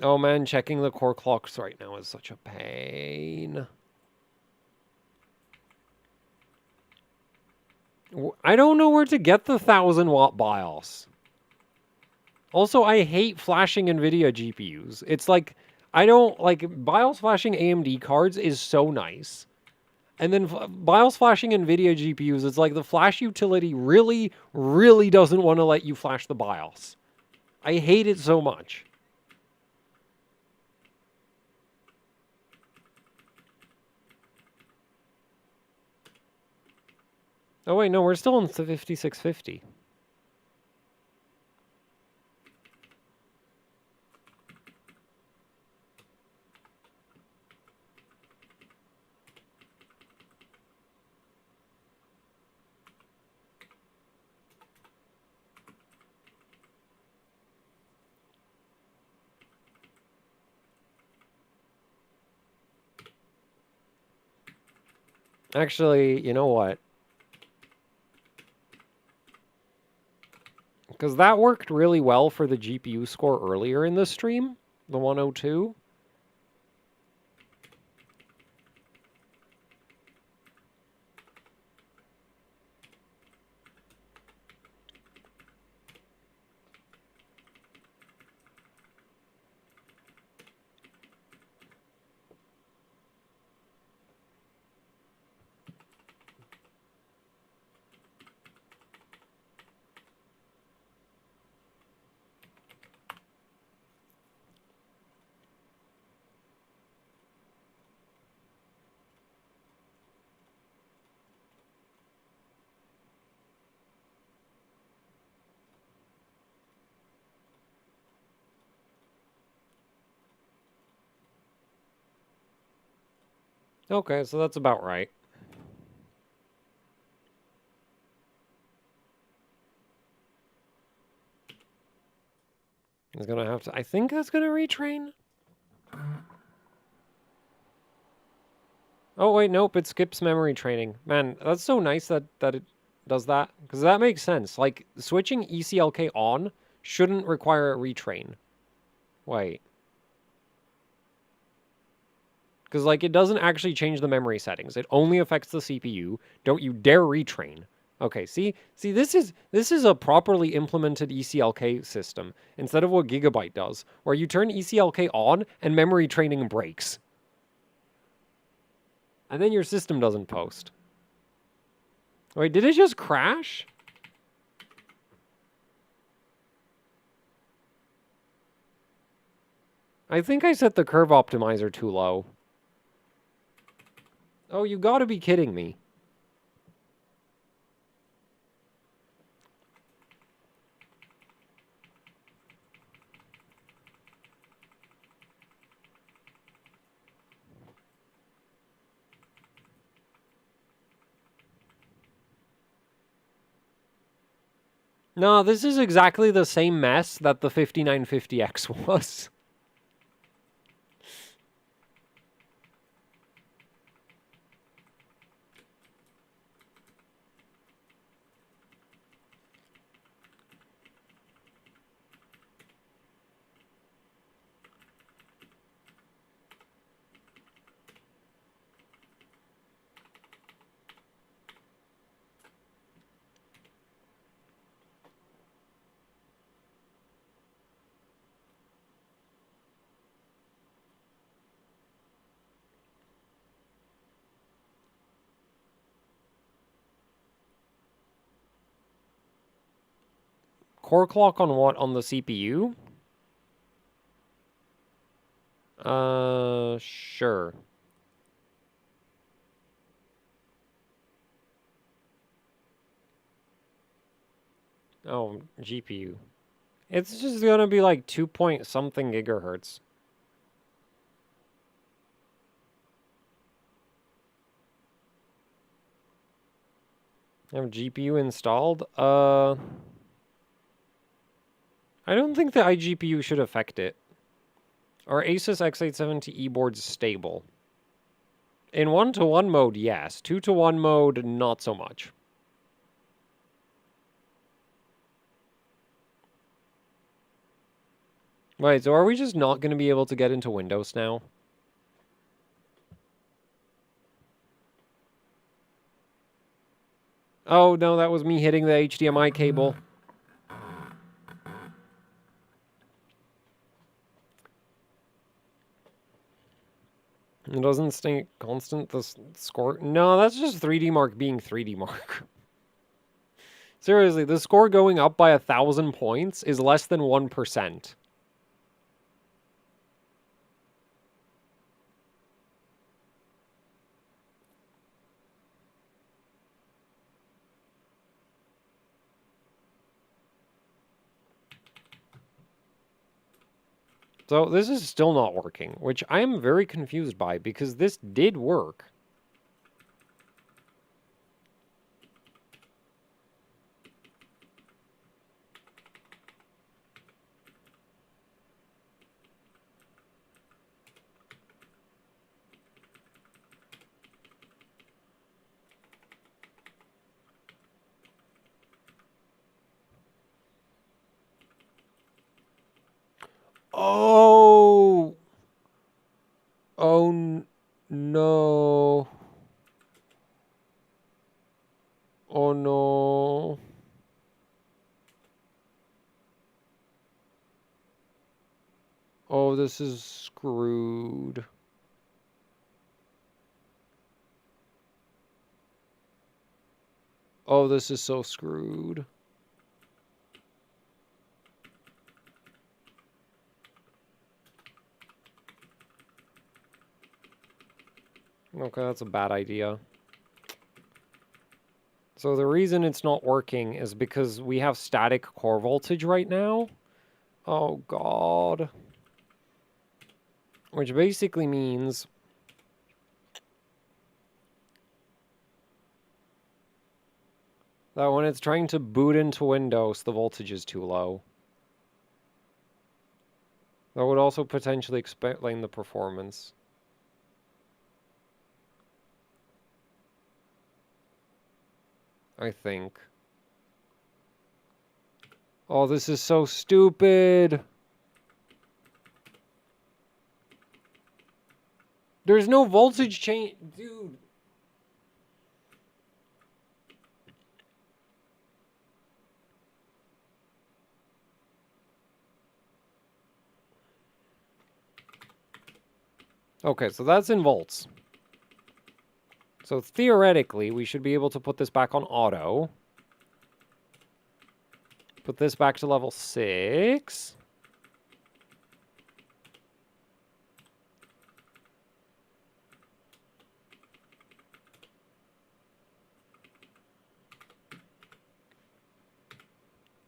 Oh man, checking the core clocks right now is such a pain. I don't know where to get the 1000-watt BIOS. Also, I hate flashing NVIDIA GPUs. It's like, I don't, like, BIOS flashing AMD cards is so nice. And then BIOS flashing NVIDIA GPUs, it's like the flash utility really, really doesn't want to let you flash the BIOS. I hate it so much. Oh wait, no, we're still in 5650. Actually, you know what? Because that worked really well for the GPU score earlier in the stream, the 102. Okay, so that's about right. It's gonna have to. I think that's gonna retrain. Oh wait, nope. It skips memory training. Man, that's so nice that it does that, because that makes sense. Like switching ECLK on shouldn't require a retrain. Wait, because like it doesn't actually change the memory settings. It only affects the CPU. Don't you dare retrain. Okay, see, this is a properly implemented ECLK system instead of what Gigabyte does, where you turn ECLK on and memory training breaks. And then your system doesn't post. Wait, did it just crash? I think I set the curve optimizer too low. Oh, you gotta be kidding me. No, this is exactly the same mess that the 5950X was. Core clock on what? On the CPU? Sure. Oh, GPU. It's just gonna be like 2 point something gigahertz. I have GPU installed. I don't think the iGPU should affect it. Our Asus X870E board's stable. In 1-to-1 mode, yes. 2-to-1 mode, not so much. Wait, so are we just not going to be able to get into Windows now? Oh, no, that was me hitting the HDMI cable. It doesn't stay constant, the score. No, that's just 3Dmark being 3Dmark. Seriously, the score going up by 1,000 points is less than 1%. So this is still not working, which I am very confused by, because this did work. Oh! Oh, no. Oh, no. Oh, this is screwed. Oh, this is so screwed. Okay, that's a bad idea. So the reason it's not working is because we have static core voltage right now. Oh, God. Which basically means that when it's trying to boot into Windows, the voltage is too low. That would also potentially explain the performance. I think. Oh, this is so stupid. There's no voltage change, dude. Okay, so that's in volts. So theoretically, we should be able to put this back on auto. Put this back to level 6.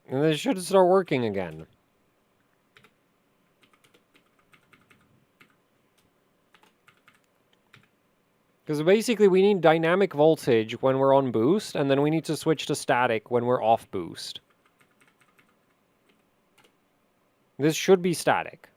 And this should start working again. Because basically we need dynamic voltage when we're on boost, and then we need to switch to static when we're off boost. This should be static.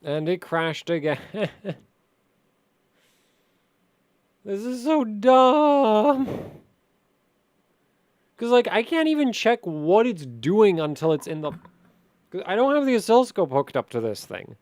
And it crashed again. This is so dumb. Because, like, I can't even check what it's doing until it's in the... Cause I don't have the oscilloscope hooked up to this thing.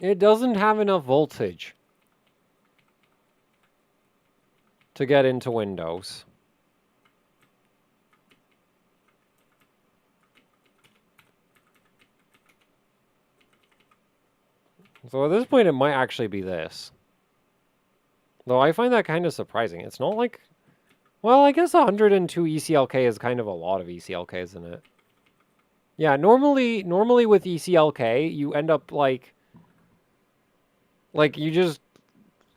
It doesn't have enough voltage to get into Windows. So at this point, it might actually be this. Though I find that kind of surprising. It's not like... Well, I guess 102 ECLK is kind of a lot of ECLK, isn't it? Yeah, normally with ECLK, you end up like you just...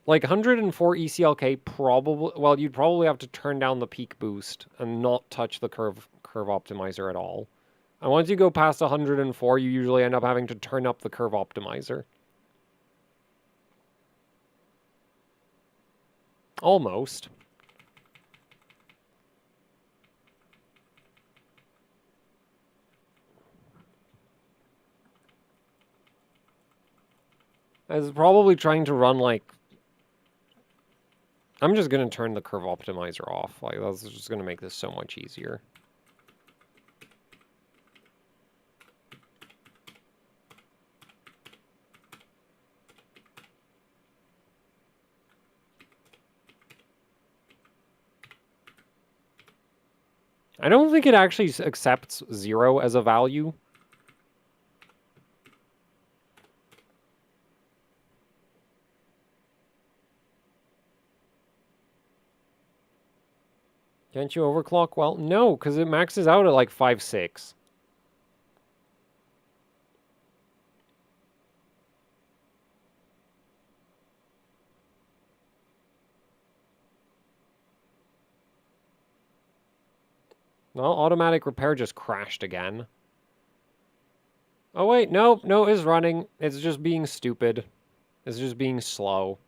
Like 104 ECLK probably... Well, you'd probably have to turn down the peak boost and not touch the curve optimizer at all. And once you go past 104, you usually end up having to turn up the curve optimizer. Almost. I was probably trying to run like... I'm just going to turn the curve optimizer off. Like, that's just going to make this so much easier. I don't think it actually accepts 0 as a value. Can't you overclock? Well, no, because it maxes out at like 5.6. Well, automatic repair just crashed again. Oh, wait, no, it's running. It's just being stupid. It's just being slow.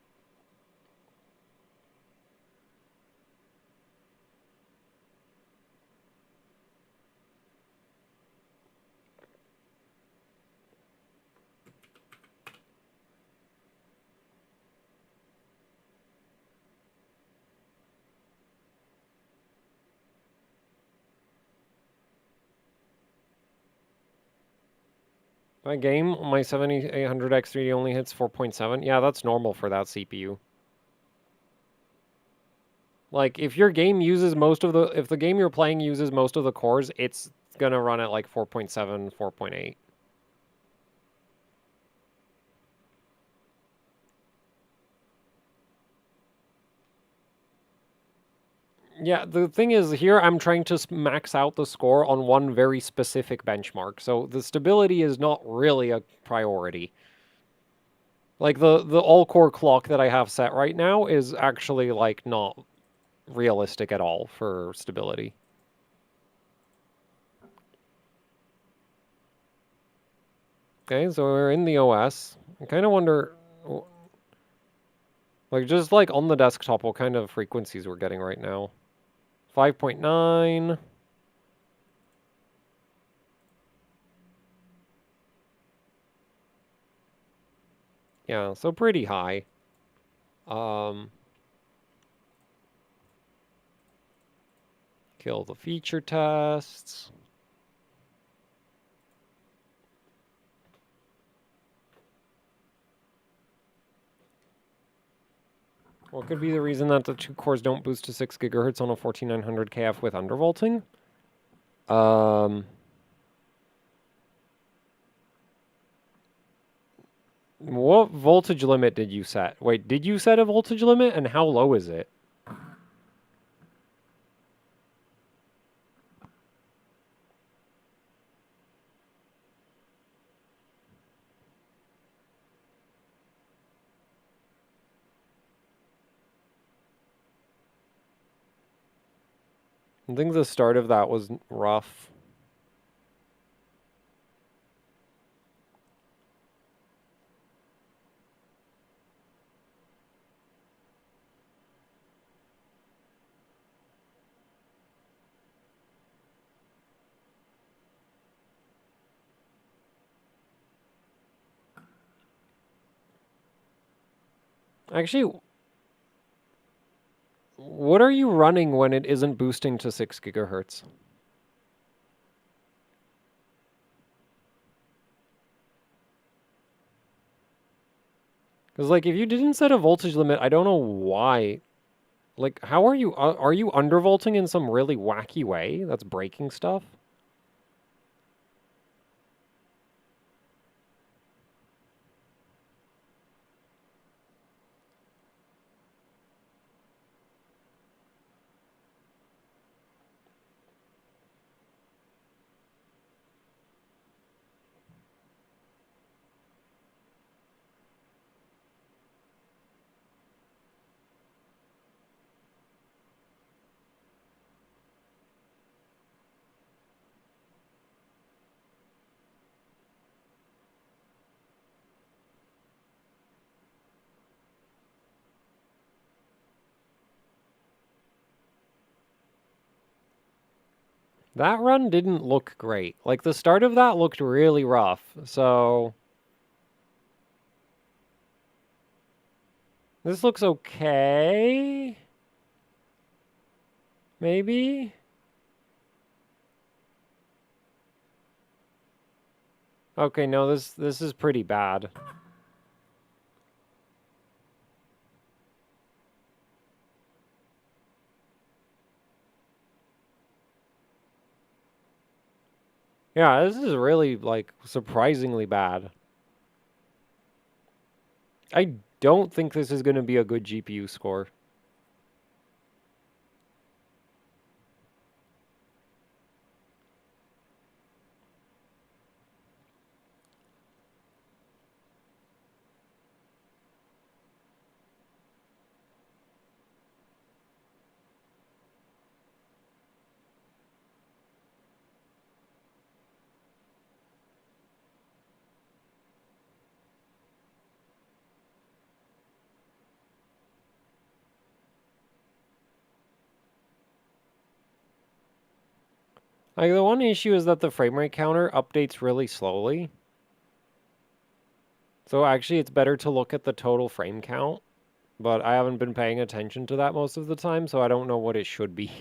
My game, my 7800X 3D only hits 4.7. Yeah, that's normal for that CPU. Like, if your game uses most of the... If the game you're playing uses most of the cores, it's gonna run at like 4.7, 4.8. Yeah, the thing is, here I'm trying to max out the score on one very specific benchmark, so the stability is not really a priority. Like, the all-core clock that I have set right now is actually, like, not realistic at all for stability. Okay, so we're in the OS. I kind of wonder... Like, just, like, on the desktop, what kind of frequencies we're getting right now. 5.9... Yeah, so pretty high. Kill the feature tests. What could be the reason that the two cores don't boost to 6 gigahertz on a 14900 KF with undervolting? What voltage limit did you set? Wait, did you set a voltage limit, and how low is it? I think the start of that was rough. Actually, what are you running when it isn't boosting to 6 gigahertz? Because, like, if you didn't set a voltage limit, I don't know why. Like, how are you undervolting in some really wacky way that's breaking stuff? That run didn't look great. Like, the start of that looked really rough, so... This looks okay? Maybe? Okay, no, this is pretty bad. Yeah, this is really, like, surprisingly bad. I don't think this is going to be a good GPU score. Like, the one issue is that the frame rate counter updates really slowly. So actually, it's better to look at the total frame count. But I haven't been paying attention to that most of the time, so I don't know what it should be.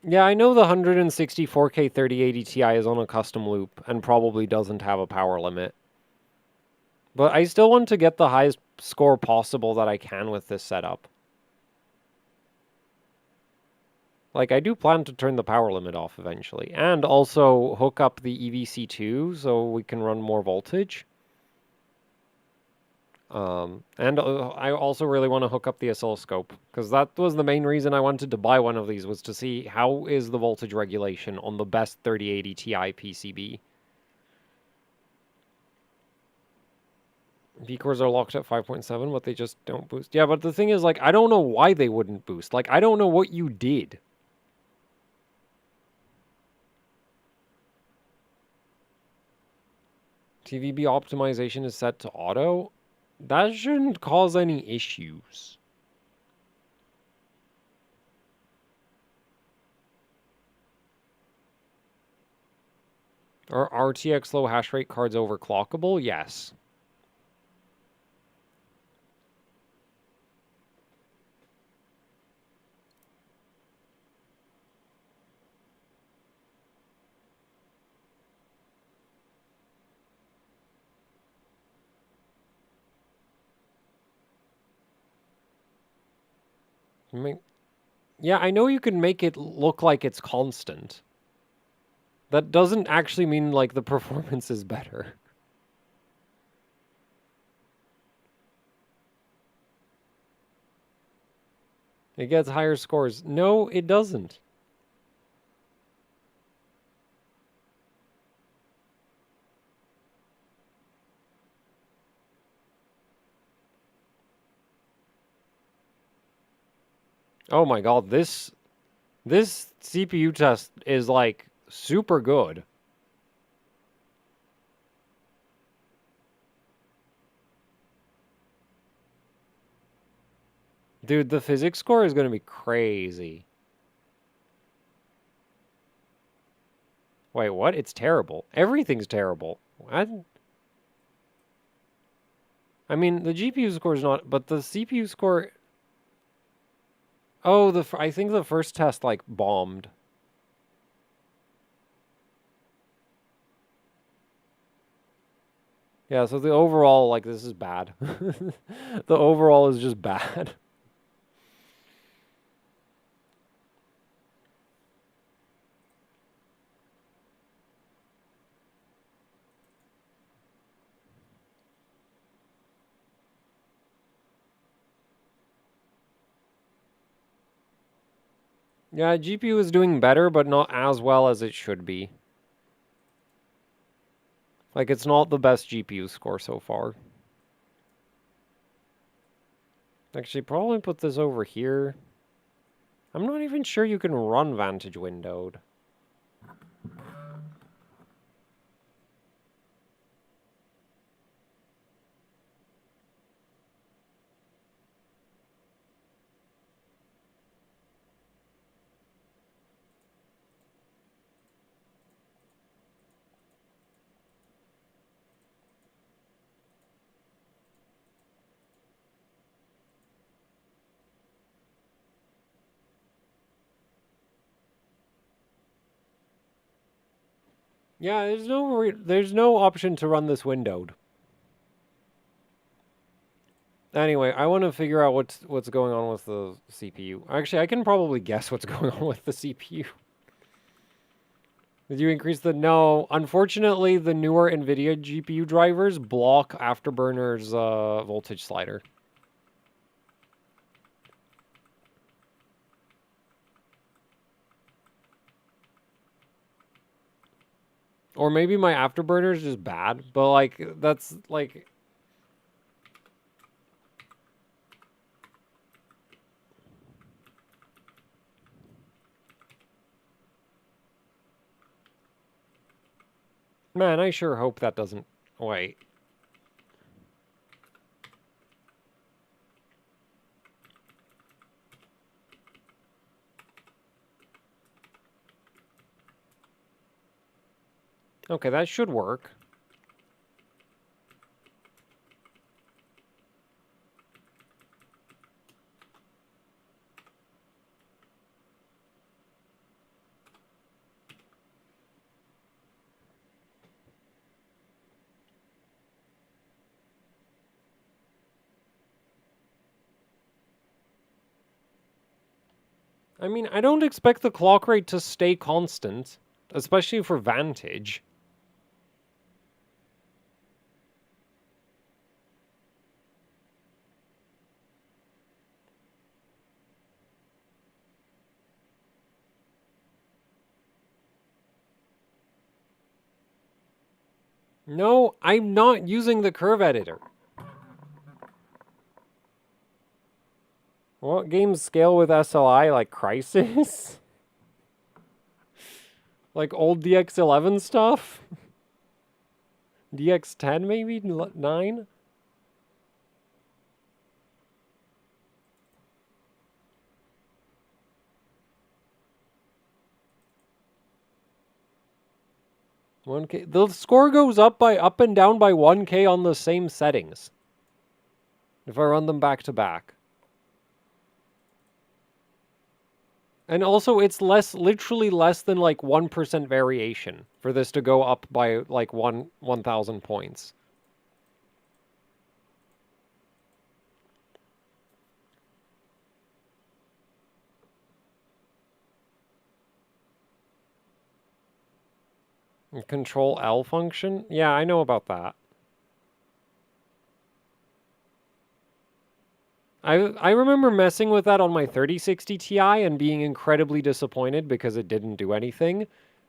Yeah, I know the 164K 3080 Ti is on a custom loop and probably doesn't have a power limit. But I still want to get the highest score possible that I can with this setup. Like, I do plan to turn the power limit off eventually, and also hook up the EVC2 so we can run more voltage. And I also really want to hook up the oscilloscope, because that was the main reason I wanted to buy one of these, was to see how is the voltage regulation on the best 3080 Ti PCB. V-cores are locked at 5.7, but they just don't boost. Yeah, but the thing is, like, I don't know why they wouldn't boost. Like, I don't know what you did. TVB optimization is set to auto. That shouldn't cause any issues. Are RTX low hash rate cards overclockable? Yes. Yeah, I know you can make it look like it's constant. That doesn't actually mean, like, the performance is better. It gets higher scores. No, it doesn't. Oh my god, this CPU test is, like, super good. Dude, the physics score is going to be crazy. Wait, what? It's terrible. Everything's terrible. What? I mean, the GPU score is not, but the CPU score... Oh, I think the first test, like, bombed. Yeah, so the overall, like, this is bad. The overall is just bad. Yeah, GPU is doing better, but not as well as it should be. Like, it's not the best GPU score so far. Actually, probably put this over here. I'm not even sure you can run Vantage windowed. Yeah, there's no option to run this windowed. Anyway, I want to figure out what's going on with the CPU. Actually, I can probably guess what's going on with the CPU. Did you increase the... No, unfortunately, the newer NVIDIA GPU drivers block Afterburner's voltage slider. Or maybe my Afterburner is just bad, but, like, that's, like... Man, I sure hope that doesn't... Wait. Okay, that should work. I mean, I don't expect the clock rate to stay constant, especially for Vantage. No, I'm not using the curve editor. What games scale with SLI, like Crysis? Like old DX11 stuff? DX10 maybe? 9? $1K. The score goes up and down by 1K on the same settings. If I run them back to back. And also, it's literally less than like 1% variation for this to go up by like 1,000 points. Control L function? Yeah, I know about that. I remember messing with that on my 3060 Ti and being incredibly disappointed because it didn't do anything.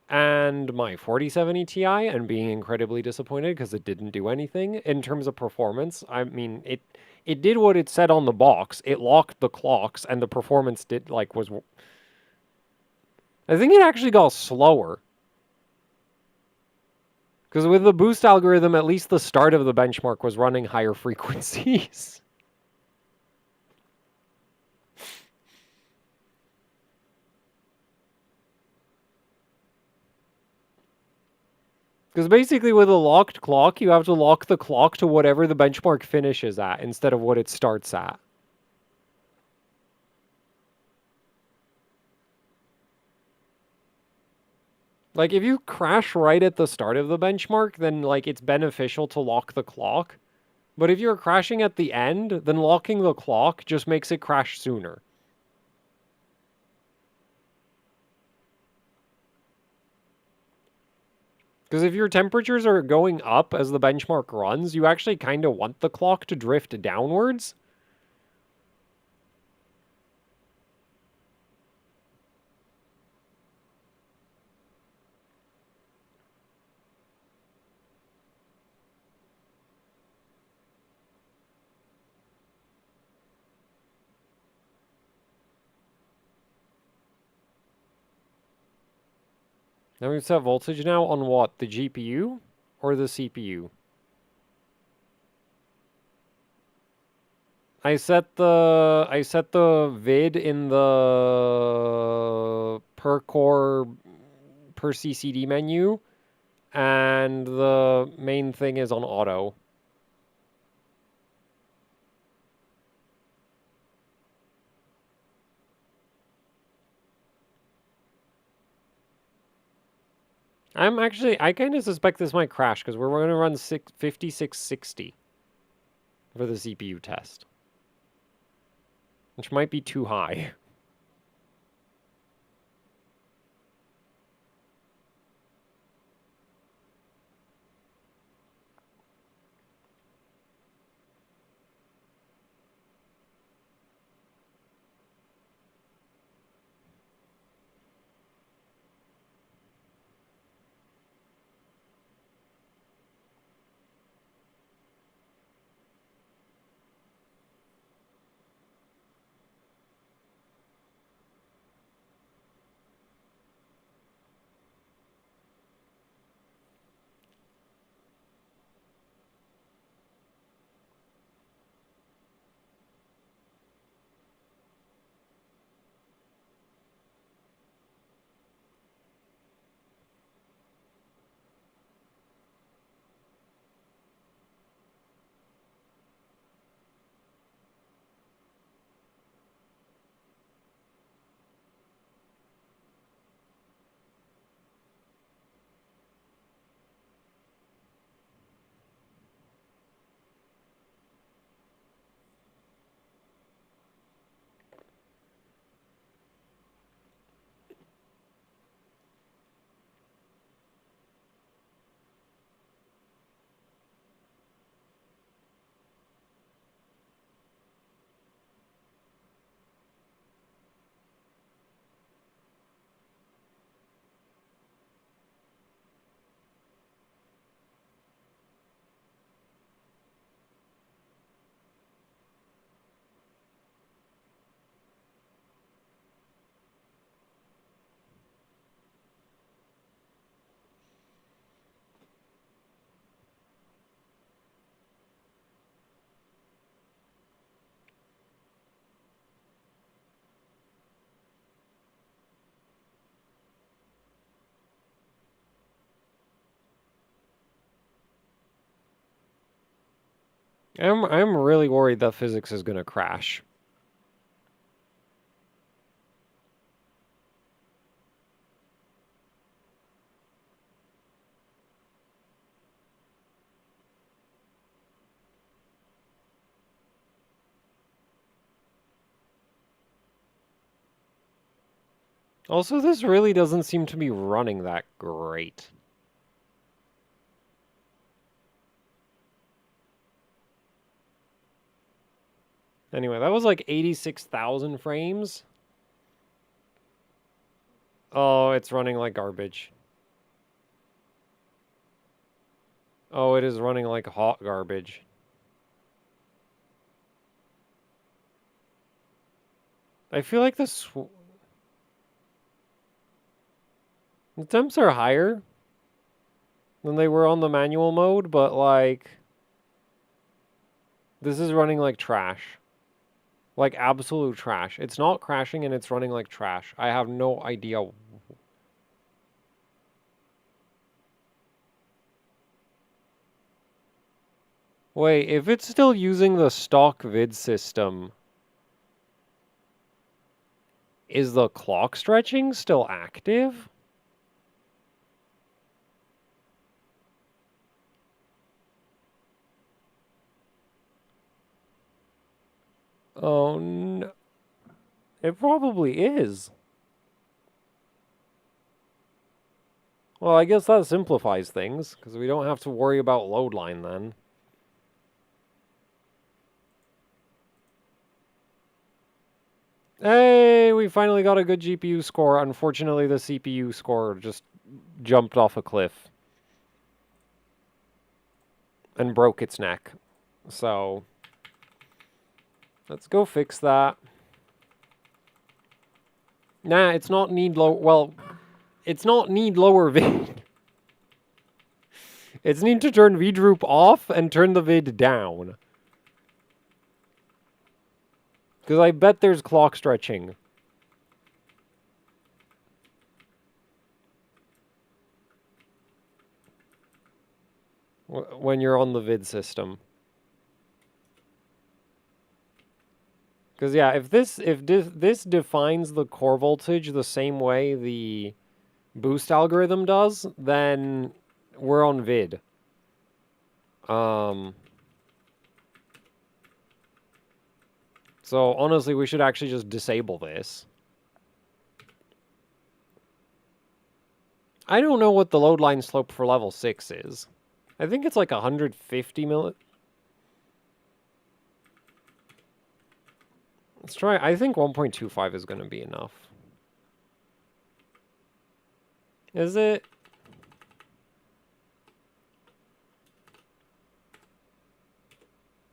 And my 4070 Ti and being incredibly disappointed because it didn't do anything in terms of performance. I mean, it did what it said on the box. It locked the clocks and the performance did was... I think it actually got slower. Because with the boost algorithm, at least the start of the benchmark was running higher frequencies. Because basically with a locked clock, you have to lock the clock to whatever the benchmark finishes at instead of what it starts at. Like, if you crash right at the start of the benchmark, then, like, it's beneficial to lock the clock. But if you're crashing at the end, then locking the clock just makes it crash sooner. Because if your temperatures are going up as the benchmark runs, you actually kind of want the clock to drift downwards. Now we set voltage now on what? The GPU or the CPU? I set the vid in the per core per CCD menu, and the main thing is on auto. I kind of suspect this might crash because we're going to run 5660 for the CPU test, which might be too high. I'm really worried that physics is going to crash. Also, this really doesn't seem to be running that great. Anyway, that was like 86,000 frames. Oh, it's running like garbage. Oh, it is running like hot garbage. I feel like the temps are higher than they were on the manual mode, but like this is running like trash. Like absolute trash. It's not crashing and it's running like trash. I have no idea. Wait, if it's still using the stock vid system, is the clock stretching still active? Oh no. It probably is. Well, I guess that simplifies things, because we don't have to worry about load line then. Hey, we finally got a good GPU score. Unfortunately, the CPU score just jumped off a cliff and broke its neck. So, let's go fix that. Nah, it's not need low. Well, it's not need lower vid. It's need to turn VDroop off and turn the vid down. Because I bet there's clock stretching. When you're on the vid system. Because yeah, if this defines the core voltage the same way the boost algorithm does, then we're on vid. So honestly, we should actually just disable this. I don't know what the load line slope for level 6 is. I think it's like 150 milli... Let's try... I think 1.25 is going to be enough. Is it?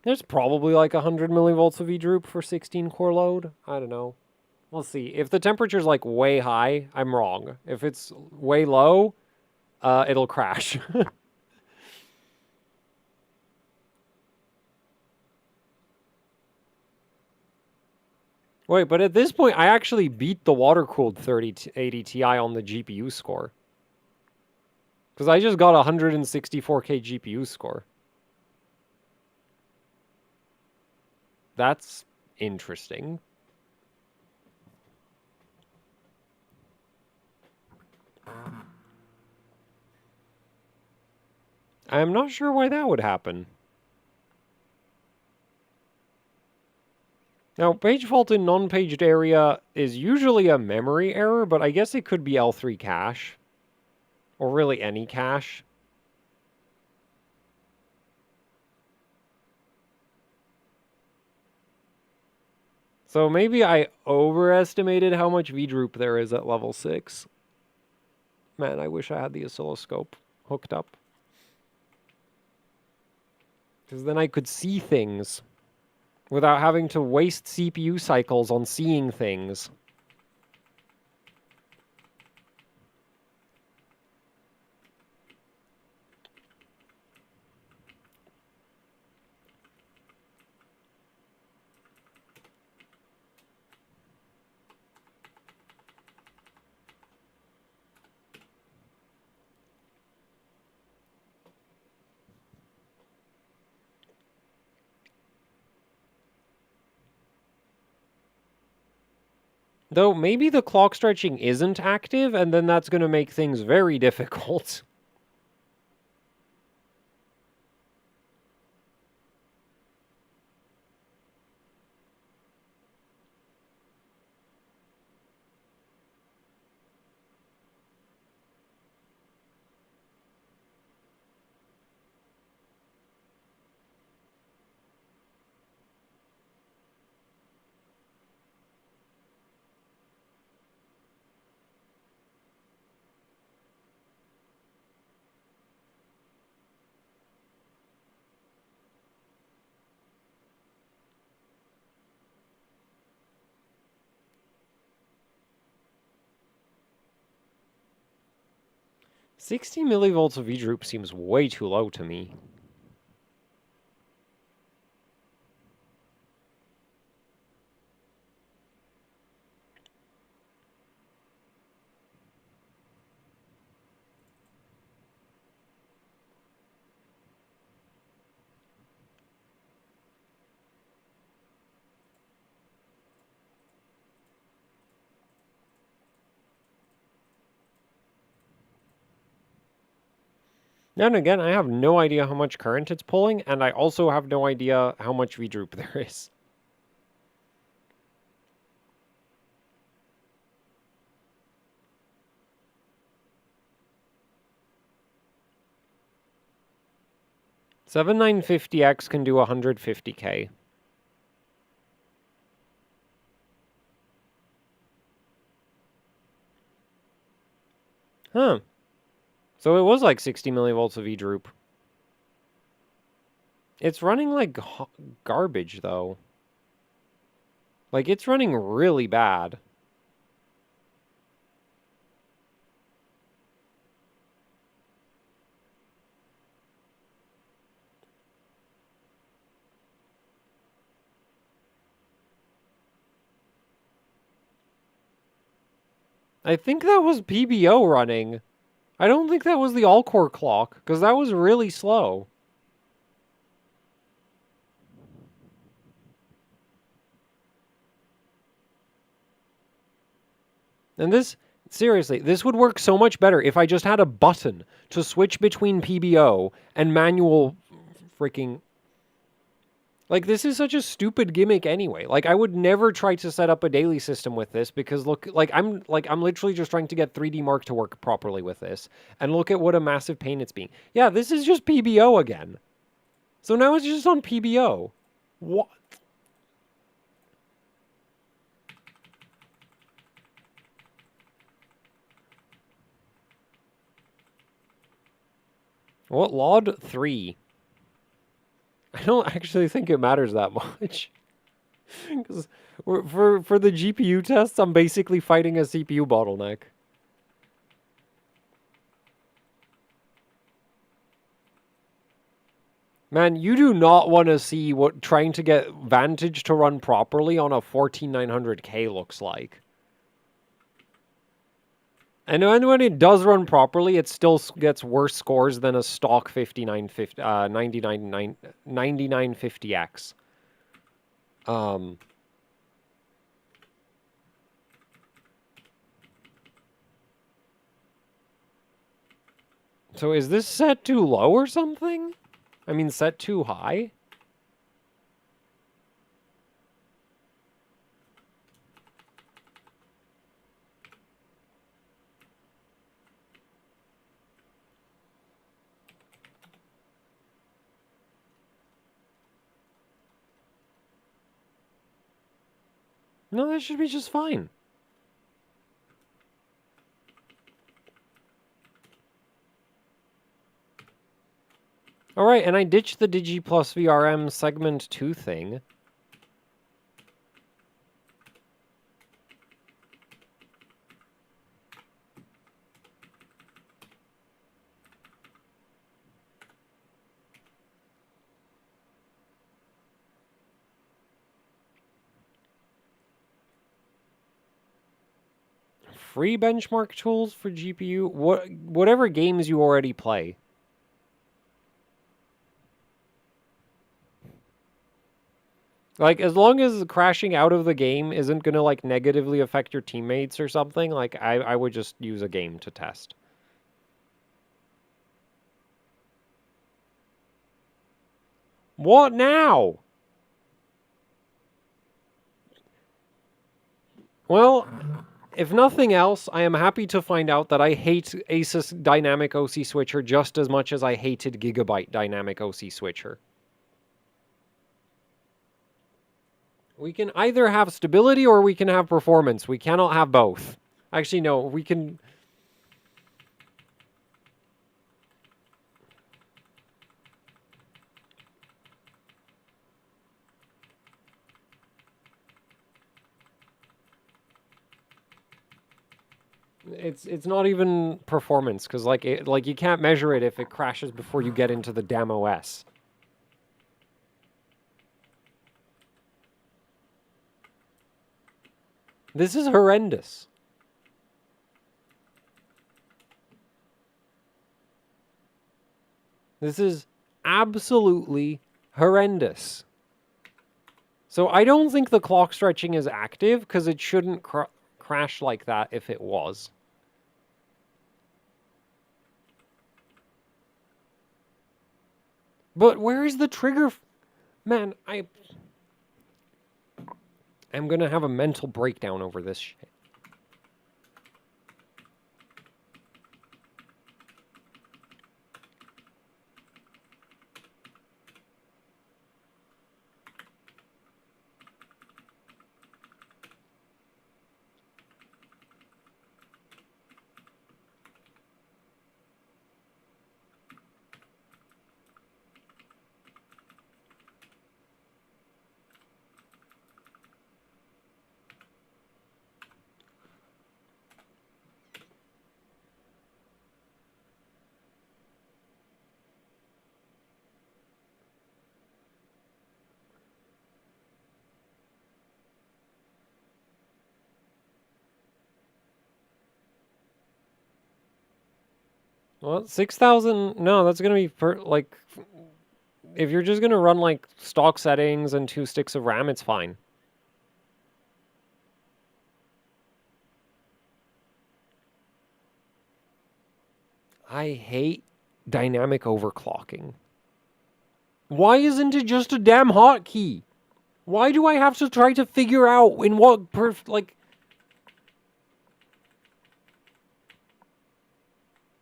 There's probably like 100 millivolts of V-droop for 16 core load. I don't know. We'll see. If the temperature's like way high, I'm wrong. If it's way low, it'll crash. Wait, but at this point, I actually beat the water-cooled 3080 Ti on the GPU score. Because I just got a 164K GPU score. That's interesting. I'm not sure why that would happen. Now, page fault in non-paged area is usually a memory error, but I guess it could be L3 cache. Or really any cache. So maybe I overestimated how much V-droop there is at level 6. Man, I wish I had the oscilloscope hooked up. Because then I could see things without having to waste CPU cycles on seeing things. Though maybe the clock stretching isn't active, and then that's going to make things very difficult. $60 millivolts of V-droop seems way too low to me. Then again, I have no idea how much current it's pulling, and I also have no idea how much V-droop there is. 7950X can do 150K. Huh. So it was like 60 millivolts of E-droop. It's running like garbage, though. Like, it's running really bad. I think that was PBO running. I don't think that was the all-core clock, because that was really slow. And this, seriously, this would work so much better if I just had a button to switch between PBO and manual freaking... Like, this is such a stupid gimmick anyway. Like, I would never try to set up a daily system with this because look, I'm literally just trying to get 3Dmark to work properly with this. And look at what a massive pain it's being. Yeah, this is just PBO again. So now it's just on PBO. What? What, LOD 3? I don't actually think it matters that much. Because for the GPU tests, I'm basically fighting a CPU bottleneck. Man, you do not want to see what trying to get Vantage to run properly on a 14900K looks like. And when it does run properly, it still gets worse scores than a stock 9950X. So is this set too low or something? I mean, set too high? No, that should be just fine. Alright, and I ditched the Digi plus VRM segment 2 thing. Free benchmark tools for GPU? Whatever games you already play. Like, as long as crashing out of the game isn't going to, like, negatively affect your teammates or something, like, I would just use a game to test. What now? Well, if nothing else, I am happy to find out that I hate Asus Dynamic OC Switcher just as much as I hated Gigabyte Dynamic OC Switcher. We can either have stability or we can have performance. We cannot have both. Actually, no, we can... It's not even performance, because like you can't measure it if it crashes before you get into the damn OS. This is horrendous. This is absolutely horrendous. So I don't think the clock stretching is active, because it shouldn't crash like that if it was. But where is the trigger? Man, I'm gonna have a mental breakdown over this shit. Well, 6,000. No, that's gonna be like if you're just gonna run like stock settings and 2 sticks of RAM, it's fine. I hate dynamic overclocking. Why isn't it just a damn hotkey? Why do I have to try to figure out in what like...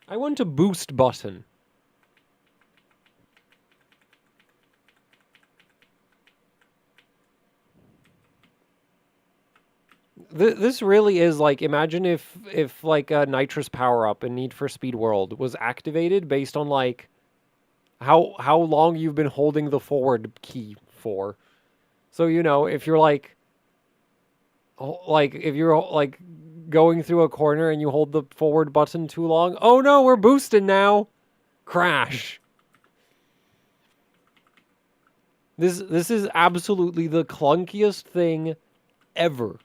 I want a boost button. This really is like, imagine if like a nitrous power-up in Need for Speed World was activated based on like how long you've been holding the forward key for. So, you know, if you're like if you're like going through a corner and you hold the forward button too long, oh no, we're boosting now. Crash. This is absolutely the clunkiest thing ever.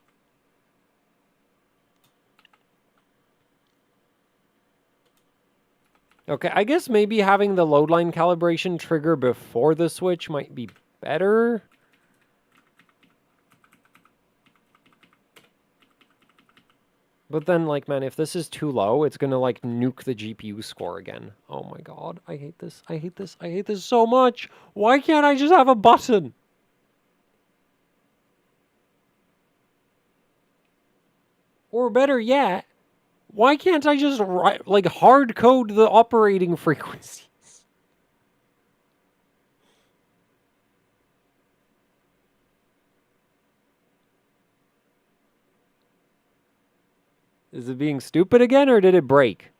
Okay, I guess maybe having the load line calibration trigger before the switch might be better. But then, like, man, if this is too low, it's gonna, like, nuke the GPU score again. Oh my god, I hate this. I hate this. I hate this so much. Why can't I just have a button? Or better yet, why can't I just, like, hard code the operating frequencies? Is it being stupid again, or did it break?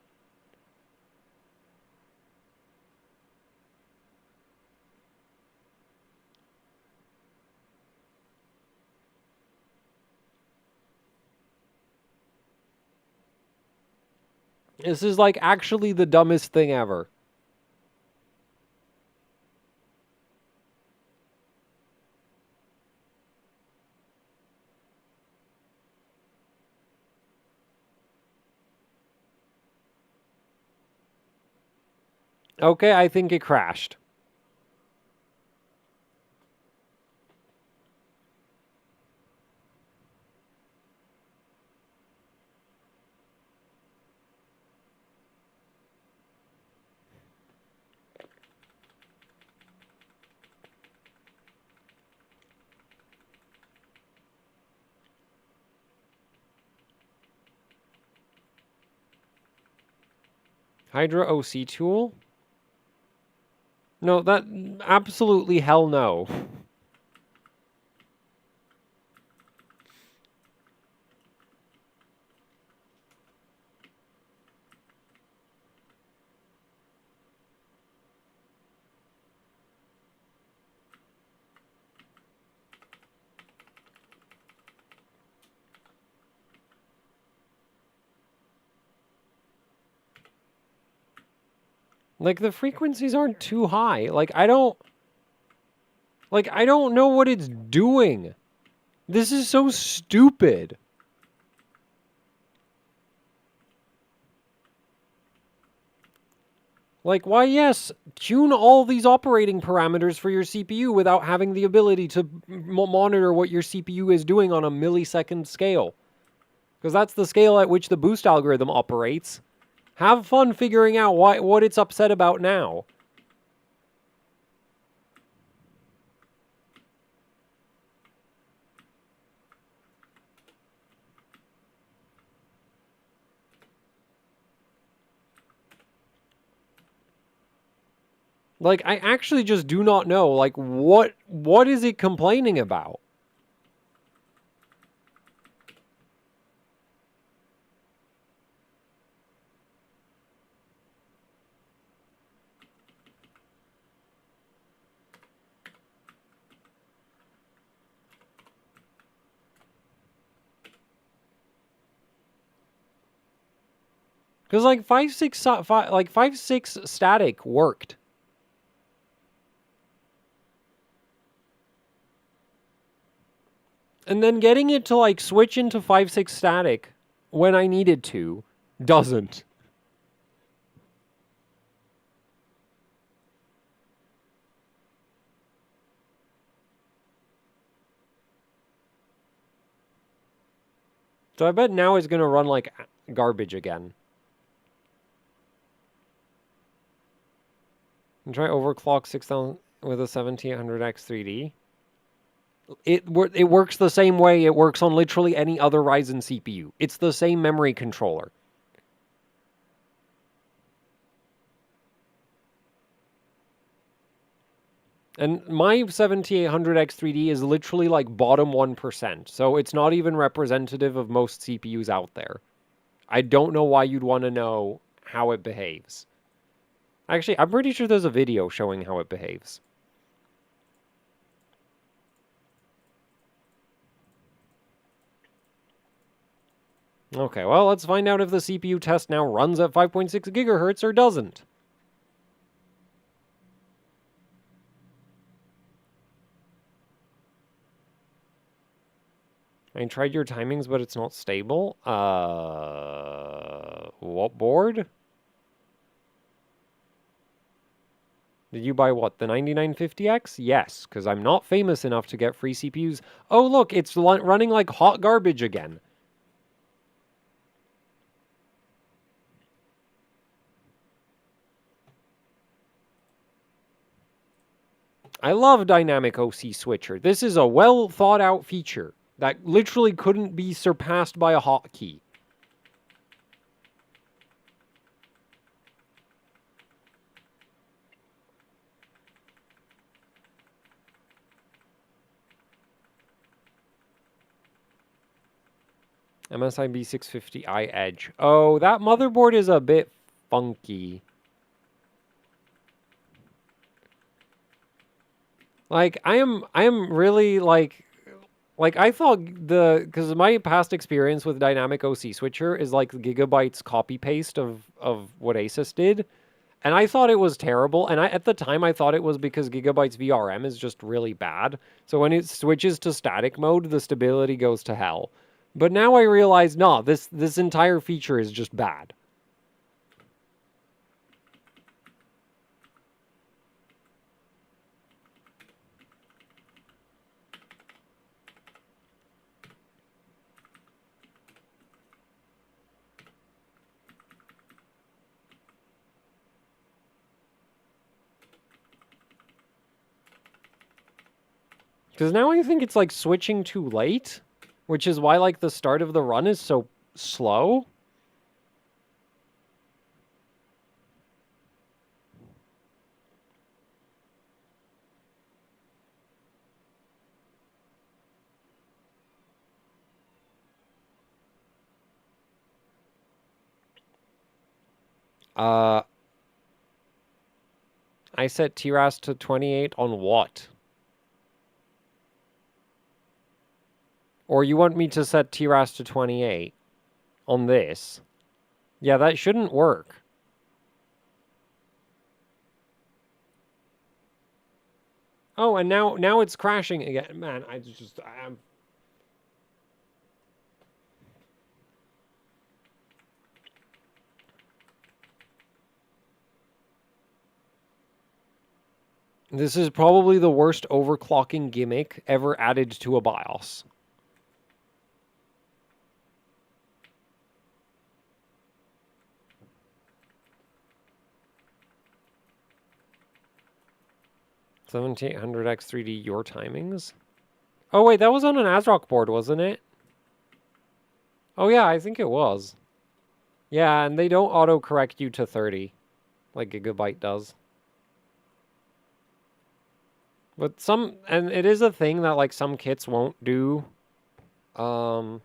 This is, like, actually the dumbest thing ever. Okay, I think it crashed. Hydra OC tool? No, that... absolutely hell no. Like, the frequencies aren't too high. Like, I don't know what it's doing. This is so stupid. Like, why, yes, tune all these operating parameters for your CPU without having the ability to monitor what your CPU is doing on a millisecond scale. Because that's the scale at which the boost algorithm operates. Have fun figuring out what it's upset about now. Like, I actually just do not know, like, what is it complaining about? Because, like, 5.6 static worked. And then getting it to, like, switch into 5.6 static when I needed to doesn't. So I bet now it's going to run like garbage again. And try overclock 6000 with a 7800X 3D. It works the same way it works on literally any other Ryzen CPU. It's the same memory controller. And my 7800X 3D is literally like bottom 1%, so it's not even representative of most CPUs out there. I don't know why you'd want to know how it behaves. Actually, I'm pretty sure there's a video showing how it behaves. Okay, well, let's find out if the CPU test now runs at 5.6 gigahertz or doesn't. I tried your timings, but it's not stable. What board? Did you buy what, the 9950X? Yes, because I'm not famous enough to get free CPUs. Oh, look, it's running like hot garbage again. I love Dynamic OC Switcher. This is a well thought out feature that literally couldn't be surpassed by a hotkey. MSI B650i Edge. Oh, that motherboard is a bit funky. Like, I am really like I thought because my past experience with Dynamic OC Switcher is like Gigabyte's copy paste of what Asus did. And I thought it was terrible. And at the time, I thought it was because Gigabyte's VRM is just really bad. So when it switches to static mode, the stability goes to hell. But now I realize, no, this entire feature is just bad. Because now I think it's like switching too late, which is why like the start of the run is so slow. I set TRAS to 28 on what? Or you want me to set TRAS to 28 on this? Yeah, that shouldn't work. Oh, and now it's crashing again. Man, I'm... This is probably the worst overclocking gimmick ever added to a BIOS. $7800X3D, your timings? Oh, wait, that was on an ASRock board, wasn't it? Oh, yeah, I think it was. Yeah, and they don't auto-correct you to 30, like Gigabyte does. But and it is a thing that, like, some kits won't do, like,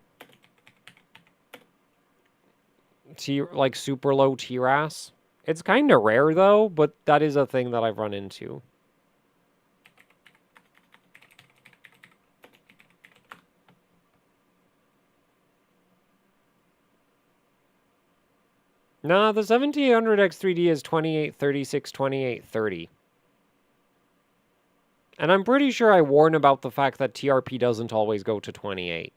super low TRAS. It's kind of rare, though, but that is a thing that I've run into. Nah, the 7800X3D is 2836, 2830. And I'm pretty sure I warn about the fact that TRP doesn't always go to 28.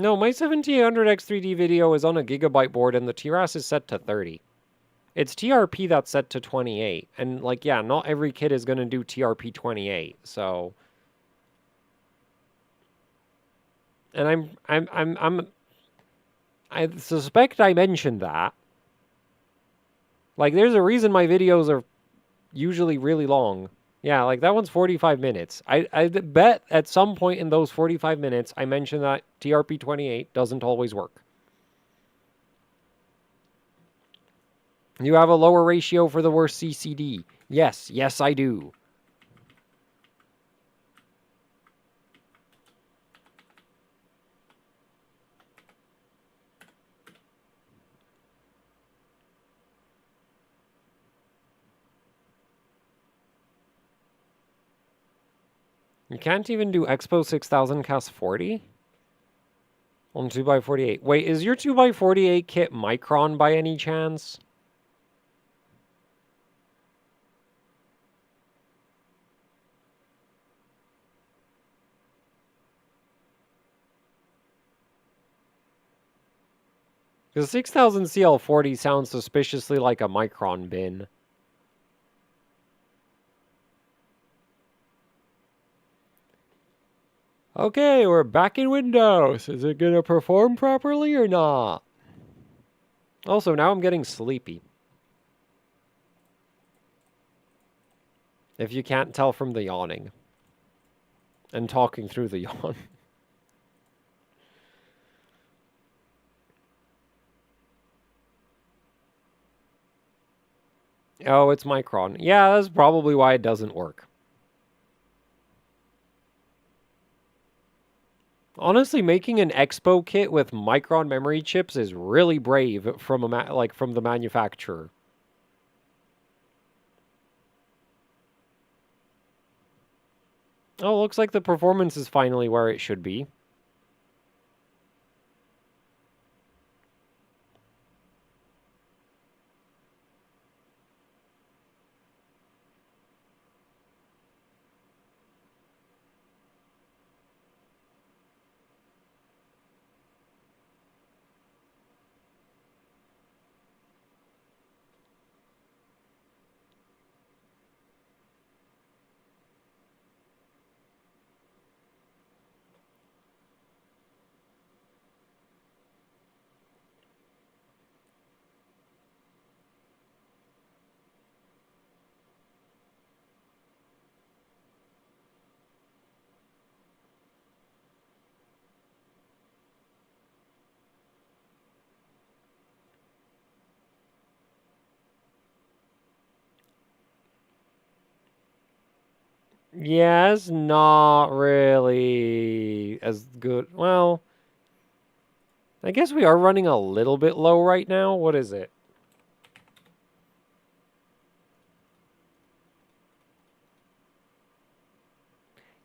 No, my 7800X 3D video is on a gigabyte board and the TRAS is set to 30. It's TRP that's set to 28. And like, yeah, not every kid is going to do TRP 28. So, and I suspect I mentioned that. Like, there's a reason my videos are usually really long. Yeah, like that one's 45 minutes. I bet at some point in those 45 minutes, I mentioned that TRP 28 doesn't always work. You have a lower ratio for the worst CCD. Yes, yes, I do. You can't even do Expo 6000 Cast 40? On 2x48. Wait, is your 2x48 kit Micron by any chance? Because 6000 CL40 sounds suspiciously like a Micron bin. Okay, we're back in Windows. Is it going to perform properly or not? Also, now I'm getting sleepy. If you can't tell from the yawning. And talking through the yawn. Oh, it's Micron. Yeah, that's probably why it doesn't work. Honestly, making an Expo kit with Micron memory chips is really brave from from the manufacturer. Oh, looks like the performance is finally where it should be. Yeah, it's not really as good. Well, I guess we are running a little bit low right now. What is it?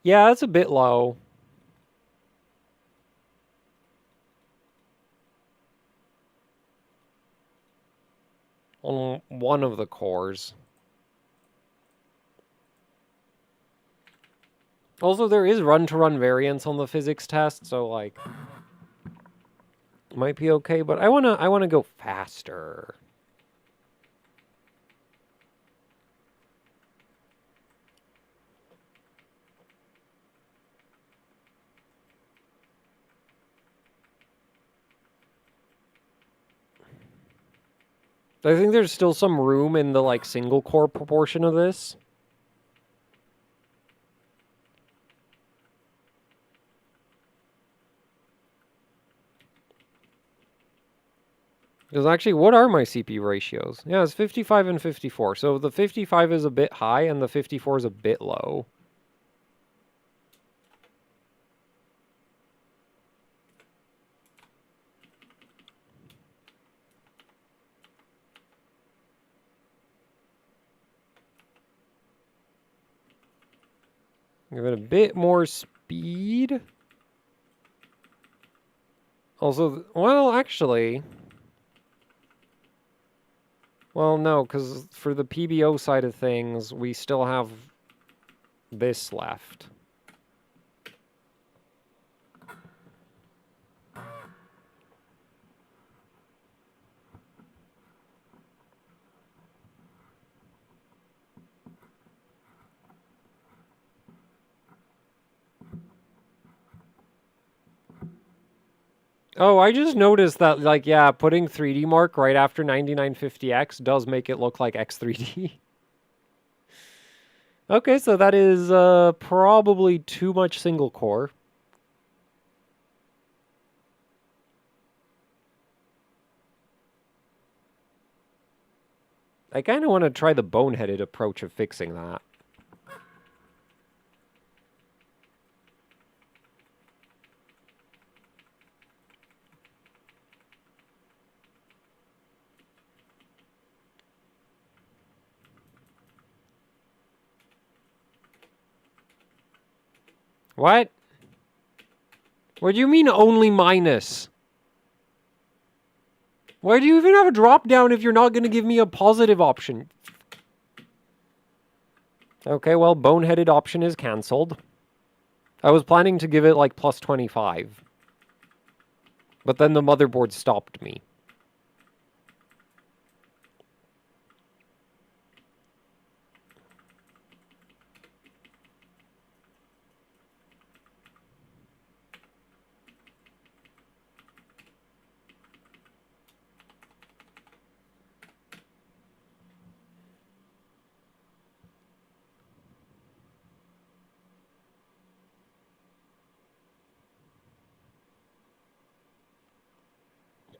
Yeah, it's a bit low. On one of the cores. Also, there is run-to-run variance on the physics test, so like might be okay, but I wanna go faster. I think there's still some room in the like single core proportion of this. Because actually, what are my CPU ratios? Yeah, it's 55 and 54. So the 55 is a bit high and the 54 is a bit low. Give it a bit more speed. Also, well, actually... Well, no, because for the PBO side of things, we still have this left. Oh, I just noticed that, like, yeah, putting 3Dmark right after 9950X does make it look like X3D. Okay, so that is probably too much single core. I kind of want to try the boneheaded approach of fixing that. What? What do you mean only minus? Why do you even have a drop down if you're not going to give me a positive option? Okay, well, boneheaded option is cancelled. I was planning to give it like plus 25. But then the motherboard stopped me.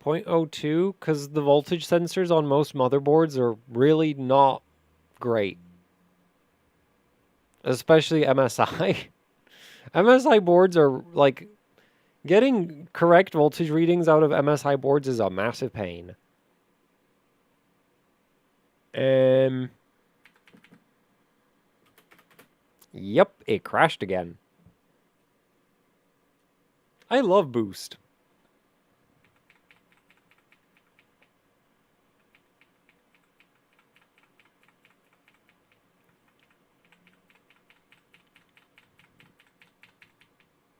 .02, because the voltage sensors on most motherboards are really not great. Especially MSI. MSI boards are, like, getting correct voltage readings out of MSI boards is a massive pain. Yep, it crashed again. I love boost.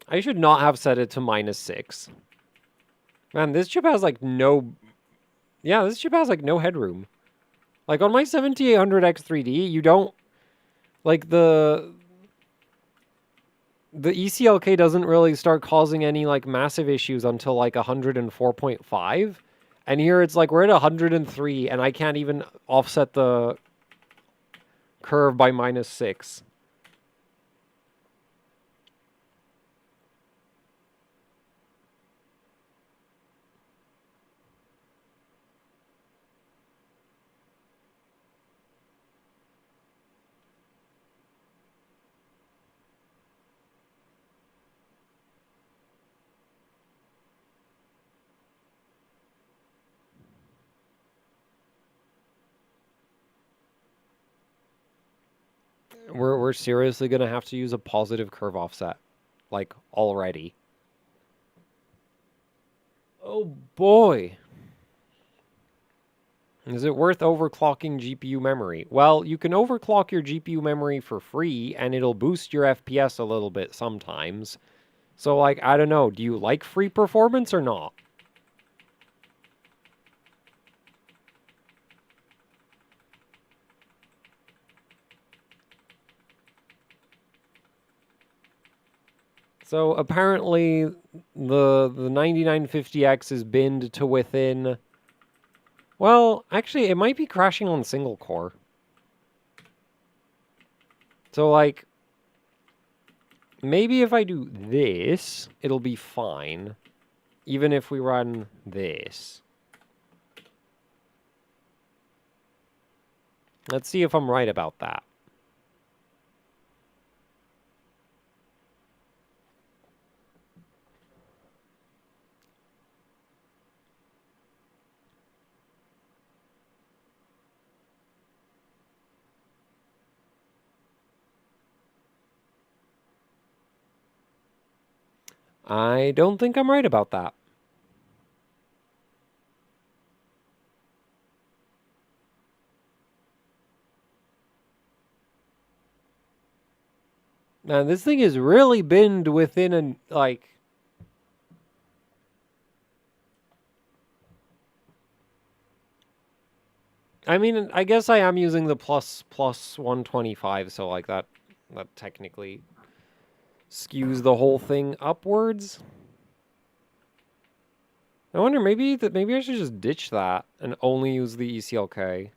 I should not have set it to -6. Man, this chip has like no... Yeah, this chip has like no headroom. Like on my 7800X3D, you don't... Like the ECLK doesn't really start causing any like massive issues until like 104.5. And here it's like we're at 103 and I can't even offset the curve by -6. We're seriously gonna have to use a positive curve offset. Like, already. Oh boy. Is it worth overclocking GPU memory? Well, you can overclock your GPU memory for free, and it'll boost your FPS a little bit sometimes. So, like, I don't know. Do you like free performance or not? So, apparently, the 9950X is binned to within... Well, actually, it might be crashing on single core. So, like... Maybe if I do this, it'll be fine. Even if we run this. Let's see if I'm right about that. I don't think I'm right about that. Now, this thing is really binned within a, like... I mean, I guess I am using the plus 125, so like that technically... skews the whole thing upwards. I wonder, maybe I should just ditch that and only use the ECLK.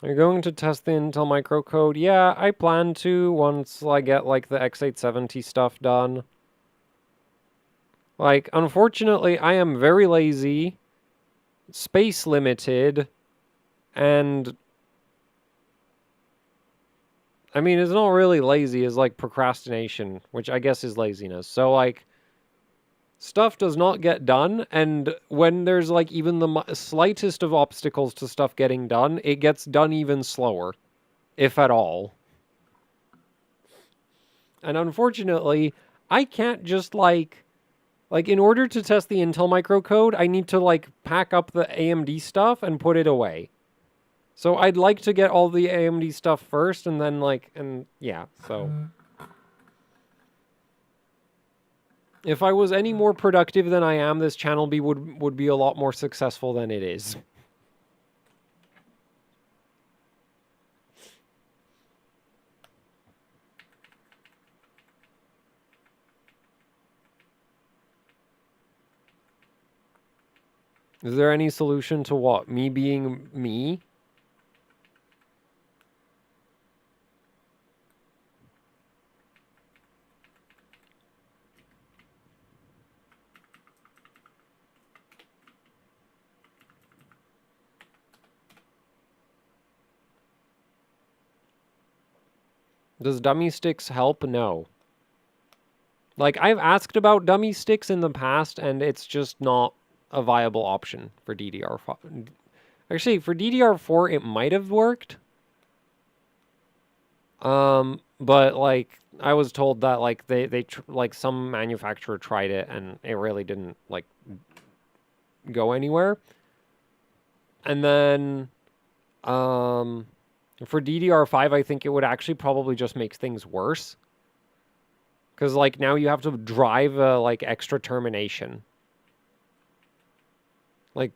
Are you going to test the Intel microcode? Yeah, I plan to once I get, like, the X870 stuff done. Like, unfortunately, I am very lazy, space limited, and... I mean, it's not really lazy, it's like procrastination, which I guess is laziness. So, like, stuff does not get done, and when there's, like, even the slightest of obstacles to stuff getting done, it gets done even slower, if at all. And unfortunately, I can't just, like, in order to test the Intel microcode, I need to, like, pack up the AMD stuff and put it away. So I'd like to get all the AMD stuff first, and then, like, and yeah, so... If I was any more productive than I am, this channel would be a lot more successful than it is. Is there any solution to what? Me being me? Does dummy sticks help? No. Like, I've asked about dummy sticks in the past, and it's just not a viable option for DDR5. Actually, for DDR4, it might have worked. But, like, I was told that, like, like, some manufacturer tried it, and it really didn't, like, go anywhere. And then, for DDR5, I think it would actually probably just make things worse. Because, like, now you have to drive a, like, extra termination. Like,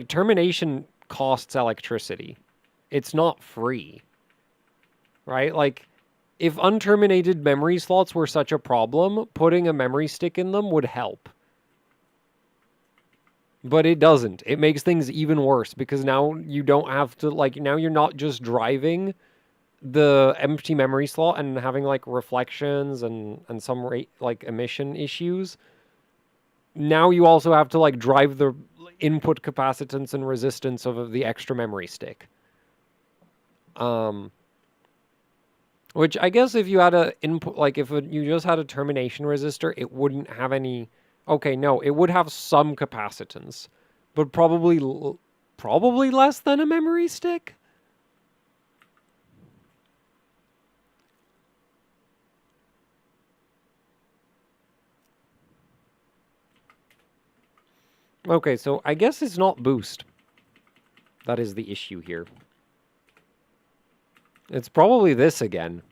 termination costs electricity. It's not free. Right? Like, if unterminated memory slots were such a problem, putting a memory stick in them would help. But it doesn't. It makes things even worse because now you don't have to, like, now you're not just driving the empty memory slot and having, like, reflections and some rate, like, emission issues. Now you also have to, like, drive the input capacitance and resistance of the extra memory stick. Which I guess if you had a input, like, if you just had a termination resistor, it wouldn't have any... Okay, no, it would have some capacitance, but probably less than a memory stick? Okay, so I guess it's not boost. That is the issue here. It's probably this again.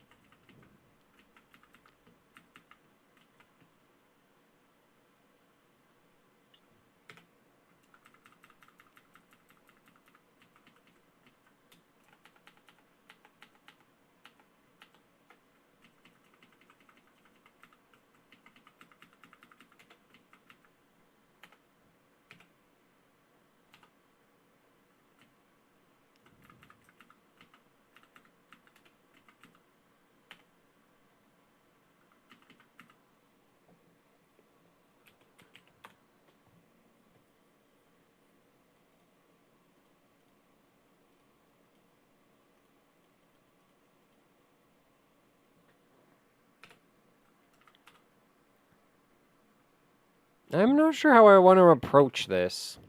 I'm not sure how I want to approach this.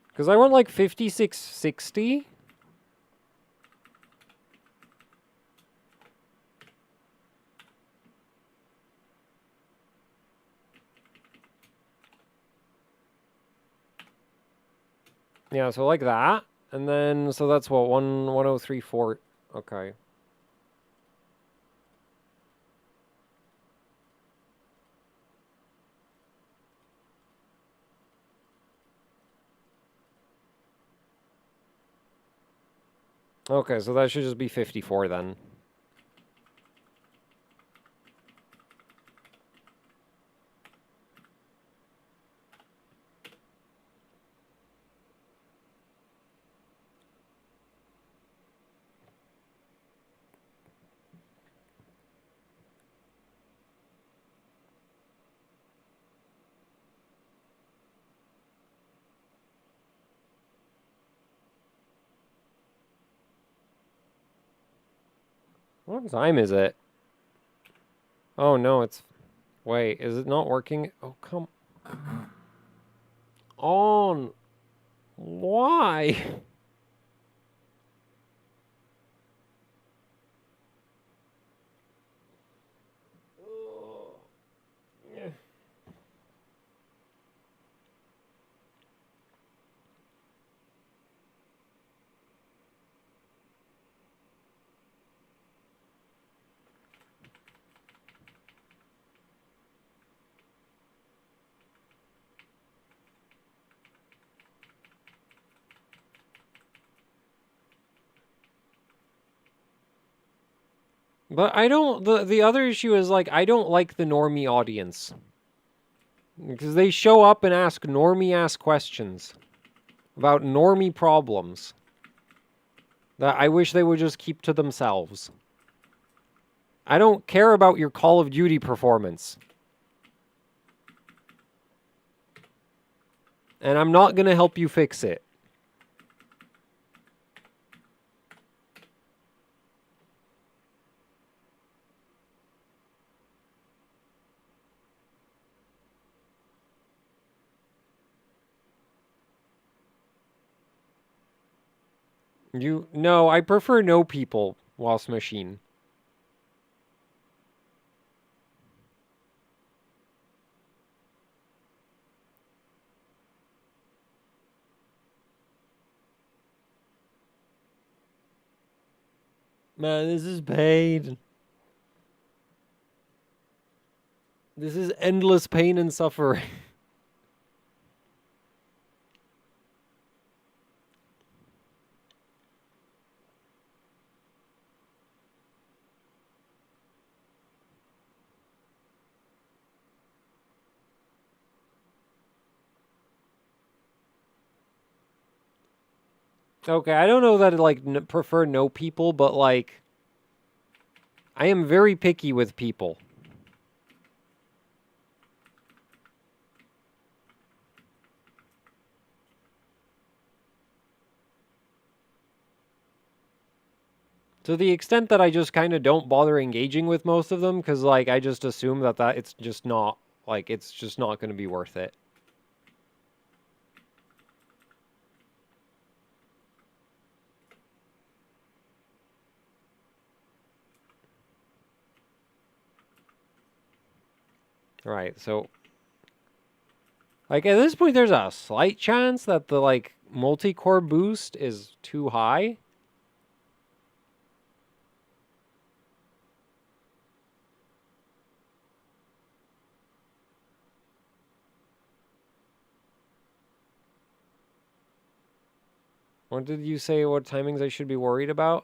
Because I want, like, 5660. Yeah, so like that. And then, so that's what, 1034. Okay. Okay, so that should just be 54 then. What time is it? Oh, no, it's... Wait, is it not working? Oh, come on. Why? But I don't... The other issue is, like, I don't like the normie audience. Because they show up and ask normie-ass questions about normie problems that I wish they would just keep to themselves. I don't care about your Call of Duty performance. And I'm not going to help you fix it. No, I prefer no people whilst machine. Man, this is pain. This is endless pain and suffering. Okay, I don't know that I, like, prefer no people, but, like, I am very picky with people. To the extent that I just kind of don't bother engaging with most of them, because, like, I just assume that it's just not, like, it's just not going to be worth it. Right, so... Like, at this point, there's a slight chance that the, like, multi-core boost is too high. What did you say? What timings I should be worried about?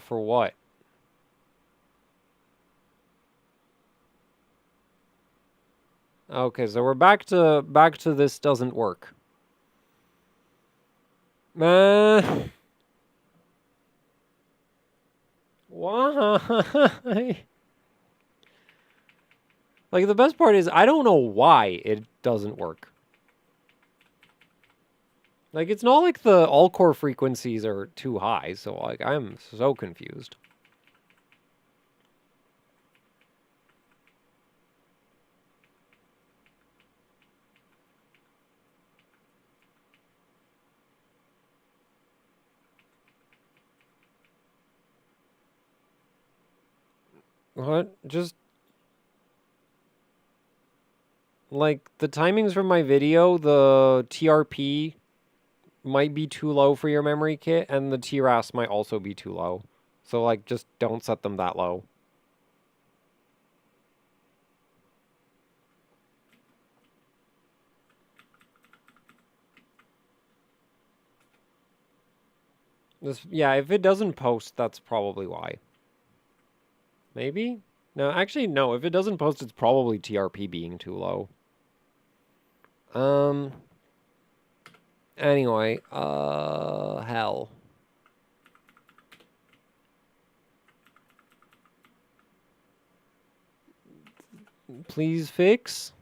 For what? Okay, so we're back to this doesn't work. Why? Like, the best part is I don't know why it doesn't work. Like, it's not like the all-core frequencies are too high, so, like, I'm so confused. What? Just... Like, the timings from my video, the TRP might be too low for your memory kit, and the TRAS might also be too low. So, like, just don't set them that low. Yeah, if it doesn't post, that's probably why. Maybe? No, actually, no. If it doesn't post, it's probably TRP being too low. Anyway, hell. Please fix.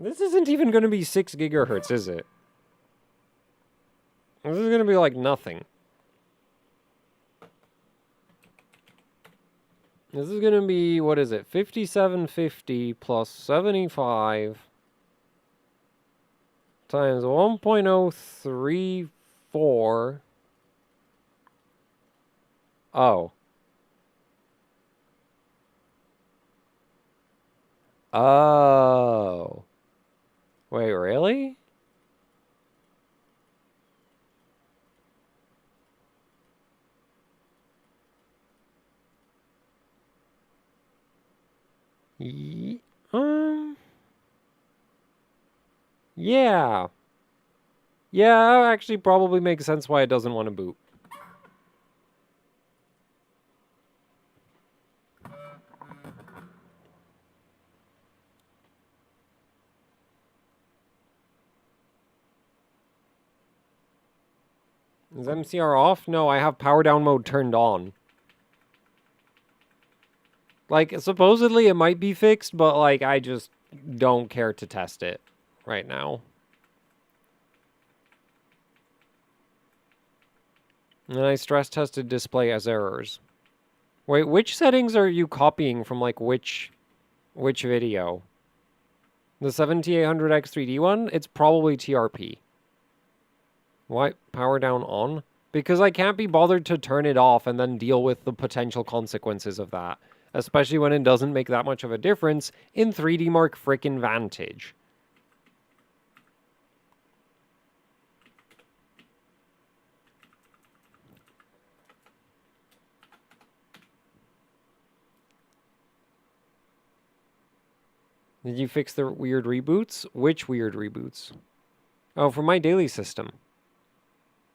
This isn't even going to be 6 gigahertz, is it? This is going to be like nothing. This is going to be, what is it? 5750 plus 75 times 1.034. Oh. Oh. Wait, really? Yeah. Yeah, that actually probably makes sense why it doesn't want to boot. Is MCR off? No, I have power down mode turned on. Like, supposedly it might be fixed, but, like, I just don't care to test it right now. And I stress tested display as errors. Wait, which settings are you copying from, like, which video? The 7800X 3D one? It's probably TRP. Why? Power down on? Because I can't be bothered to turn it off and then deal with the potential consequences of that. Especially when it doesn't make that much of a difference in 3Dmark frickin' Vantage. Did you fix the weird reboots? Which weird reboots? Oh, for my daily system.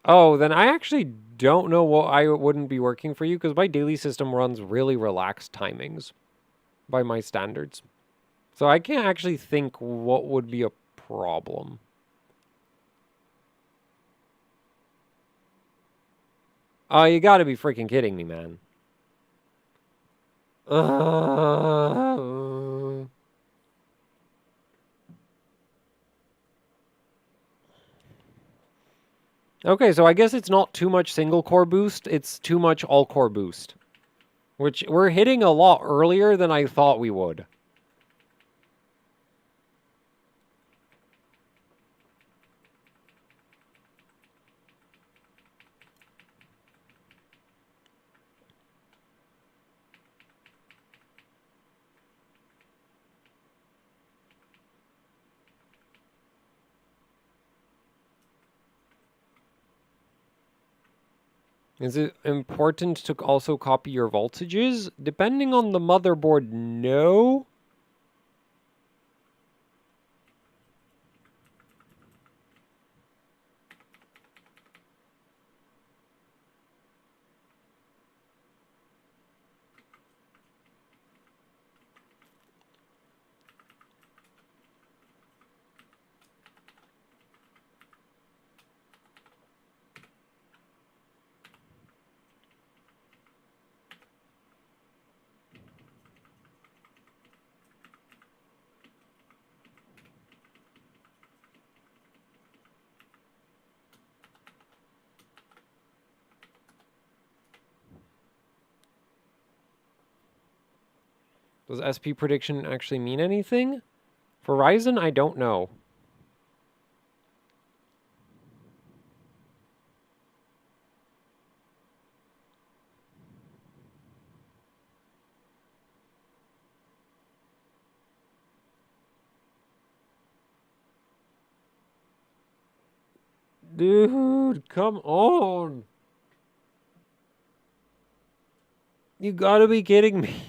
Oh, then I actually don't know what I wouldn't be working for you, because my daily system runs really relaxed timings by my standards. So I can't actually think what would be a problem. Oh, you gotta be freaking kidding me, man. Okay, so I guess it's not too much single core boost, it's too much all core boost. Which we're hitting a lot earlier than I thought we would. Is it important to also copy your voltages? Depending on the motherboard, no. Does SP prediction actually mean anything? For Ryzen, I don't know. Dude, come on. You gotta be kidding me.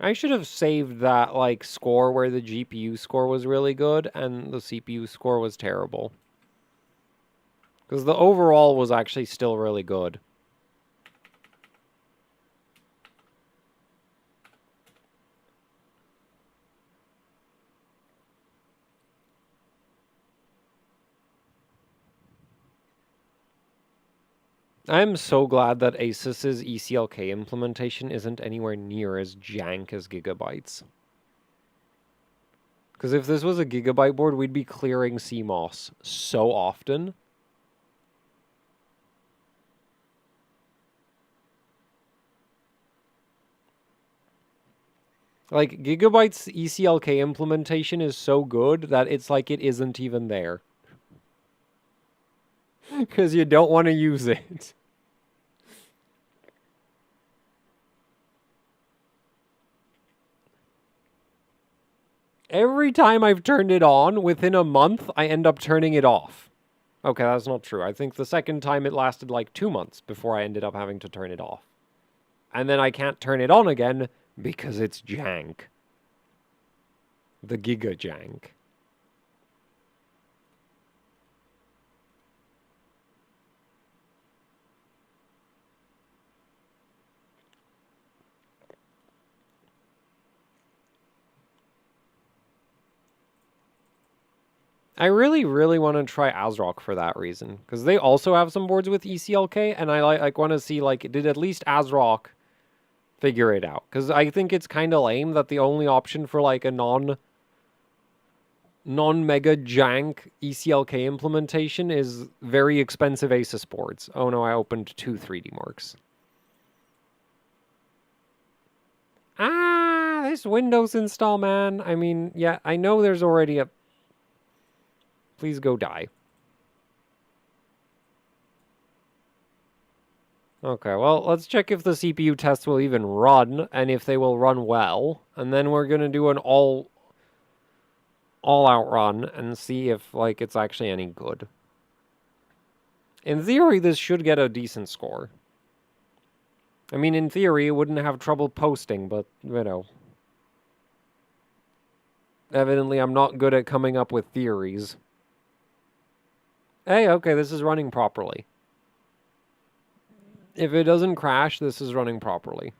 I should have saved that, like, score where the GPU score was really good and the CPU score was terrible. Because the overall was actually still really good. I'm so glad that Asus's ECLK implementation isn't anywhere near as jank as Gigabyte's. Because if this was a Gigabyte board, we'd be clearing CMOS so often. Like, Gigabyte's ECLK implementation is so good that it's like it isn't even there. Because you don't want to use it. Every time I've turned it on, within a month, I end up turning it off. Okay, that's not true. I think the second time it lasted like 2 months before I ended up having to turn it off. And then I can't turn it on again because it's jank. The Giga jank. I really, really want to try ASRock for that reason. Because they also have some boards with ECLK, and I like want to see, like, did at least ASRock figure it out? Because I think it's kind of lame that the only option for, like, a non-mega jank ECLK implementation is very expensive Asus boards. Oh no, I opened 2 3Dmarks. Ah, this Windows install, man. I mean, yeah, I know there's already a... Please go die. Okay, well, let's check if the CPU tests will even run, and if they will run well. And then we're going to do an all-out run and see if, like, it's actually any good. In theory, this should get a decent score. I mean, in theory, it wouldn't have trouble posting, but, you know. Evidently, I'm not good at coming up with theories. Hey, okay, this is running properly. If it doesn't crash, this is running properly.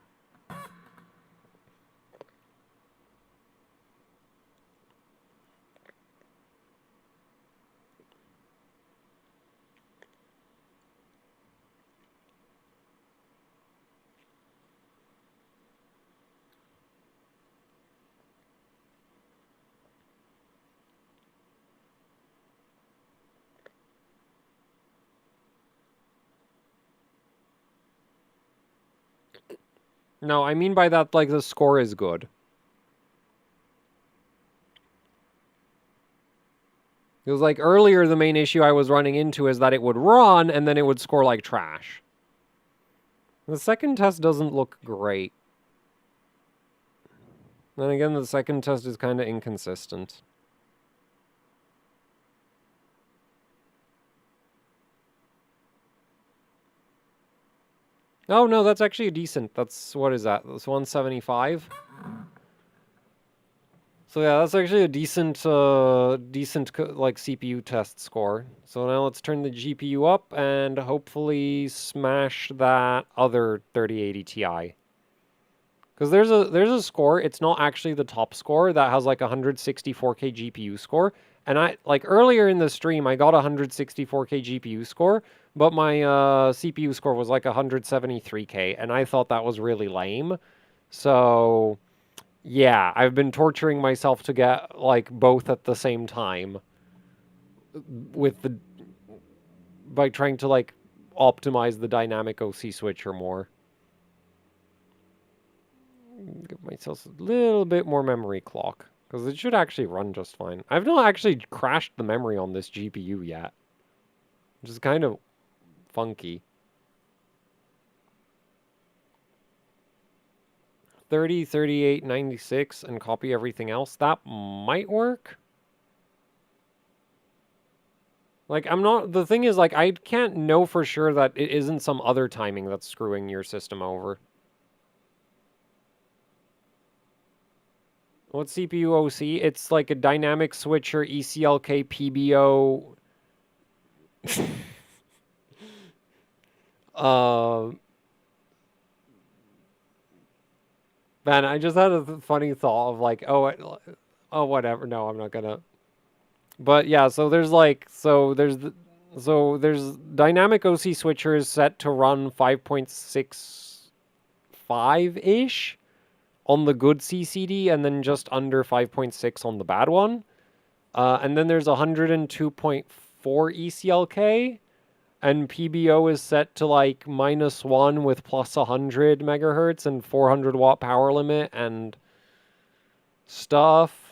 No, I mean by that, like, the score is good. It was like earlier, the main issue I was running into is that it would run and then it would score like trash. The second test doesn't look great. Then again, the second test is kind of inconsistent. Oh, no, that's actually a decent. That's, what is that? That's 175? So yeah, that's actually a decent, like, CPU test score. So now let's turn the GPU up and hopefully smash that other 3080 Ti. Because there's a score, it's not actually the top score, that has like 164K GPU score. And I, like, earlier in the stream, I got 164K GPU score, but my CPU score was like 173K, and I thought that was really lame. So, yeah, I've been torturing myself to get, like, both at the same time with the... by trying to, like, optimize the dynamic OC switcher more. Give myself a little bit more memory clock, because it should actually run just fine. I've not actually crashed the memory on this GPU yet, which is kind of funky. 30, 38, 96, and copy everything else. That might work. Like, the thing is, like, I can't know for sure that it isn't some other timing that's screwing your system over. What's CPU OC? It's like a dynamic switcher, ECLK, PBO. Man, I just had a funny thought of like, oh, whatever. No, I'm not gonna. But yeah, so there's dynamic OC switchers set to run 5.65-ish on the good CCD, and then just under 5.6 on the bad one. And then there's 102.4 ECLK, and PBO is set to like -1 with plus 100 megahertz and 400 watt power limit and stuff.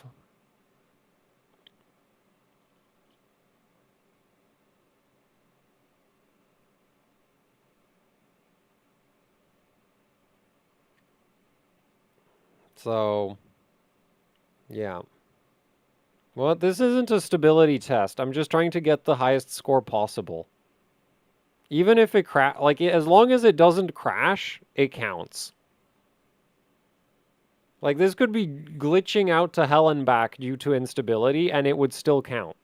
So, yeah. Well, this isn't a stability test. I'm just trying to get the highest score possible. Even if it as long as it doesn't crash, it counts. Like, this could be glitching out to hell and back due to instability, and it would still count.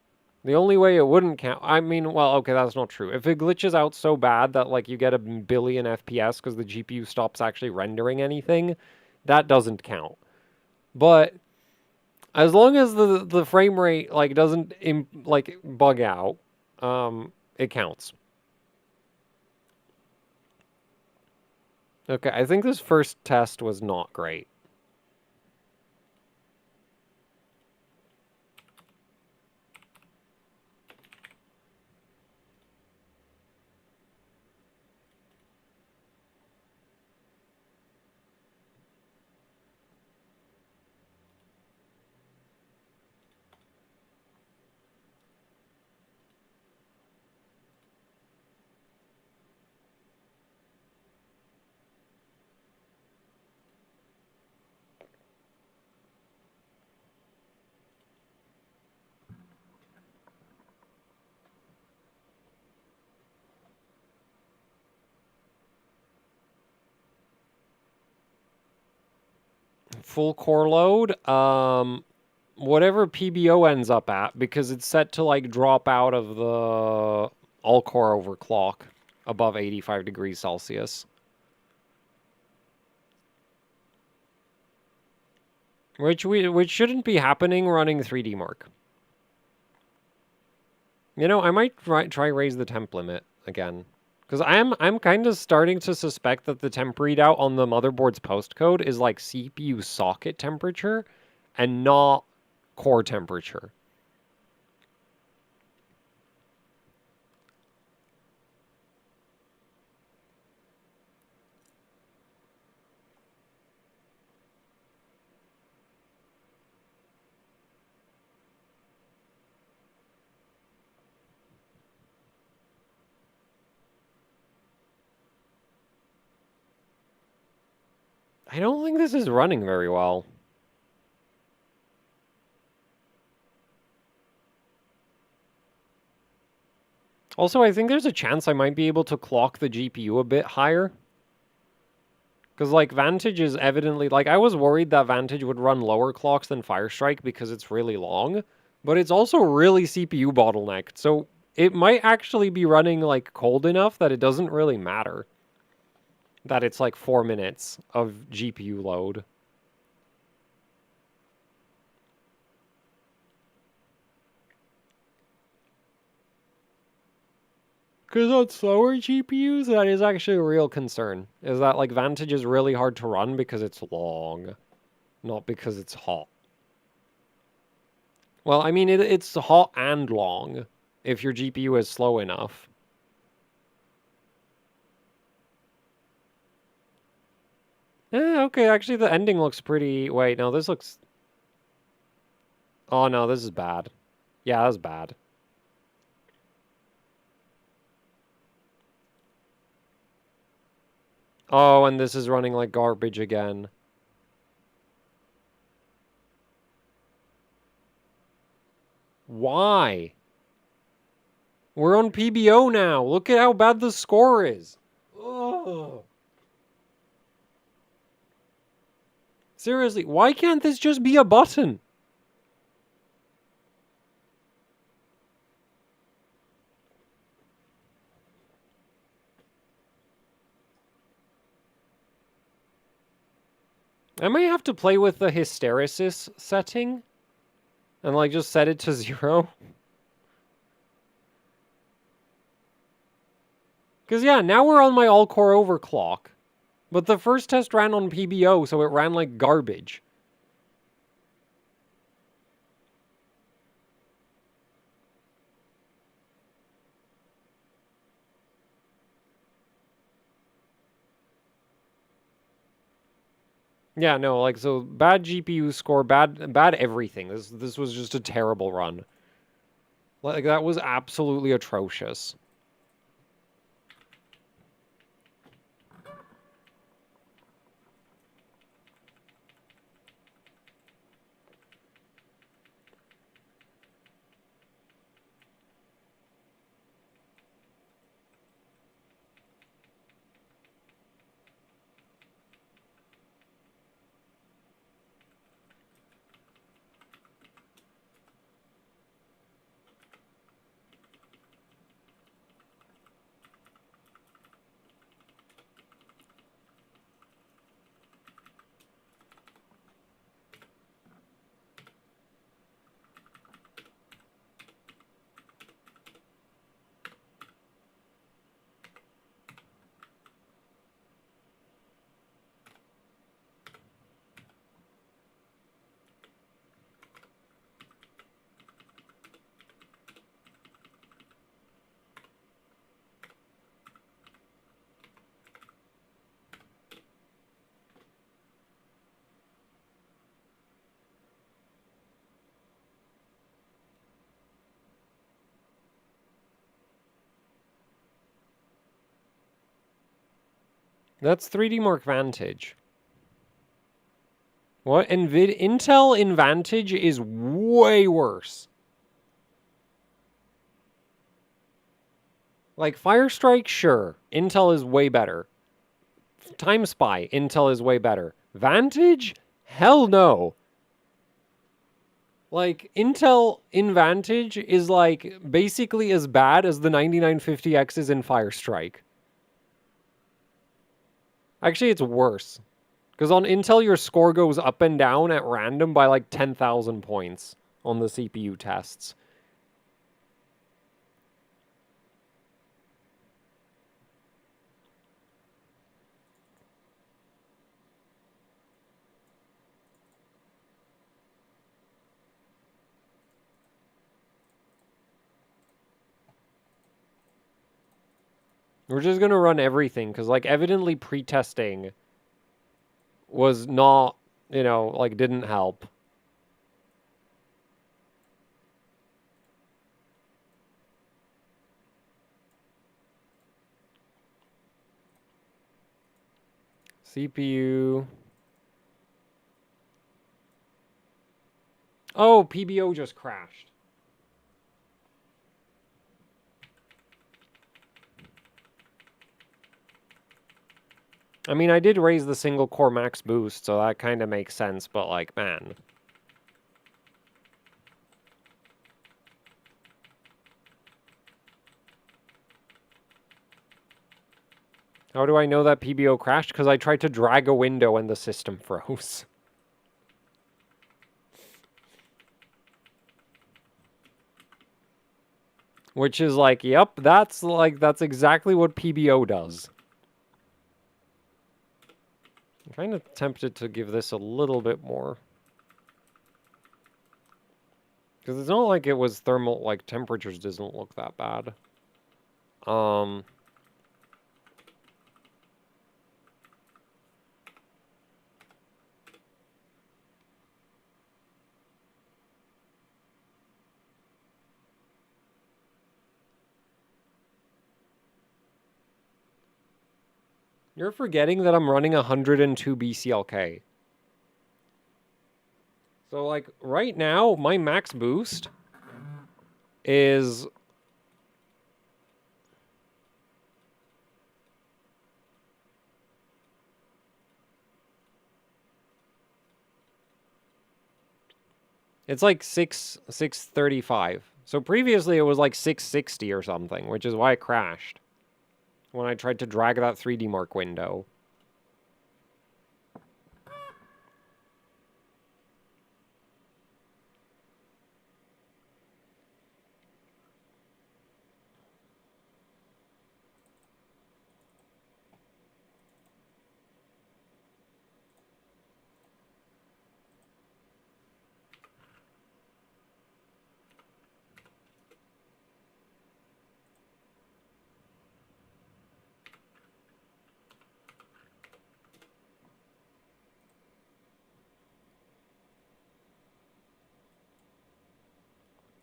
The only way it wouldn't count, I mean, well, okay, that's not true. If it glitches out so bad that, like, you get a billion FPS because the GPU stops actually rendering anything, that doesn't count. But as long as the frame rate, like, doesn't, like, bug out, it counts. Okay, I think this first test was not great. Full core load, whatever PBO ends up at, because it's set to like drop out of the all-core overclock above 85 degrees Celsius. Which shouldn't be happening running 3Dmark. You know, I might try raise the temp limit again. Because I'm kind of starting to suspect that the temp readout on the motherboard's postcode is like CPU socket temperature and not core temperature. I don't think this is running very well. Also, I think there's a chance I might be able to clock the GPU a bit higher. Because, like, Vantage is evidently... Like, I was worried that Vantage would run lower clocks than Firestrike because it's really long. But it's also really CPU bottlenecked. So, it might actually be running, like, cold enough that it doesn't really matter. That it's, like, 4 minutes of GPU load. Because on slower GPUs, that is actually a real concern. Is that, like, Vantage is really hard to run because it's long. Not because it's hot. Well, I mean, it's hot and long. If your GPU is slow enough. Okay, actually the ending looks pretty... Wait, no, this looks... Oh, no, this is bad. Yeah, that was bad. Oh, and this is running like garbage again. Why? We're on PBO now. Look at how bad the score is. Ugh. Seriously, why can't this just be a button? I might have to play with the hysteresis setting and like just set it to 0. Because yeah, now we're on my all-core overclock. But the first test ran on PBO, so it ran like garbage. Yeah, no, like, so bad GPU score, bad everything. This was just a terrible run. Like, that was absolutely atrocious. That's 3Dmark Vantage. What? Intel in Vantage is way worse. Like, Firestrike, sure. Intel is way better. Time Spy, Intel is way better. Vantage? Hell no. Like, Intel in Vantage is, like, basically as bad as the 9950X is in Firestrike. Actually, it's worse. Because on Intel, your score goes up and down at random by, like, 10,000 points on the CPU tests. We're just going to run everything, because, like, evidently pre-testing was not, you know, like, didn't help. CPU. Oh, PBO just crashed. I mean, I did raise the single core max boost, so that kind of makes sense, but like, man. How do I know that PBO crashed? Because I tried to drag a window and the system froze. Which is like, yep, that's exactly what PBO does. I'm kind of tempted to give this a little bit more. Because it's not like it was thermal, like, temperatures doesn't look that bad. You're forgetting that I'm running 102 BCLK. So, like, right now, my max boost is... It's like 635. So previously it was like 660 or something, which is why it crashed when I tried to drag that 3Dmark window.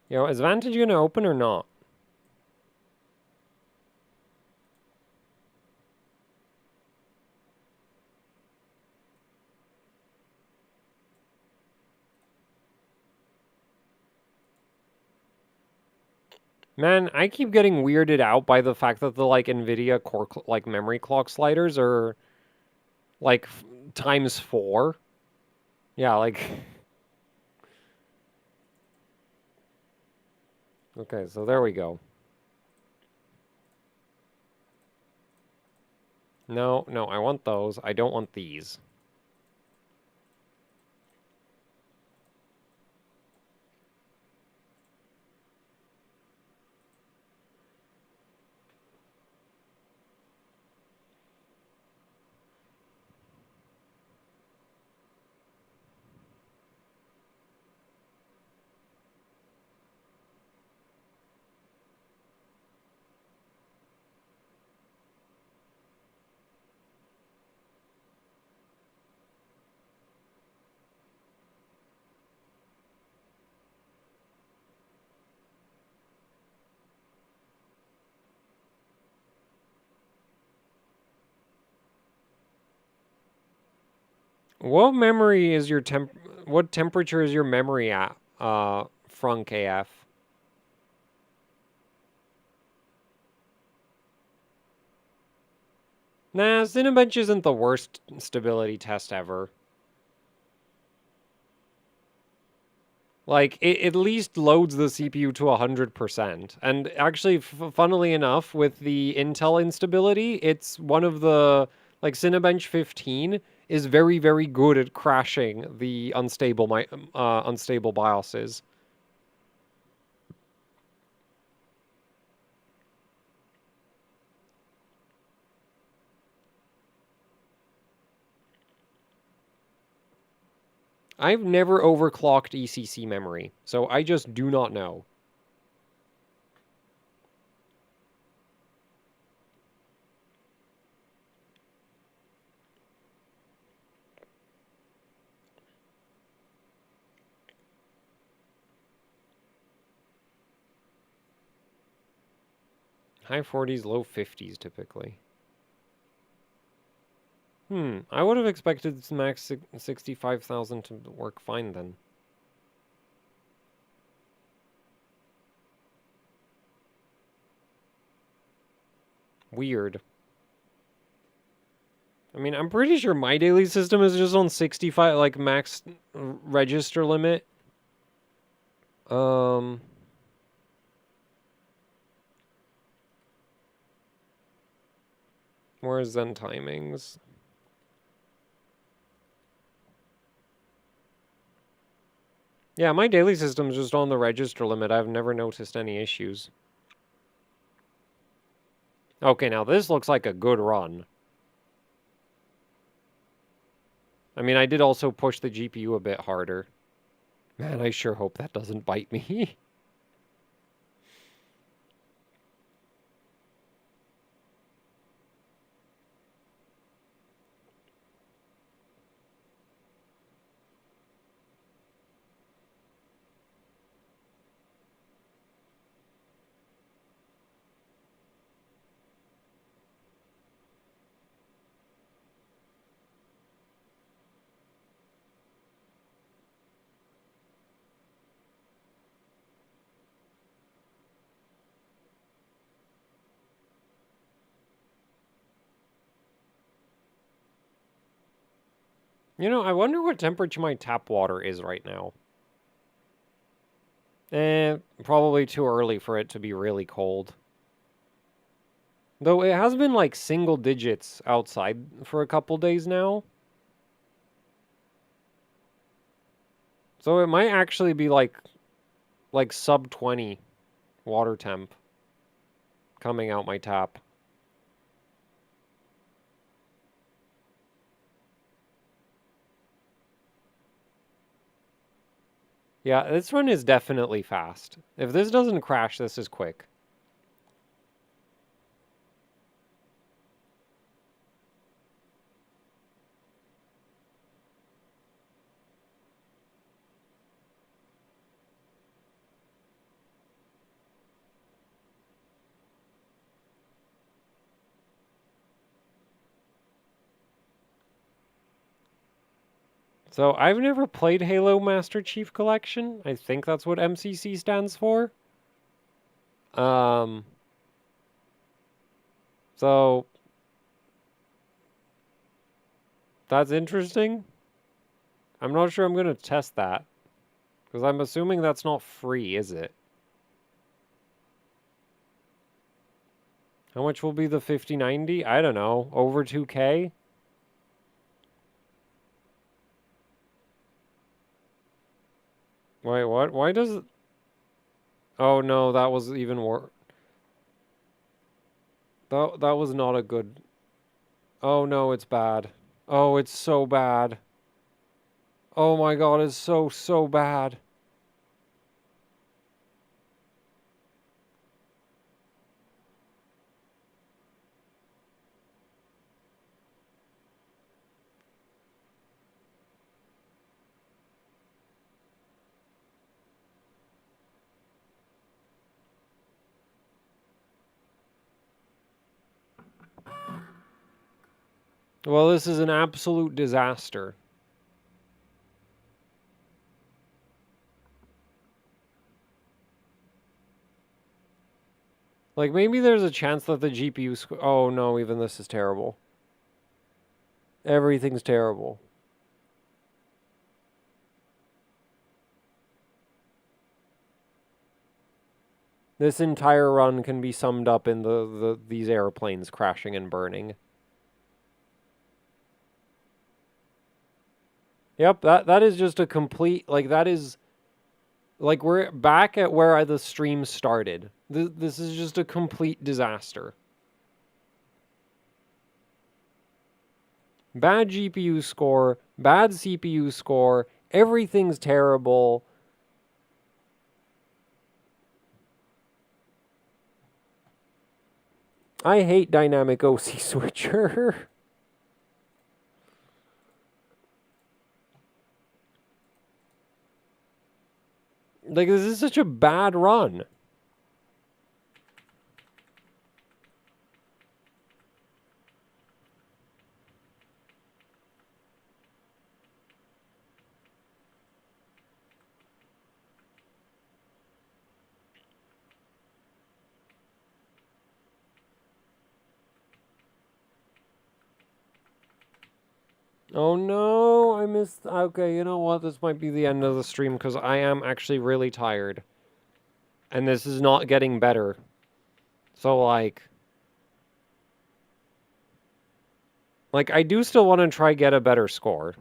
You know, is Vantage gonna open or not? Man, I keep getting weirded out by the fact that the, like, NVIDIA core, like, memory clock sliders are, like, times 4. Yeah, like... Okay, so there we go. No, no, I want those. I don't want these. What memory is your what temperature is your memory at, Frunk AF? Nah, Cinebench isn't the worst stability test ever. Like, it at least loads the CPU to 100%. And actually, funnily enough, with the Intel instability, it's one of the... Like, Cinebench 15 is very, very good at crashing the unstable BIOSes. I've never overclocked ECC memory, so I just do not know. High 40s, low 50s typically. I would have expected max 65,000 to work fine then. Weird. I mean, I'm pretty sure my daily system is just on 65, like, max register limit. Where's Zen timings? Yeah, my daily system's just on the register limit. I've never noticed any issues. Okay, now this looks like a good run. I mean, I did also push the GPU a bit harder. Man, I sure hope that doesn't bite me. You know, I wonder what temperature my tap water is right now. Probably too early for it to be really cold. Though it has been like single digits outside for a couple days now. So it might actually be like sub 20 water temp coming out my tap. Yeah, this run is definitely fast. If this doesn't crash, this is quick. So I've never played Halo Master Chief Collection. I think that's what MCC stands for. So that's interesting. I'm not sure I'm going to test that. Because I'm assuming that's not free, is it? How much will be the 5090? I don't know. Over 2K? Wait, what? Why does it... Oh, no, that was even worse. That was not a good... Oh, no, it's bad. Oh, it's so bad. Oh my god, it's so bad. Well, this is an absolute disaster. Like, maybe there's a chance that the GPU... Oh, no, even this is terrible. Everything's terrible. This entire run can be summed up in these airplanes crashing and burning. Yep, that is just a complete... Like, that is... Like, we're back at where the stream started. This is just a complete disaster. Bad GPU score, bad CPU score, everything's terrible. I hate dynamic OC switcher. Like, this is such a bad run. Oh no, I missed... Okay, you know what? This might be the end of the stream because I am actually really tired. And this is not getting better. So, like, I do still want to try get a better score.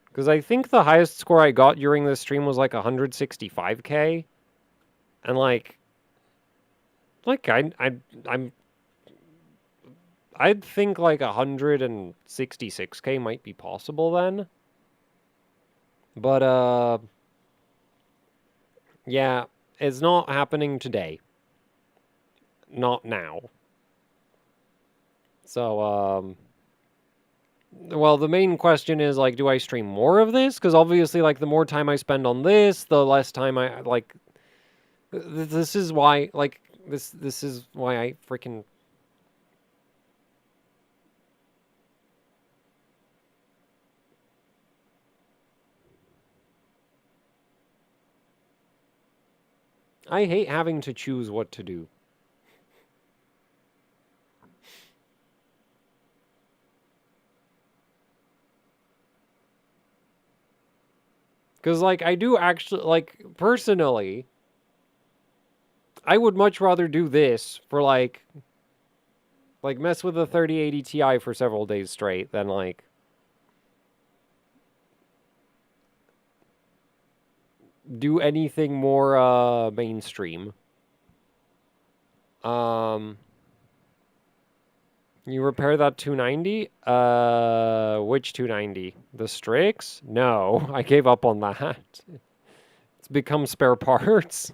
Because I think the highest score I got during this stream was like 165k. And I'd think like 166k might be possible then. But, yeah, it's not happening today. Not now. So, well, the main question is, like, do I stream more of this? Because obviously, like, the more time I spend on this, the less time I, like... This is why, like, this is why I freaking... I hate having to choose what to do. Because, like, I do actually, like, personally, I would much rather do this for, like mess with a 3080 Ti for several days straight than, like, do anything more, mainstream. You repair that 290? Which 290? The Strix? No, I gave up on that. It's become spare parts.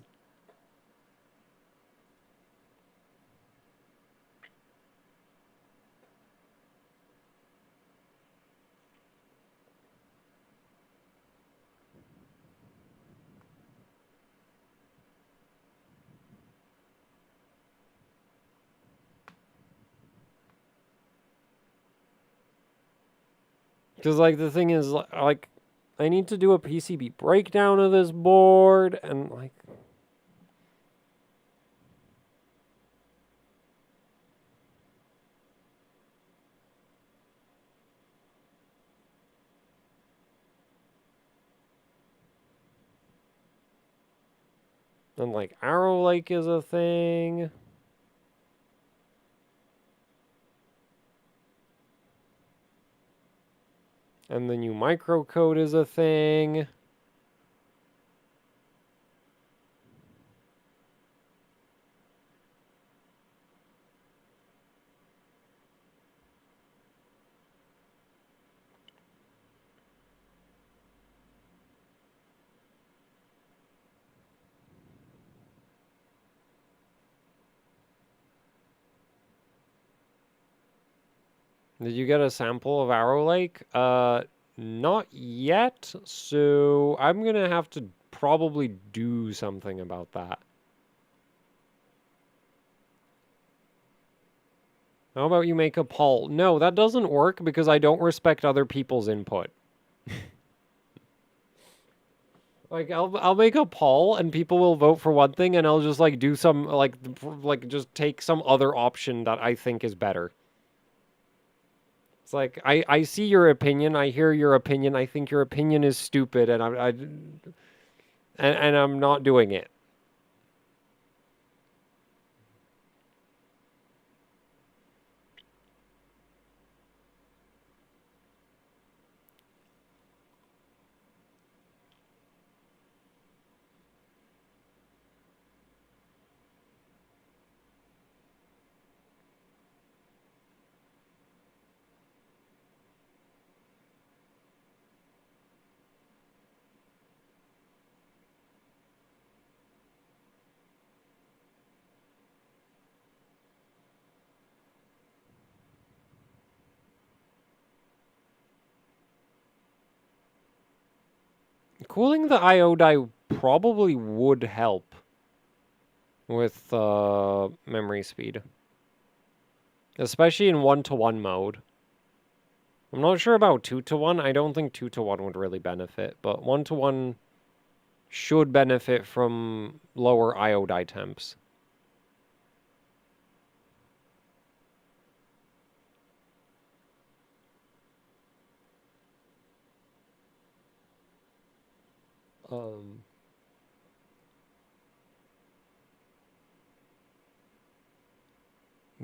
Because, like, the thing is, like, I need to do a PCB breakdown of this board, and, like... And, like, Arrow Lake is a thing. And the new microcode is a thing. Did you get a sample of Arrow Lake? Not yet, so I'm gonna have to probably do something about that. How about you make a poll? No, that doesn't work because I don't respect other people's input. Like, I'll make a poll and people will vote for one thing and I'll just, like, do some, like, just take some other option that I think is better. It's like, I see your opinion, I hear your opinion, I think your opinion is stupid, and and I'm not doing it. Cooling the IO die probably would help with memory speed. Especially in 1-to-1 mode. I'm not sure about 2-to-1. I don't think 2-to-1 would really benefit, but 1-to-1 should benefit from lower IO die temps.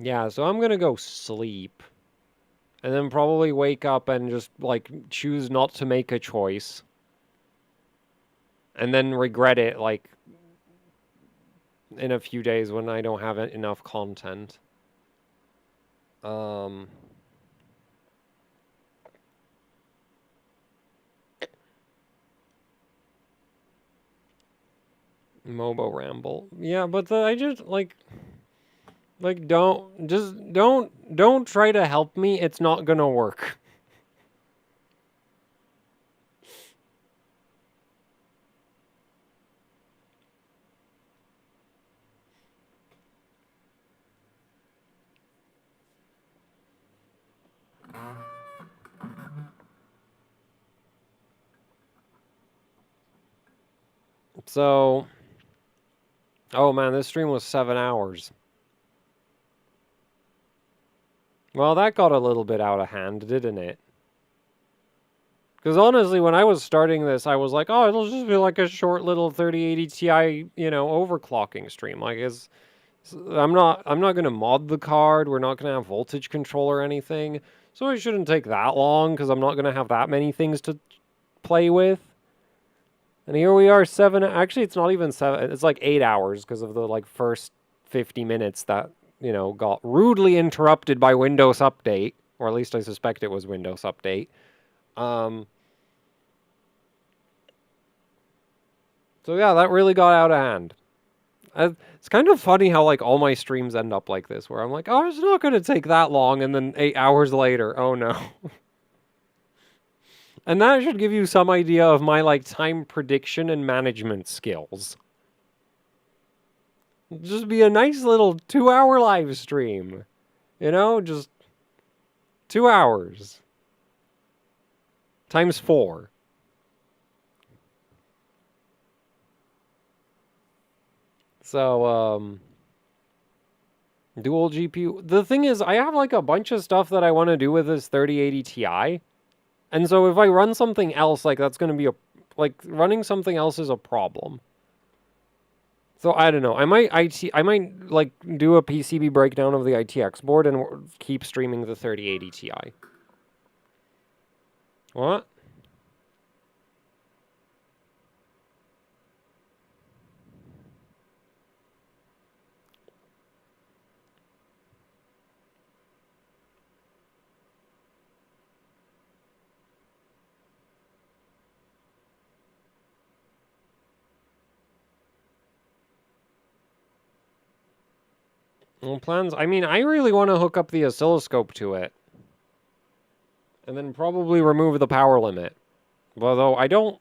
Yeah, so I'm gonna go sleep. And then probably wake up and just, like, choose not to make a choice. And then regret it, like, in a few days when I don't have enough content. Mobo ramble. Yeah, but I just, like, don't try to help me. It's not gonna work. So, oh man, this stream was 7 hours. Well, that got a little bit out of hand, didn't it? Because honestly, when I was starting this, I was like, oh, it'll just be like a short little 3080 Ti, you know, overclocking stream. Like, I'm not gonna mod the card. We're not gonna have voltage control or anything, so it shouldn't take that long because I'm not gonna have that many things to play with. And here we are, actually, it's not even 7. It's like 8 hours because of the like first 50 minutes that, you know, got rudely interrupted by Windows Update, or at least I suspect it was Windows Update. So yeah, that really got out of hand. It's kind of funny how like all my streams end up like this, where I'm like, oh, it's not going to take that long, and then 8 hours later, oh no. And that should give you some idea of my like time prediction and management skills. Just be a nice little 2-hour live stream, you know, just 2 hours times 4. So, dual GPU. The thing is, I have like a bunch of stuff that I want to do with this 3080 Ti. And so if I run something else, like that's going to be like running something else is a problem. So I don't know. I might like do a PCB breakdown of the RTX board and keep streaming the 3080 Ti. What? Well, plans. I mean, I really want to hook up the oscilloscope to it. And then probably remove the power limit. Although I don't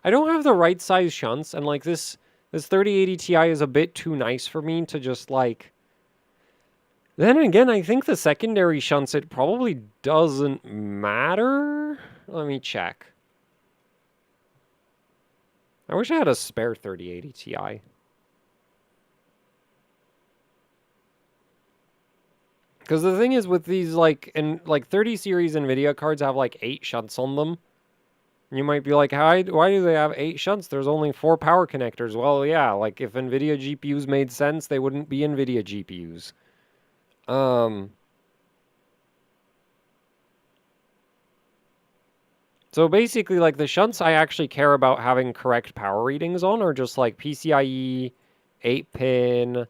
have the right size shunts, and like this 3080 Ti is a bit too nice for me to just like. Then again, I think the secondary shunts, it probably doesn't matter. Let me check. I wish I had a spare 3080 Ti. Because the thing is with these like 30 series NVIDIA cards have like 8 shunts on them. You might be like, why do they have 8 shunts? There's only 4 power connectors. Well, yeah, like if NVIDIA GPUs made sense, they wouldn't be NVIDIA GPUs. So basically, like the shunts I actually care about having correct power readings on are just like PCIe, 8-pin,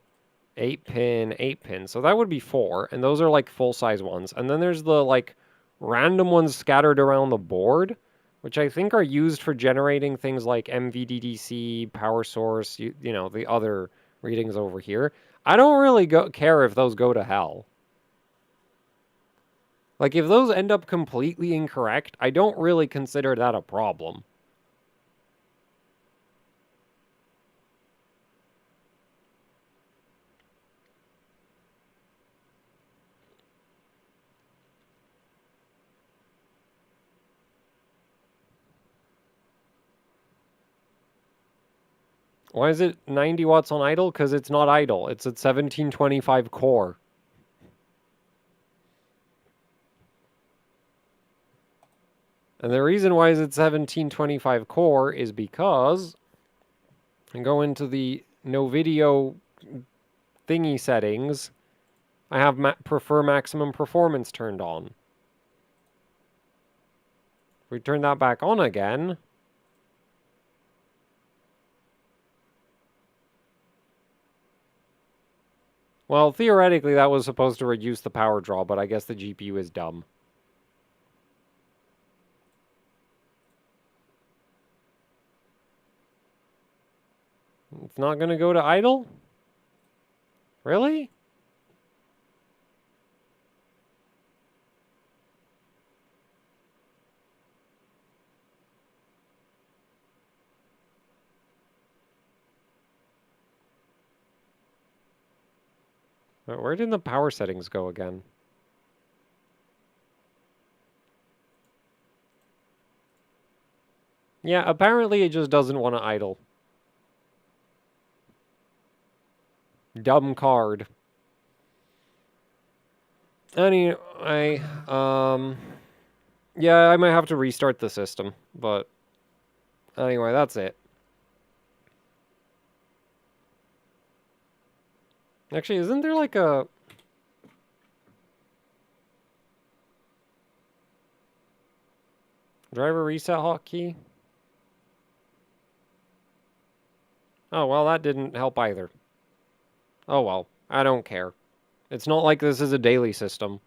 8-pin, 8-pin. So that would be 4, and those are like full-size ones. And then there's the like random ones scattered around the board, which I think are used for generating things like MVDDC, power source, you know, the other readings over here. I don't really care if those go to hell. Like, if those end up completely incorrect, I don't really consider that a problem. Why is it 90 watts on idle? Because it's not idle. It's at 1725 core. And the reason why it's at 1725 core is because I go into the no video thingy settings. I have prefer maximum performance turned on. If we turn that back on again, well, theoretically that was supposed to reduce the power draw, but I guess the GPU is dumb. It's not going to go to idle? Really? Where did the power settings go again? Yeah, apparently it just doesn't want to idle. Dumb card. Anyway, Yeah, I might have to restart the system, but anyway, that's it. Actually, isn't there like a... driver reset hotkey? Oh, well, that didn't help either. Oh, well, I don't care. It's not like this is a daily system.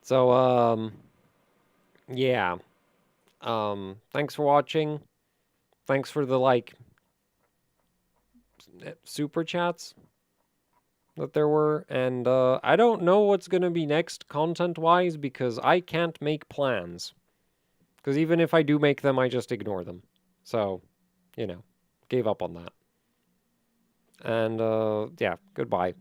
So, yeah. Thanks for watching. Thanks for the, like, super chats that there were. And, I don't know what's gonna be next content-wise because I can't make plans. Because even if I do make them, I just ignore them. So, you know, gave up on that. And, yeah, goodbye.